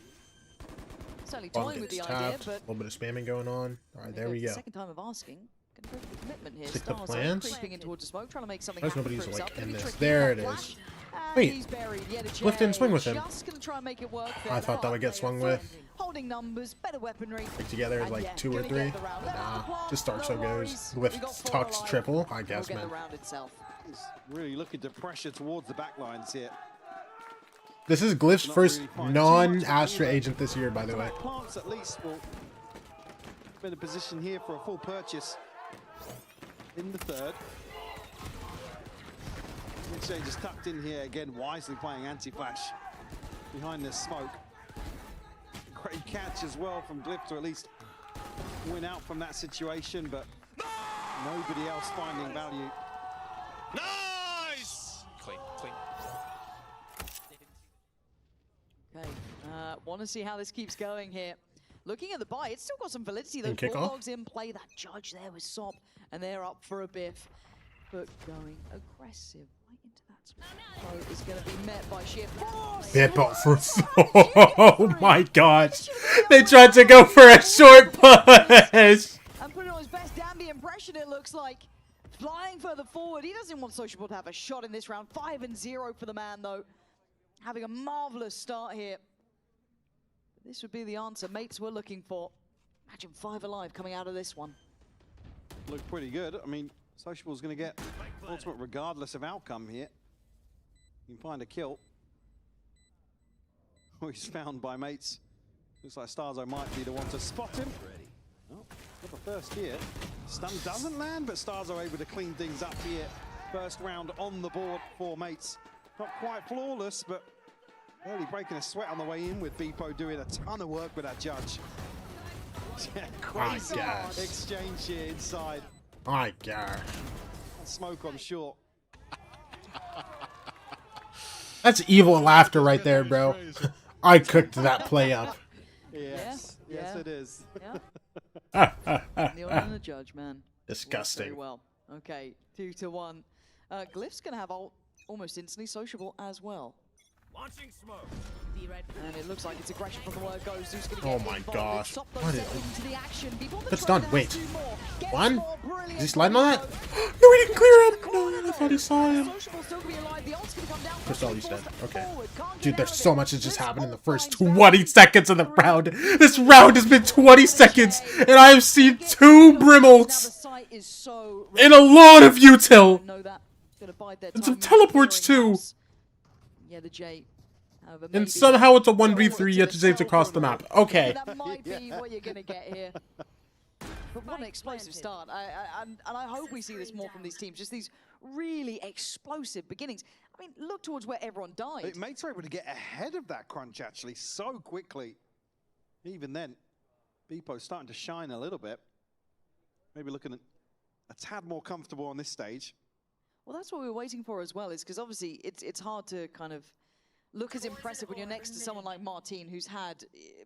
Speaker 7: certainly toying with the idea, but
Speaker 4: a little bit of spamming going on. All right, there we go.
Speaker 7: Second time of asking. Gonna go for the commitment here.
Speaker 4: Stick to
Speaker 7: Stars
Speaker 4: plans.
Speaker 7: creeping in towards the smoke, trying to make something
Speaker 4: There's
Speaker 7: happen
Speaker 4: nobody's
Speaker 7: for himself.
Speaker 4: like in
Speaker 7: Gonna be
Speaker 4: this.
Speaker 7: tricky.
Speaker 4: There it
Speaker 7: Flash,
Speaker 4: is.
Speaker 7: and
Speaker 4: Wait.
Speaker 7: he's buried.
Speaker 4: Cliff didn't swing with him.
Speaker 7: Just gonna try and make it work there.
Speaker 4: I thought that would get swung with.
Speaker 7: Holding numbers, better weaponry.
Speaker 4: Pick together
Speaker 7: And
Speaker 4: like
Speaker 7: yeah,
Speaker 4: 2 or
Speaker 7: gonna
Speaker 4: 3.
Speaker 7: get the round.
Speaker 4: Nah,
Speaker 7: Plot,
Speaker 4: just start
Speaker 7: no
Speaker 4: so goes.
Speaker 7: worries. We got
Speaker 4: Glyph
Speaker 7: four
Speaker 4: talks
Speaker 7: alive.
Speaker 4: triple. I
Speaker 7: We'll
Speaker 4: guess,
Speaker 7: get
Speaker 4: man.
Speaker 7: the round itself.
Speaker 15: He's really looking to pressure towards the back lines here.
Speaker 4: This is Glyph's
Speaker 15: Not
Speaker 4: first
Speaker 15: really finding
Speaker 4: non-Astra
Speaker 15: too much
Speaker 4: agent this year, by the way.
Speaker 15: Plants at least will be in a position here for a full purchase in the third. Exchange is tucked in here again, wisely playing anti-flash behind this smoke. Great catch as well from Glyph to at least win out from that situation, but nobody else finding value.
Speaker 17: Nice! Clean, clean.
Speaker 7: Okay, want to see how this keeps going here. Looking at the buy, it's still got some validity though.
Speaker 4: And kick off?
Speaker 7: Bulldogs in play, that judge there was Sop, and they're up for a biff. But going aggressive right into that spot is going to be met by sheer force.
Speaker 4: Bippo for oh my gosh. They tried to go for a short push.
Speaker 7: And putting on his best Danby impression, it looks like. Flying further forward, he doesn't want Sociable to have a shot in this round. 5-0 for the man though. Having a marvelous start here. This would be the answer mates were looking for. Imagine 5 alive coming out of this one.
Speaker 15: Look pretty good. I mean, Sociable's going to get ultimate regardless of outcome here. You can find a kill. Oh, he's found by mates. Looks like Starzo might be the one to spot him. Oh, got the first here. Stun doesn't land, but Starzo able to clean things up here. First round on the board for mates. Not quite flawless, but barely breaking a sweat on the way in with Bippo doing a ton of work with that judge. Crazy exchange here inside.
Speaker 4: My gosh.
Speaker 15: Smoke on short.
Speaker 4: That's evil laughter right there, bro. I cooked that play up.
Speaker 15: Yes, yes it is.
Speaker 7: Yeah. Neil and the judge, man.
Speaker 4: Disgusting.
Speaker 7: Very well. Okay, 2-1. Glyph's gonna have almost instantly Sociable as well.
Speaker 17: Launching smoke.
Speaker 7: And it looks like it's aggression from the word goes. Who's gonna
Speaker 4: Oh
Speaker 7: get
Speaker 4: my
Speaker 7: involved?
Speaker 4: gosh.
Speaker 7: Stop
Speaker 4: What
Speaker 7: those
Speaker 4: is
Speaker 7: into the action.
Speaker 4: That's done. Wait.
Speaker 7: Gets
Speaker 4: One?
Speaker 7: more, brilliant.
Speaker 4: Is he sliding on that? No, he didn't clear him. No, I thought he saw him.
Speaker 7: Sociable still gonna be alive. The ult's gonna come down.
Speaker 4: Just all he's dead. Okay.
Speaker 7: Can't
Speaker 4: Dude,
Speaker 7: get
Speaker 4: there's
Speaker 7: out of
Speaker 4: so
Speaker 7: it.
Speaker 4: much that's just
Speaker 7: This
Speaker 4: happened in the
Speaker 7: ult
Speaker 4: first
Speaker 7: finds
Speaker 4: 20 seconds of the round. This round has been 20 seconds, and I have seen 2 Brimolts in a lot of util. And some teleports too.
Speaker 7: Yeah, the J.
Speaker 4: And somehow it's a 1v3 yet to saves across the map. Okay.
Speaker 7: That might be what you're going to get here. But what an explosive start. And I hope we see this more from these teams. Just these really explosive beginnings. I mean, look towards where everyone died.
Speaker 15: Mates are able to get ahead of that crunch, actually, so quickly. Even then, Bippo's starting to shine a little bit. Maybe looking a tad more comfortable on this stage.
Speaker 7: Well, that's what we were waiting for as well, is because obviously it's hard to kind of look as impressive when you're next to someone like Martin, who's had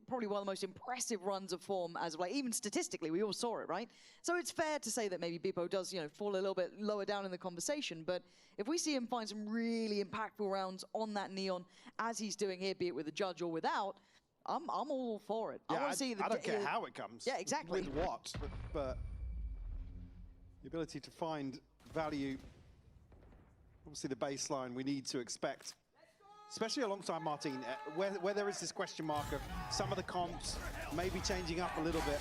Speaker 7: probably one of the most impressive runs of form as of late. Even statistically, we all saw it, right? So it's fair to say that maybe Bippo does, fall a little bit lower down in the conversation. But if we see him find some really impactful rounds on that Neon, as he's doing here, be it with a judge or without, I'm all for it.
Speaker 15: Yeah,
Speaker 7: I want to see the.
Speaker 15: I don't care how it comes.
Speaker 7: Yeah, exactly.
Speaker 15: With what, but the ability to find value. Obviously, the baseline we need to expect, especially alongside Martin, where there is this question mark of some of the comps maybe changing up a little bit.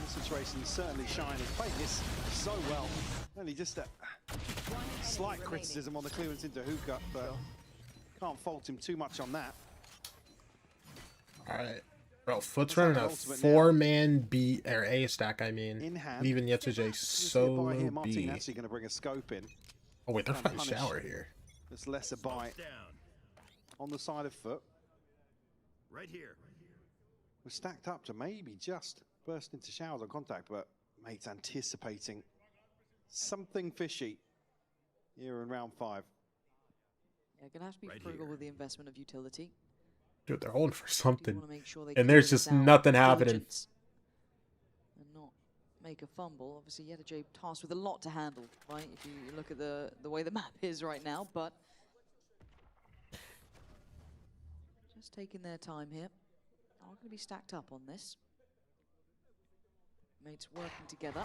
Speaker 15: This situation certainly shining. Playing this so well. Only just a slight criticism on the clearance into hookah, but can't fault him too much on that.
Speaker 4: All right. Bro, Foot's running a 4-man B or A stack, leaving Yetsuj solo B.
Speaker 15: Martin actually going to bring a scope in.
Speaker 4: Oh wait, they're fighting shower here.
Speaker 15: This lesser bite on the side of Foot.
Speaker 17: Right here.
Speaker 15: We're stacked up to maybe just burst into showers on contact, but mate's anticipating something fishy here in round 5.
Speaker 7: Yeah, gonna have to be frugal with the investment of utility.
Speaker 4: Dude, they're holding for something,
Speaker 7: Sure
Speaker 4: and there's just nothing happening.
Speaker 7: And not make a fumble. Obviously, Yetsuj tasked with a lot to handle, right? If you look at the way the map is right now, but just taking their time here. going to be stacked up on this. Mates working together.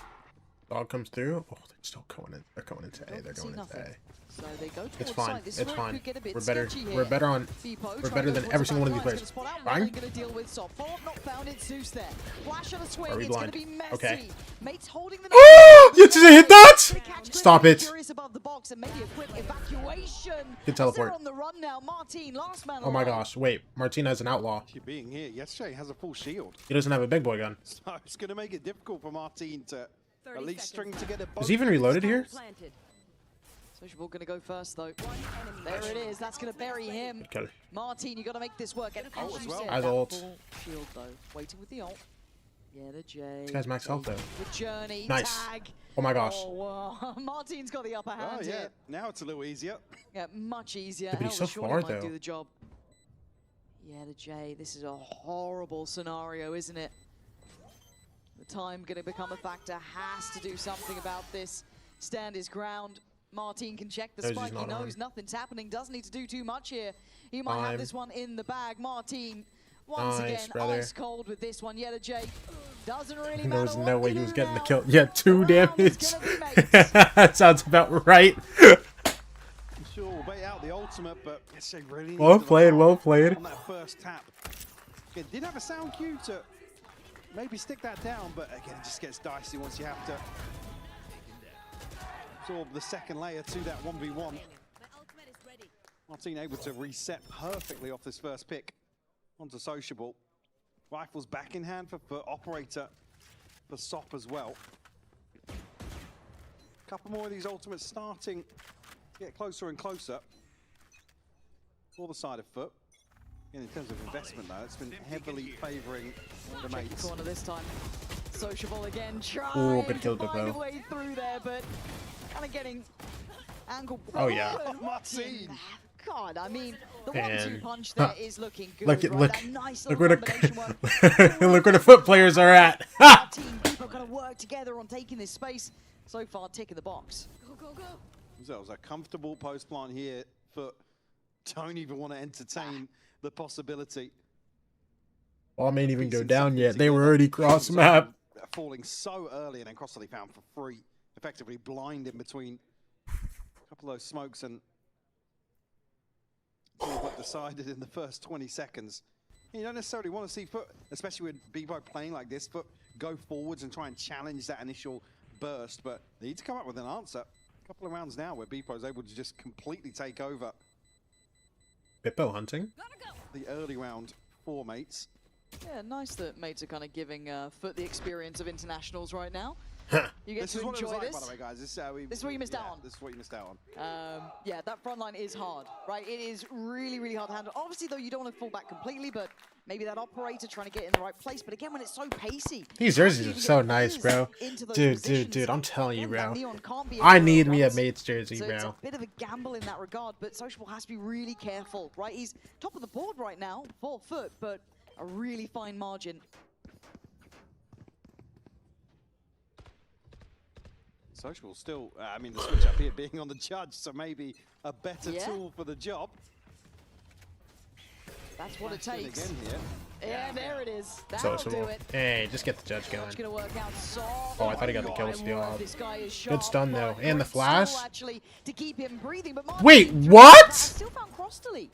Speaker 4: Dog comes through. Oh, they're still going in. They're going into A. They're going into A.
Speaker 7: So they go
Speaker 4: It's
Speaker 7: towards
Speaker 4: fine.
Speaker 7: side. This
Speaker 4: It's
Speaker 7: is where it
Speaker 4: fine.
Speaker 7: could get a bit
Speaker 4: We're better.
Speaker 7: sketchy here.
Speaker 4: We're better on.
Speaker 7: Beepo
Speaker 4: We're
Speaker 7: trying
Speaker 4: better
Speaker 7: to
Speaker 4: than
Speaker 7: go
Speaker 4: every
Speaker 7: towards
Speaker 4: single
Speaker 7: the
Speaker 4: one of these
Speaker 7: back
Speaker 4: players.
Speaker 7: line. It's gonna spot out.
Speaker 4: Fine.
Speaker 7: Going to deal with Sop. Follow-up not found in Zeus there. Flash on a swing.
Speaker 4: Are we
Speaker 7: It's going
Speaker 4: blind?
Speaker 7: to be messy.
Speaker 4: Okay.
Speaker 7: Mates holding the.
Speaker 4: Oh! You just hit that! Stop it.
Speaker 7: Curious above the box and maybe a quick evacuation.
Speaker 4: Good teleport.
Speaker 7: They're on the run now. Martin, last man
Speaker 4: Oh my
Speaker 7: alive.
Speaker 4: gosh! Wait, Martin has an outlaw.
Speaker 15: You're being here. Yesterday has a full shield.
Speaker 4: He doesn't have a big boy gun.
Speaker 15: So it's going to make it difficult for Martin to at least string together.
Speaker 4: Is he even reloaded here?
Speaker 7: Sociable going to go first though. There it is. That's going to bury him.
Speaker 4: Kill.
Speaker 7: Martin, you got to make this work. And
Speaker 15: ult as well.
Speaker 4: As ult.
Speaker 7: full shield though. Waiting with the ult. Yeah, the J.
Speaker 4: This guy's max health though.
Speaker 7: The journey.
Speaker 4: Nice.
Speaker 7: Tag.
Speaker 4: Oh my gosh.
Speaker 7: Oh, wow. Martin's got the upper hand
Speaker 15: Oh yeah.
Speaker 7: here.
Speaker 15: Now it's a little easier.
Speaker 7: Yeah, much easier.
Speaker 4: Yeah, but he's
Speaker 7: Hell,
Speaker 4: so
Speaker 7: surely
Speaker 4: far,
Speaker 7: might
Speaker 4: though.
Speaker 7: do the job. Yeah, the J. This is a horrible scenario, isn't it? The time going to become a factor. Has to do something about this. Stand his ground. Martin can check the
Speaker 4: Knows he's
Speaker 7: spike. He
Speaker 4: not
Speaker 7: knows
Speaker 4: on.
Speaker 7: nothing's happening. Doesn't need to do too much here. He might have
Speaker 4: Time.
Speaker 7: this one in the bag. Martin, once
Speaker 4: Nice,
Speaker 7: again,
Speaker 4: brother.
Speaker 7: ice cold with this one. Yeah, the J. Doesn't really
Speaker 4: There
Speaker 7: matter
Speaker 4: was
Speaker 7: what
Speaker 4: no way
Speaker 7: we
Speaker 4: he was
Speaker 7: do
Speaker 4: getting the
Speaker 7: now.
Speaker 4: kill. Yeah, 2 damage.
Speaker 7: gonna be mates.
Speaker 4: That sounds about right.
Speaker 15: Sure, we'll bait out the ultimate, but they really
Speaker 4: Well
Speaker 15: needed
Speaker 4: played,
Speaker 15: a
Speaker 4: well
Speaker 15: mark
Speaker 4: played.
Speaker 15: on that first tap. It did have a sound cue to maybe stick that down, but again, it just gets dicey once you have to absorb the second layer to that 1v1. Martin able to reset perfectly off this first pick onto Sociable. Rifles back in hand for Operator, for Sop as well. A couple more of these ultimates starting to get closer and closer for the side of FUT. And in terms of investment though, it's been heavily favouring the mates.
Speaker 7: Corner this time. Sociable again,
Speaker 4: Ooh,
Speaker 7: trying
Speaker 4: good kill,
Speaker 7: to find a
Speaker 4: Dippo.
Speaker 7: way through there, but kind of getting ankle.
Speaker 4: Oh, yeah.
Speaker 15: Martin.
Speaker 7: God, I mean, the
Speaker 4: Man.
Speaker 7: 1-2 punch there is looking good.
Speaker 4: Look at
Speaker 7: right?
Speaker 4: look.
Speaker 7: That nice
Speaker 4: Look
Speaker 7: little
Speaker 4: where
Speaker 7: combination work.
Speaker 4: the look where the FUT players are at. Ha!
Speaker 7: Team people going to work together on taking this space. So far, ticking the box.
Speaker 12: Go, go, go.
Speaker 15: So it was a comfortable post plant here. FUT don't even want to entertain the possibility.
Speaker 4: Ball ain't even go down yet. They were already cross map.
Speaker 15: Falling so early and then Crossley found for free. Effectively blind in between a couple of those smokes and what decided in the first 20 seconds. You don't necessarily want to see FUT, especially with Bebo playing like this, FUT go forwards and try and challenge that initial burst, but they need to come up with an answer. A couple of rounds now where Bebo is able to just completely take over
Speaker 4: Bippo hunting.
Speaker 15: the early round for mates.
Speaker 7: Yeah, nice that mates are kind of giving FUT the experience of internationals right now. You get
Speaker 15: This
Speaker 7: to
Speaker 15: is what it was
Speaker 7: enjoy
Speaker 15: like,
Speaker 7: this.
Speaker 15: by the way, guys. This is
Speaker 7: what you missed out on.
Speaker 15: This is what you missed out on.
Speaker 7: Yeah, that front line is hard, right? It is really, really hard to handle. Obviously, though, you don't want to fall back completely, but maybe that operator trying to get in the right place. But again, when it's so pacey.
Speaker 4: These jerseys are so nice, bro. Dude, I'm telling you, bro.
Speaker 7: Neon can't be
Speaker 4: I
Speaker 7: everywhere
Speaker 4: need
Speaker 7: at
Speaker 4: me a
Speaker 7: once.
Speaker 4: mate's jersey,
Speaker 7: So it's a
Speaker 4: bro.
Speaker 7: bit of a gamble in that regard, but Sociable has to be really careful, right? He's top of the board right now, 4 FUT, but a really fine margin.
Speaker 15: Social still, I mean, the switch up here being on the judge, so maybe a better
Speaker 7: Yeah.
Speaker 15: tool for the job.
Speaker 7: That's what it
Speaker 15: Flashed in
Speaker 7: takes.
Speaker 15: again here.
Speaker 7: Yeah, there it is.
Speaker 4: So
Speaker 7: That'll do it.
Speaker 4: Hey, just get the judge going.
Speaker 7: It's gonna work out so
Speaker 4: Oh, I thought he got the kill
Speaker 7: my
Speaker 4: steal
Speaker 7: word,
Speaker 4: out.
Speaker 7: this guy is
Speaker 4: Good
Speaker 7: sharp,
Speaker 4: stun though,
Speaker 7: but
Speaker 4: and the
Speaker 7: great
Speaker 4: flash.
Speaker 7: skill, actually, to keep him breathing. But Martin
Speaker 4: Wait,
Speaker 7: through
Speaker 4: what?
Speaker 7: that, still found Crossley.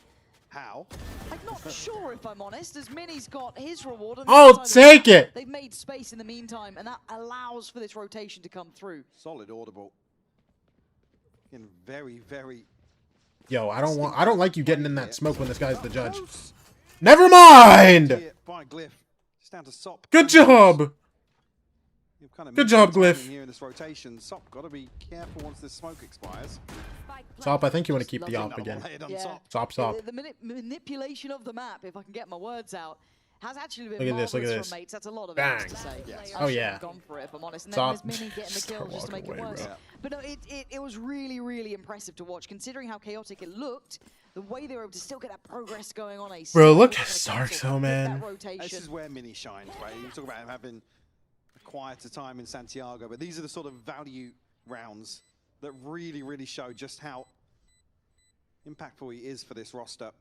Speaker 15: How?
Speaker 7: I'm not sure if I'm honest, as Mini's got his reward. On the
Speaker 4: I'll
Speaker 7: other side of
Speaker 4: take
Speaker 7: that,
Speaker 4: it.
Speaker 7: They've made space in the meantime, and that allows for this rotation to come through.
Speaker 15: Solid audible. And very, very.
Speaker 4: Yo, I don't like you getting in that smoke when this guy's the judge. Never mind.
Speaker 15: Here by Glyph. Just down to Sop.
Speaker 4: Good job.
Speaker 15: You've kind of
Speaker 4: Good
Speaker 15: missed
Speaker 4: job,
Speaker 15: the timing
Speaker 4: Glyph.
Speaker 15: Here in this rotation, Sop got to be careful once this smoke expires.
Speaker 4: Sop, I think you want to keep the
Speaker 15: Love
Speaker 4: op
Speaker 15: it.
Speaker 4: again.
Speaker 15: Lay it on
Speaker 7: Yeah.
Speaker 15: top.
Speaker 4: Sop.
Speaker 7: The manipulation of the map, if I can get my words out, has actually been
Speaker 4: Look at this, look at
Speaker 7: marvelous
Speaker 4: this.
Speaker 7: from mates. That's a lot of
Speaker 4: Bang.
Speaker 7: M's to say.
Speaker 15: Yes.
Speaker 7: I
Speaker 4: Oh,
Speaker 7: should
Speaker 4: yeah.
Speaker 7: have gone for it, if I'm honest. And
Speaker 4: Stop.
Speaker 7: then there's Mini getting the
Speaker 4: Start
Speaker 7: kills just to make
Speaker 4: walking
Speaker 7: it
Speaker 4: away,
Speaker 7: worse.
Speaker 4: bro.
Speaker 7: But no, it was really, really impressive to watch, considering how chaotic it looked. The way they were able to still get that progress going on a
Speaker 4: Bro, look
Speaker 7: single
Speaker 4: at
Speaker 7: kind of
Speaker 4: Sarks,
Speaker 7: cancel,
Speaker 4: though,
Speaker 7: get that
Speaker 4: man.
Speaker 7: rotation.
Speaker 15: This is where Mini shines, right? You talk about him having a quieter time in Santiago, but these are the sort of value rounds that really, really show just how impactful he is for this roster.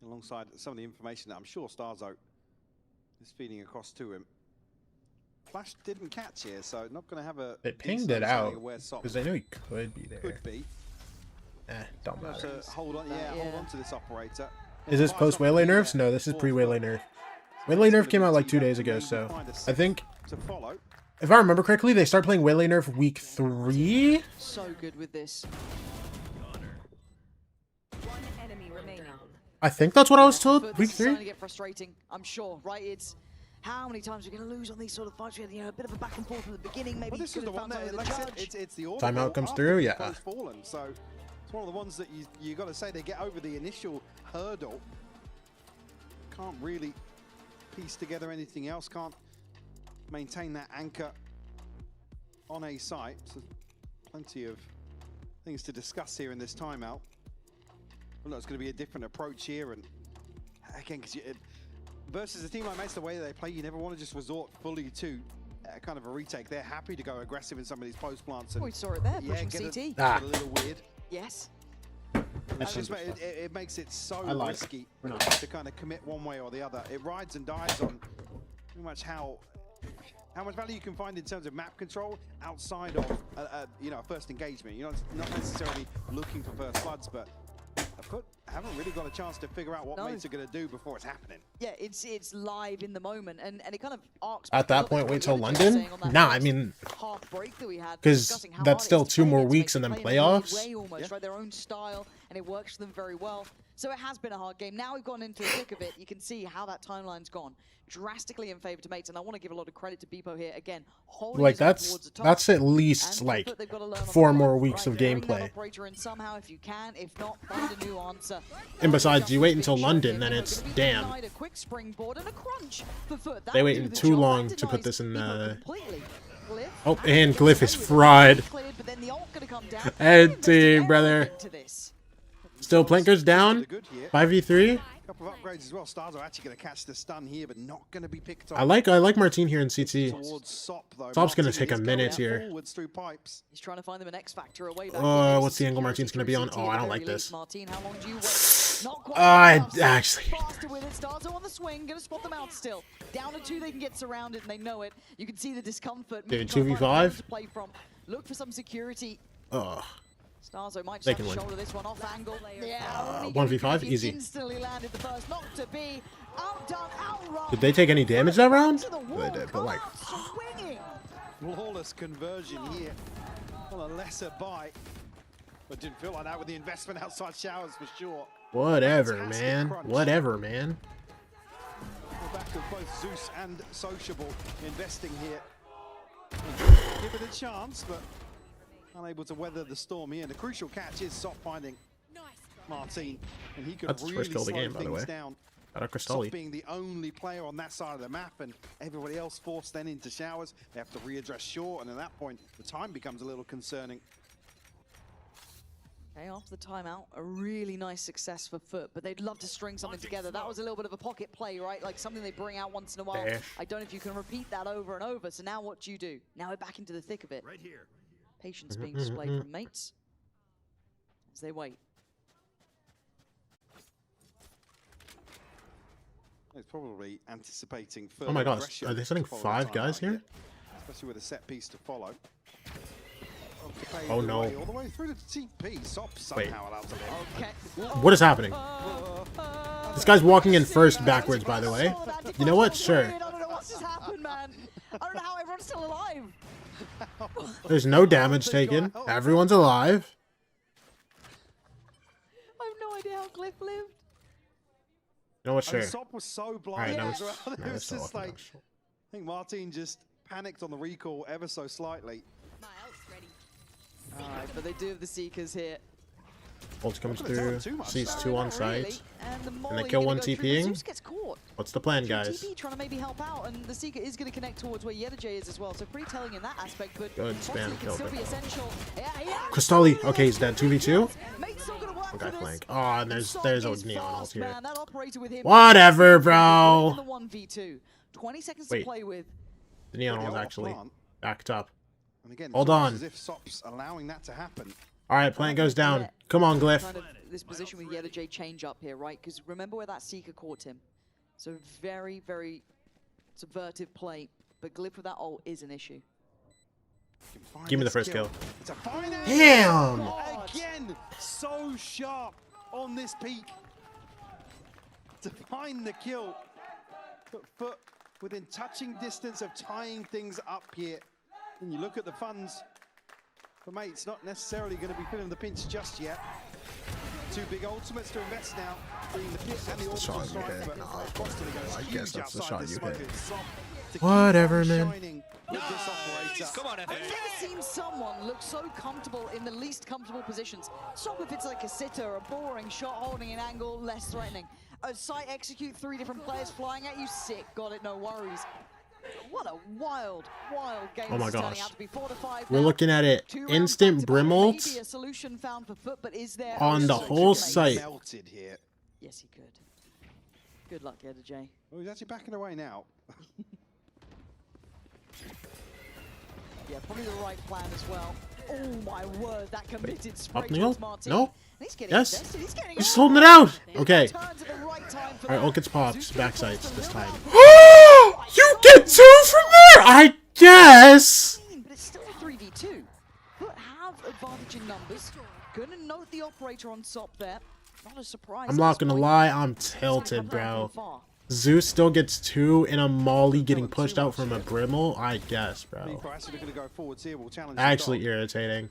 Speaker 15: alongside some of the information that I'm sure Starzo is feeding across to him. Flash didn't catch here, so not going to have a...
Speaker 4: They pinged it out because they knew he could be there.
Speaker 15: Could be.
Speaker 4: Don't matter.
Speaker 15: Hold on, hold on to this operator.
Speaker 4: Is this post Waylay nerfs? No, this is pre-Waylay nerf. Waylay nerf came out like 2 days ago, so I think, if I remember correctly, they start playing Waylay nerf week 3.
Speaker 7: So good with this. One enemy remaining.
Speaker 4: I think that's what I was told. Week 3.
Speaker 7: It's starting to get frustrating, I'm sure, right? It's how many times we're going to lose on these sort of fights. We had, you know, a bit of a back and forth from the beginning. Maybe
Speaker 15: this is the one that, like I said, it's the
Speaker 4: timeout comes through, yeah.
Speaker 15: Fallen, so it's one of the ones that you got to say they get over the initial hurdle. Can't really piece together anything else. Can't maintain that anchor on a site. So plenty of things to discuss here in this timeout. Well, no, it's going to be a different approach here, and again, because versus a team like Mets, the way they play, you never want to just resort fully to kind of a retake. They're happy to go aggressive in some of these post plants. And
Speaker 7: we saw it there, pushing CT.
Speaker 15: Get a little weird.
Speaker 7: Yes.
Speaker 15: It makes it so risky to kind of commit one way or the other. It rides and dies on pretty much how much value you can find in terms of map control outside of you know, a first engagement. You're not necessarily looking for first floods, but FUT haven't really got a chance to figure out what mates are going to do before it's happening.
Speaker 7: Yeah, it's live in the moment, and it kind of arcs.
Speaker 4: At that point, wait till London? Nah, I mean, because that's still 2 more weeks and then playoffs.
Speaker 7: Almost, right? Their own style, and it works for them very well. So it has been a hard game. Now we've gone into the thick of it. You can see how that timeline's gone drastically in favor to mates, and I want to give a lot of credit to Beepo here again.
Speaker 4: Like that's at least like 4 more weeks of gameplay.
Speaker 7: Somehow, if you can, if not, find a new answer.
Speaker 4: And besides, you wait until London, then it's damn. They waited too long to put this in. Oh, and Glyph is fried. And team, brother. Still, Plank goes down. 5v3.
Speaker 15: Couple of upgrades as well. Stars are actually going to catch the stun here, but not going to be picked up.
Speaker 4: I like Martine here in CT. Sop's going to take a minute here.
Speaker 7: He's trying to find them an X factor away.
Speaker 4: What's the angle Martine's going to be on? Oh, I don't like this. I actually.
Speaker 7: Stars on the swing, going to spot them out still. Down to 2, they can get surrounded, and they know it. You can see the discomfort.
Speaker 4: Dude, 2v5.
Speaker 7: Look for some security. Starzo might
Speaker 4: they
Speaker 7: just
Speaker 4: can
Speaker 7: shoulder this one off angle.
Speaker 4: 1v5, easy.
Speaker 7: Instantly landed the first, not to be outdone, outrun.
Speaker 4: Did they take any damage that round? They did, but like.
Speaker 15: Flawless conversion here on a lesser buy. But didn't feel like that with the investment outside showers for sure.
Speaker 4: Whatever, man. Whatever, man.
Speaker 15: We're back to both Zeus and Sociable investing here. Give it a chance, but unable to weather the storm here. And the crucial catch is Sop finding Martine, and he could really slow things down. Sop being the only player on that side of the map, and everybody else forced then into showers. They have to readdress short, and at that point, the time becomes a little concerning.
Speaker 7: Okay, after the timeout, a really nice success for FUT, but they'd love to string something together. That was a little bit of a pocket play, right? Like something they bring out once in a while. I don't know if you can repeat that over and over. So now what do you do? Now we're back into the thick of it. Right here. Patience being displayed from mates as they wait.
Speaker 15: It's probably anticipating further.
Speaker 4: Oh my gosh, are they sending 5 guys here?
Speaker 15: Especially with a set piece to follow.
Speaker 4: Oh no.
Speaker 15: All the way through to TP. Sop somehow allows it in.
Speaker 7: Okay.
Speaker 4: What is happening? This guy's walking in first backwards, by the way. You know what? Sure.
Speaker 7: I don't know what's just happened, man. I don't know how everyone's still alive.
Speaker 4: There's no damage taken. Everyone's alive.
Speaker 7: I have no idea how Glyph lived.
Speaker 4: You know what? Sure.
Speaker 15: Sop was so blind as well.
Speaker 4: It
Speaker 15: was just like, I think Martine just panicked on the recall ever so slightly.
Speaker 7: Alright, but they do have the Seekers here.
Speaker 4: Ult comes through, sees 2 on site, and they kill 1 TPing. What's the plan, guys?
Speaker 7: TP trying to maybe help out, and the Seeker is going to connect towards where Yedajay is as well, so pretty telling in that aspect, but
Speaker 4: good spam kill.
Speaker 7: Crystalli,
Speaker 4: okay, he's dead. 2v2. Okay, flank. Oh, and there's a Neon ult here. Whatever, bro.
Speaker 7: 20 seconds to play with.
Speaker 4: The Neon ult actually backed up.
Speaker 15: And again,
Speaker 4: hold on.
Speaker 15: As if Sop's allowing that to happen.
Speaker 4: All right, plant goes down. Come on, Glyph.
Speaker 7: Kind of this position with Yellow J change up here, right? Because remember where that Seeker caught him. So very, very subvertive play. But Glyph with that ult is an issue.
Speaker 4: Give me the first kill.
Speaker 15: It's a fine
Speaker 4: Damn!
Speaker 15: Again, so sharp on this peak. To find the kill. But FUT within touching distance of tying things up here. And you look at the funds. But mate, it's not necessarily going to be feeling the pinch just yet. Two big ultimates to invest now. Bringing the pit and the orbital strike.
Speaker 4: I guess that's the shot you hit. Whatever, man.
Speaker 7: Come on, I've never seen someone look so comfortable in the least comfortable positions. Stop if it's like a sitter, a boring shot holding an angle, less threatening. A sight execute 3 different players flying at you, sick, got it, no worries. What a wild, wild game.
Speaker 4: Oh my gosh.
Speaker 7: We're
Speaker 4: looking at it. Instant Brim ult on the whole site.
Speaker 7: Yes, he could. Good luck, Eda J.
Speaker 15: Oh, he's actually backing away now.
Speaker 7: Yeah, probably the right plan as well. Oh my word, that committed spray
Speaker 4: Up the
Speaker 7: towards
Speaker 4: ult?
Speaker 7: Martin.
Speaker 4: No? Yes?
Speaker 7: He's
Speaker 4: He's holding it out! Okay. Alright, ult gets pops. Back sights this time. You get 2 from there! I guess!
Speaker 7: But it's still a 3v2. But have advantage in numbers. Gonna note the operator on top there. Not a surprise.
Speaker 4: I'm not gonna lie, I'm tilted, bro. Zeus still gets 2 and a Molly getting pushed out from a Brimble? I guess, bro. Actually irritating.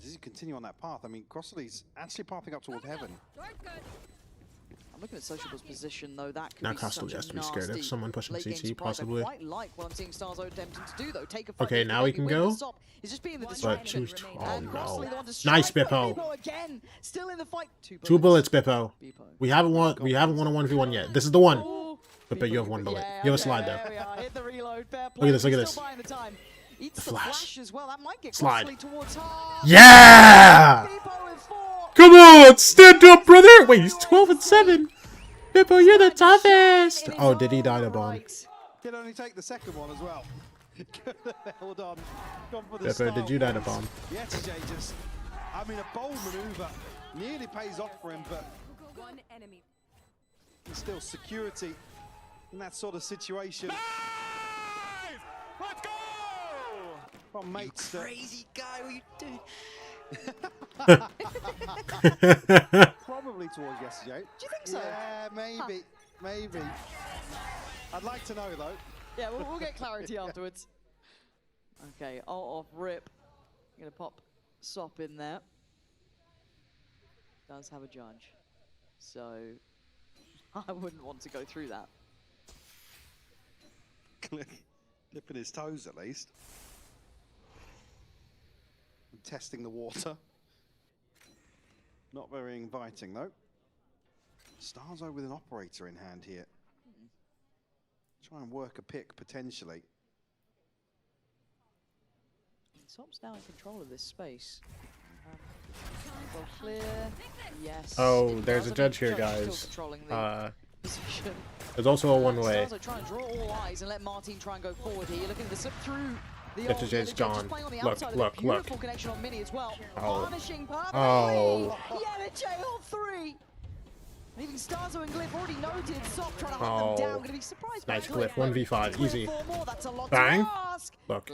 Speaker 15: Does he continue on that path? I mean, Crossley's actually pathing up towards heaven.
Speaker 7: I'm looking at Sociable's position, though. That could
Speaker 4: Now
Speaker 7: be
Speaker 4: Crossley has to be scared of someone pushing CT, possibly.
Speaker 7: I quite like what I'm seeing Starzo attempting to do, though. Take a
Speaker 4: Okay, now we can go. But oh no. Nice, Bippo.
Speaker 7: Again, still in the fight.
Speaker 4: 2 bullets, Bippo. We haven't won a 1v1 yet. This is the one. Bippo, you have 1 bullet. You have a slide, though. Look at this, look at this. The flash. Slide. Yeah! Come on, stand up, brother! Wait, he's 12 and 7. Bippo, you're the toughest! Oh, did he die to bomb?
Speaker 15: Did only take the second one as well. Hold on.
Speaker 4: Bippo, did you die to bomb?
Speaker 15: Yeah, TJ just, I mean, a bold maneuver nearly pays off for him, but there's still security in that sort of situation.
Speaker 17: Let's go!
Speaker 15: Well, mates,
Speaker 7: crazy guy, what are you doing?
Speaker 15: Probably towards yesterday.
Speaker 7: Do you think so?
Speaker 15: Yeah, maybe. Maybe. I'd like to know, though.
Speaker 7: Yeah, we'll get clarity afterwards. Okay, off rip. Gonna pop Sop in there. Does have a judge. So, I wouldn't want to go through that.
Speaker 15: Dipping his toes, at least. And testing the water. Not very inviting, though. Starzo with an operator in hand here. Try and work a pick, potentially.
Speaker 7: Sop's now in control of this space. Well, clear. Yes.
Speaker 4: Oh, there's a judge here, guys. There's also a one-way.
Speaker 7: Try and draw all eyes and let Martin try and go forward here. You're looking to slip through.
Speaker 4: Yetterjay's gone. Look.
Speaker 7: Connection on Mini as well.
Speaker 4: Oh.
Speaker 7: Oh. Yetterjay on 3. Even Starzo and Glyph already noted. Sop trying to hunt them down. Gonna be surprised.
Speaker 4: Nice Glyph. 1v5. Easy. Bang. Look.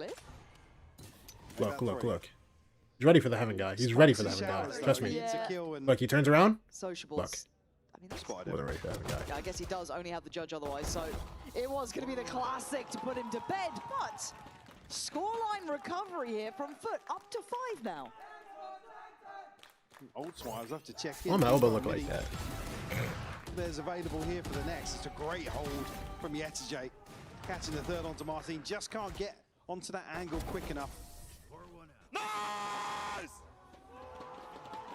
Speaker 4: He's ready for the heaven guy. He's ready for the heaven guy. Trust me. Look, he turns around. Look.
Speaker 7: I guess he does only have the judge otherwise, so it was going to be the classic to put him to bed, but scoreline recovery here from FUT, up to 5 now.
Speaker 15: Old Swires have to check in.
Speaker 4: Why my elbow look like that?
Speaker 15: There's available here for the next. It's a great hold from Yetterjay. Catching the third onto Martin. Just can't get onto that angle quick enough.
Speaker 17: Nice!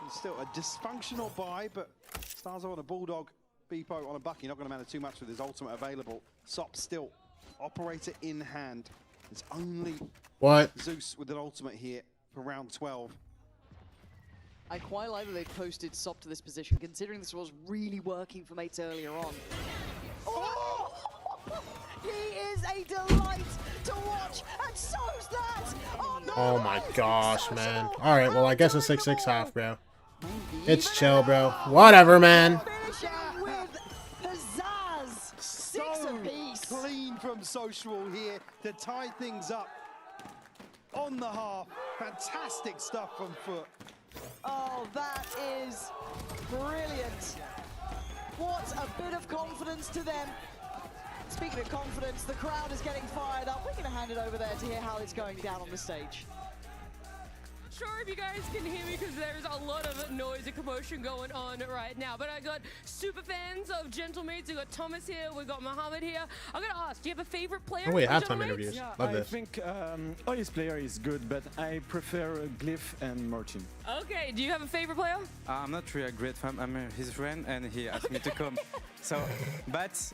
Speaker 15: It's still a dysfunctional buy, but Starzo on a Bulldog, Beepo on a Bucky. Not going to matter too much with his ultimate available. Sop still operator in hand. It's only Zeus with an ultimate here for round 12.
Speaker 7: I quite like that they posted Sop to this position, considering this was really working for mates earlier on. Oh! He is a delight to watch, and so's that! Oh no!
Speaker 4: Oh my gosh, man. Alright, well, I guess a 6-6 half, bro. It's chill, bro. Whatever, man.
Speaker 15: So clean from Social here to tie things up on the half. Fantastic stuff from FUT.
Speaker 7: Oh, that is brilliant. What a bit of confidence to them. Speaking of confidence, the crowd is getting fired up. We're going to hand it over there to hear how it's going down on the stage.
Speaker 5: Sure if you guys can hear me because there's a lot of noise and commotion going on right now. But I got super fans of Gentlemates. We got Thomas here. We got Mohammed here. I'm going to ask, do you have a favorite player?
Speaker 4: Oh, wait, halftime interviews.
Speaker 8: Yeah,
Speaker 4: Love
Speaker 8: I
Speaker 4: this.
Speaker 8: think Ollie's player is good, but I prefer Glyph and Martin.
Speaker 5: Okay, do you have a favorite player?
Speaker 13: I'm not really a great fan. I'm his friend, and he asked me to come. So, but...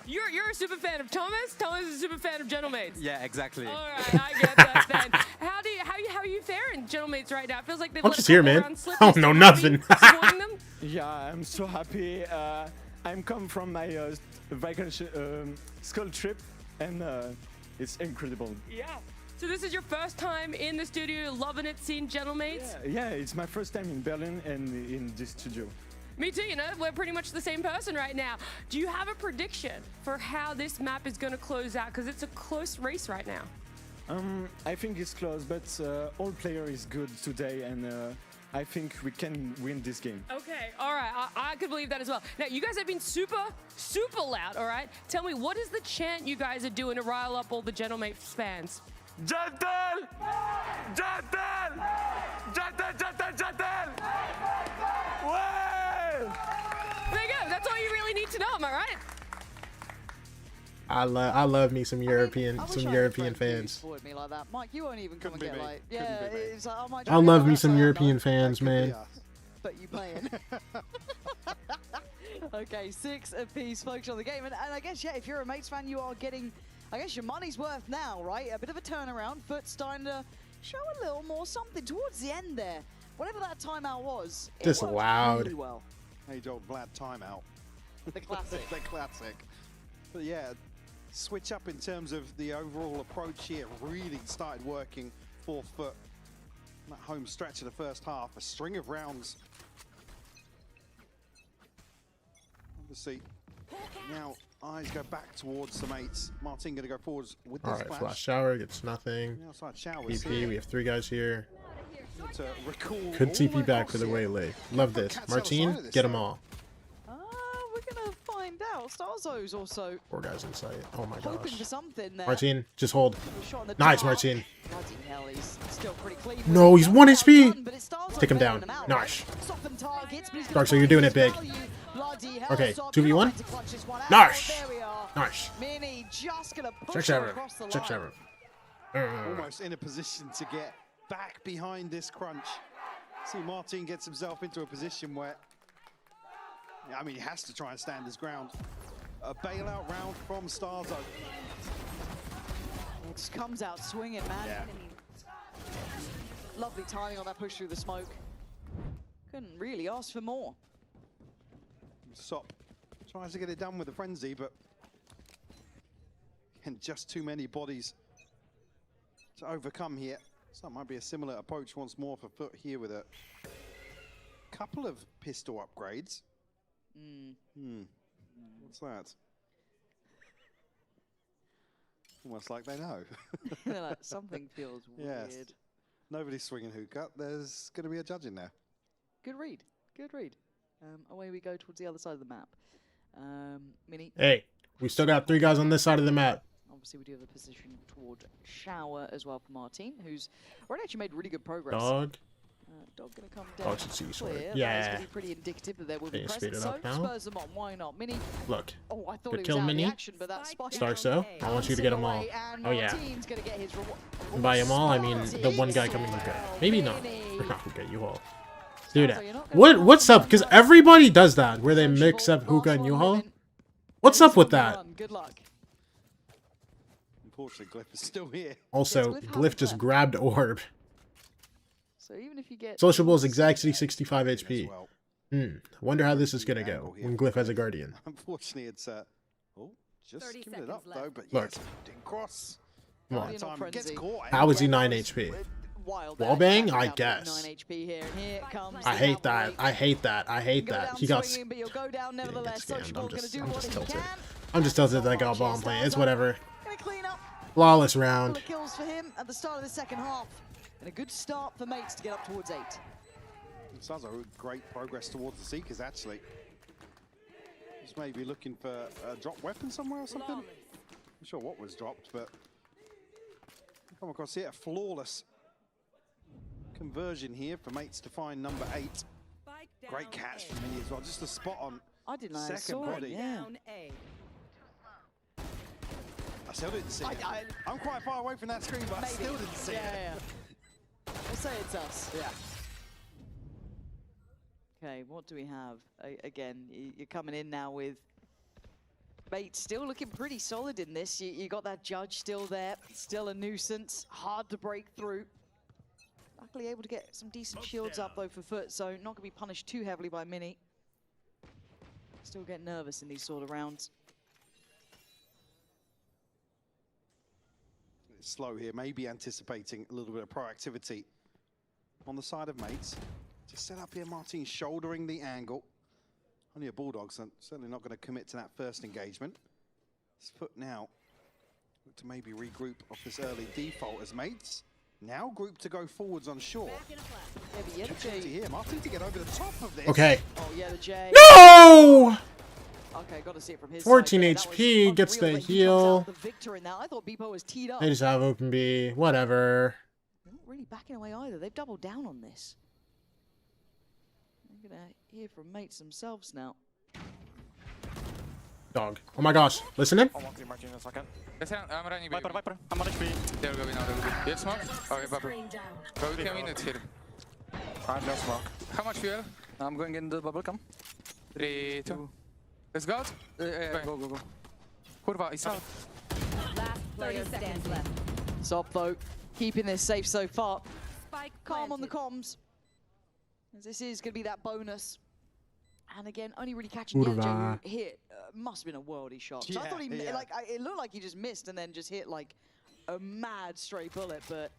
Speaker 5: You're a super fan of Thomas. Thomas is a super fan of Gentlemates.
Speaker 13: Yeah, exactly.
Speaker 5: All right, I get that then. How are you faring, Gentlemates, right now? It feels like they've
Speaker 4: I'm
Speaker 5: let
Speaker 4: just
Speaker 5: a
Speaker 4: here,
Speaker 5: couple
Speaker 4: man.
Speaker 5: rounds slip.
Speaker 4: I don't know nothing.
Speaker 8: Yeah, I'm so happy. I'm come from my vacation school trip, and it's incredible.
Speaker 5: Yeah. So this is your first time in the studio, loving it, seeing Gentlemates?
Speaker 8: Yeah, it's my first time in Berlin and in this studio.
Speaker 5: Me too, you know, we're pretty much the same person right now. Do you have a prediction for how this map is going to close out? Because it's a close race right now.
Speaker 8: I think it's close, but all player is good today, and I think we can win this game.
Speaker 5: Okay, all right, I could believe that as well. Now, you guys have been super loud, all right? Tell me, what is the chant you guys are doing to rile up all the Gentlemates fans?
Speaker 17: Gentle! Gentle! Gentle, gentle, gentle!
Speaker 5: Way! There you go, that's all you really need to know, am I right?
Speaker 4: I love me some European fans.
Speaker 7: Me like that. Mike, you won't even come and get like, yeah, it's like, I might
Speaker 4: I love me some European fans, man.
Speaker 7: But you playing. Okay, 6 apiece, focus on the game, and I guess yeah, if you're a Mates fan, you are getting, I guess, your money's worth now, right? A bit of a turnaround. FUT starting to show a little more something towards the end there. Whatever that timeout was, it
Speaker 4: Disallowed.
Speaker 7: worked really well.
Speaker 15: Age-old Vlad timeout.
Speaker 7: The classic.
Speaker 15: The classic. But yeah, switch up in terms of the overall approach here really started working for FUT. That home stretch of the first half, a string of rounds. Obviously, now eyes go back towards the Mates. Martin going to go forwards with this
Speaker 4: Alright, flash shower gets nothing. VP, we have 3 guys here. Could TP back for the waylay. Love this. Martin, get them all.
Speaker 7: We're going to find out. Starzo's also
Speaker 4: 4 guys in sight. Oh my
Speaker 7: hoping
Speaker 4: gosh.
Speaker 7: for something there.
Speaker 4: Martin, just hold. Nice, Martin.
Speaker 7: Bloody hell, he's still pretty clean.
Speaker 4: No, he's 1 HP. Take him down. Nice. Dark, so you're doing it big. Okay, 2v1. Nice. Nice.
Speaker 7: Mini just gonna push
Speaker 4: Check shower.
Speaker 7: across the
Speaker 4: Check
Speaker 7: line.
Speaker 4: shower.
Speaker 15: Almost in a position to get back behind this crunch. See, Martin gets himself into a position where, I mean, he has to try and stand his ground. A bailout round from Starzo.
Speaker 7: Just comes out swinging, man.
Speaker 15: Yeah.
Speaker 7: Lovely timing on that push through the smoke. Couldn't really ask for more.
Speaker 15: Sop tries to get it done with the frenzy, but and just too many bodies to overcome here. So it might be a similar approach once more for FUT here with a couple of pistol upgrades. What's that? Almost like they know.
Speaker 7: Like, something feels weird.
Speaker 15: Yes. Nobody's swinging hookah. There's going to be a judge in there.
Speaker 7: Good read. Good read. Away we go towards the other side of the map. Mini.
Speaker 4: Hey, we still got 3 guys on this side of the map.
Speaker 7: Obviously, we do have a position toward shower as well for Martin, who's already actually made really good progress.
Speaker 4: Dog.
Speaker 7: Dog gonna come down.
Speaker 4: Dog should see sword.
Speaker 7: Clear.
Speaker 4: Yeah.
Speaker 7: That's gonna be pretty indicative that there will be
Speaker 4: Can you
Speaker 7: presence.
Speaker 4: speed it
Speaker 7: So
Speaker 4: up now?
Speaker 7: spurs them on. Why not? Mini.
Speaker 4: Look.
Speaker 7: Oh, I thought
Speaker 4: Good
Speaker 7: he
Speaker 4: kill,
Speaker 7: was out
Speaker 4: Mini.
Speaker 7: of the action, but that spike.
Speaker 4: Stark so. I want you to get them all. Oh yeah.
Speaker 7: Martin's gonna get his reward.
Speaker 4: And by them all, I mean the one guy coming with that. Maybe not. We're not gonna get you all. Dude, what's up? Because everybody does that, where they mix up hookah and U-Haul. What's up with that?
Speaker 7: Good luck.
Speaker 15: Unfortunately, Glyph is still here.
Speaker 4: Also, Glyph just grabbed orb.
Speaker 7: So even if you get
Speaker 4: Sociable is exactly 65 HP. Wonder how this is gonna go when Glyph has a guardian.
Speaker 15: Unfortunately, it's oh, just giving it up though. But
Speaker 4: Look.
Speaker 15: yes, didn't cross.
Speaker 4: Come on.
Speaker 15: Gets caught.
Speaker 4: How is he 9 HP? Wallbang? I guess.
Speaker 7: 9 HP here, and here comes
Speaker 4: I hate that. I hate that. I hate that. He got
Speaker 7: swinging, but you'll go down nevertheless.
Speaker 4: scammed. I'm just tilted.
Speaker 7: Can.
Speaker 4: I'm just tilted that I got bomb play. It's whatever.
Speaker 7: Gonna clean up.
Speaker 4: Flawless round.
Speaker 7: Kills for him at the start of the second half. And a good start for Mates to get up towards 8.
Speaker 15: It sounds like great progress towards the Seekers, actually. Just maybe looking for a drop weapon somewhere or something. Not sure what was dropped, but come across here, flawless conversion here for Mates to find number 8. Great catch from Mini as well, just a spot on
Speaker 7: I didn't know
Speaker 15: second body.
Speaker 7: Yeah.
Speaker 15: I still didn't see it. I'm quite far away from that screen, but I still didn't see it.
Speaker 7: Yeah. We'll say it's us.
Speaker 15: Yeah.
Speaker 7: Okay, what do we have? Again, you're coming in now with Bates still looking pretty solid in this. You got that Judge still there, still a nuisance, hard to break through. Luckily able to get some decent shields up though for FUT, so not going to be punished too heavily by Mini. Still get nervous in these sort of rounds.
Speaker 15: It's slow here, maybe anticipating a little bit of proactivity on the side of Mates. Just set up here, Martin shouldering the angle. Only a Bulldog, so certainly not going to commit to that first engagement. It's FUT now. Look to maybe regroup off this early default as Mates. Now group to go forwards on shore.
Speaker 7: Yeah, the J
Speaker 15: here, Martin to get over the top of this.
Speaker 4: Okay.
Speaker 7: Oh yeah, the J.
Speaker 4: No!
Speaker 7: Okay, got to see it from his
Speaker 4: 14
Speaker 7: side.
Speaker 4: HP, gets the heal.
Speaker 7: The victor in that. I thought Beepo was teed up.
Speaker 4: They just have open B, whatever.
Speaker 7: They're not really backing away either. They've doubled down on this. I'm gonna hear from Mates themselves now.
Speaker 4: Dog. Oh my gosh. Listen in.
Speaker 17: I'm running Viper. I'm on HP. There we go, now. You have smoke? Okay, Viper. Go, we can win it here. I have no smoke. How much fuel? I'm going in the bubble, come. 3, 2. Let's go. Go. Kurwa, he's out.
Speaker 12: Last 30 seconds left.
Speaker 7: Sop though, keeping this safe so far. Calm on the comms. As this is going to be that bonus. And again, only really catching Yenjo who hit. Must have been a worldy shot. So I thought he, it looked like he just missed and then just hit like a mad stray bullet. But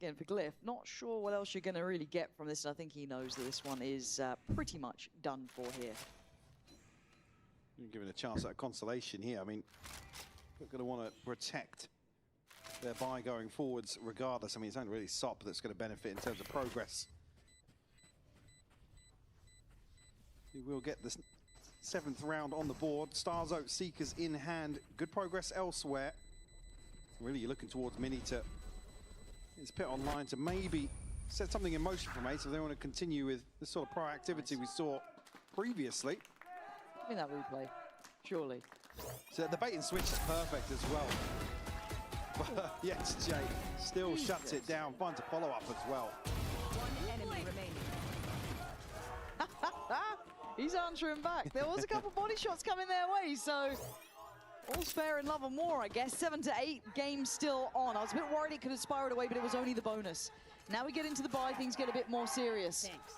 Speaker 7: again, for Glyph, not sure what else you're going to really get from this. And I think he knows that this one is pretty much done for here.
Speaker 15: You're given a chance at a consolation here. I mean, they're going to want to protect their buy going forwards regardless. I mean, it's only really Sop that's going to benefit in terms of progress. He will get this 7th round on the board. Stars Oak Seekers in hand. Good progress elsewhere. Really, you're looking towards Mini to his pit online to maybe set something in motion for Mates if they want to continue with the sort of proactivity we saw previously.
Speaker 7: Give me that replay, surely.
Speaker 15: So the bait and switch is perfect as well. But yes, Jay still shuts it down. Finds a follow-up as well.
Speaker 12: One enemy remaining.
Speaker 7: He's answering back. There was a couple body shots coming their way, so all's fair in love and war, I guess. 7 to 8 games still on. I was a bit worried it could have spiraled away, but it was only the bonus. Now we get into the bye, things get a bit more serious.
Speaker 12: Thanks.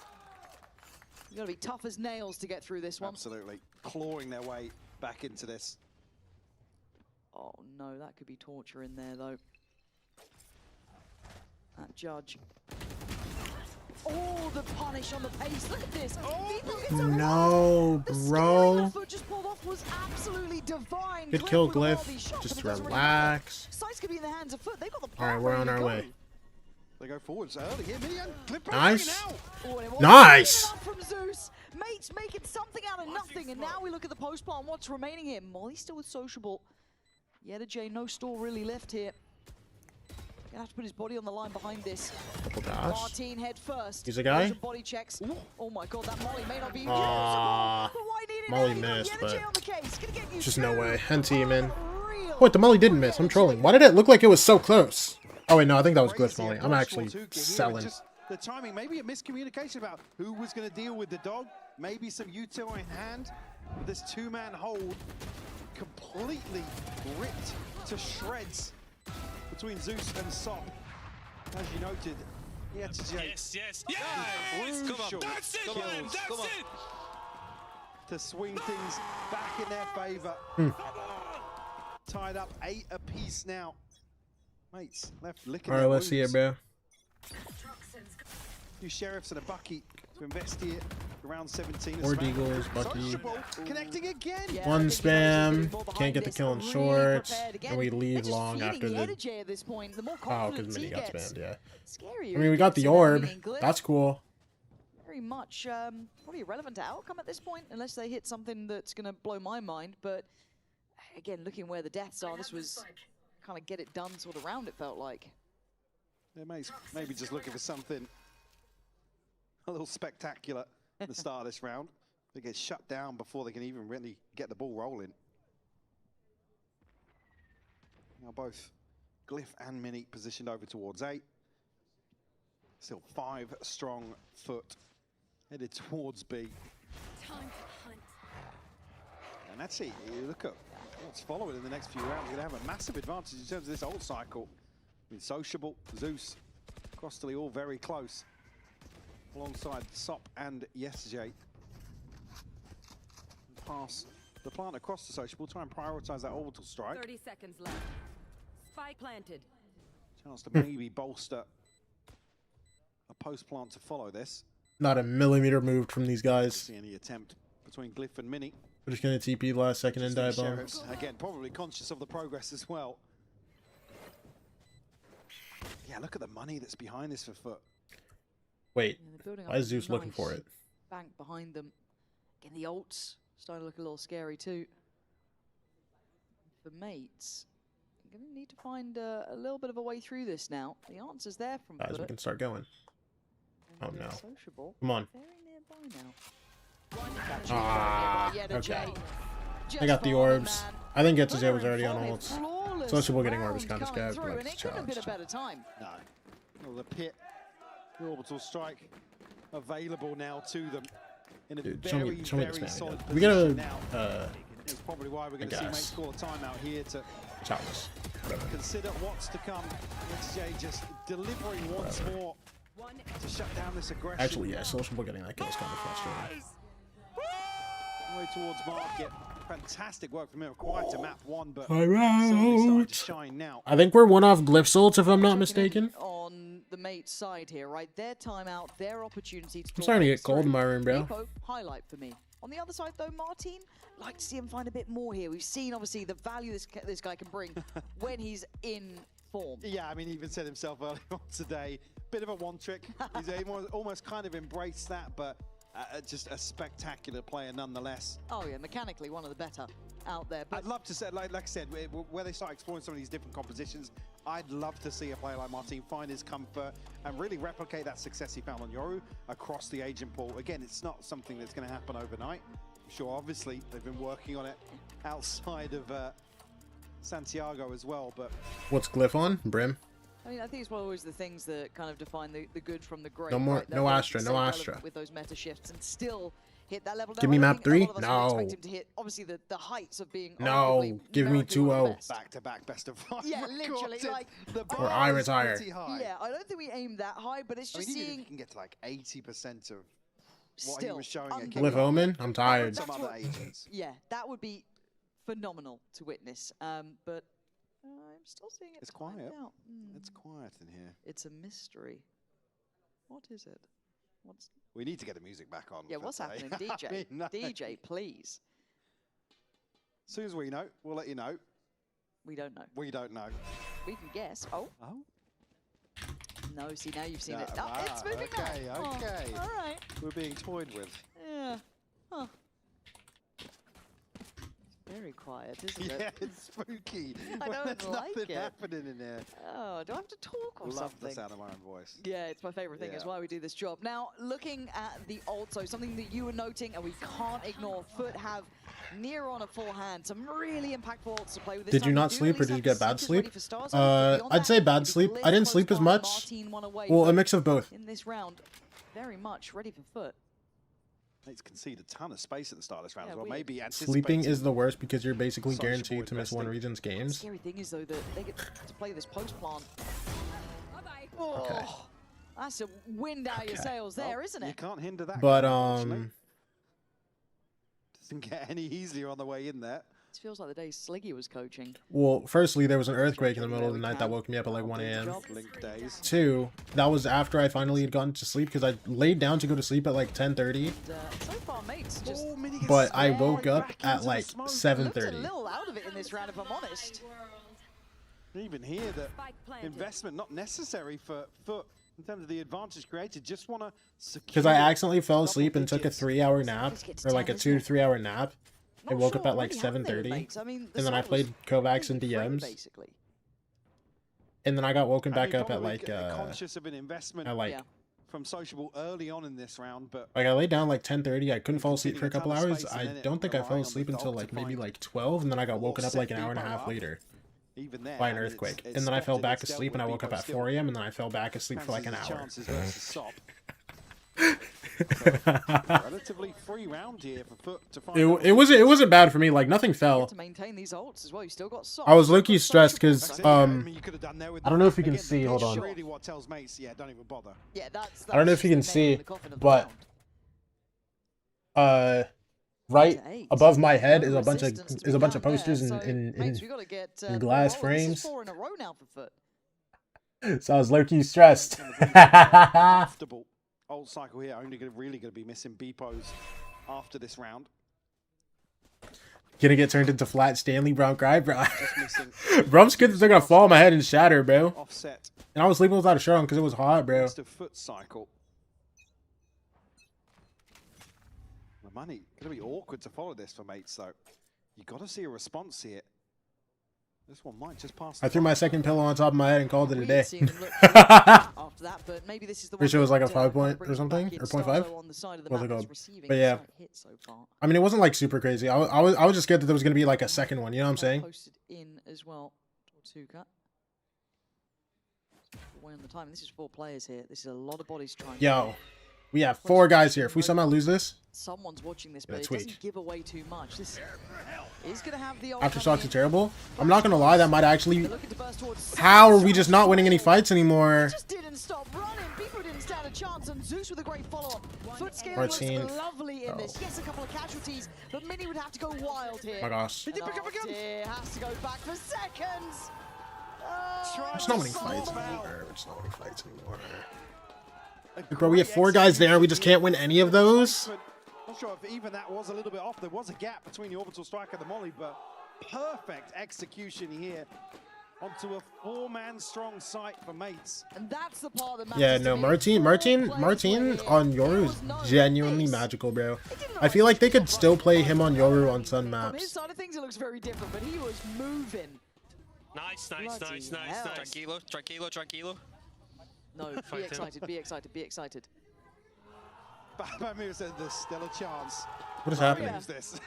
Speaker 7: You got to be tough as nails to get through this one.
Speaker 15: Absolutely. Clawing their way back into this.
Speaker 7: Oh no, that could be torture in there though. That Judge. Oh, the punish on the pace. Look at this. Oh,
Speaker 4: no, bro.
Speaker 7: The just pulled off was absolutely divine.
Speaker 4: Good kill, Glyph. Just relax.
Speaker 7: Sights could be in the hands of FUT. They've got the
Speaker 4: All right, we're on our way.
Speaker 15: They go forwards early here.
Speaker 4: Nice. Nice.
Speaker 7: From Zeus. Mates making something out of nothing. And now we look at the post-part and what's remaining here. Molly still with Sociable. Yeah, the J, no store really left here. Gonna have to put his body on the line behind this.
Speaker 4: Couple dash.
Speaker 7: Martin head first.
Speaker 4: He's a guy.
Speaker 7: Body checks. Oh my god, that Molly may not be
Speaker 4: Molly missed, but just no way. NT, man. What, the Molly didn't miss? I'm trolling. Why did it look like it was so close? Oh wait, no, I think that was Glyph Molly. I'm actually selling.
Speaker 15: The timing, maybe a miscommunication about who was going to deal with the dog. Maybe some util in hand. But this 2-man hold completely ripped to shreds between Zeus and Sop. As you noted,
Speaker 17: Yes!
Speaker 15: Crucial
Speaker 17: That's it, man! That's it!
Speaker 15: To swing things back in their favor. Tied up 8 apiece now. Mates left licking.
Speaker 4: All right, let's see it, bro.
Speaker 15: Two sheriffs and a Bucky to invest here. Around 17.
Speaker 4: Or Deagles, Bucky.
Speaker 15: Connecting again.
Speaker 4: One spam. Can't get the kill in short. And we leave long after the... Oh, because Mini got spammed, yeah. I mean, we got the orb. That's cool.
Speaker 7: Very much probably irrelevant to outcome at this point, unless they hit something that's going to blow my mind. But again, looking where the deaths are, this was kind of get it done sort of round, it felt like.
Speaker 15: They're maybe just looking for something a little spectacular at the start of this round. They get shut down before they can even really get the ball rolling. Now both Glyph and Mini positioned over towards 8. Still 5 strong FUT headed towards B.
Speaker 12: Time to hunt.
Speaker 15: And that's it. You look at what's following in the next few rounds. You're going to have a massive advantage in terms of this ult cycle. I mean, Sociable, Zeus, Crostally all very close. Alongside Sop and YesJ. Pass the plant across the Sociable. Try and prioritize that orbital strike.
Speaker 12: 30 seconds left. Spike planted.
Speaker 15: Chance to maybe bolster a post plant to follow this.
Speaker 4: Not a millimeter moved from these guys.
Speaker 15: See any attempt between Glyph and Mini.
Speaker 4: We're just going to TP last second and dive bomb.
Speaker 15: Again, probably conscious of the progress as well. Yeah, look at the money that's behind this for FUT.
Speaker 4: Wait, why is Zeus looking for it?
Speaker 7: Bank behind them. Again, the ults starting to look a little scary too. For mates, I'm going to need to find a little bit of a way through this now. The answer's there from
Speaker 4: Guys, we can start going. Oh no.
Speaker 7: Sociable.
Speaker 4: Come on.
Speaker 7: Very nearby now.
Speaker 4: Ah, okay. I got the orbs. I think Getsuze was already on ults. Sociable getting orbs kind of scared, but it's challenged.
Speaker 15: No. Well, the pit, the orbital strike available now to them in a
Speaker 4: Dude,
Speaker 15: very,
Speaker 4: show me
Speaker 15: very
Speaker 4: this
Speaker 15: solid
Speaker 4: man. We gotta,
Speaker 15: now. It's probably why we're going to see mates call a timeout here to consider what's to come. YesJ just delivering once more to shut down this aggression.
Speaker 4: Actually, yeah, Sociable getting that kill is kind of frustrating.
Speaker 15: Way towards market. Fantastic work from him. Required to map 1, but
Speaker 4: I'm
Speaker 15: certainly starting
Speaker 4: out.
Speaker 15: to shine now.
Speaker 4: I think we're one off Glyph's ults, if I'm not mistaken.
Speaker 7: On the mate's side here, right? Their timeout, their opportunity to.
Speaker 4: I'm starting to get cold in my room, bro.
Speaker 7: Highlight for me. On the other side, though, Martin, like to see him find a bit more here. We've seen, obviously, the value this guy can bring when he's in form.
Speaker 15: Yeah, I mean, he even said himself earlier on today, bit of a one trick. He's almost kind of embraced that, but just a spectacular player nonetheless.
Speaker 7: Oh yeah, mechanically one of the better out there. But
Speaker 15: I'd love to say, like I said, where they start exploring some of these different compositions, I'd love to see a player like Martin find his comfort and really replicate that success he found on Yoru across the agent pool. Again, it's not something that's going to happen overnight. I'm sure, obviously, they've been working on it outside of Santiago as well, but...
Speaker 4: What's Glyph on? Brim?
Speaker 7: I mean, I think it's always the things that kind of define the good from the great.
Speaker 4: No more,
Speaker 7: right?
Speaker 4: no Astra, no Astra.
Speaker 7: With those meta shifts and still hit that level.
Speaker 4: Give me map 3? No.
Speaker 7: Expect him to hit, obviously, the heights of being.
Speaker 4: No, give me 2-0.
Speaker 15: Back-to-back best of 5.
Speaker 7: Yeah, literally, like
Speaker 15: the
Speaker 4: or I retire.
Speaker 7: Yeah, I don't think we aim that high, but it's just
Speaker 15: even
Speaker 7: seeing.
Speaker 15: if you can get to like 80% of what he was showing at
Speaker 4: Glyph Omen, I'm tired.
Speaker 15: Some other agents.
Speaker 7: Yeah, that would be phenomenal to witness. But I'm still seeing it.
Speaker 15: It's quiet. It's quiet in here.
Speaker 7: It's a mystery. What is it? What's?
Speaker 15: We need to get the music back on.
Speaker 7: Yeah, what's happening, DJ?
Speaker 15: I mean, no.
Speaker 7: DJ, please.
Speaker 15: As soon as we know, we'll let you know.
Speaker 7: We don't know.
Speaker 15: We don't know.
Speaker 7: We can guess. Oh. No, see, now you've seen it.
Speaker 15: Ah,
Speaker 7: it's moving
Speaker 15: okay,
Speaker 7: now.
Speaker 15: okay.
Speaker 7: Oh, all right.
Speaker 15: We're being toyed with.
Speaker 7: Yeah. Huh. Very quiet, isn't it?
Speaker 15: Yeah, it's spooky.
Speaker 7: I don't
Speaker 15: There's
Speaker 7: like
Speaker 15: nothing
Speaker 7: it.
Speaker 15: happening in there.
Speaker 7: Oh, do I have to talk or
Speaker 15: Love
Speaker 7: something?
Speaker 15: the sound of my own voice.
Speaker 7: Yeah, it's my favorite thing. It's why we do this job. Now, looking at the ult, so something that you were noting and we can't ignore, FUT have near on a full hand. Some really impactful ults to play with this
Speaker 4: Did you not sleep or did you get bad sleep? I'd say bad sleep. I didn't sleep as much. Well, a mix of both.
Speaker 7: In this round, very much ready for FUT.
Speaker 15: It's conceded a ton of space at the start of this round as well.
Speaker 7: we-
Speaker 15: Maybe
Speaker 4: Sleeping is the worst because you're basically guaranteed to miss one region's
Speaker 7: The
Speaker 4: games.
Speaker 7: scary thing is, though, that they get to play this post plant.
Speaker 4: Okay.
Speaker 7: That's a wind out your sails there, isn't it?
Speaker 15: You can't hinder that.
Speaker 4: But
Speaker 15: unfortunately. Doesn't get any easier on the way in there.
Speaker 7: It feels like the day Sliggy was coaching.
Speaker 4: Well, firstly, there was an earthquake in the middle of the night that woke me up at like 1 a.m. 2, that was after I finally had gone to sleep because I laid down to go to sleep at like 10:30.
Speaker 7: So far, mates, just
Speaker 4: But I woke up at like
Speaker 7: a
Speaker 4: 7:30.
Speaker 7: little out of it in this round, if I'm honest.
Speaker 15: Even here, that investment not necessary for FUT in terms of the advantage created. Just want to secure.
Speaker 4: Because I accidentally fell asleep and took a 3-hour nap, or like a 2 to 3 hour nap. I woke up at like 7:30, and then I played Kovacs and DMs. And then I got woken back up at like
Speaker 15: conscious of an investment
Speaker 4: at like
Speaker 15: from Sociable early on in this round, but
Speaker 4: like I laid down like 10:30. I couldn't fall asleep for a couple hours. I don't think I fell asleep until like maybe like 12, and then I got woken up like an hour and a half later by an earthquake. And then I fell back asleep, and I woke up at 4 a.m. and then I fell back asleep for like an hour.
Speaker 15: Relatively free round here for FUT to find
Speaker 4: It wasn't bad for me. Like nothing fell.
Speaker 7: To maintain these ults as well. You still got
Speaker 4: I was low-key stressed because I don't know if you can see. Hold on.
Speaker 15: really what tells mates, yeah, don't even bother.
Speaker 7: Yeah, that's
Speaker 4: I don't know if you can see, but right above my head is a bunch of posters in glass frames. So I was low-key stressed.
Speaker 15: Old cycle here, only really going to be missing Beepos after this round.
Speaker 4: Gonna get turned into flat Stanley Brown cry, bro. Brum's kids are gonna fall on my head and shatter, bro.
Speaker 15: Offset.
Speaker 4: And I was sleeping without a shirt on because it was hot, bro.
Speaker 15: FUT cycle. The money gonna be awkward to follow this for mates, though. You got to see a response here. This one might just pass.
Speaker 4: I threw my second pillow on top of my head and called it a day.
Speaker 7: After that, but maybe this is the
Speaker 4: Pretty sure it was like a 5 point or something, or 0.5. What's it called? But yeah, I mean, it wasn't like super crazy. I was just scared that there was gonna be like a second one. You know what I'm saying?
Speaker 7: Posted in as well. Tortuga. Way on the time. This is 4 players here. This is a lot of bodies trying.
Speaker 4: Yo, we have 4 guys here. If we somehow lose this,
Speaker 7: someone's watching this, but it doesn't give away too much. This is gonna have the
Speaker 4: Aftershocks are terrible. I'm not gonna lie, that might actually. How are we just not winning any fights anymore?
Speaker 7: Just didn't stop running. People didn't stand a chance, and Zeus with a great follow-up. FUT scaling looks lovely in this. Yes, a couple of casualties, but Mini would have to go wild here.
Speaker 4: Oh my gosh.
Speaker 7: Did he pick up a gun? Has to go back for seconds.
Speaker 4: There's not winning fights anymore. There's not winning fights anymore. Bro, we have 4 guys there. We just can't win any of those.
Speaker 15: Not sure if even that was a little bit off. There was a gap between the orbital strike and the molly, but perfect execution here onto a 4-man strong site for mates.
Speaker 7: And that's the part that
Speaker 4: yeah, no, Martin on Yoru is genuinely magical, bro. I feel like they could still play him on Yoru on some maps.
Speaker 7: From his side of things, it looks very different, but he was moving.
Speaker 22: Nice. Tranquilo.
Speaker 7: No, be excited.
Speaker 15: Bamir said there's still a chance.
Speaker 4: What is happening?
Speaker 15: This.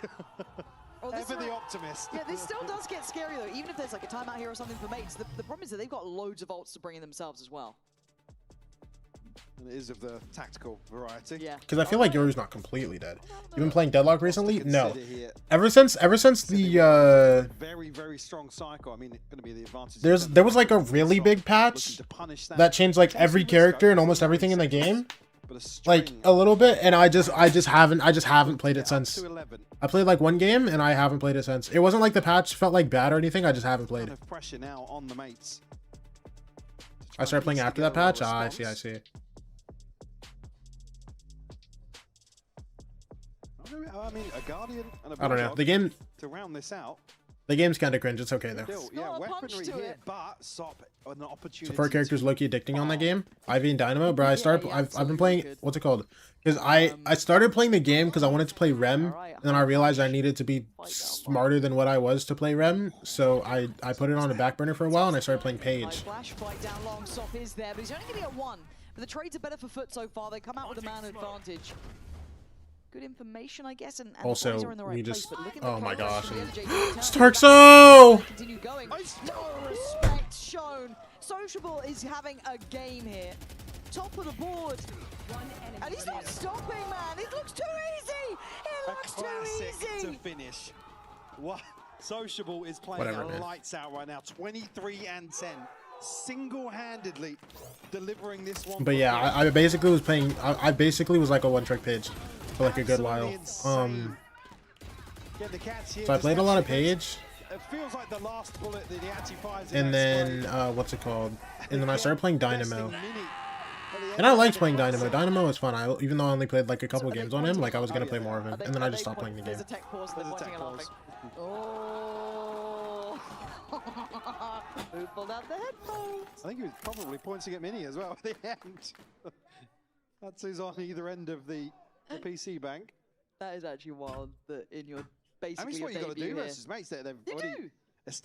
Speaker 7: Ever
Speaker 15: the optimist.
Speaker 7: Yeah, this still does get scary though. Even if there's like a timeout here or something for mates, the problem is that they've got loads of ults to bring in themselves as well.
Speaker 15: And it is of the tactical variety.
Speaker 7: Yeah.
Speaker 4: Because I feel like Yoru's not completely dead. You've been playing Deadlock recently? No. Ever since the
Speaker 15: very strong cycle. I mean, it's going to be the advantage.
Speaker 4: There was like a really big patch that changed like every character and almost everything in the game. Like a little bit, and I just haven't played it since. I played like 1 game and I haven't played it since. It wasn't like the patch felt like bad or anything. I just haven't played it.
Speaker 15: Pressure now on the mates.
Speaker 4: I started playing after that patch. I see.
Speaker 15: I mean, a Guardian and a
Speaker 4: I don't know. The game
Speaker 15: to round this out.
Speaker 4: The game's kind of cringe. It's okay though.
Speaker 15: Still, yeah, weaponry here, but SOP an opportunity.
Speaker 4: So 4 characters low-key addicting on that game. Ivy and Dynamo, bro. I've been playing. What's it called? Because I started playing the game because I wanted to play Rem, and then I realized I needed to be smarter than what I was to play Rem. So I put it on a back burner for a while, and I started playing Page.
Speaker 7: Flash fight down long. SOP is there, but he's only going to get 1. But the trades are better for FUT so far. They come out with a man advantage. Good information, I guess, and
Speaker 4: also
Speaker 7: the are in the right
Speaker 4: we just
Speaker 7: place,
Speaker 4: oh my gosh,
Speaker 7: Starkso! Continue going. No respect shown. Sociable is having a game here. Top of the board. And he's not stopping, man. It looks too easy. It looks too easy.
Speaker 15: To finish. What? Sociable is playing lights out right now. 23 and 10. Single-handedly delivering this one.
Speaker 4: But yeah, I basically was playing. I basically was like a one-trick Page for like a good while.
Speaker 15: Get the cats here.
Speaker 4: So I played a lot of Page.
Speaker 15: It feels like the last bullet that the Ati fires.
Speaker 4: And then, what's it called? And then I started playing Dynamo. And I liked playing Dynamo. Dynamo was fun. Even though I only played like a couple of games on him, like I was gonna play more of him. And then I just stopped playing the game.
Speaker 7: There's a tech pause. They're pointing and laughing. Oh! Who pulled out the headphones?
Speaker 15: I think he was probably pointing at Mini as well at the end. That's who's on either end of the PC bank.
Speaker 7: That is actually wild that in your basically.
Speaker 15: I mean, it's what you got to do versus mates. They've already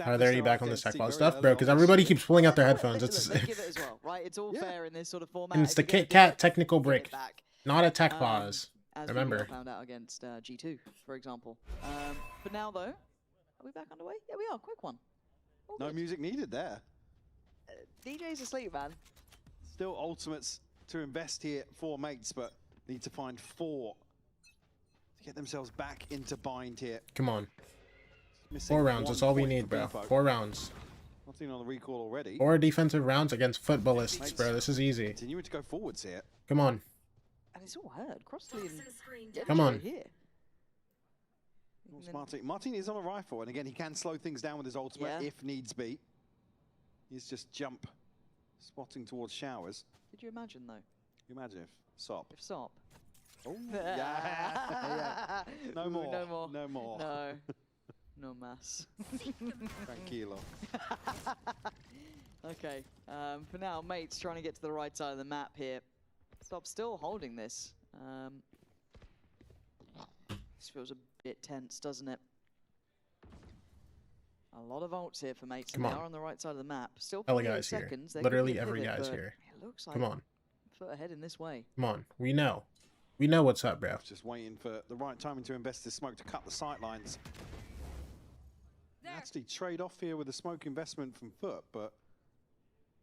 Speaker 4: Are there you back on the tech pause stuff, bro? Because everybody keeps pulling out their headphones. It's
Speaker 7: they give it as well, right? It's all fair in this sort of format.
Speaker 4: and it's the Kit Kat technical break, not a tech pause.
Speaker 7: As
Speaker 4: Remember.
Speaker 7: we found out against G2, for example. But now though, are we back underway? Yeah, we are. Quick one.
Speaker 15: No music needed there.
Speaker 7: DJ's asleep, man.
Speaker 15: Still ultimates to invest here for mates, but need to find 4 to get themselves back into bind here.
Speaker 4: Come on.
Speaker 15: Missing
Speaker 4: 4 rounds.
Speaker 15: 1
Speaker 4: That's all we
Speaker 15: point
Speaker 4: need,
Speaker 15: for
Speaker 4: bro.
Speaker 15: Bufo.
Speaker 4: 4 rounds.
Speaker 15: Not even on the recall already.
Speaker 4: 4 defensive rounds against footballists,
Speaker 15: Mates
Speaker 4: bro. This is easy.
Speaker 15: Continuing to go forwards here.
Speaker 4: Come on.
Speaker 7: And it's all heard. Crossley and
Speaker 4: Come on.
Speaker 7: here.
Speaker 15: Martin is on a rifle, and again, he can slow things down with his ultimate if needs be. He's just jump spotting towards showers.
Speaker 7: Did you imagine though?
Speaker 15: You imagine if Sop.
Speaker 7: If Sop.
Speaker 15: Oh, yeah. No more.
Speaker 7: No more.
Speaker 15: No more.
Speaker 7: No. No mas.
Speaker 15: Tranquilo.
Speaker 7: Okay. For now, mates trying to get to the right side of the map here. Stop still holding this. This feels a bit tense, doesn't it? A lot of ults here for mates, and they are on the right side of the map. Still
Speaker 4: Hella
Speaker 7: 48
Speaker 4: guys here.
Speaker 7: seconds. They're
Speaker 4: Literally
Speaker 7: gonna
Speaker 4: every
Speaker 7: pivot,
Speaker 4: guy's
Speaker 7: but
Speaker 4: here.
Speaker 7: It looks like
Speaker 4: Come on.
Speaker 7: foot ahead in this way.
Speaker 4: Come on. We know. We know what's up, bro.
Speaker 15: Just waiting for the right timing to invest this smoke to cut the sight lines. Actually trade off here with the smoke investment from Foot, but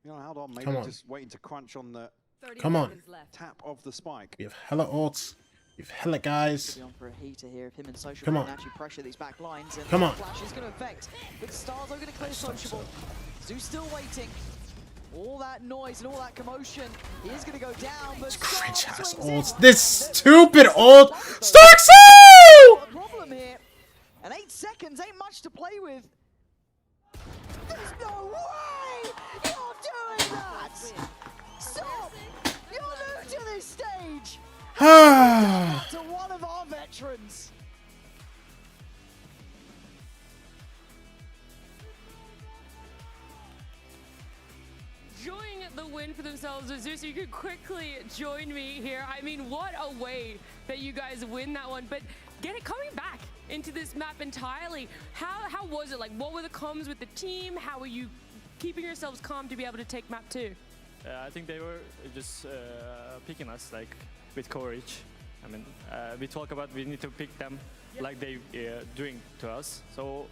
Speaker 15: you know, hold on, maybe just waiting to crunch on the tap of the spike.
Speaker 4: We have hella ults. We have hella guys.
Speaker 7: On for a heater here if him and Social
Speaker 4: Come
Speaker 7: can
Speaker 4: on.
Speaker 7: actually pressure these back lines. And
Speaker 4: Come on.
Speaker 7: Flash is going to affect, but Stars are going to clear Sociable. Zeus still waiting. All that noise and all that commotion. He is going to go down, but
Speaker 4: Cringe ass ults. This stupid ult. Starksu!
Speaker 7: Problem here. And 8 seconds ain't much to play with. There's no way you're doing that! Stop! You're new to this stage! to one of our veterans.
Speaker 5: Enjoying the win for themselves. Zeus, you could quickly join me here. I mean, what a way that you guys win that one. But coming back into this map entirely, how was it? Like, what were the comms with the team? How were you keeping yourselves calm to be able to take map 2?
Speaker 22: I think they were just picking us like with courage. I mean, we talk about we need to pick them like they doing to us. So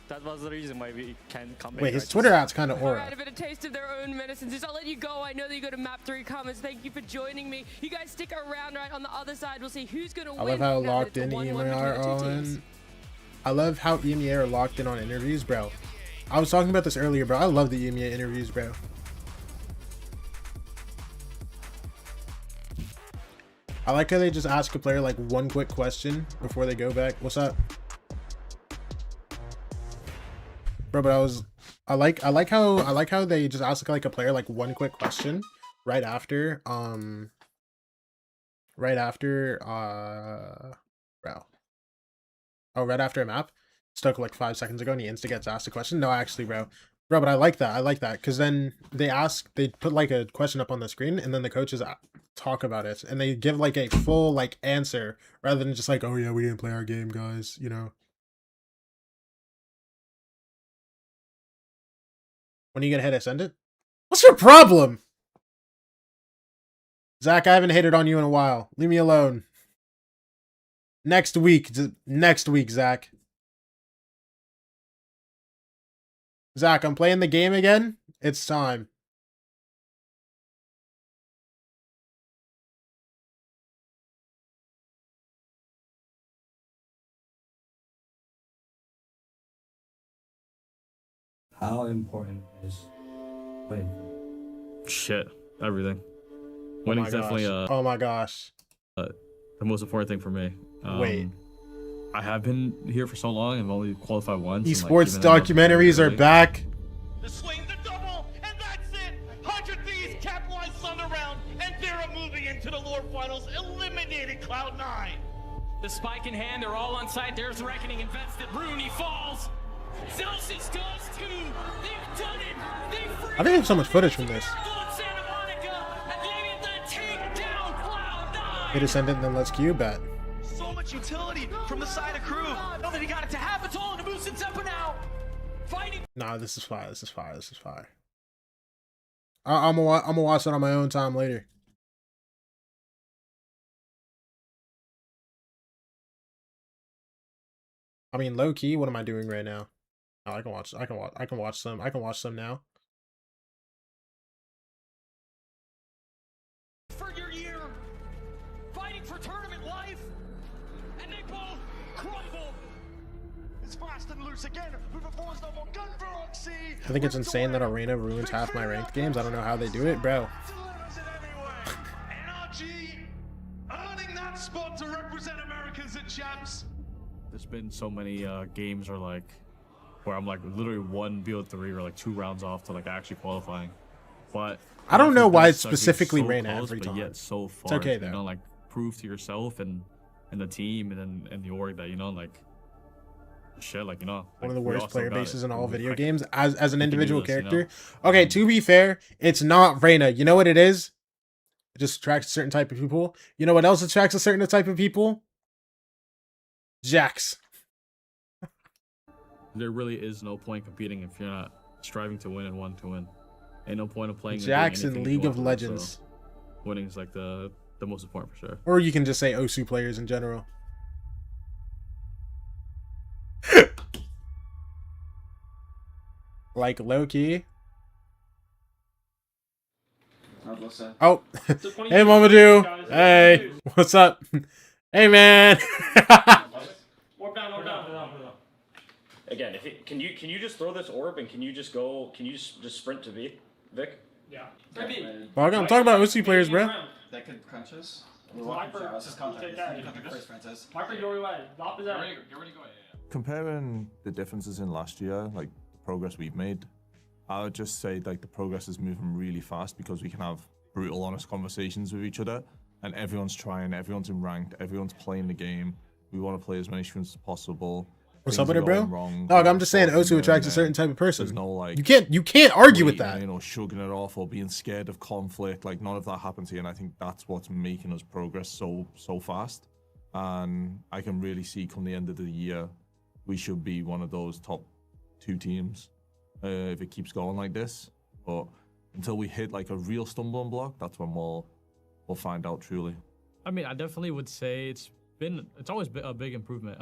Speaker 22: that was the reason why we can come back.
Speaker 4: Wait, his Twitter ad's kind of
Speaker 5: All
Speaker 4: aura.
Speaker 5: right, a bit of taste of their own medicines. Just I'll let you go. I know that you go to map 3 comments. Thank you for joining me. You guys stick around. Right on the other side, we'll see who's going to win.
Speaker 4: I love how
Speaker 5: now
Speaker 4: locked
Speaker 5: that it's
Speaker 4: in
Speaker 5: a 1-1
Speaker 4: EMEA
Speaker 5: between
Speaker 4: are
Speaker 5: the two teams.
Speaker 4: on. I love how EMEA are locked in on interviews, bro. I was talking about this earlier, bro. I love the EMEA interviews, bro. I like how they just ask a player like one quick question before they go back. What's up? Bro, but I like how they just ask like a player like one quick question right after right after a map. It took like 5 seconds ago and he insta gets asked a question. No, actually, bro, but I like that because then they put like a question up on the screen and then the coaches talk about it and they give like a full like answer rather than just like, oh yeah, we didn't play our game, guys, you know. When you get hit, I send it. What's your problem? Zach, I haven't hated on you in a while. Leave me alone. Next week, Zach. Zach, I'm playing the game again. It's time.
Speaker 19: How important is winning?
Speaker 20: Shit, everything. Winning's definitely
Speaker 4: oh my gosh.
Speaker 20: The most important thing for me.
Speaker 4: Wait.
Speaker 20: I have been here for so long. I've only qualified once.
Speaker 4: Esports documentaries are back.
Speaker 6: The swing, the double, and that's it. 100 Thieves capitalizes on the round, and they're moving into the Lord Finals, eliminating Cloud9.
Speaker 21: The spike in hand, they're all on site. There's Reckoning invested. Rooney falls. Celsius does too. They've done it. They
Speaker 4: I think I have so much footage from this. Hit Ascendant, then let's Q bet.
Speaker 6: So much utility from the side of Crew. Know that he got it to half. It's all in the boost. It's up and out. Fighting.
Speaker 4: Nah, this is fire. This is fire. This is fire. I'm gonna watch it on my own time later. I mean, low key, what am I doing right now? Oh, I can watch some now.
Speaker 6: For your year, fighting for tournament life, and they both crumble. It's fast and loose again. Who performs no more gun for Oxy?
Speaker 4: I think it's insane that Arena ruins half my ranked games. I don't know how they do it, bro.
Speaker 6: NRG earning that spot to represent Americans at Champs.
Speaker 20: There's been so many games or like where I'm like literally 1 BO3 or like 2 rounds off to like actually qualifying, but
Speaker 4: I don't know why it's specifically Reina every time.
Speaker 20: But yet so far,
Speaker 4: it's okay though.
Speaker 20: You know, like prove to yourself and the team and the org that, you know, like shit, like, you know,
Speaker 4: one
Speaker 20: like,
Speaker 4: of the worst player bases in all video games
Speaker 20: like,
Speaker 4: as an individual character.
Speaker 20: You know?
Speaker 4: Okay, to be fair, it's not Reina. You know what it is? It just attracts a certain type of people. You know what else attracts a certain type of people? Jax.
Speaker 20: There really is no point competing if you're not striving to win and want to win. Ain't no point of playing
Speaker 4: Jax in League of Legends.
Speaker 20: So winning is like the most important for sure.
Speaker 4: Or you can just say Osu players in general. Like low key. Oh, hey Mamadou. Hey, what's up? Hey man.
Speaker 23: Warp down. Again, can you just throw this orb and can you just sprint to Vic?
Speaker 22: Yeah.
Speaker 4: Well, I'm talking about OC players, bro.
Speaker 23: That could crunch us.
Speaker 24: Comparing the differences in last year, like the progress we've made, I would just say like the progress is moving really fast because we can have brutal, honest conversations with each other, and everyone's trying, everyone's in ranked, everyone's playing the game. We want to play as many streams as possible.
Speaker 4: What's up with it, bro? Dog, I'm just saying Osu attracts a certain type of person.
Speaker 24: There's no like
Speaker 4: you can't argue with that.
Speaker 24: You know, shrugging it off or being scared of conflict. Like none of that happens here, and I think that's what's making us progress so fast. And I can really see come the end of the year, we should be one of those top 2 teams if it keeps going like this. But until we hit like a real stumbling block, that's when we'll find out truly.
Speaker 20: I mean, I definitely would say it's always been a big improvement.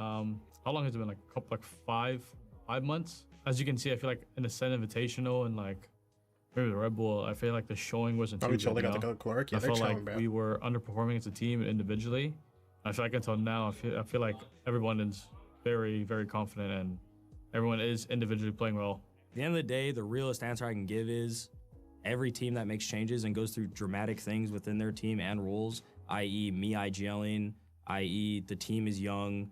Speaker 20: How long has it been? Like a couple, like 5 months. As you can see, I feel like in the Sen Invitational and like maybe the Red Bull, I feel like the showing wasn't too good.
Speaker 4: Got the Clark. Yeah,
Speaker 20: I felt like we were underperforming as a team and individually. I feel like until now, I feel like everyone is very, very confident and everyone is individually playing well.
Speaker 25: At the end of the day, the realest answer I can give is every team that makes changes and goes through dramatic things within their team and rules, i.e. me IGLing, i.e. the team is young,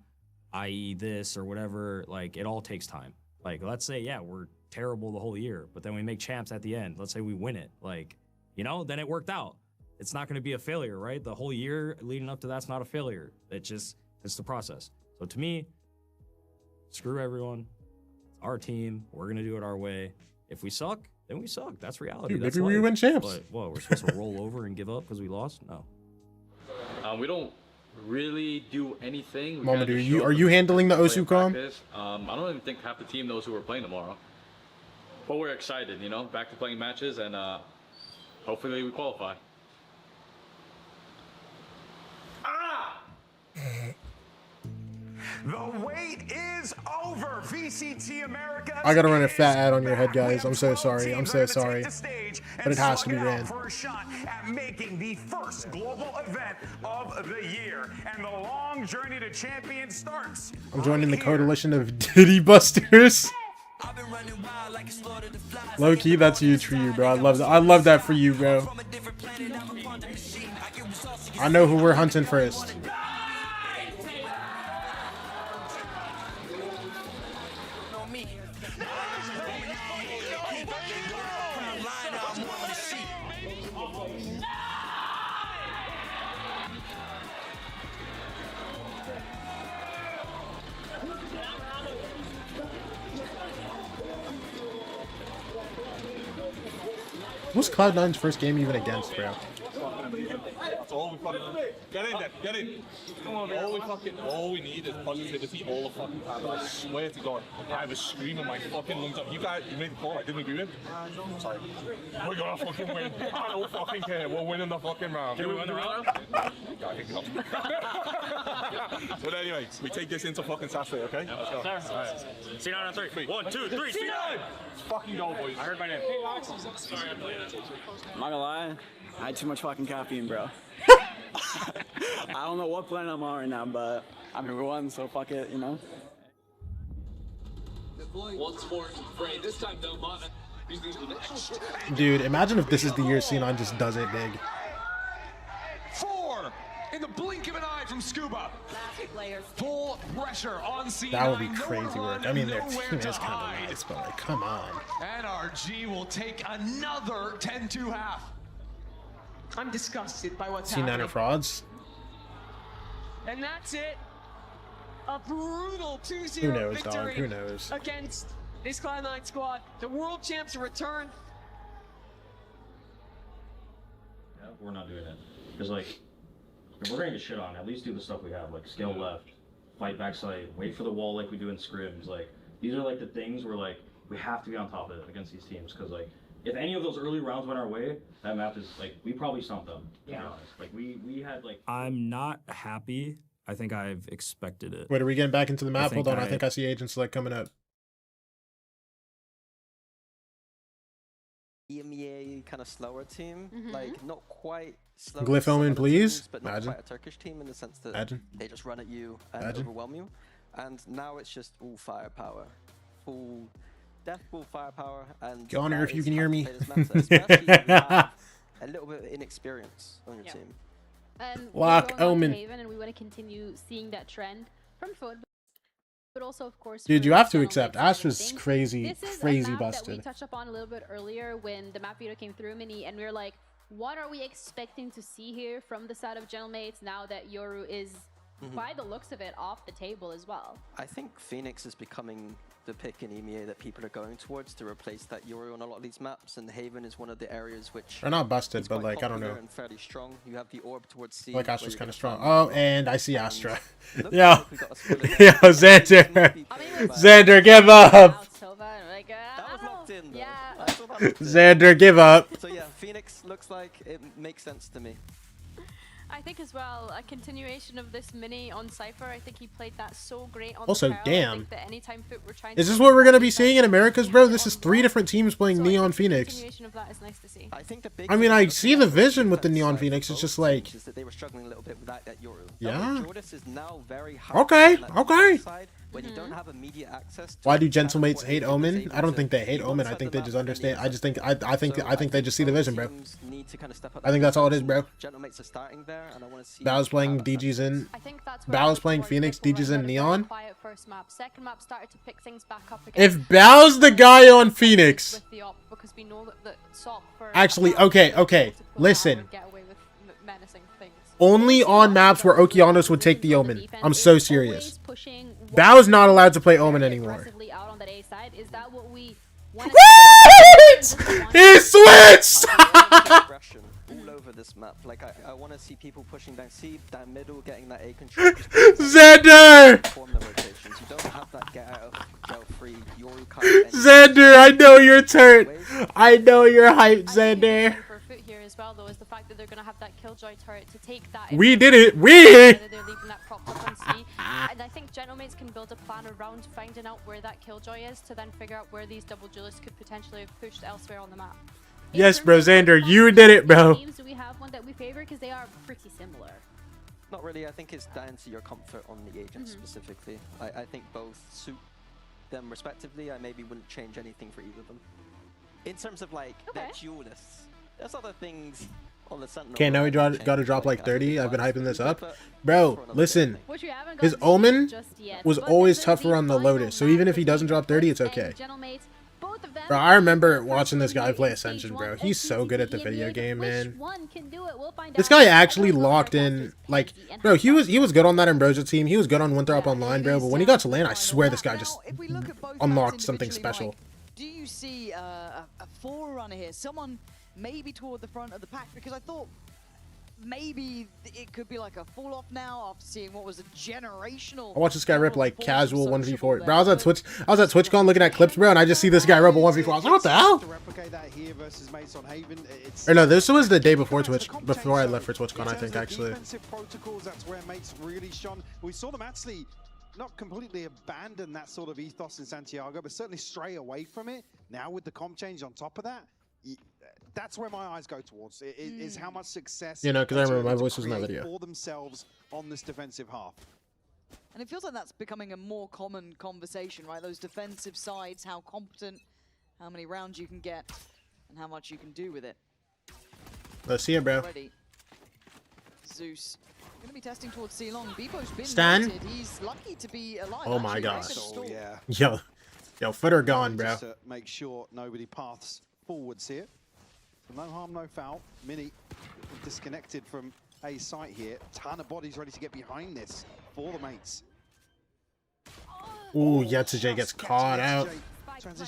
Speaker 25: i.e. this or whatever, like it all takes time. Like let's say, yeah, we're terrible the whole year, but then we make champs at the end. Let's say we win it, like, you know, then it worked out. It's not going to be a failure, right? The whole year leading up to that's not a failure. It's the process. So to me, screw everyone. It's our team. We're going to do it our way. If we suck, then we suck. That's reality.
Speaker 4: Dude,
Speaker 25: that's
Speaker 4: maybe we win champs.
Speaker 25: But, well, we're supposed to roll over and give up because we lost? No.
Speaker 20: We don't really do anything.
Speaker 4: Mamadou, are you handling the Osu com?
Speaker 20: I don't even think half the team knows who we're playing tomorrow. But we're excited, you know, back to playing matches, and hopefully we qualify.
Speaker 6: The wait is over. VCT America.
Speaker 4: I gotta run a fat ad on your head, guys. I'm so sorry. I'm so sorry. But it has to be ran.
Speaker 6: For a shot at making the first global event of the year, and the long journey to champion starts.
Speaker 4: I'm joining the coalition of Diddy Busters. Low key, that's huge for you, bro. I love that. I love that for you, bro. I know who we're hunting first. What's Cloud9's first game even against, bro?
Speaker 24: That's all we fucking get in there, get in. All we need is positivity all the fucking time. I swear to God, I was screaming my fucking lungs up. You guys, you made the call. I didn't agree with. Sorry. We're gonna fucking win. I don't fucking care. We're winning the fucking round.
Speaker 21: Can we win the round?
Speaker 24: Yeah, I think so. But anyway, we take this into fucking Saturday, okay?
Speaker 21: Yeah, let's go. All right. C9 on 3. 1, 2, 3. C9.
Speaker 24: Let's fucking go, boys.
Speaker 21: I heard my name.
Speaker 2: I'm not gonna lie, I had too much fucking caffeine, bro. I don't know what planet I'm on right now, but I'm here one, so fuck it, you know?
Speaker 21: Once more, Frey. This time, though,
Speaker 4: Dude, imagine if this is the year C9 just does it big.
Speaker 6: 4 in the blink of an eye from Scuba. Full pressure on C9.
Speaker 4: That would be crazy work. I mean, their team is kind of nice, but like, come on.
Speaker 6: NRG will take another 10-2 half.
Speaker 5: I'm disgusted by what's
Speaker 4: C9
Speaker 5: happening.
Speaker 4: are frauds.
Speaker 5: And that's it. A brutal 2-0
Speaker 4: Who knows,
Speaker 5: victory
Speaker 4: dog? Who knows?
Speaker 5: against this Cloud9 squad. The world champs return.
Speaker 23: Yeah, we're not doing it. Because, like, if we're going to get shit on, at least do the stuff we have. Like, scale left, fight backside, wait for the wall like we do in scrims. Like, these are, like, the things where, like, we have to be on top of it against these teams. Because, like, if any of those early rounds went our way, that map is, like, we probably stumped them, to be honest. Like, we had, like...
Speaker 25: I'm not happy. I think I've expected it.
Speaker 4: Wait, are we getting back into the map? Hold on, I think I see Agent Select coming up.
Speaker 9: EMEA kind of slower team, like not quite slow.
Speaker 4: Glyph Omen, please.
Speaker 9: Teams, but not
Speaker 4: Imagine.
Speaker 9: quite a Turkish team in the sense that
Speaker 4: Imagine.
Speaker 9: they just run at you and
Speaker 4: Imagine.
Speaker 9: overwhelm you. And now it's just all firepower, full death ball firepower. And
Speaker 4: Connor, if you can hear me.
Speaker 9: especially if you have a little bit of inexperience on your team.
Speaker 1: And
Speaker 4: Lock
Speaker 1: we're going on to
Speaker 4: Omen.
Speaker 1: Haven, and we want to continue seeing that trend from FUT, but also, of course,
Speaker 4: Dude,
Speaker 1: for
Speaker 4: you have to
Speaker 1: Gentleman
Speaker 4: accept.
Speaker 1: side of
Speaker 4: Astra's
Speaker 1: things.
Speaker 4: crazy,
Speaker 1: This is a
Speaker 4: crazy
Speaker 1: map that we
Speaker 4: busted.
Speaker 1: touched upon a little bit earlier when the map video came through, Mini, and we were like, what are we expecting to see here from the side of Gentlemates now that Yoru is, by the looks of it, off the table as well?
Speaker 9: I think Phoenix is becoming the pick in EMEA that people are going towards to replace that Yoru on a lot of these maps, and Haven is one of the areas which
Speaker 4: They're not busted,
Speaker 9: is
Speaker 4: but
Speaker 9: quite
Speaker 4: like, I don't
Speaker 9: popular
Speaker 4: know.
Speaker 9: and fairly strong. You have the orb towards C.
Speaker 4: Like
Speaker 9: where
Speaker 4: Astra's
Speaker 9: you're
Speaker 4: kind of
Speaker 9: gonna
Speaker 4: strong.
Speaker 9: farm
Speaker 4: Oh, and I see Astra.
Speaker 9: looks
Speaker 4: Yo,
Speaker 9: like we got a split
Speaker 4: yo, Xander, Xander, give up.
Speaker 9: That was locked in, though. I saw that locked in.
Speaker 4: Xander, give up.
Speaker 9: So yeah, Phoenix looks like it makes sense to me.
Speaker 14: I think as well, a continuation of this mini on Cypher. I think he played that so great on
Speaker 4: Also,
Speaker 14: the Pearl. I
Speaker 4: damn.
Speaker 14: think that anytime FUT were trying
Speaker 4: Is
Speaker 14: to
Speaker 4: this what we're gonna be seeing in Americas, bro? This is 3 different teams playing Neon Phoenix.
Speaker 14: continuation of that is nice to see.
Speaker 9: I think the big
Speaker 4: I mean, I see the vision with the Neon Phoenix. It's just like,
Speaker 9: is that they were struggling a little bit with that Yoru.
Speaker 4: Yeah.
Speaker 9: Jordis is now very high
Speaker 4: Okay,
Speaker 9: on that
Speaker 4: okay.
Speaker 9: side when you don't have immediate access to
Speaker 4: why do Gentlemates hate Omen? I don't think they hate Omen. I think they just understand. I just think I think they just see the vision, bro.
Speaker 9: need to kind of step up
Speaker 4: I think that's all it is, bro.
Speaker 9: Gentlemates are starting there, and I want to see
Speaker 4: Bow's playing DG's in. Bow's playing Phoenix, DG's in Neon.
Speaker 14: Quiet first map. Second map started to pick things back up again.
Speaker 4: If Bow's the guy on Phoenix,
Speaker 14: With the op, because we know that SOP for
Speaker 4: actually, okay, listen.
Speaker 14: would get away with menacing things.
Speaker 4: Only on maps where Okeanos would take the Omen. I'm so serious. Bow's not allowed to play Omen anymore.
Speaker 1: Aggressively out on that A side. Is that what we
Speaker 4: What? He switched!
Speaker 9: aggression all over this map. Like I want to see people pushing down C, down middle, getting that A control.
Speaker 4: Xander!
Speaker 9: Form the rotations. You don't have that get out of jail free Yoru kind of
Speaker 4: Xander, I know you're turnt. I know you're hyped, Xander.
Speaker 14: For FUT here as well, though, is the fact that they're going to have that Killjoy turret to take that.
Speaker 4: We did it. We.
Speaker 14: They're leaving that propped up on C. And I think Gentlemates can build a plan around finding out where that Killjoy is to then figure out where these double duelists could potentially have pushed elsewhere on the map.
Speaker 4: Yes, bro, Xander, you did it, bro.
Speaker 1: teams do we have one that we favor? Because they are pretty similar.
Speaker 9: Not really. I think it's down to your comfort on the agent specifically. I think both suit them respectively. I maybe wouldn't change anything for either of them. In terms of like their duelists, there's other things on the Sentinel.
Speaker 4: Okay, now we got to drop like 30. I've been hyping this up. Bro, listen. His Omen was always tougher on the Lotus, so even if he doesn't drop 30, it's okay. Bro, I remember watching this guy play Ascension, bro. He's so good at the video game, man. This guy actually locked in, like, bro, he was good on that Ambrosia team. He was good on Winthrop Online, bro. But when he got to LAN, I swear this guy just unlocked something special.
Speaker 7: Do you see a forerunner here? Someone maybe toward the front of the pack, because I thought maybe it could be like a fall off now after seeing what was a generational.
Speaker 4: I watched this guy rip like casual 1v4. Bro, I was at TwitchCon looking at clips, bro, and I just see this guy rip a 1v4. I was like, what the hell?
Speaker 15: To replicate that here versus Mates on Haven, it's
Speaker 4: Or no, this was the day before before I left for TwitchCon, I think, actually.
Speaker 15: Defensive protocols, that's where Mates really shone. We saw them actually not completely abandon that sort of ethos in Santiago, but certainly stray away from it. Now with the comp change on top of that, that's where my eyes go towards. Is how much success,
Speaker 4: You know, because I remember my voice was in that
Speaker 15: create
Speaker 4: video.
Speaker 15: for themselves on this defensive half.
Speaker 7: And it feels like that's becoming a more common conversation, right? Those defensive sides, how competent, how many rounds you can get, and how much you can do with it.
Speaker 4: Let's see it, bro.
Speaker 7: Already. Zeus going to be testing towards C-Long. Bebo's been
Speaker 4: Stan?
Speaker 7: noted. He's lucky to be alive.
Speaker 4: Oh my
Speaker 7: Actually,
Speaker 4: gosh.
Speaker 15: Oh, yeah.
Speaker 4: Yo, footer gone, bro.
Speaker 15: Just to make sure nobody paths forwards here. So no harm, no foul. Mini disconnected from a site here. Ton of bodies ready to get behind this for the Mates.
Speaker 4: Ooh, Yetsuj gets caught out.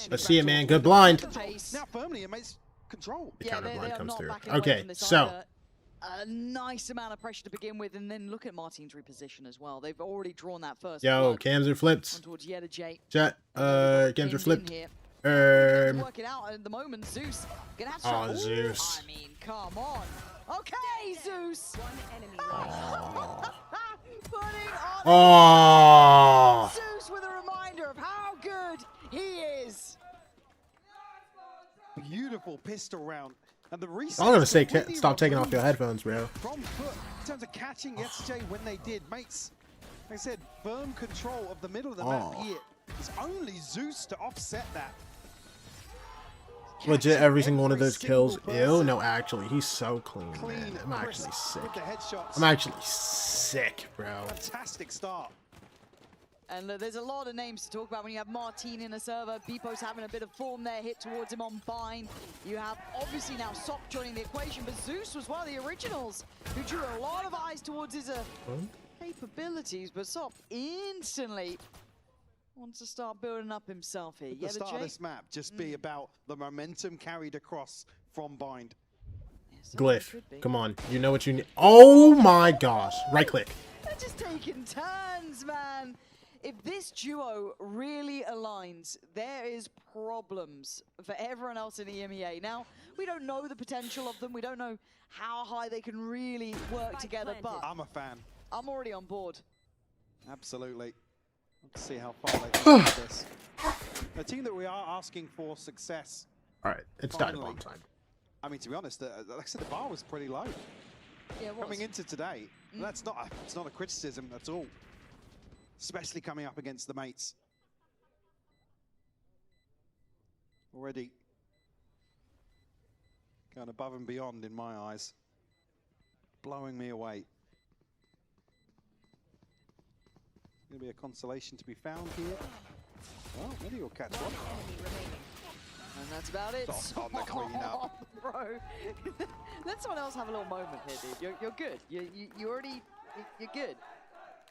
Speaker 4: Let's see it, man. Good blind.
Speaker 15: Now firmly in Mates control.
Speaker 4: The counter blind comes through.
Speaker 7: backing away
Speaker 4: Okay,
Speaker 7: from this
Speaker 4: so.
Speaker 7: either. A nice amount of pressure to begin with, and then look at Martin's reposition as well. They've already drawn that first.
Speaker 4: Yo, cams are flipped.
Speaker 7: On towards Yetsuj.
Speaker 4: Chat, cams are flipped.
Speaker 7: Work it out at the moment. Zeus gonna have to.
Speaker 4: Oh,
Speaker 7: Ooh,
Speaker 4: Zeus.
Speaker 7: I mean, come on. Okay, Zeus. Putting on
Speaker 4: Oh.
Speaker 7: Zeus with a reminder of how good he is.
Speaker 15: Beautiful pistol round. And the
Speaker 4: I'm gonna say stop taking off your headphones, bro.
Speaker 15: From foot, in terms of catching Yetsuj when they did, Mates, like I said, firm control of the middle of the map here. It's only Zeus to offset that.
Speaker 4: Legit, every single one of those kills. Ew, no, actually, he's so clean, man. I'm actually sick. I'm actually sick, bro.
Speaker 15: Fantastic start.
Speaker 7: And there's a lot of names to talk about when you have Martin in a server. Bepo's having a bit of form there, hit towards him on Bind. You have obviously now Sop joining the equation, but Zeus was one of the originals who drew a lot of eyes towards his capabilities, but Sop instantly wants to start building up himself here.
Speaker 15: The start of this map just be about the momentum carried across from Bind.
Speaker 4: Glyph, come on. You know what you need. Oh my gosh. Right click.
Speaker 7: They're just taking turns, man. If this duo really aligns, there is problems for everyone else in the EMEA. Now, we don't know the potential of them. We don't know how high they can really work together, but
Speaker 15: I'm a fan.
Speaker 7: I'm already on board.
Speaker 15: Absolutely. Let's see how far they can get this. A team that we are asking for success.
Speaker 4: All right, it's Dynamite time.
Speaker 15: I mean, to be honest, like I said, the bar was pretty low.
Speaker 7: Yeah, it was.
Speaker 15: Coming into today, it's not a criticism at all. Especially coming up against the Mates. Already going above and beyond in my eyes. Blowing me away. Going to be a consolation to be found here. Well, maybe you'll catch one.
Speaker 7: And that's about it.
Speaker 15: On the clean up.
Speaker 7: Bro. Let someone else have a little moment here, dude. You're good. You're good.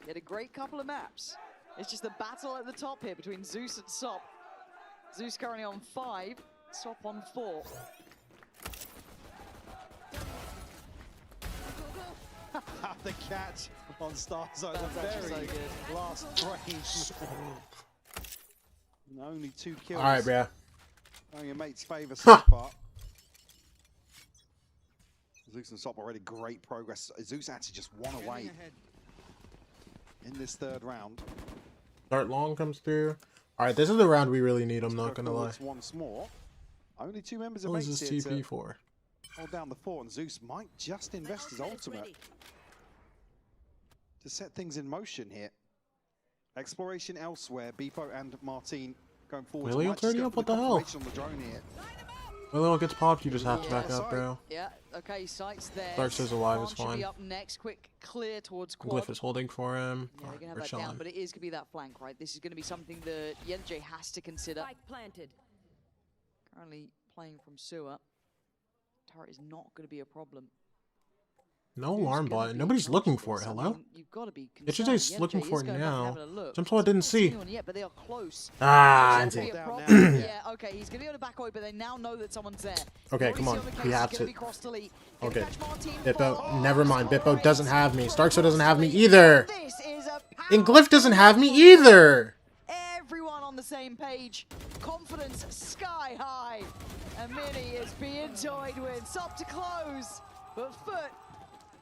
Speaker 7: You had a great couple of maps. It's just a battle at the top here between Zeus and Sop. Zeus currently on 5, Sop on 4.
Speaker 15: The catch on Starzone. The very last frame. And only 2 kills.
Speaker 4: All right, bro.
Speaker 15: Going your mate's favour so far. Zeus and Sop already great progress. Zeus actually just one away in this 3rd round.
Speaker 4: Start long comes through. All right, this is the round we really need. I'm not gonna lie.
Speaker 15: Once more. Only 2 members of
Speaker 4: What is
Speaker 15: Mates
Speaker 4: this
Speaker 15: here
Speaker 4: TP
Speaker 15: to
Speaker 4: for?
Speaker 15: hold down the fort, and Zeus might just invest his ultimate to set things in motion here. Exploration elsewhere. Bepo and Martin going forward.
Speaker 4: Really? It's already up? What the hell?
Speaker 15: On the drone here.
Speaker 4: Well, it gets popped. You just have to back up, bro.
Speaker 7: Yeah, okay, Sights there.
Speaker 4: Dark says alive is
Speaker 7: Khan should
Speaker 4: fine.
Speaker 7: be up next. Quick clear towards Quad.
Speaker 4: Glyph is holding for him.
Speaker 7: Yeah, they're going to have
Speaker 4: Or
Speaker 7: that
Speaker 4: chilling.
Speaker 7: down, but it is going to be that flank, right? This is going to be something that Yetsuj has to consider.
Speaker 12: Planted.
Speaker 7: Currently playing from sewer. Turret is not going to be a problem.
Speaker 4: No alarm bot. Nobody's looking for it. Hello? HJ's looking for it now. Some sort I didn't see.
Speaker 7: But they are close.
Speaker 4: Ah,
Speaker 7: yeah, okay, he's gonna be able to back away, but they now know that someone's there.
Speaker 4: Okay, come on. We have to. Okay. Bippo, never mind. Bippo doesn't have me. Starkso doesn't have me either. And Glyph doesn't have me either.
Speaker 7: Everyone on the same page. Confidence sky high. And Mini is being toyed with. Stop to close. But FUT,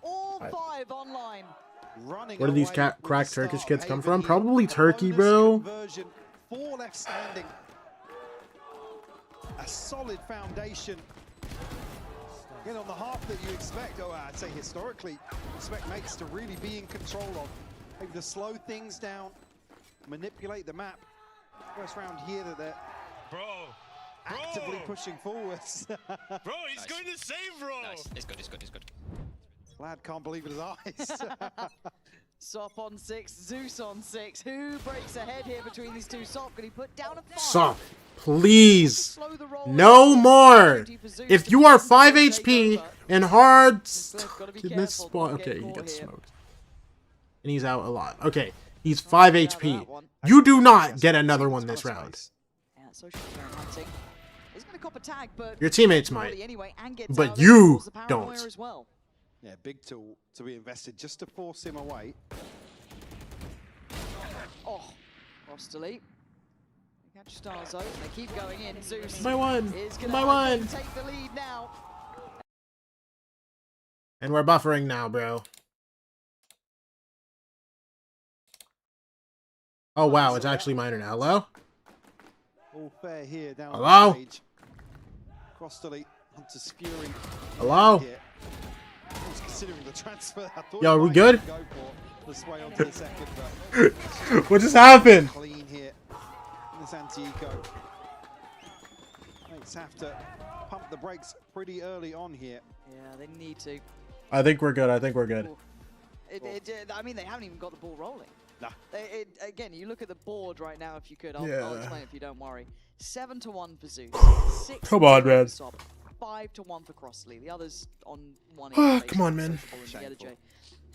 Speaker 7: all 5 online.
Speaker 4: Where do these cracked Turkish kids come from? Probably Turkey, bro.
Speaker 15: 4 left standing. A solid foundation. Again, on the half that you expect, I'd say historically, expect mates to really be in control of. Maybe to slow things down, manipulate the map. First round here that they're actively pushing forwards.
Speaker 6: Bro, he's going to save, bro.
Speaker 3: Nice. It's good, it's good, it's good.
Speaker 15: Lad can't believe his eyes.
Speaker 7: Sop on 6, Zeus on 6. Who breaks ahead here between these two? Sop, can he put down a 5?
Speaker 4: Sop, please. No more. If you are 5 HP and hard in this spot, okay, he gets smoked. And he's out a lot. Okay, he's 5 HP. You do not get another one this round.
Speaker 7: Yeah, social hunting. He's gonna cop a tag, but
Speaker 4: your teammates might, but you don't.
Speaker 15: Yeah, big tool to be invested just to force him away.
Speaker 7: Oh, lost to leap. They catch Starzo. They keep going in. Zeus
Speaker 4: My one.
Speaker 7: is gonna
Speaker 4: My one.
Speaker 7: take the lead now.
Speaker 4: And we're buffering now, bro. Oh wow, it's actually minor now. Hello?
Speaker 15: All fair here down
Speaker 4: hello?
Speaker 15: The stage. Cross to leap. Hunter's Fury.
Speaker 4: Hello?
Speaker 15: Here. Considering the transfer, I thought
Speaker 4: yo, are we good?
Speaker 15: Go for the sway onto the second, but
Speaker 4: what just happened?
Speaker 15: Clean here in this anti-eco. Mates have to pump the brakes pretty early on here.
Speaker 7: Yeah, they need to.
Speaker 4: I think we're good. I think we're good.
Speaker 7: I mean, they haven't even got the ball rolling.
Speaker 15: Nah.
Speaker 7: Again, you look at the board right now if you could. I'll explain if you don't worry. 7-1 for Zeus. 6
Speaker 4: Come on, man.
Speaker 7: 5-1 for Crossley. The others on one.
Speaker 4: Come on, man.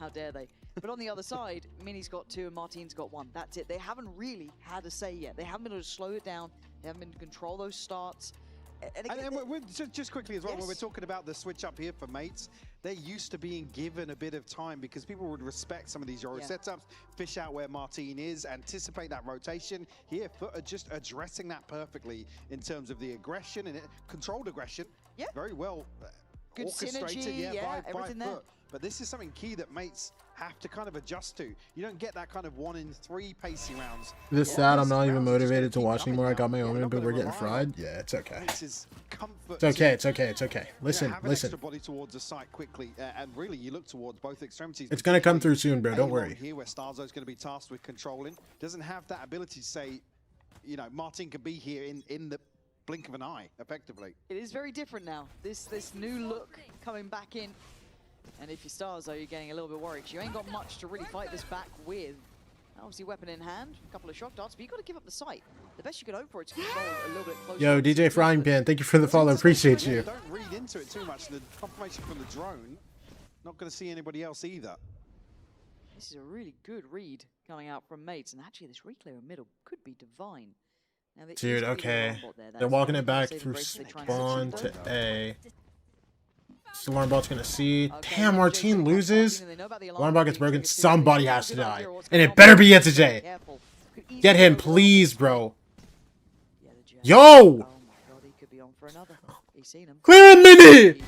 Speaker 7: How dare they? But on the other side, Mini's got 2 and Martin's got 1. That's it. They haven't really had a say yet. They haven't been able to slow it down. They haven't been able to control those starts.
Speaker 15: And just quickly as well, when we're talking about the switch up here for mates, they're used to being given a bit of time because people would respect some of these Euro setups, fish out where Martin is, anticipate that rotation. Here, FUT are just addressing that perfectly in terms of the aggression and controlled aggression. Yeah. Very well
Speaker 7: good
Speaker 15: orchestrated,
Speaker 7: synergy,
Speaker 15: by
Speaker 7: everything there.
Speaker 15: FUT. But this is something key that mates have to kind of adjust to. You don't get that kind of 1 in 3 pacey rounds.
Speaker 4: This sad, I'm not even motivated to watch anymore. I got my own, but we're getting fried. Yeah, it's okay. It's okay. It's okay. It's okay. Listen, listen.
Speaker 15: Body towards the site quickly, and really, you look towards both extremities.
Speaker 4: It's gonna come through soon, bro. Don't worry.
Speaker 15: Here, where Starzo's going to be tasked with controlling, doesn't have that ability to say, you know, Martin could be here in the blink of an eye, effectively.
Speaker 7: It is very different now. This new look coming back in. And if you're Starzo, you're getting a little bit worried because you ain't got much to really fight this back with. Obviously, weapon in hand, a couple of shock darts, but you've got to give up the sight. The best you could hope for is to control a little bit closer.
Speaker 4: Yo, DJ Frying Pan, thank you for the follow. Appreciate you.
Speaker 15: Don't read into it too much. The confirmation from the drone, not going to see anybody else either.
Speaker 7: This is a really good read coming out from mates, and actually, this reclaim in middle could be divine. Now,
Speaker 4: dude, okay. They're walking it back through spawn to A. Alarm bot's gonna see. Damn, Martin loses. Alarm bot gets broken. Somebody has to die. And it better be Yetzij. Get him, please, bro. Yo! Clear a Mini!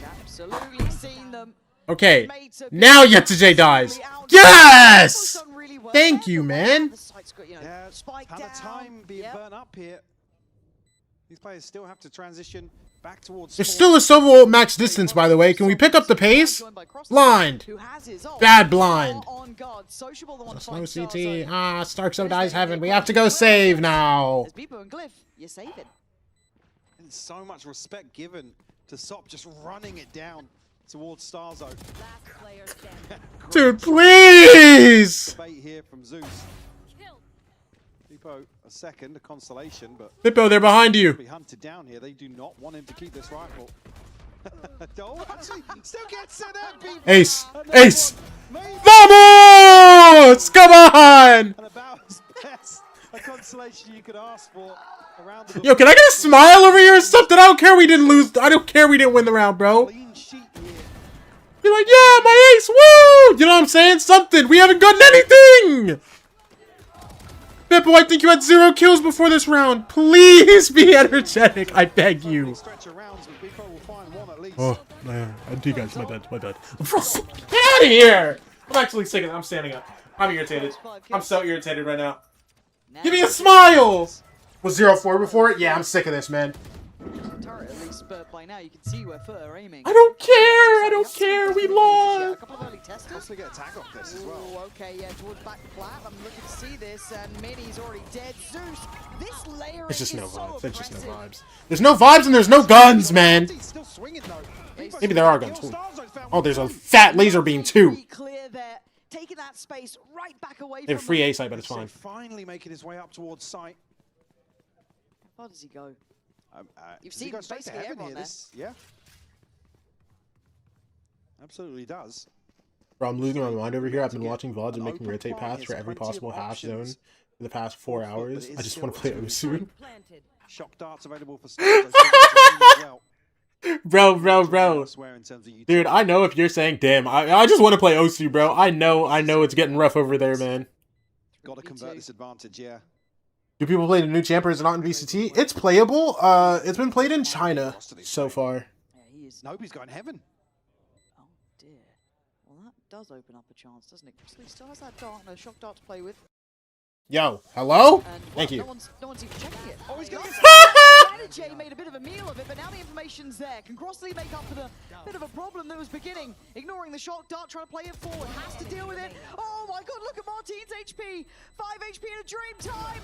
Speaker 4: Okay, now Yetzij dies. Yes! Thank you, man.
Speaker 15: Yeah, ton of time being burnt up here. These players still have to transition back towards.
Speaker 4: There's still a Silver max distance, by the way. Can we pick up the pace? Blind. Bad blind. That's no CT. Ah, Starkso dies heaven. We have to go save now.
Speaker 15: And so much respect given to Sop just running it down towards Starzo.
Speaker 4: Dude, please!
Speaker 15: Debate here from Zeus. Bippo a second, a consolation, but
Speaker 4: Bippo, they're behind you.
Speaker 15: Be hunted down here. They do not want him to keep this rifle. Oh, actually, still gets it there.
Speaker 4: Ace! Ace! Vamos! Come on!
Speaker 15: And about as best a consolation you could ask for around the
Speaker 4: Yo, can I get a smile over here or something? I don't care we didn't lose. I don't care we didn't win the round, bro. Be like, yeah, my ace, woo! You know what I'm saying? Something. We haven't gotten anything! Bippo, I think you had 0 kills before this round. Please be energetic. I beg you. Oh, man. I do, guys. My bad. My bad. Get out of here! I'm actually sick of it. I'm standing up. I'm irritated. I'm so irritated right now. Give me a smile! Was 0-4 before it? Yeah, I'm sick of this, man.
Speaker 7: Turret at least, but by now you can see where FUT are aiming.
Speaker 4: I don't care! I don't care! We lost!
Speaker 7: A couple of early testers.
Speaker 15: Also get a tag off this as well.
Speaker 7: Ooh, okay, yeah, towards back flat. I'm looking to see this, and Mini's already dead. Zeus, this layer
Speaker 4: It's just no
Speaker 7: is so
Speaker 4: vibes. There's just no
Speaker 7: aggressive.
Speaker 4: vibes. There's no vibes and there's no guns, man. Maybe there are guns. Oh, there's a fat laser beam too.
Speaker 7: Clear there, taking that space right back away
Speaker 4: They have
Speaker 7: from
Speaker 4: free
Speaker 7: him.
Speaker 4: A site, but it's fine.
Speaker 15: Finally making his way up towards sight.
Speaker 7: How far does he go?
Speaker 15: Does
Speaker 7: You've
Speaker 15: he
Speaker 7: seen
Speaker 15: go straight to
Speaker 7: basically
Speaker 15: heaven
Speaker 7: everyone
Speaker 15: here?
Speaker 7: there.
Speaker 15: Yeah. Absolutely does.
Speaker 4: Bro, I'm losing my mind over here. I've been watching VODs and making rotate paths for every possible half zone for the past 4 hours. I just want to play Osu.
Speaker 15: Shock darts available for stars as well.
Speaker 4: Bro. Dude, I know if you're saying, damn, I just want to play Osu, bro. I know it's getting rough over there, man.
Speaker 15: Got to convert this advantage, yeah.
Speaker 4: Do people play the new champ or is it not in VCT? It's playable. It's been played in China so far.
Speaker 7: Yeah, he is.
Speaker 15: Nobody's got in heaven.
Speaker 7: Oh dear. Well, that does open up a chance, doesn't it? Grizzly still has that dart and a shock dart to play with.
Speaker 4: Yo, hello?
Speaker 7: And,
Speaker 4: Thank you.
Speaker 7: No one's even checking it. Oh, he's going to Jay made a bit of a meal of it, but now the information's there. Can Crossley make up for the bit of a problem that was beginning? Ignoring the shock dart, trying to play it forward. Has to deal with it. Oh my god, look at Martine's HP. 5 HP in a dream time.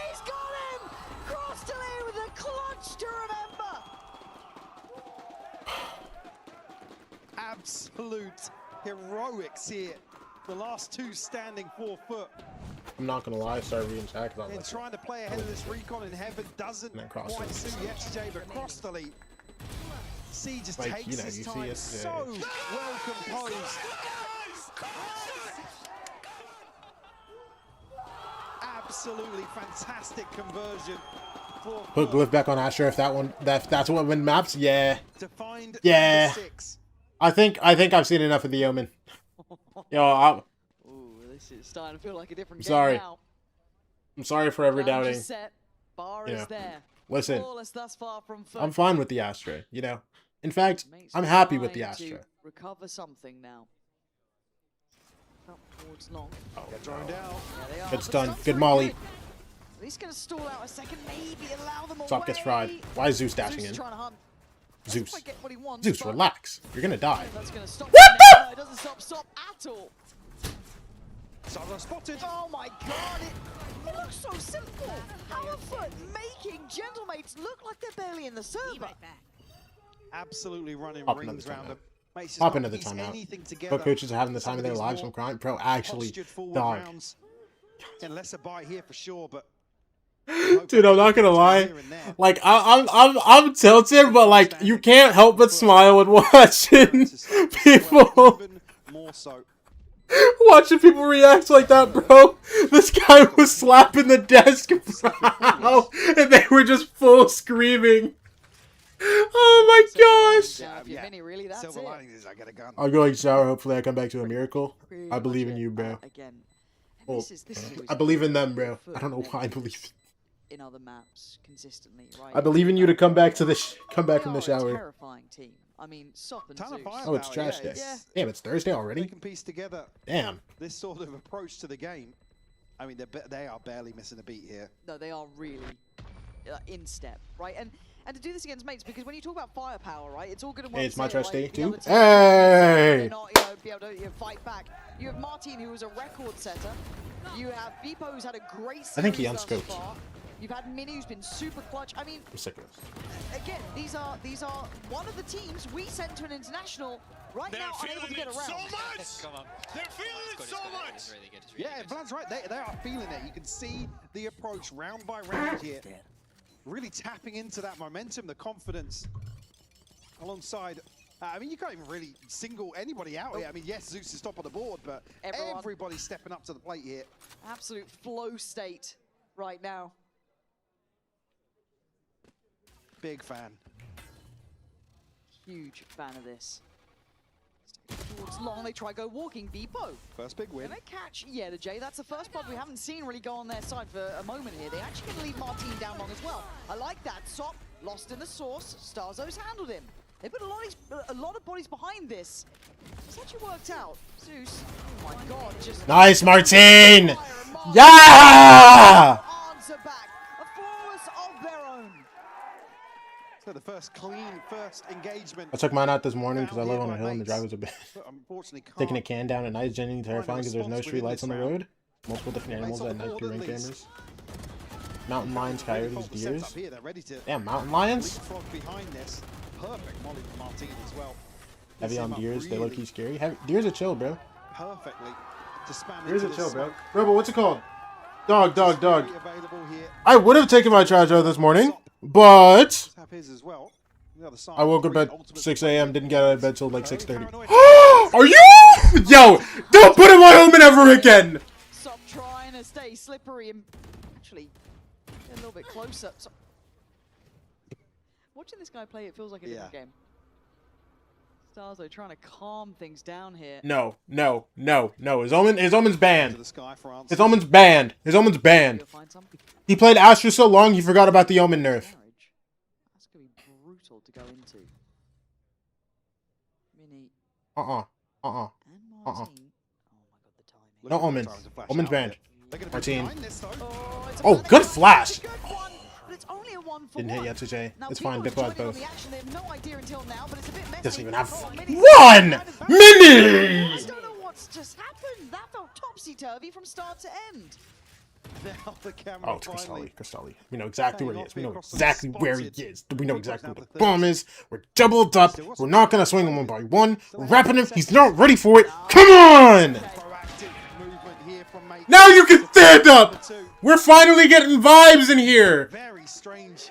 Speaker 7: He's got him! Crossley with a clutch to remember.
Speaker 15: Absolute heroics here. The last two standing 4 foot.
Speaker 4: I'm not gonna lie, I started reading chat because I was
Speaker 15: And
Speaker 4: like,
Speaker 15: trying to play ahead of this recon in heaven doesn't quite suit the XJ, but Crossley. C just
Speaker 4: like,
Speaker 15: takes
Speaker 4: you know,
Speaker 15: his
Speaker 4: you see
Speaker 15: time
Speaker 4: it,
Speaker 15: so well composed. Absolutely fantastic conversion.
Speaker 4: put Glyph back on Asher if that's what win maps. Yeah.
Speaker 15: Defined
Speaker 4: Yeah.
Speaker 15: number 6.
Speaker 4: I think I've seen enough of the Omen. Yo,
Speaker 7: Ooh, this is starting to feel like a different game
Speaker 4: sorry.
Speaker 7: now.
Speaker 4: I'm sorry for ever
Speaker 7: Challenge
Speaker 4: doubting.
Speaker 7: is set. Bar
Speaker 4: You
Speaker 7: is
Speaker 4: know,
Speaker 7: there.
Speaker 4: listen,
Speaker 7: Flawless thus far from FUT.
Speaker 4: I'm fine with the Astra, you know. In fact, I'm happy with the
Speaker 7: Trying to
Speaker 4: Astra.
Speaker 7: recover something now. Up towards long.
Speaker 15: Oh, get thrown down.
Speaker 7: Yeah, they are.
Speaker 4: Good
Speaker 7: but
Speaker 4: stun.
Speaker 7: stun's
Speaker 4: Good
Speaker 7: very
Speaker 4: Molly.
Speaker 7: good. At least gonna stall out a second, maybe allow them away.
Speaker 4: Top gets fried. Why is Zeus dashing
Speaker 7: Zeus is
Speaker 4: in?
Speaker 7: trying to hunt.
Speaker 4: Zeus.
Speaker 7: Quite get what he wants,
Speaker 4: Zeus,
Speaker 7: but
Speaker 4: relax. You're gonna die.
Speaker 7: that's gonna stop
Speaker 4: What
Speaker 7: him now. No, it doesn't stop at all.
Speaker 15: Sarah spotted.
Speaker 7: Oh my god, it looks so simple. How are FUT making Gentlemates look like they're barely in the server?
Speaker 15: Absolutely running
Speaker 4: Hop into
Speaker 15: rings
Speaker 4: the
Speaker 15: around
Speaker 4: timeout.
Speaker 15: him. Makes us
Speaker 4: Hop
Speaker 15: not
Speaker 4: into the
Speaker 15: piece
Speaker 4: timeout.
Speaker 15: anything together.
Speaker 4: Pro coaches are having the
Speaker 15: Some
Speaker 4: time of
Speaker 15: of
Speaker 4: their
Speaker 15: these
Speaker 4: lives
Speaker 15: more
Speaker 4: from crying. Pro, actually,
Speaker 15: postured forward
Speaker 4: dog.
Speaker 15: rounds. And less a bite here for sure, but
Speaker 4: Dude, I'm not gonna lie. Like I'm tilted, but like you can't help but smile when watching people.
Speaker 15: more so.
Speaker 4: Watching people react like that, bro. This guy was slapping the desk, bro, and they were just full screaming. Oh my gosh!
Speaker 7: Yeah, really, that's
Speaker 15: Silver
Speaker 7: it.
Speaker 15: lining is I get a gun.
Speaker 4: I'm going sour. Hopefully, I come back to a miracle. I believe in you, bro.
Speaker 7: Again,
Speaker 4: Well,
Speaker 7: this is
Speaker 4: I believe in them, bro. I don't know why I believe.
Speaker 7: in other maps consistently, right?
Speaker 4: I believe in you to come back to the come back from the
Speaker 7: They are a
Speaker 4: shower.
Speaker 7: terrifying team. I mean, Sop and Zeus.
Speaker 4: Oh, it's trash day. Damn, it's Thursday
Speaker 15: They
Speaker 4: already.
Speaker 15: can piece together
Speaker 4: Damn.
Speaker 15: this sort of approach to the game. I mean, they are barely missing a beat here.
Speaker 7: No, they are really in step, right? And to do this against mates, because when you talk about firepower, right, it's all good and well.
Speaker 4: Hey, it's my
Speaker 7: saying,
Speaker 4: trash
Speaker 7: like,
Speaker 4: day
Speaker 7: the
Speaker 4: too.
Speaker 7: other team
Speaker 4: Hey!
Speaker 7: not, be able to fight back. You have Martine, who was a record setter. You have Vipo, who's had a great series
Speaker 4: I think he
Speaker 7: thus
Speaker 4: unscoped.
Speaker 7: far. You've had Mini, who's been super clutch. I mean,
Speaker 4: I'm sick of this.
Speaker 7: again, these are one of the teams we sent to an international right now, unable to get around.
Speaker 6: So much! Come on. They're feeling it so much!
Speaker 15: Yeah, Vlad's right. They are feeling it. You can see the approach round by round here. Really tapping into that momentum, the confidence. alongside. I mean, you can't even really single anybody out here. I mean, yes, Zeus is top of the board, but everybody's stepping up to the plate here.
Speaker 7: Absolute flow state right now.
Speaker 15: Big fan.
Speaker 7: Huge fan of this. Towards long, they try go walking. Vipo.
Speaker 15: First big win.
Speaker 7: Can they catch? Yeah, the J. That's the first pod we haven't seen really go on their side for a moment here. They actually can leave Martin down long as well. I like that. Sop lost in the source. Starzo's handled him. They put a lot of bodies behind this. It's actually worked out. Zeus, oh my god, just
Speaker 4: nice, Martin! Yeah!
Speaker 7: Answer back. A flawless of their own.
Speaker 15: So the first engagement.
Speaker 4: I took mine out this morning because I live on a hill and the drive was a bit. Taking a can down at night is genuinely terrifying because there's no street lights on the road. Multiple different animals at night during cameras. Mountain lions, coyotes, deers. Yeah, mountain lions.
Speaker 15: Behind this. Perfect molly from Martin as well.
Speaker 4: Heavy on deers, they low-key scary. Deers are chill, bro.
Speaker 15: Perfectly to spam
Speaker 4: Deers
Speaker 15: into
Speaker 4: are chill,
Speaker 15: this
Speaker 4: bro. Bro, but what's it called? Dog. I would have taken my charge out this morning, but I woke up at 6 a.m. Didn't get out of bed till like 6:30. Are you? Yo, don't put him on Omen ever again.
Speaker 7: Stop trying to stay slippery and actually get a little bit closer. Watching this guy play, it feels like a different game. Starzo trying to calm things down here.
Speaker 4: No. His Omen's banned. His Omen's banned. His Omen's banned. He played Astra so long he forgot about the Omen nerf.
Speaker 7: That's gonna be brutal to go into. Mini.
Speaker 4: No Omen. Omen's banned. Martin. Oh, good flash. Didn't hit yet, TJ. It's fine. Big both. Doesn't even have one mini.
Speaker 7: I don't know what's just happened. That felt topsy-turvy from start to end.
Speaker 4: Oh, it's Cristalli. We know exactly where he is. We know exactly where he is. We know exactly what the bomb is. We're doubled up. We're not going to swing him one by one. We're wrapping him. He's not ready for it. Come on! Now you can stand up! We're finally getting vibes in here!
Speaker 15: Very strange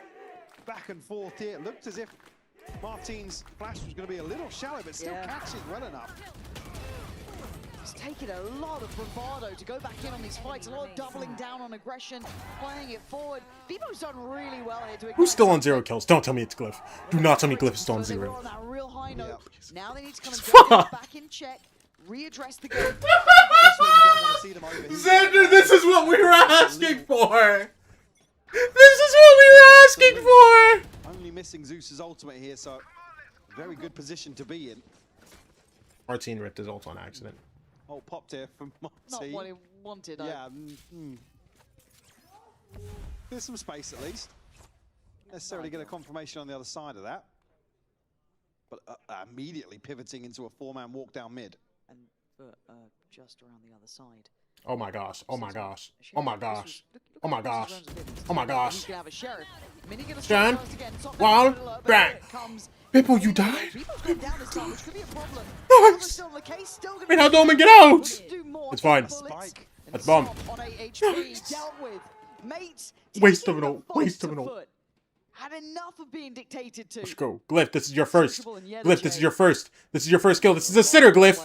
Speaker 15: back and forth here. It looked as if Martin's flash was going to be a little shallow, but still catching well enough.
Speaker 7: It's taken a lot of bravado to go back in on these fights. A lot of doubling down on aggression, playing it forward. Vivo's done really well here to
Speaker 4: Who's still on 0 kills? Don't tell me it's Glyph. Do not tell me Glyph is still on 0.
Speaker 7: On that real high note. Now they need to kind of get back in check, readdress the game.
Speaker 4: Xander, this is what we were asking for! This is what we were asking for!
Speaker 15: Only missing Zeus's ultimate here, so very good position to be in.
Speaker 4: Martin ripped his ult on accident.
Speaker 15: Oh, popped here from Martin.
Speaker 7: Not what he wanted.
Speaker 15: Yeah. There's some space at least. Necessarily get a confirmation on the other side of that. But immediately pivoting into a 4-man walk down mid.
Speaker 7: And just around the other side.
Speaker 4: Oh my gosh. Oh my gosh. Oh my gosh. Oh my gosh. Oh my gosh. John. Wild. Bang. People, you died? Nice. Wait, how'd Omen get out? It's fine. That's bomb. Waste of an ult. Waste of an ult.
Speaker 7: Had enough of being dictated to.
Speaker 4: Let's go. Glyph, this is your first. Glyph, this is your first. This is your first kill. This is a sitter, Glyph.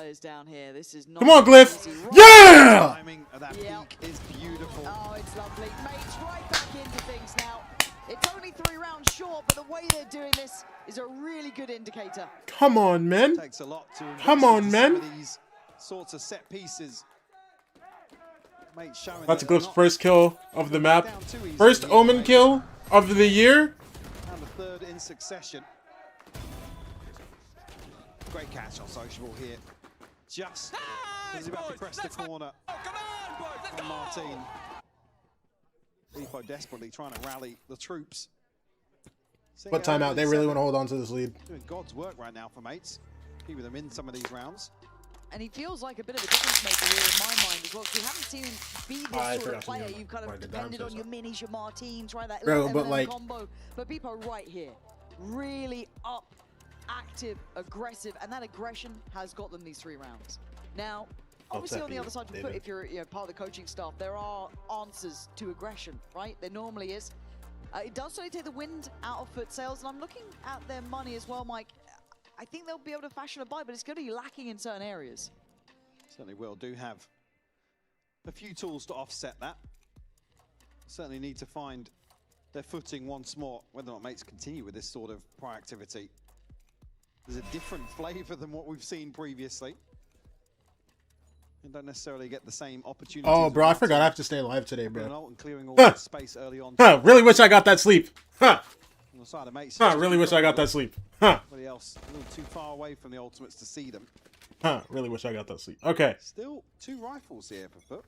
Speaker 4: Come on, Glyph. Yeah!
Speaker 15: Timing of that peak is beautiful.
Speaker 7: Oh, it's lovely. Mates right back into things now. It's only 3 rounds short, but the way they're doing this is a really good indicator.
Speaker 4: Come on, man.
Speaker 15: Takes a lot to
Speaker 4: come on, man.
Speaker 15: These sorts of set pieces.
Speaker 4: That's Glyph's first kill of the map. First Omen kill of the year.
Speaker 15: And the 3rd in succession. Great catch on Sociable here. Just as he's about to press the corner on Martin. Vipo desperately trying to rally the troops.
Speaker 4: What timeout? They really want to hold on to this lead.
Speaker 15: Doing God's work right now for Mates. Keeping them in some of these rounds.
Speaker 7: And he feels like a bit of a difference maker here in my mind as well. We haven't seen him be this sort of player. You've kind of depended on your minis, your Martins, right? That little M&M combo. But Vipo right here, really up, active, aggressive, and that aggression has got them these 3 rounds. Now, obviously on the other side, if you're part of the coaching staff, there are answers to aggression, right? There normally is. It does certainly take the wind out of FUT sales, and I'm looking at their money as well, Mike. I think they'll be able to fashion a buy, but it's going to be lacking in certain areas.
Speaker 15: Certainly will. Do have a few tools to offset that. Certainly need to find their footing once more, whether or not mates continue with this sort of proactivity. There's a different flavor than what we've seen previously. And don't necessarily get the same opportunity.
Speaker 4: Oh, bro, I forgot I have to stay alive today, bro.
Speaker 15: And clearing all the space early on.
Speaker 4: Really wish I got that sleep. Huh.
Speaker 15: On the side of mates,
Speaker 4: Really wish I got that sleep.
Speaker 15: Everybody else a little too far away from the ultimates to see them.
Speaker 4: Really wish I got that sleep. Okay.
Speaker 15: Still 2 rifles here for FUT.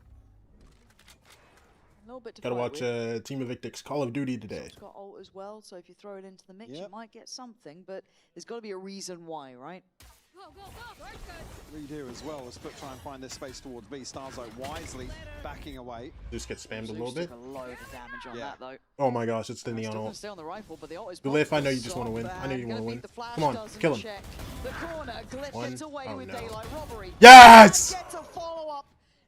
Speaker 7: A little bit to
Speaker 4: Gotta
Speaker 7: fight
Speaker 4: watch
Speaker 7: with.
Speaker 4: Team of Victic's Call of Duty today.
Speaker 7: It's got ult as well, so if you throw it into the mix, you might get something, but there's got to be a reason why, right?
Speaker 15: Read here as well as FUT try and find this space towards B. Starzo wisely backing away.
Speaker 4: Just get spammed a little bit.
Speaker 7: Took a load of damage on that, though.
Speaker 4: Oh my gosh, it's the neon
Speaker 7: Still gonna
Speaker 4: ult.
Speaker 7: stay on the rifle, but the ult is
Speaker 4: Glyph, I know you
Speaker 7: popped
Speaker 4: just want to win. I know you
Speaker 7: gonna
Speaker 4: want to win.
Speaker 7: beat the flash,
Speaker 4: Come on,
Speaker 7: doesn't
Speaker 4: kill him.
Speaker 7: check the corner. Glyph gets away with daylight robbery.
Speaker 4: Yes!
Speaker 7: Gets a follow-up.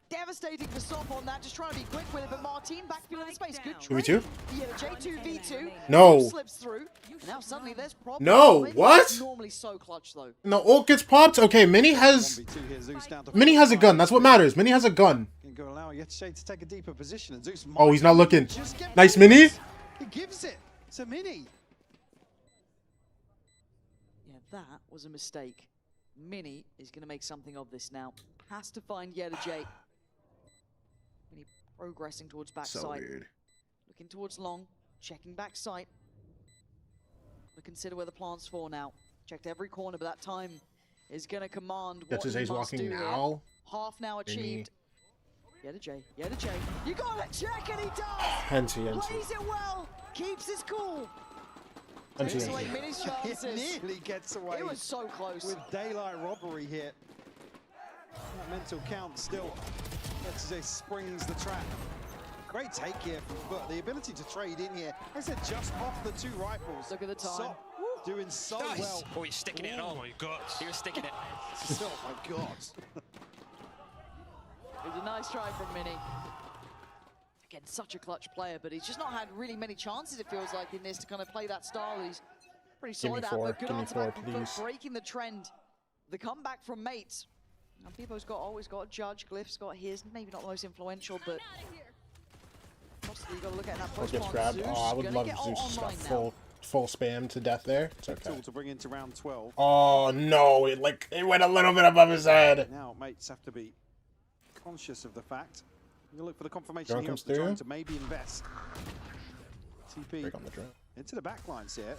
Speaker 7: Devastating for Stop on that, just trying to be quick with it, but Martin backfilling the space. Good trade.
Speaker 4: V2?
Speaker 7: Yeah, J2 V2.
Speaker 4: No.
Speaker 7: Slips through. And now suddenly there's problems.
Speaker 4: No,
Speaker 7: Maybe
Speaker 4: what?
Speaker 7: it's normally so clutch though.
Speaker 4: And the ult gets popped? Okay, Mini has a gun. That's what matters. Mini has a gun.
Speaker 15: Go allow Yetshade to take a deeper position, and Zeus
Speaker 4: Oh, he's not looking.
Speaker 15: just get
Speaker 4: Nice Mini.
Speaker 15: He gives it to Mini.
Speaker 7: Yeah, that was a mistake. Mini is going to make something of this now. Has to find Yeta J. Mini progressing towards backside.
Speaker 4: So weird.
Speaker 7: Looking towards long, checking backside. To consider where the plant's for now. Checked every corner, but that time is going to command what he
Speaker 4: Yeta's
Speaker 7: must do
Speaker 4: walking
Speaker 7: here.
Speaker 4: now.
Speaker 7: Half now
Speaker 4: Mini.
Speaker 7: achieved. Yeta J, Yeta J. You got to check, and he does.
Speaker 4: Henty.
Speaker 7: Plays it well. Keeps his cool.
Speaker 4: Henty.
Speaker 7: Takes away Mini's chances.
Speaker 15: It nearly gets away.
Speaker 7: It was so close.
Speaker 15: With daylight robbery here. That mental count still. Yetshade springs the trap. Great take here from FUT. The ability to trade in here. I said just off the 2 rifles.
Speaker 7: Look at the time.
Speaker 15: So, doing so well.
Speaker 21: Oh, he's sticking it. Oh my god. He was sticking it.
Speaker 15: Oh my god.
Speaker 7: It was a nice try from Mini. Again, such a clutch player, but he's just not had really many chances, it feels like, in this to kind of play that style. He's pretty
Speaker 4: Give me
Speaker 7: solid at,
Speaker 4: 4.
Speaker 7: but good
Speaker 4: Give me
Speaker 7: answer
Speaker 4: 4,
Speaker 7: back from FUT,
Speaker 4: please.
Speaker 7: breaking the trend. The comeback from mates. And People's always got a judge. Glyph's got his, maybe not the most influential, but possibly you got to look at that
Speaker 4: Ult
Speaker 7: post
Speaker 4: gets grabbed. Oh, I would love if Zeus just got full spam to death there. It's okay.
Speaker 15: Tool to bring into round 12.
Speaker 4: Oh no, it went a little bit above his head.
Speaker 15: Now mates have to be conscious of the fact. You look for the confirmation
Speaker 4: Drone
Speaker 15: here
Speaker 4: comes
Speaker 15: of the drone
Speaker 4: through.
Speaker 15: to maybe invest. TP
Speaker 4: Break on the drone.
Speaker 15: into the backlines here.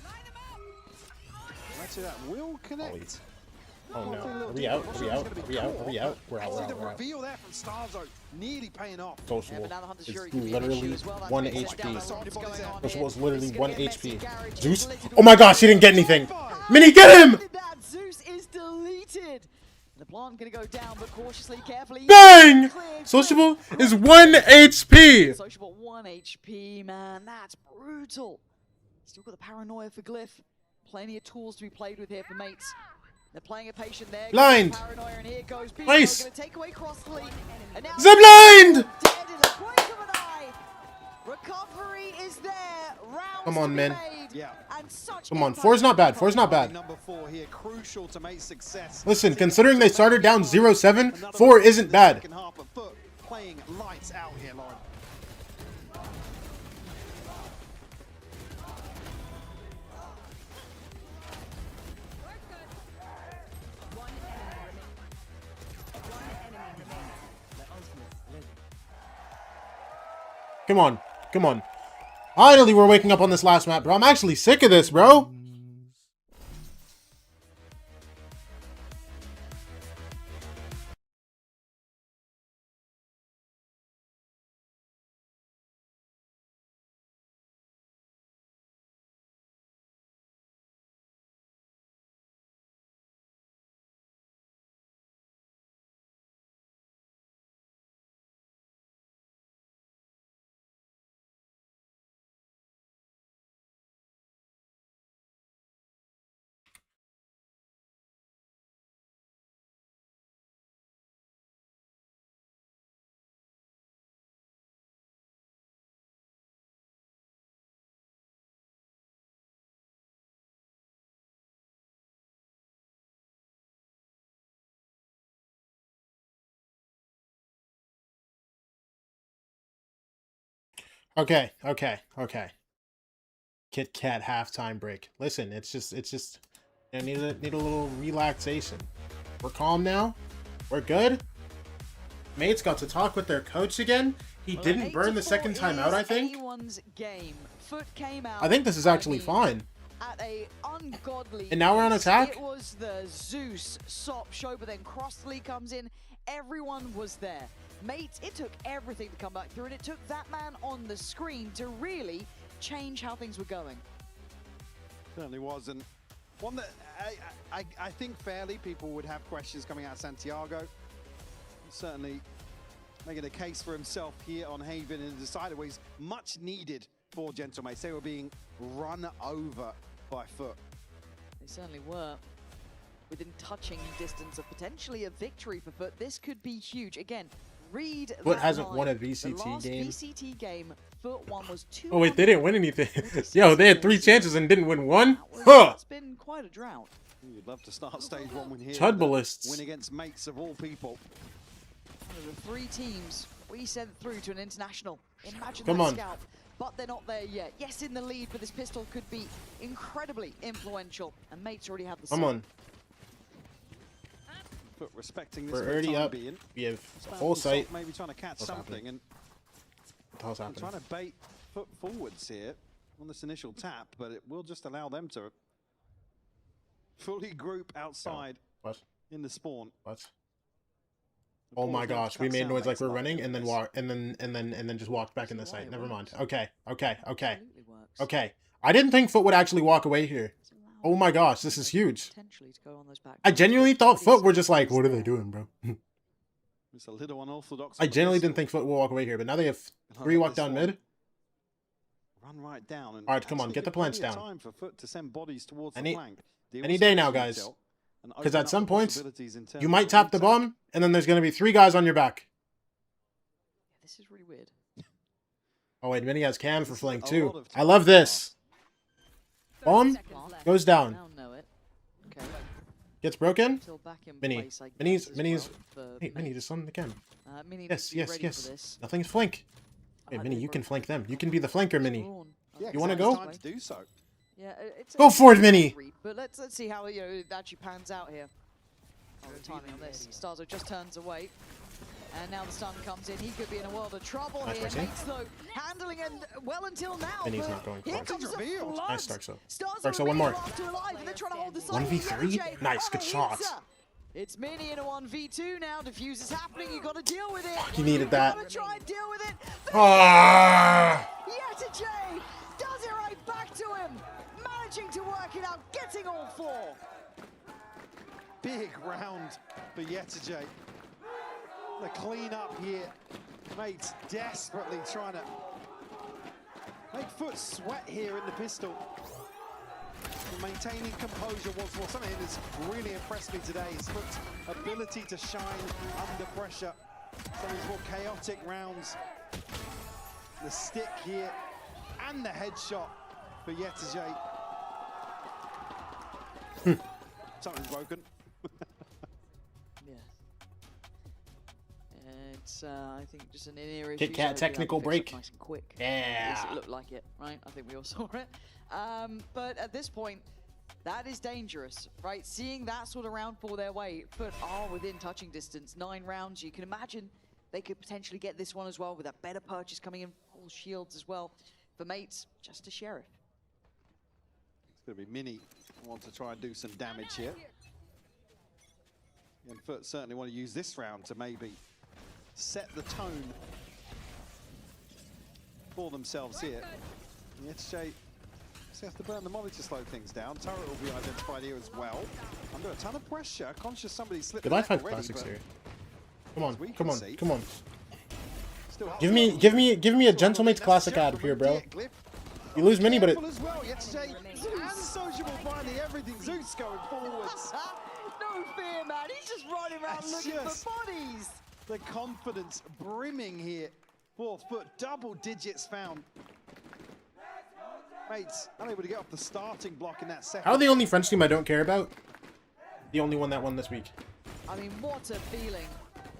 Speaker 15: Actually, that will connect.
Speaker 4: Oh no. Are we out? Are we out? Are we out? Are we out? We're out.
Speaker 15: See
Speaker 4: We're
Speaker 15: the
Speaker 4: out. We're out.
Speaker 15: reveal there from Starzo, nearly paying off.
Speaker 4: Social.
Speaker 7: but now the Hunter's Fury
Speaker 4: It's
Speaker 7: could be an issue
Speaker 4: literally
Speaker 7: as well. That
Speaker 4: 1
Speaker 7: takes it down.
Speaker 4: HP.
Speaker 7: What's going on
Speaker 4: Social
Speaker 7: here?
Speaker 4: was literally
Speaker 7: This is
Speaker 4: 1
Speaker 7: gonna get messy.
Speaker 4: HP.
Speaker 7: Gary just
Speaker 4: Zeus?
Speaker 7: deleted
Speaker 4: Oh my gosh, he didn't get anything. Mini, get him!
Speaker 7: That Zeus is deleted. The plant gonna go down, but cautiously, carefully.
Speaker 4: Bang! Sociable is 1 HP.
Speaker 7: Sociable 1 HP, man. That's brutal. Still got the paranoia for Glyph. Plenty of tools to be played with here for mates. They're playing a patient there.
Speaker 4: Blind.
Speaker 7: Paranoia, and here goes Beast.
Speaker 4: Nice.
Speaker 7: Gonna take away Crossley. And now
Speaker 4: The blind!
Speaker 7: dead in the blink of an eye. Recovery is there. Rounds
Speaker 4: Come on,
Speaker 7: to be
Speaker 4: man.
Speaker 7: made.
Speaker 15: Yeah.
Speaker 7: And such
Speaker 4: Come on,
Speaker 7: impact.
Speaker 4: 4's not bad. 4's not bad.
Speaker 15: Number 4 here, crucial to make success.
Speaker 4: Listen, considering they started down 0-7, 4 isn't bad.
Speaker 15: Second half of FUT playing lights out here, Lauren.
Speaker 4: Come on. Come on. Finally, we're waking up on this last map, bro. I'm actually sick of this, bro. Okay. Kit Kat halftime break. Listen, it's just I need a little relaxation. We're calm now. We're good. Mates got to talk with their coach again. He didn't burn the second time out, I think.
Speaker 7: Game. FUT came out,
Speaker 4: I think this is actually fine.
Speaker 7: At a ungodly
Speaker 4: And now we're on
Speaker 7: pace.
Speaker 4: attack?
Speaker 7: It was the Zeus SOP show, but then Crossley comes in. Everyone was there. Mates, it took everything to come back through, and it took that man on the screen to really change how things were going.
Speaker 15: Certainly was, and one that I think fairly people would have questions coming out of Santiago. Certainly making a case for himself here on Haven in a decided ways much needed for Gentlemates. They were being run over by FUT.
Speaker 7: They certainly were. Within touching distance of potentially a victory for FUT, this could be huge. Again, read
Speaker 4: FUT
Speaker 7: that
Speaker 4: hasn't
Speaker 7: line.
Speaker 4: won a
Speaker 7: The
Speaker 4: VCT
Speaker 7: last
Speaker 4: game.
Speaker 7: VCT game, FUT won was 2.
Speaker 4: Oh wait, they didn't win anything. Yo, they had 3 chances and didn't win one? Huh!
Speaker 7: It's been quite a drought.
Speaker 15: You'd love to start stage 1 win here.
Speaker 4: Chudballists.
Speaker 15: Win against Mates of all people.
Speaker 7: One of the 3 teams we sent through to an international. Imagine
Speaker 4: Come
Speaker 7: that
Speaker 4: on.
Speaker 7: scalp. But they're not there yet. Yes, in the lead, but this pistol could be incredibly influential. And Mates already have the
Speaker 4: Come on.
Speaker 15: But respecting this
Speaker 4: We're
Speaker 15: for the
Speaker 4: already
Speaker 15: time
Speaker 4: up.
Speaker 15: being.
Speaker 4: We have
Speaker 15: Spam
Speaker 4: full
Speaker 15: and Salt
Speaker 4: sight.
Speaker 15: maybe trying to catch
Speaker 4: What's
Speaker 15: something
Speaker 4: happening?
Speaker 15: and
Speaker 4: What the hell's happening?
Speaker 15: trying to bait FUT forwards here on this initial tap, but it will just allow them to fully group outside
Speaker 4: What?
Speaker 15: in the spawn.
Speaker 4: What? Oh my gosh, we made noise like we're running and then then just walked back in the site. Never mind. Okay. I didn't think FUT would actually walk away here. Oh my gosh, this is huge. I genuinely thought FUT were just like, what are they doing, bro?
Speaker 15: It's a little unorthodox.
Speaker 4: I genuinely didn't think FUT would walk away here, but now they have 3 walk down mid.
Speaker 15: Run right down. And
Speaker 4: All right, come on,
Speaker 15: actually
Speaker 4: get the
Speaker 15: give plenty
Speaker 4: plants
Speaker 15: of
Speaker 4: down.
Speaker 15: time for FUT to send bodies towards
Speaker 4: Any-
Speaker 15: the flank. Deal
Speaker 4: Any
Speaker 15: with
Speaker 4: day
Speaker 15: some
Speaker 4: now,
Speaker 15: intel
Speaker 4: guys.
Speaker 15: and
Speaker 4: Because
Speaker 15: open
Speaker 4: at
Speaker 15: up
Speaker 4: some
Speaker 15: the
Speaker 4: points,
Speaker 15: possibilities in terms
Speaker 4: you
Speaker 15: of
Speaker 4: might tap the
Speaker 15: retake.
Speaker 4: bomb, and then there's going to be 3 guys on your back.
Speaker 7: This is really weird.
Speaker 4: Oh wait, Mini has cam for flank
Speaker 15: a
Speaker 4: too.
Speaker 15: lot of
Speaker 4: I love this. Bomb goes down.
Speaker 7: Now know it. Okay.
Speaker 4: Gets broken.
Speaker 7: Still back in
Speaker 4: Mini.
Speaker 7: place, I
Speaker 4: Mini's.
Speaker 7: guess, as
Speaker 4: Mini's.
Speaker 7: well for
Speaker 4: Hey, Mini,
Speaker 7: Mates.
Speaker 4: just on the cam.
Speaker 7: Mini
Speaker 4: Yes,
Speaker 7: needs to be
Speaker 4: yes,
Speaker 7: ready
Speaker 4: yes.
Speaker 7: for this.
Speaker 4: Nothing's flank. Hey,
Speaker 7: like
Speaker 4: Mini,
Speaker 7: they
Speaker 4: you can
Speaker 7: broke
Speaker 4: flank them. You can be the flanker, Mini.
Speaker 15: Yeah,
Speaker 4: You wanna
Speaker 15: exactly.
Speaker 4: go?
Speaker 15: Time to do so.
Speaker 7: Yeah, it's
Speaker 4: Go for it, Mini.
Speaker 7: read, but let's see how it actually pans out here. Oh, the timing on this. Starzo just turns away. And now the stun comes in. He could be in a world of trouble
Speaker 4: Nice
Speaker 7: here.
Speaker 4: mercy.
Speaker 7: Mates, though, handling it well until now.
Speaker 4: Mini's
Speaker 7: but
Speaker 4: not going
Speaker 7: here
Speaker 4: for it.
Speaker 7: comes the flood.
Speaker 4: Nice Starkso.
Speaker 7: Starzo
Speaker 4: Starkso, one more.
Speaker 7: after alive, and they're trying to hold the side.
Speaker 4: 1v3?
Speaker 7: Yetijay
Speaker 4: Nice,
Speaker 7: on
Speaker 4: good
Speaker 7: a
Speaker 4: shot.
Speaker 7: heater. It's Mini in a 1v2 now. Diffuse is happening. You got to deal with it.
Speaker 4: You needed that.
Speaker 7: You got to try and deal with it.
Speaker 4: Ah!
Speaker 7: Yetijay does it right back to him. Managing to work it out, getting all 4.
Speaker 15: Big round for Yetijay. The clean up here. Mates desperately trying to make FUT sweat here in the pistol. And maintaining composure was something that's really impressed me today is FUT's ability to shine under pressure. Some of these more chaotic rounds. The stick here and the headshot for Yetijay. Something's broken.
Speaker 7: Yeah. It's, I think, just an in-ear issue.
Speaker 4: Kit Kat
Speaker 7: so hopefully
Speaker 4: technical
Speaker 7: that'll be fixed
Speaker 4: break.
Speaker 7: up nice and quick.
Speaker 4: Yeah.
Speaker 7: At least it looked like it, right? I think we all saw it. But at this point, that is dangerous, right? Seeing that sort of round fall their way, FUT are within touching distance. 9 rounds, you can imagine they could potentially get this one as well with a better purchase coming in, full shields as well. For Mates, just a sheriff.
Speaker 15: It's going to be Mini who want to try and do some damage here. And FUT certainly want to use this round to maybe set the tone for themselves here. Yetijay have to burn the molly to slow things down. Turret will be identified here as well. Under a ton of pressure, conscious somebody slipped
Speaker 4: Good
Speaker 15: the
Speaker 4: life
Speaker 15: back
Speaker 4: have
Speaker 15: already,
Speaker 4: classics
Speaker 15: but
Speaker 4: here. Come on,
Speaker 15: we
Speaker 4: come
Speaker 15: can
Speaker 4: on,
Speaker 15: see,
Speaker 4: come on.
Speaker 15: still
Speaker 4: Give me a Gentlemates classic ad here, bro. You lose Mini, but it.
Speaker 15: Careful as well, Yetijay and Sociable finding everything. Zeus going forwards.
Speaker 7: No fear, man. He's just running around
Speaker 15: That's
Speaker 7: looking
Speaker 15: just
Speaker 7: for bodies.
Speaker 15: The confidence brimming here. 4th FUT, double digits found. Mates unable to get off the starting block in that second.
Speaker 4: How are the only French team I don't care about? The only one that won this week.
Speaker 7: I mean, what a feeling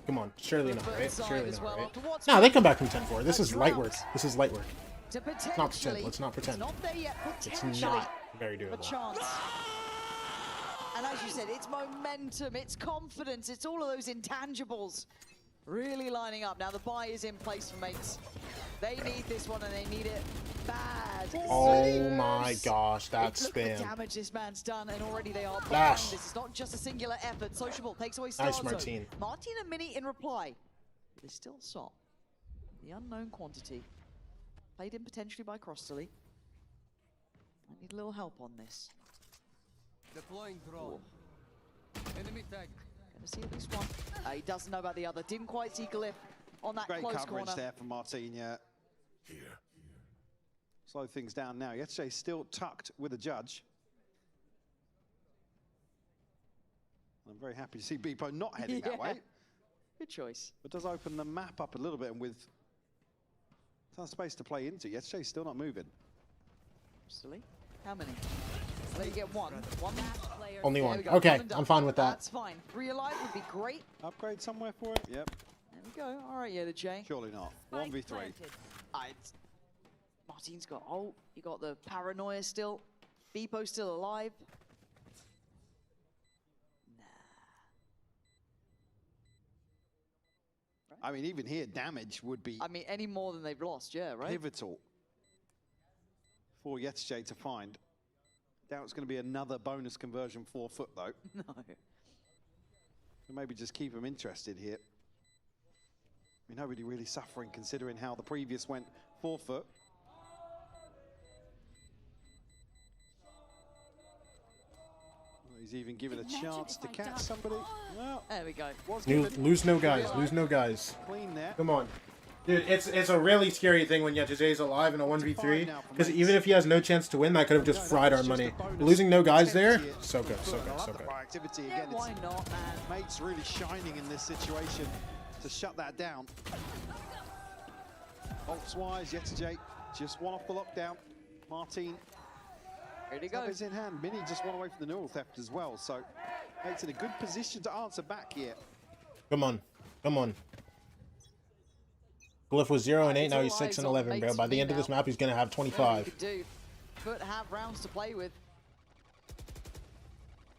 Speaker 4: Come on. Surely not, right? Surely
Speaker 7: as
Speaker 4: not,
Speaker 7: well.
Speaker 4: right?
Speaker 7: After what's
Speaker 4: No, they come back from 10-4. This is light work. This is light work.
Speaker 7: to
Speaker 4: Let's not pretend. Let's not pretend.
Speaker 7: It's not there yet,
Speaker 4: It's
Speaker 7: potentially
Speaker 4: not very
Speaker 7: a
Speaker 4: doable.
Speaker 7: chance. And as you said, it's momentum, it's confidence, it's all of those intangibles really lining up. Now the buy is in place for mates. They need this one and they need it bad.
Speaker 4: Oh my gosh, that
Speaker 7: Look at the
Speaker 4: spam.
Speaker 7: damage this man's done, and already they are behind
Speaker 4: Dash.
Speaker 7: this. It's not just a singular effort. Sociable takes away Starzo.
Speaker 4: Nice, Martine.
Speaker 7: Martine and Mini in reply. But it's still Sop. The unknown quantity. Played in potentially by Crossley. I need a little help on this.
Speaker 3: Deploying drone. Enemy tag.
Speaker 7: Gonna see at least one. He doesn't know about the other. Didn't quite see Glyph on that
Speaker 15: Great
Speaker 7: close
Speaker 15: coverage
Speaker 7: corner.
Speaker 15: there from Martine, yeah. Slow things down now. Yesterday still tucked with a judge. I'm very happy to see Beepo not heading that way.
Speaker 7: Good choice.
Speaker 15: But does open the map up a little bit, and with some space to play into. Yesterday's still not moving.
Speaker 7: Silly. How many? Let you get one. One.
Speaker 4: Only
Speaker 7: There
Speaker 4: one.
Speaker 7: we go.
Speaker 4: Okay,
Speaker 7: One and done.
Speaker 4: I'm fine with that.
Speaker 7: That's fine. 3 alive would be great.
Speaker 15: Upgrade somewhere for it? Yep.
Speaker 7: There we go. All right, yeah, the J.
Speaker 15: Surely not. 1v3.
Speaker 7: Martine's got ult. You got the paranoia still. Beepo still alive.
Speaker 15: I mean, even here, damage would be
Speaker 7: I mean, any more than they've lost, yeah, right?
Speaker 15: pivotal for Yetzjay to find. Doubt it's going to be another bonus conversion 4 foot, though.
Speaker 7: No.
Speaker 15: So maybe just keep them interested here. I mean, nobody really suffering considering how the previous went 4 foot. He's even given a chance to catch somebody. Well,
Speaker 7: there we go.
Speaker 4: Lose no guys. Lose no guys.
Speaker 15: Clean there.
Speaker 4: Come on. Dude, it's a really scary thing when Yetzjay's alive in a 1v3. Because even if he has no chance to win, that could have just fried our money. Losing no guys there, so good, so good, so good.
Speaker 15: Activity
Speaker 7: Yeah,
Speaker 15: again.
Speaker 7: why not, man?
Speaker 15: Mate's really shining in this situation to shut that down. Ults-wise, Yetzjay just one off the lockdown. Martine.
Speaker 7: Ready to go.
Speaker 15: Is in hand. Mini just one away from the neural theft as well, so Mate's in a good position to answer back here.
Speaker 4: Come on. Come on. Glyph was 0 and 8, now he's 6 and 11, bro. By the end of this map, he's going to have 25.
Speaker 7: But have rounds to play with.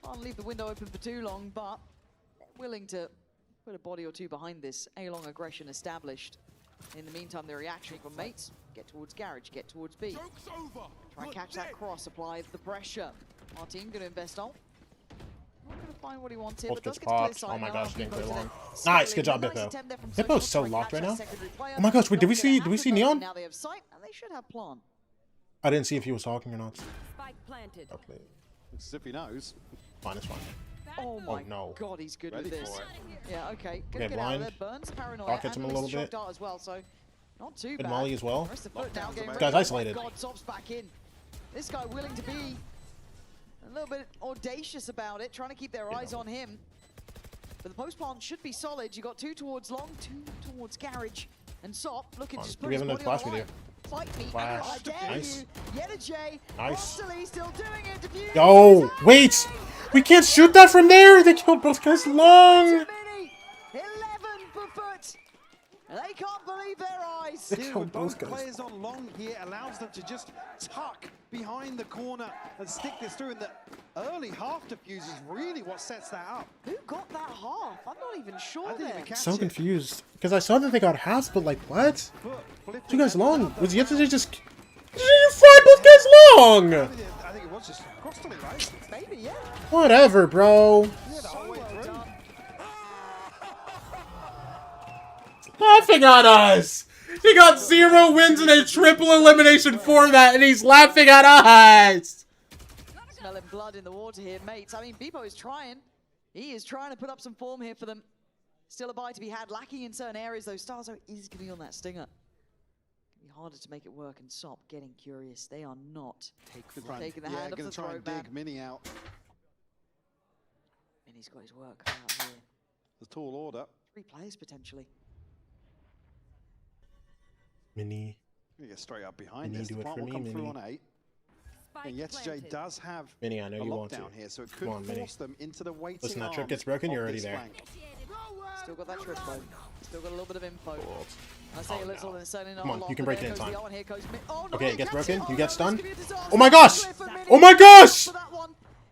Speaker 7: Can't leave the window open for too long, but willing to put a body or two behind this A-long aggression established. In the meantime, the reaction from mates. Get towards Garage, get towards B. Try and catch that cross, apply the pressure. Martine going to invest on. Not going to find what he wanted,
Speaker 4: Both
Speaker 7: but does
Speaker 4: gets
Speaker 7: get to clear
Speaker 4: popped.
Speaker 7: side
Speaker 4: Oh my
Speaker 7: now.
Speaker 4: gosh, getting clear
Speaker 7: Beepo's
Speaker 4: long.
Speaker 7: in
Speaker 4: Nice,
Speaker 7: it.
Speaker 4: good job,
Speaker 7: Nice
Speaker 4: Bippo.
Speaker 7: attempt there from
Speaker 4: Bippo's so
Speaker 7: Social.
Speaker 4: locked right now.
Speaker 7: Secondary player.
Speaker 4: Oh my gosh, wait, did we
Speaker 7: Not gonna
Speaker 4: see
Speaker 7: have the
Speaker 4: Neon?
Speaker 7: vote. Now they have sight, and they should have plan.
Speaker 4: I didn't see if he was talking or not.
Speaker 12: Spike planted.
Speaker 4: Okay.
Speaker 15: Looks as if he knows.
Speaker 4: Fine, it's fine.
Speaker 7: Oh my
Speaker 4: no.
Speaker 7: god, he's good
Speaker 15: Ready
Speaker 7: with this.
Speaker 15: for it.
Speaker 7: Yeah, okay. Good
Speaker 4: Okay,
Speaker 7: get out of there.
Speaker 4: blind.
Speaker 7: Burns paranoia.
Speaker 4: Doc hits him
Speaker 7: and
Speaker 4: a little
Speaker 7: shock
Speaker 4: bit.
Speaker 7: dart as well, so not too
Speaker 4: Good
Speaker 7: bad.
Speaker 4: molly as well.
Speaker 7: Rest of foot now getting
Speaker 4: This
Speaker 7: ready.
Speaker 4: guy's isolated.
Speaker 7: Oh my god, Sop's back in. This guy willing to be a little bit audacious about it, trying to keep their eyes on him. But the post plant should be solid. You got 2 towards long, 2 towards Garage, and Sop looking to just
Speaker 4: Do
Speaker 7: put
Speaker 4: we
Speaker 7: his
Speaker 4: have enough
Speaker 7: body on
Speaker 4: flash
Speaker 7: the
Speaker 4: with you?
Speaker 7: line. Fight me.
Speaker 4: Flash.
Speaker 7: I dare
Speaker 4: Nice.
Speaker 7: you. Yetajay.
Speaker 4: Nice.
Speaker 7: Rosalie still doing it. Diffuse.
Speaker 4: Yo, wait! We can't shoot that from there! They killed both guys long!
Speaker 7: 11 per foot. They can't believe their eyes.
Speaker 4: They
Speaker 15: Yeah,
Speaker 4: killed
Speaker 15: with
Speaker 4: both
Speaker 15: both
Speaker 4: guys.
Speaker 15: players on long here allows them to just tuck behind the corner and stick this through. And the early half diffuse is really what sets that up.
Speaker 7: Who got that half? I'm not even sure
Speaker 15: didn't
Speaker 7: there.
Speaker 15: even catch
Speaker 4: So
Speaker 15: it.
Speaker 4: confused. Because I saw that they got halves, but like, what?
Speaker 15: But flipping
Speaker 4: 2 guys
Speaker 15: and
Speaker 4: long.
Speaker 15: another
Speaker 4: Was Yesterday
Speaker 15: flash.
Speaker 4: just... You fried both guys long!
Speaker 15: I think it was just Crossley, right?
Speaker 7: Maybe, yeah.
Speaker 4: Whatever, bro.
Speaker 15: Yeah, the whole way through.
Speaker 4: Laughing at us! He got 0 wins in a triple elimination format, and he's laughing at us!
Speaker 7: Smelling blood in the water here, mates. I mean, Beepo is trying. He is trying to put up some form here for them. Still a buy to be had, lacking in certain areas, though. Starzo is going to be on that stinger. It'll be harder to make it work, and Sop getting curious. They are not taking the hand off
Speaker 15: gonna
Speaker 7: the
Speaker 15: try
Speaker 7: throat,
Speaker 15: and
Speaker 7: man.
Speaker 15: dig Mini out.
Speaker 7: And he's got his work cut out here.
Speaker 15: The tall order.
Speaker 7: 3 players, potentially.
Speaker 4: Mini.
Speaker 15: Gonna get straight up behind
Speaker 4: Mini,
Speaker 15: this.
Speaker 4: do
Speaker 15: The
Speaker 4: it
Speaker 15: plant
Speaker 4: for
Speaker 15: will come
Speaker 4: me,
Speaker 15: through
Speaker 4: Mini.
Speaker 15: on 8. And Yesterday does have
Speaker 4: Mini, I know
Speaker 15: a
Speaker 4: you want to.
Speaker 15: lockdown here, so it could
Speaker 4: Come on, Mini.
Speaker 15: force them into the waiting
Speaker 4: Listen, that trip
Speaker 15: arms
Speaker 4: gets broken,
Speaker 15: of
Speaker 4: you're already
Speaker 15: this
Speaker 4: there.
Speaker 15: flank.
Speaker 7: Still got that trip though. Still got a little bit of info. I say a little and certainly not
Speaker 4: Come
Speaker 7: a
Speaker 4: on,
Speaker 7: lot.
Speaker 4: you can
Speaker 7: but
Speaker 4: break
Speaker 7: there
Speaker 4: it in
Speaker 7: goes the
Speaker 4: time.
Speaker 7: R1, here goes oh, no,
Speaker 4: Okay,
Speaker 7: he
Speaker 4: it gets
Speaker 7: gets
Speaker 4: broken.
Speaker 7: it.
Speaker 4: You
Speaker 7: Oh,
Speaker 4: get
Speaker 7: no,
Speaker 4: stunned.
Speaker 7: this could be a disaster.
Speaker 4: Oh my gosh!
Speaker 7: Cliff and Mini
Speaker 4: Oh my gosh!
Speaker 7: for that one.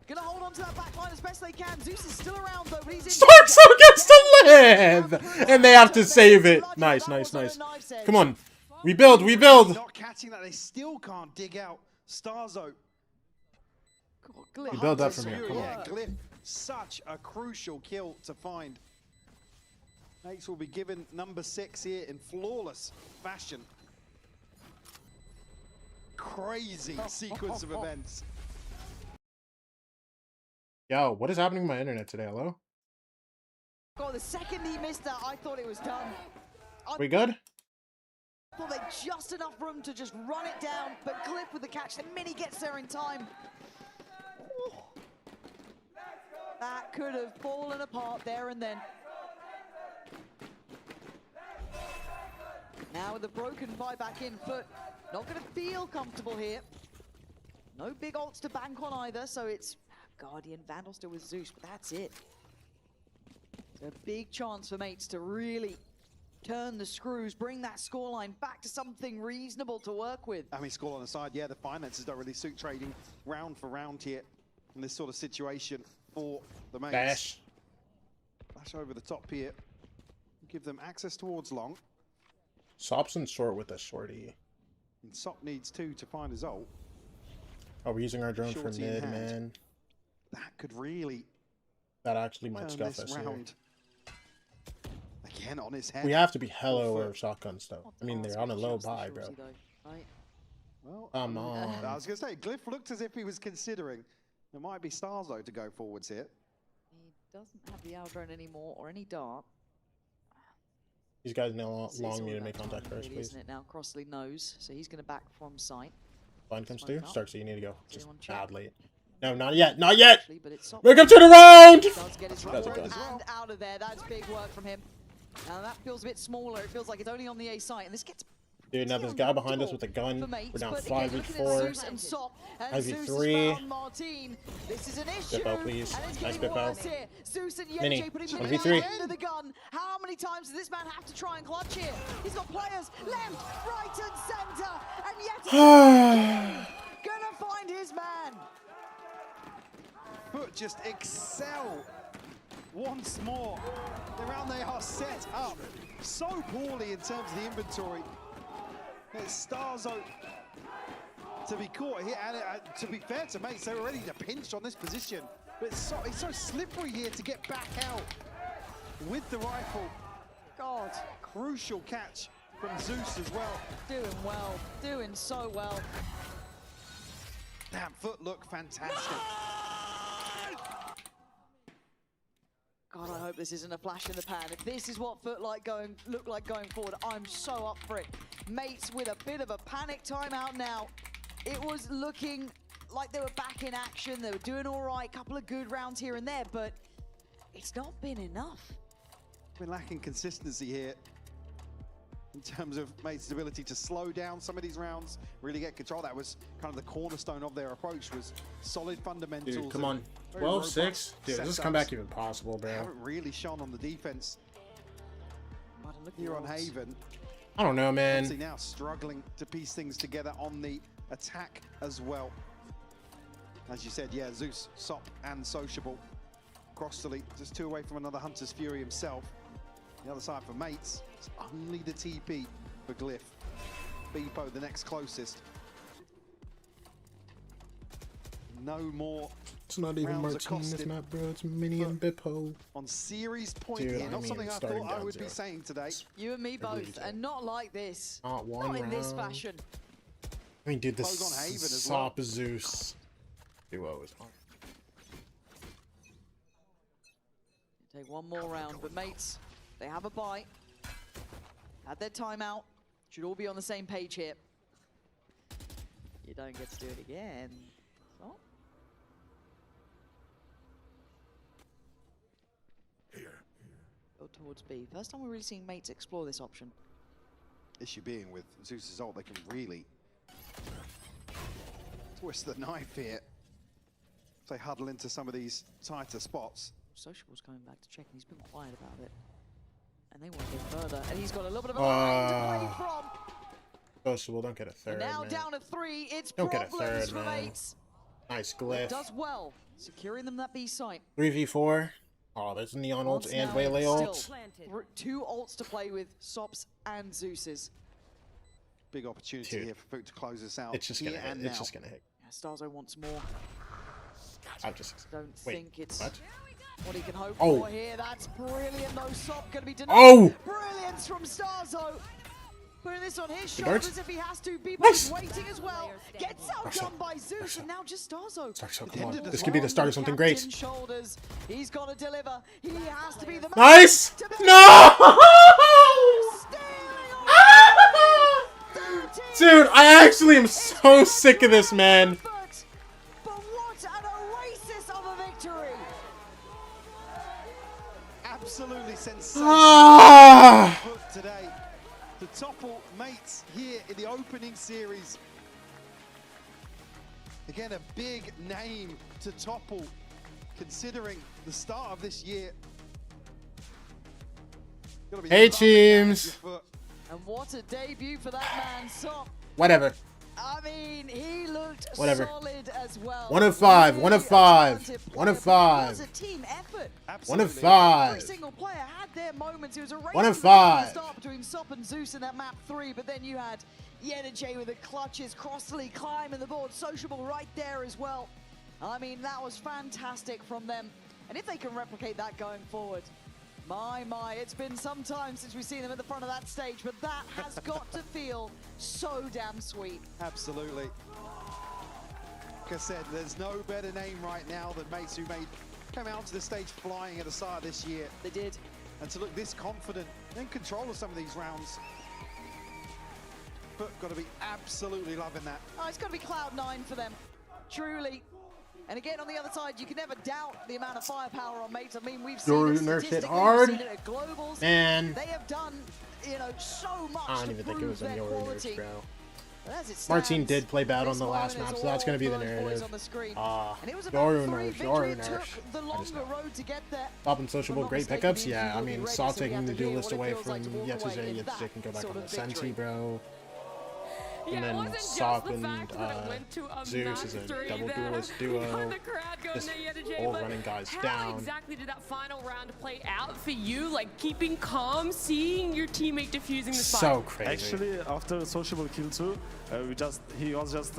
Speaker 7: Gonna hold on to that back line as best they can. Zeus is still around though, but he's in
Speaker 4: Starkso gets to live! And they have to save it. Nice, nice, nice. Come on. We build, we build.
Speaker 15: Not catching that, they still can't dig out Starzo.
Speaker 4: We build up from here. Come
Speaker 15: Yeah,
Speaker 4: on.
Speaker 15: Glyph, such a crucial kill to find. Mates will be given number 6 here in flawless fashion. Crazy sequence of events.
Speaker 4: Yo, what is happening to my internet today? Hello?
Speaker 7: God, the second he missed that, I thought it was done.
Speaker 4: We good?
Speaker 7: I thought they had just enough room to just run it down, but Glyph with the catch, the Mini gets there in time. Ooh. That could have fallen apart there and then. Now with the broken buyback in foot, not going to feel comfortable here. No big ults to bank on either, so it's Guardian, Vandal still with Zeus, but that's it. It's a big chance for Mates to really turn the screws, bring that scoreline back to something reasonable to work with.
Speaker 15: I mean, score on the side, yeah, the finances don't really suit trading round for round here in this sort of situation for the Mates.
Speaker 4: Bash.
Speaker 15: Bash over the top here. Give them access towards long.
Speaker 4: Sop's in short with a shorty.
Speaker 15: And Sop needs 2 to find his ult.
Speaker 4: Oh, we're using our drone for
Speaker 15: Shorty in
Speaker 4: mid,
Speaker 15: hand.
Speaker 4: man.
Speaker 15: That could really
Speaker 4: That actually might
Speaker 15: turn
Speaker 4: scuff
Speaker 15: this
Speaker 4: us here.
Speaker 15: round. Again on his head.
Speaker 4: We have to be hella
Speaker 15: Full
Speaker 4: aware
Speaker 15: foot.
Speaker 4: of shotguns, though. I mean, they're on a low buy, bro.
Speaker 15: Well,
Speaker 4: Come on.
Speaker 15: I was going to say, Glyph looked as if he was considering. There might be stars, though, to go forwards here.
Speaker 7: He doesn't have the Aldrone anymore or any dart.
Speaker 4: These guys now
Speaker 7: It's
Speaker 4: long
Speaker 7: all
Speaker 4: need to
Speaker 7: about
Speaker 4: make contact
Speaker 7: timing,
Speaker 4: first,
Speaker 7: really,
Speaker 4: please.
Speaker 7: isn't it now? Crossley knows, so he's going to back from sight.
Speaker 4: Blind comes
Speaker 7: Smoke
Speaker 4: through.
Speaker 7: up.
Speaker 4: Stark, so you need to go. Just
Speaker 7: Anyone check?
Speaker 4: bad late. No, not yet. Not yet.
Speaker 7: But it's Sop.
Speaker 4: Make him turn around.
Speaker 7: Does get his
Speaker 4: That's
Speaker 7: roll
Speaker 4: okay.
Speaker 7: and out of there. That's big work from him. Now that feels a bit smaller. It feels like it's only on the A site, and this gets.
Speaker 4: Dude, now there's a guy behind us with a gun.
Speaker 7: For Mates,
Speaker 4: We're down
Speaker 7: but again, looking at
Speaker 4: 5v4.
Speaker 7: Zeus and Sop, and Zeus has
Speaker 4: 5v3.
Speaker 7: found Martin. This is an issue,
Speaker 4: Spit out, please.
Speaker 7: and it's
Speaker 4: Nice
Speaker 7: getting
Speaker 4: spit out.
Speaker 7: worse here. Zeus and
Speaker 4: Mini.
Speaker 7: Yenche putting
Speaker 4: 1v3.
Speaker 7: Mini at the end of the gun. How many times does this man have to try and clutch here? He's got players left, right, and center, and yet again, gonna find his man.
Speaker 15: Foot just excel once more. Around they are set up so poorly in terms of the inventory. It's Starzo to be caught here, and to be fair to Mates, they were ready to pinch on this position. But it's so slippery here to get back out with the rifle.
Speaker 7: God.
Speaker 15: Crucial catch from Zeus as well.
Speaker 7: Doing so well.
Speaker 15: Damn, Foot look fantastic.
Speaker 7: God, I hope this isn't a flash in the pan. If this is what Foot look like going forward, I'm so up for it. Mates with a bit of a panic timeout now. It was looking like they were back in action. They were doing all right, couple of good rounds here and there, but it's not been enough.
Speaker 15: Been lacking consistency here in terms of Mates' ability to slow down some of these rounds, really get control. That was kind of the cornerstone of their approach, was solid fundamentals.
Speaker 4: Dude, come on.
Speaker 15: very
Speaker 4: 12-6?
Speaker 15: robust
Speaker 4: Dude, this
Speaker 15: setups.
Speaker 4: comeback even possible, bro.
Speaker 15: Haven't really shone on the defense here on Haven.
Speaker 4: I don't know, man.
Speaker 15: Obviously now struggling to piece things together on the attack as well. As you said, yeah, Zeus, Sop, and Sociable. Crossley just 2 away from another Hunter's Fury himself. The other side for Mates, it's only the TP for Glyph. Beepo, the next closest. No more.
Speaker 4: It's not even
Speaker 15: rounds
Speaker 4: Martin in this
Speaker 15: accosted
Speaker 4: map, bro. It's Mini and Bippo.
Speaker 15: on series point
Speaker 4: Dude,
Speaker 15: here.
Speaker 4: I
Speaker 15: Not
Speaker 4: mean,
Speaker 15: something I
Speaker 4: starting
Speaker 15: thought I
Speaker 4: down
Speaker 15: would be
Speaker 4: 0.
Speaker 15: saying today.
Speaker 7: You and me
Speaker 4: really
Speaker 7: both,
Speaker 4: do.
Speaker 7: and not like this.
Speaker 4: Not one
Speaker 7: Not in this
Speaker 4: round.
Speaker 7: fashion.
Speaker 4: I mean, dude, this
Speaker 15: Close on Haven as well.
Speaker 4: Sop Zeus duo is hard.
Speaker 7: Take one more round, but Mates, they have a bye. Had their timeout. Should all be on the same page here. You don't get to do it again. Oh. Go towards B. First time we're really seeing Mates explore this option.
Speaker 15: Issue being with Zeus's ult, they can really twist the knife here. If they huddle into some of these tighter spots.
Speaker 7: Sociable's coming back to check, and he's been quiet about it. And they want to go further. And he's got a little bit of a line to play from.
Speaker 4: Sociable, don't get a third,
Speaker 7: And now
Speaker 4: man.
Speaker 7: down to 3. It's
Speaker 4: Don't get a
Speaker 7: problems
Speaker 4: third,
Speaker 7: from
Speaker 4: man.
Speaker 7: 8.
Speaker 4: Nice
Speaker 7: But
Speaker 4: glyph.
Speaker 7: does well, securing them that B site.
Speaker 4: 3v4. Oh, there's Neon ult and Waylay ult.
Speaker 7: 2 ults to play with, Sops and Zeus's.
Speaker 15: Big opportunity here for FUT to close this out.
Speaker 4: It's just gonna hit. It's just gonna hit.
Speaker 7: Yeah, Starzo wants more.
Speaker 4: I just
Speaker 7: don't
Speaker 4: wait,
Speaker 7: think it's
Speaker 4: what?
Speaker 7: what he can hope
Speaker 4: Oh.
Speaker 7: for here. That's brilliant. No Sop going to be denied.
Speaker 4: Oh!
Speaker 7: Brilliance from Starzo. Putting this on his
Speaker 4: The
Speaker 7: shoulders
Speaker 4: darts?
Speaker 7: if he has to. Be
Speaker 4: Nice.
Speaker 7: waiting as well. Gets outdone by Zeus, and now just Starzo.
Speaker 4: Starzo, come on. This could be the start of something great.
Speaker 7: Shoulders. He's got to deliver. He has to be the man.
Speaker 4: Nice! No! Dude, I actually am so sick of this, man.
Speaker 7: But what an oasis of a victory.
Speaker 15: Absolutely sensational
Speaker 4: Ah!
Speaker 15: FUT today. To topple mates here in the opening series. Again, a big name to topple, considering the start of this year.
Speaker 4: Hey, teams.
Speaker 7: And what a debut for that man, Sop.
Speaker 4: Whatever.
Speaker 7: I mean, he looked
Speaker 4: Whatever.
Speaker 7: solid as well.
Speaker 4: 1 of 5. 1 of 5. 1 of
Speaker 7: It
Speaker 4: 5.
Speaker 7: was a team effort.
Speaker 4: 1 of
Speaker 7: Every
Speaker 4: 5.
Speaker 7: single player had their moments. It was a race
Speaker 4: 1 of
Speaker 7: to the top
Speaker 4: 5.
Speaker 7: start between Sop and Zeus in that map 3, but then you had Yenajay with the clutches, Crossley climbing the board, Sociable right there as well. I mean, that was fantastic from them. And if they can replicate that going forward, my, it's been some time since we've seen them at the front of that stage, but that has got to feel so damn sweet.
Speaker 15: Absolutely. Like I said, there's no better name right now than mates who came out to the stage flying at the start of this year.
Speaker 7: They did.
Speaker 15: And to look this confident, in control of some of these rounds. But got to be absolutely loving that.
Speaker 7: Oh, it's got to be Cloud9 for them, truly. And again, on the other side, you can never doubt the amount of firepower on mates. I mean, we've seen
Speaker 4: Yoru
Speaker 7: it
Speaker 4: nerfed it
Speaker 7: statistically,
Speaker 4: hard.
Speaker 7: we've seen it at Globals.
Speaker 4: Man.
Speaker 7: They have done, you know, so much
Speaker 4: I don't
Speaker 7: to
Speaker 4: even think it
Speaker 7: prove
Speaker 4: was a
Speaker 7: their
Speaker 4: Yoru
Speaker 7: quality.
Speaker 4: nerf, bro.
Speaker 7: But as it
Speaker 4: Our team
Speaker 7: stands,
Speaker 4: did play bad on
Speaker 7: this
Speaker 4: the last
Speaker 7: moment
Speaker 4: map,
Speaker 7: is
Speaker 4: so that's going to be the
Speaker 7: all Furry boys
Speaker 4: narrative.
Speaker 7: on the screen.
Speaker 4: And
Speaker 7: it was
Speaker 4: Yoru
Speaker 7: about 3.
Speaker 4: nerf,
Speaker 7: Victory
Speaker 4: Yoru
Speaker 7: took
Speaker 4: nerf.
Speaker 7: the longer road to get there.
Speaker 4: Bob and Sociable,
Speaker 7: If I'm
Speaker 4: great
Speaker 7: not
Speaker 4: pickups.
Speaker 7: mistaken,
Speaker 4: Yeah, I
Speaker 7: will be
Speaker 4: mean,
Speaker 7: ready,
Speaker 4: Saw
Speaker 7: so we
Speaker 4: taking
Speaker 7: have
Speaker 4: the
Speaker 7: to hear
Speaker 4: duelist
Speaker 7: what it
Speaker 4: away
Speaker 7: feels like
Speaker 4: from
Speaker 7: to walk away
Speaker 4: Yetuze.
Speaker 7: in
Speaker 4: Yetuze can go back
Speaker 7: sort
Speaker 4: on the
Speaker 7: of victory.
Speaker 4: Senti, bro.
Speaker 5: Yeah,
Speaker 4: And
Speaker 5: it
Speaker 4: then
Speaker 5: wasn't just
Speaker 4: Sop
Speaker 5: the
Speaker 4: and
Speaker 5: fact that it went to a
Speaker 4: Zeus is a
Speaker 5: match 3
Speaker 4: double
Speaker 5: there.
Speaker 4: duelist
Speaker 5: We
Speaker 4: duo.
Speaker 5: got the crowd going
Speaker 4: Just
Speaker 5: there yet again,
Speaker 4: all
Speaker 5: but
Speaker 4: running guys
Speaker 5: how
Speaker 4: down.
Speaker 5: exactly did that final round play out for you? Like keeping calm, seeing your teammate defusing the fight.
Speaker 4: So crazy.
Speaker 22: Actually, after sociable kill 2, he was just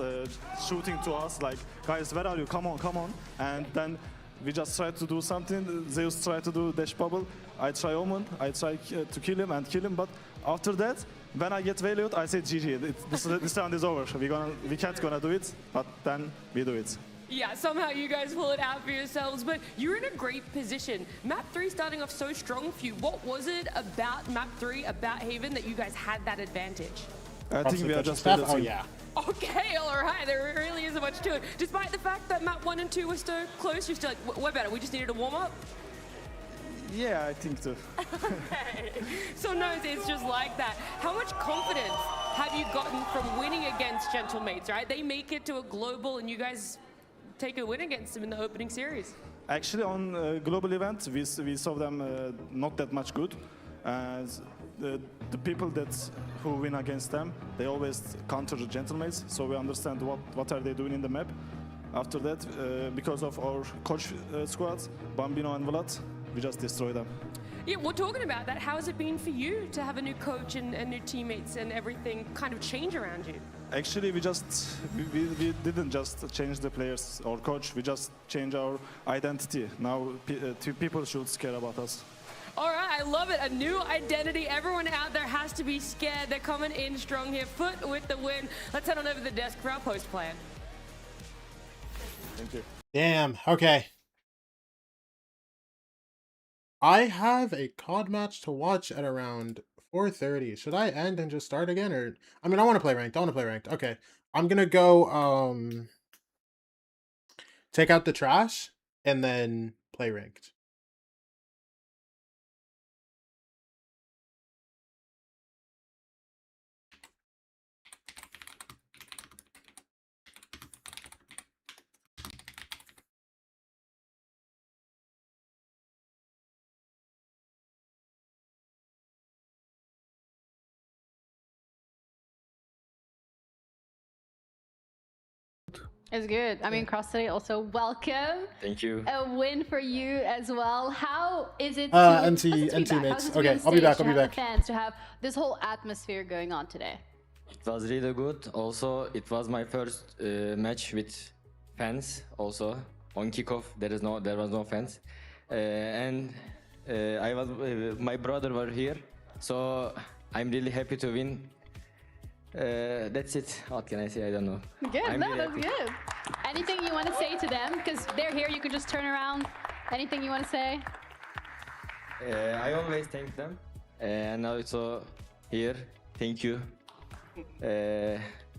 Speaker 22: shooting to us like, guys, where are you? Come on, come on. And then we just tried to do something. Zeus tried to do dash bubble. I try Omen. I try to kill him and kill him. But after that, when I get Valiant, I say GG. This round is over. We can't gonna do it, but then we do it.
Speaker 5: Yeah, somehow you guys pull it out for yourselves, but you're in a great position. Map 3 starting off so strong for you. What was it about Map 3, about Haven, that you guys had that advantage?
Speaker 22: I think we are just
Speaker 4: stuff.
Speaker 22: better
Speaker 4: Oh
Speaker 22: team.
Speaker 4: yeah.
Speaker 5: Okay, all right, there really isn't much to it. Despite the fact that Map 1 and 2 were so close, you're still like, we're better, we just needed a warm-up?
Speaker 22: Yeah, I think so.
Speaker 5: Okay. Sometimes it's just like that. How much confidence have you gotten from winning against Gentlemates, right? They make it to a global and you guys take a win against them in the opening series.
Speaker 22: Actually, on global event, we saw them not that much good. As the people who win against them, they always counter the Gentlemates, so we understand what are they doing in the map. After that, because of our coach squads, Bambino and Vlad, we just destroy them.
Speaker 5: Yeah, we're talking about that. How has it been for you to have a new coach and new teammates and everything kind of change around you?
Speaker 22: Actually, we didn't just change the players or coach, we just change our identity. Now people should care about us.
Speaker 5: All right, I love it. A new identity. Everyone out there has to be scared. They're coming in strong here. FUT with the win. Let's head on over to the desk for our post plan.
Speaker 22: Thank you.
Speaker 4: Damn. Okay. I have a COD match to watch at around 4:30. Should I end and just start again, or I mean, I want to play ranked. I want to play ranked. Okay, I'm gonna go take out the trash and then play ranked.
Speaker 1: It's good. I mean, Cross today also welcome.
Speaker 10: Thank you.
Speaker 1: A win for you as well. How is it?
Speaker 4: NT mates. Okay, I'll be back.
Speaker 1: The fans to have this whole atmosphere going on today.
Speaker 10: It was really good. Also, it was my first match with fans. Also, on kickoff, there was no fans, and my brother were here, so I'm really happy to win. That's it. What can I say? I don't know.
Speaker 1: Good. That's good. Anything you want to say to them? Because they're here, you can just turn around. Anything you want to say?
Speaker 10: I always thank them, and also here, thank you.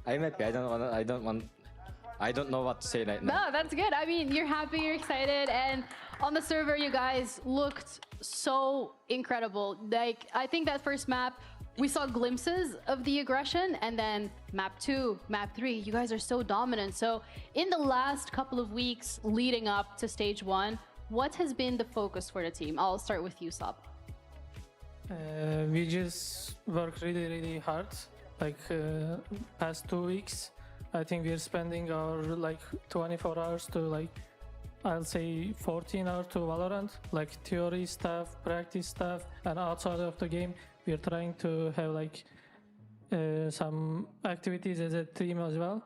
Speaker 10: I'm happy. I don't know what to say right now.
Speaker 1: No, that's good. I mean, you're happy, you're excited, and on the server, you guys looked so incredible. Like, I think that first map, we saw glimpses of the aggression, and then map 2, map 3, you guys are so dominant. So in the last couple of weeks leading up to stage 1, what has been the focus for the team? I'll start with you, Sab.
Speaker 11: We just worked really hard, like past 2 weeks. I think we're spending our like 24 hours to like, I'll say 14 hours to Valorant, like theory stuff, practice stuff, and outside of the game, we're trying to have like some activities as a team as well.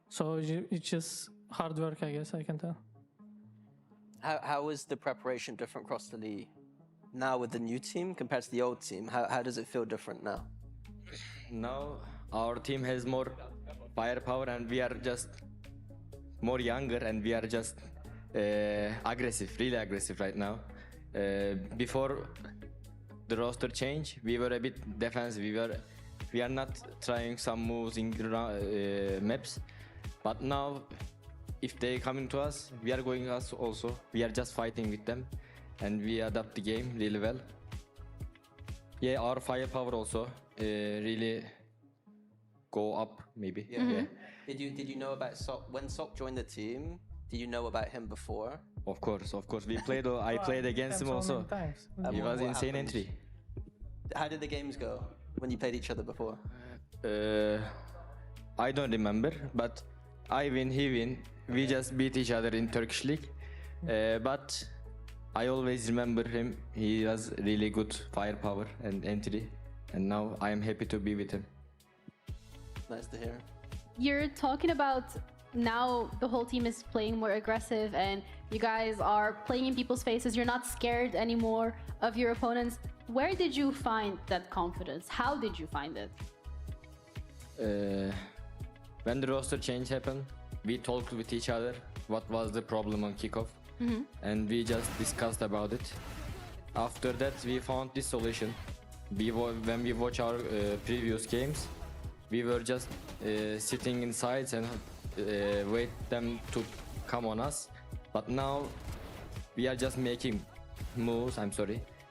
Speaker 11: So it's just hard work, I guess I can tell.
Speaker 9: How is the preparation different across the league now with the new team compared to the old team? How does it feel different now?
Speaker 10: Now our team has more firepower, and we are just more younger, and we are just aggressive, really aggressive right now. Before the roster change, we were a bit defensive. We are not trying some moves in maps, but now if they come into us, we are going us also. We are just fighting with them, and we adapt the game really well. Yeah, our firepower also really go up maybe.
Speaker 9: Yeah. Did you know about Sok when Sok joined the team? Did you know about him before?
Speaker 10: Of course. We played. I played against him also. He was insane entry.
Speaker 9: How did the games go when you played each other before?
Speaker 10: I don't remember, but I win, he win. We just beat each other in Turkish league. But I always remember him. He has really good firepower and entry, and now I am happy to be with him.
Speaker 9: Nice to hear.
Speaker 1: You're talking about now the whole team is playing more aggressive, and you guys are playing in people's faces. You're not scared anymore of your opponents. Where did you find that confidence? How did you find it?
Speaker 10: When the roster change happened, we talked with each other what was the problem on kickoff, and we just discussed about it. After that, we found this solution. When we watch our previous games, we were just sitting in sides and wait them to come on us. But now we are just making moves.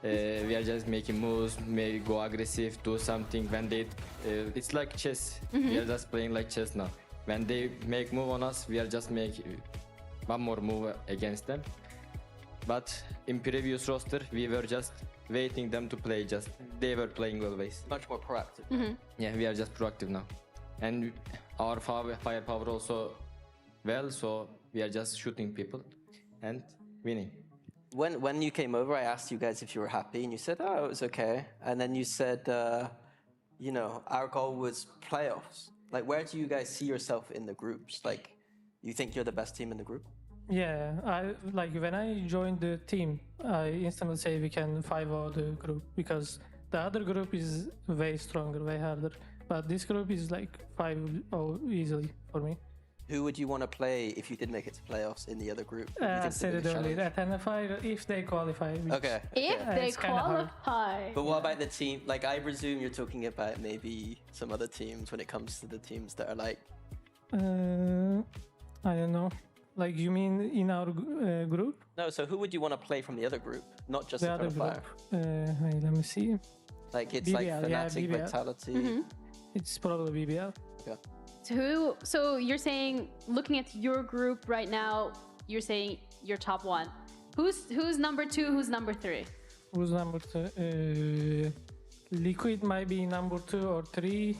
Speaker 10: We are just making moves, maybe go aggressive, do something. When they, it's like chess. We are just playing like chess now. When they make move on us, we are just making one more move against them. But in previous roster, we were just waiting them to play. Just they were playing always.
Speaker 9: Much more proactive.
Speaker 10: Yeah, we are just proactive now, and our firepower also well. So we are just shooting people and winning.
Speaker 9: When you came over, I asked you guys if you were happy, and you said, "Oh, it was okay." And then you said, "You know, our goal was playoffs." Like, where do you guys see yourself in the groups? Like, you think you're the best team in the group?
Speaker 11: Yeah, when I joined the team, I instantly say we can 5-0 the group, because the other group is way stronger, way harder. But this group is like 5-0 easily for me.
Speaker 9: Who would you want to play if you did make it to playoffs in the other group?
Speaker 11: I said it earlier, at if they qualify.
Speaker 9: Okay.
Speaker 1: If they qualify.
Speaker 9: But what about the team? Like, I presume you're talking about maybe some other teams when it comes to the teams that are like...
Speaker 11: I don't know. Like, you mean in our group?
Speaker 9: No, so who would you want to play from the other group? Not just
Speaker 11: the other group. Wait, let me see.
Speaker 9: Like, it's
Speaker 11: BBL,
Speaker 9: like Fnatic,
Speaker 11: BBL.
Speaker 9: Vitality.
Speaker 11: It's probably BBL.
Speaker 9: Yeah.
Speaker 1: So you're saying, looking at your group right now, you're saying you're top 1. Who's number 2? Who's number 3?
Speaker 11: Who's number 2? Liquid might be number 2 or 3.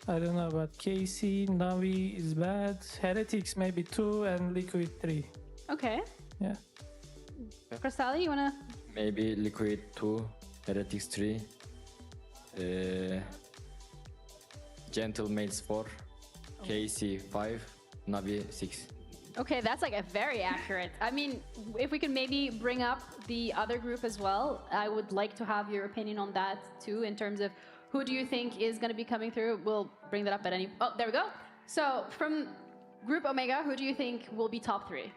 Speaker 11: I don't know about KC, Navi is bad, Heretics maybe 2, and Liquid 3.
Speaker 1: Okay.
Speaker 11: Yeah.
Speaker 1: Crystali, you wanna?
Speaker 10: Maybe Liquid 2, Heretics 3, Gentlemates 4, KC 5, Navi 6.
Speaker 1: Okay, that's like a very accurate. I mean, if we can maybe bring up the other group as well, I would like to have your opinion on that too, in terms of who do you think is going to be coming through? We'll bring that up at any... Oh, there we go. So, from Group Omega, who do you think will be top 3?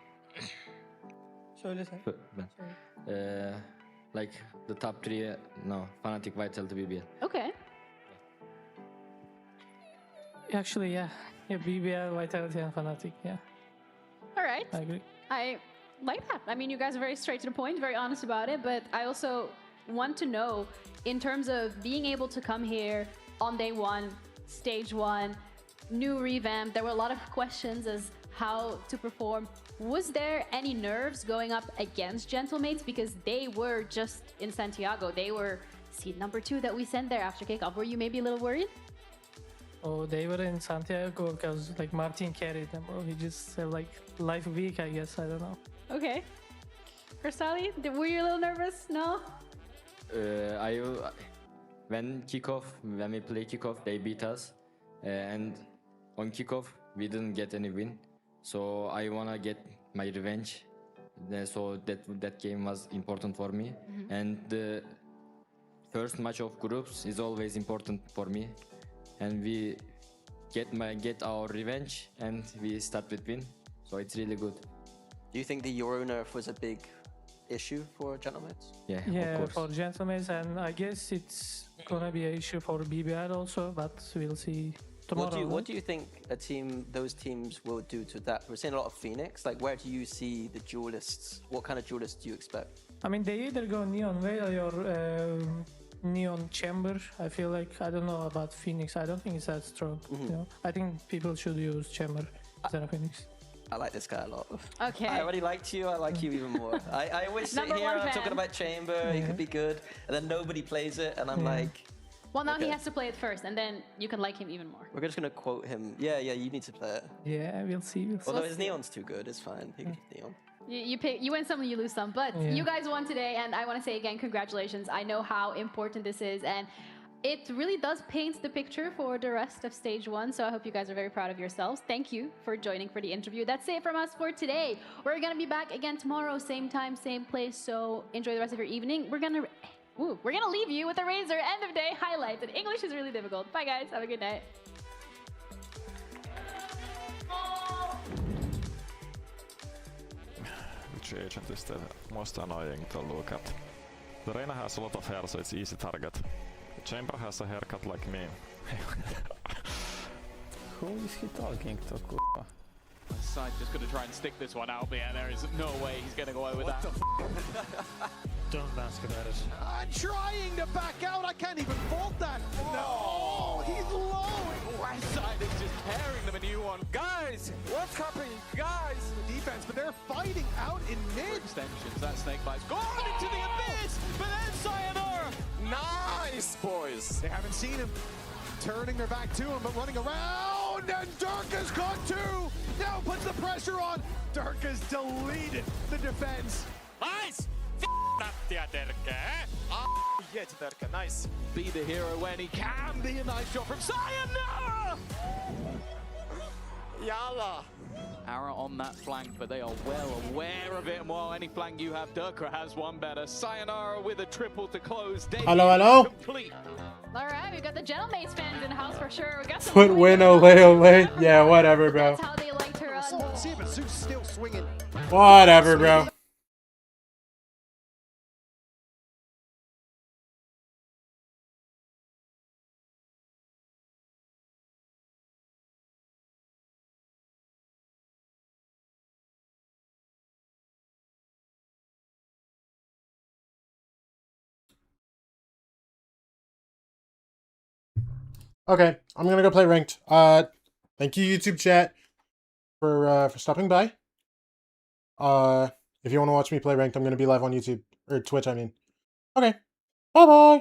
Speaker 10: Like the top 3, no, Fnatic, Vitality, BBL.
Speaker 1: Okay.
Speaker 11: Actually, yeah. Yeah, BBL, Vitality, and Fnatic, yeah.
Speaker 1: All right.
Speaker 11: I agree.
Speaker 1: I like that. I mean, you guys are very straight to the point, very honest about it, but I also want to know, in terms of being able to come here on day 1, stage 1, new revamp, there were a lot of questions as how to perform. Was there any nerves going up against Gentlemates? Because they were just in Santiago. They were seed number 2 that we sent there after kickoff. Were you maybe a little worried?
Speaker 11: Oh, they were in Santiago because like Martin carried them, bro. He just had like life week, I guess. I don't know.
Speaker 1: Okay. Crystali, were you a little nervous? No?
Speaker 10: When we play kickoff, they beat us, and on kickoff we didn't get any win, so I wanna get my revenge. So that game was important for me, and the first match of groups is always important for me, and we get our revenge and we start with win, so it's really good.
Speaker 9: Do you think the Euro nerf was a big issue for Gentlemates?
Speaker 10: Yeah,
Speaker 11: Yeah, for Gentlemates, and I guess it's gonna be an issue for BBR also, but we'll see tomorrow.
Speaker 9: What do you think those teams will do to that? We're seeing a lot of Phoenix. Like, where do you see the duelists? What kind of duelists do you expect?
Speaker 11: I mean, they either go Neon Veil or Neon Chamber. I feel like, I don't know about Phoenix. I don't think it's that strong. You know? I think people should use Chamber instead of Phoenix.
Speaker 9: I like this guy a lot.
Speaker 1: Okay.
Speaker 9: I already liked you. I like you even more. I always sit here and I'm talking about Chamber. It could be good, and then nobody plays it, and I'm like.
Speaker 1: Well, now he has to play it first, and then you can like him even more.
Speaker 9: We're just gonna quote him. Yeah, you need to play it.
Speaker 11: Yeah, we'll see.
Speaker 9: Although his Neon's too good, it's fine. He can use Neon.
Speaker 1: You win some, you lose some, but you guys won today, and I want to say again, congratulations. I know how important this is, and it really does paint the picture for the rest of stage 1, so I hope you guys are very proud of yourselves. Thank you for joining for the interview. That's it from us for today. We're gonna be back again tomorrow, same time, same place, so enjoy the rest of your evening. We're gonna leave you with a Razor end of day highlights, and English is really difficult. Bye guys, have a good night.
Speaker 8: Which agent is the most annoying to look at? The Reina has a lot of hair, so it's easy target. The Chamber has a haircut like me.
Speaker 13: Who is he talking to, kurwa?
Speaker 16: Side just gonna try and stick this one out, but yeah, there is no way he's getting away with that.
Speaker 13: Don't ask about it.
Speaker 15: I'm trying to back out. I can't even fault that. No, he's low.
Speaker 16: West side is just tearing them a new one. Guys, what's happening? Guys,
Speaker 15: defense, but they're fighting out in mid.
Speaker 16: Extensions, that snake bites gone into the abyss, but then Sayonara. Nice, boys.
Speaker 15: They haven't seen him. Turning their back to him, but running around, and Dirk has got 2. Now puts the pressure on. Dirk has deleted the defense.
Speaker 16: Nice. Yeah, Dirk, nice. Be the hero when he can. Be a nice shot from Sayonara. Yalla. Ara on that flank, but they are well aware of it. And while any flank you have, Durka has one better. Sayonara with a triple to close.
Speaker 4: Hello.
Speaker 16: Complete.
Speaker 1: All right, we've got the Gentlemates fans in the house for sure. We got some
Speaker 4: Put win ole. Yeah, whatever, bro.
Speaker 1: That's how they like to run.
Speaker 15: See, but Zeus still swinging.
Speaker 4: Whatever, bro. Okay, I'm gonna go play ranked. Thank you, YouTube chat, for stopping by. If you want to watch me play ranked, I'm gonna be live on YouTube or Twitch. I mean. Okay. Bye bye.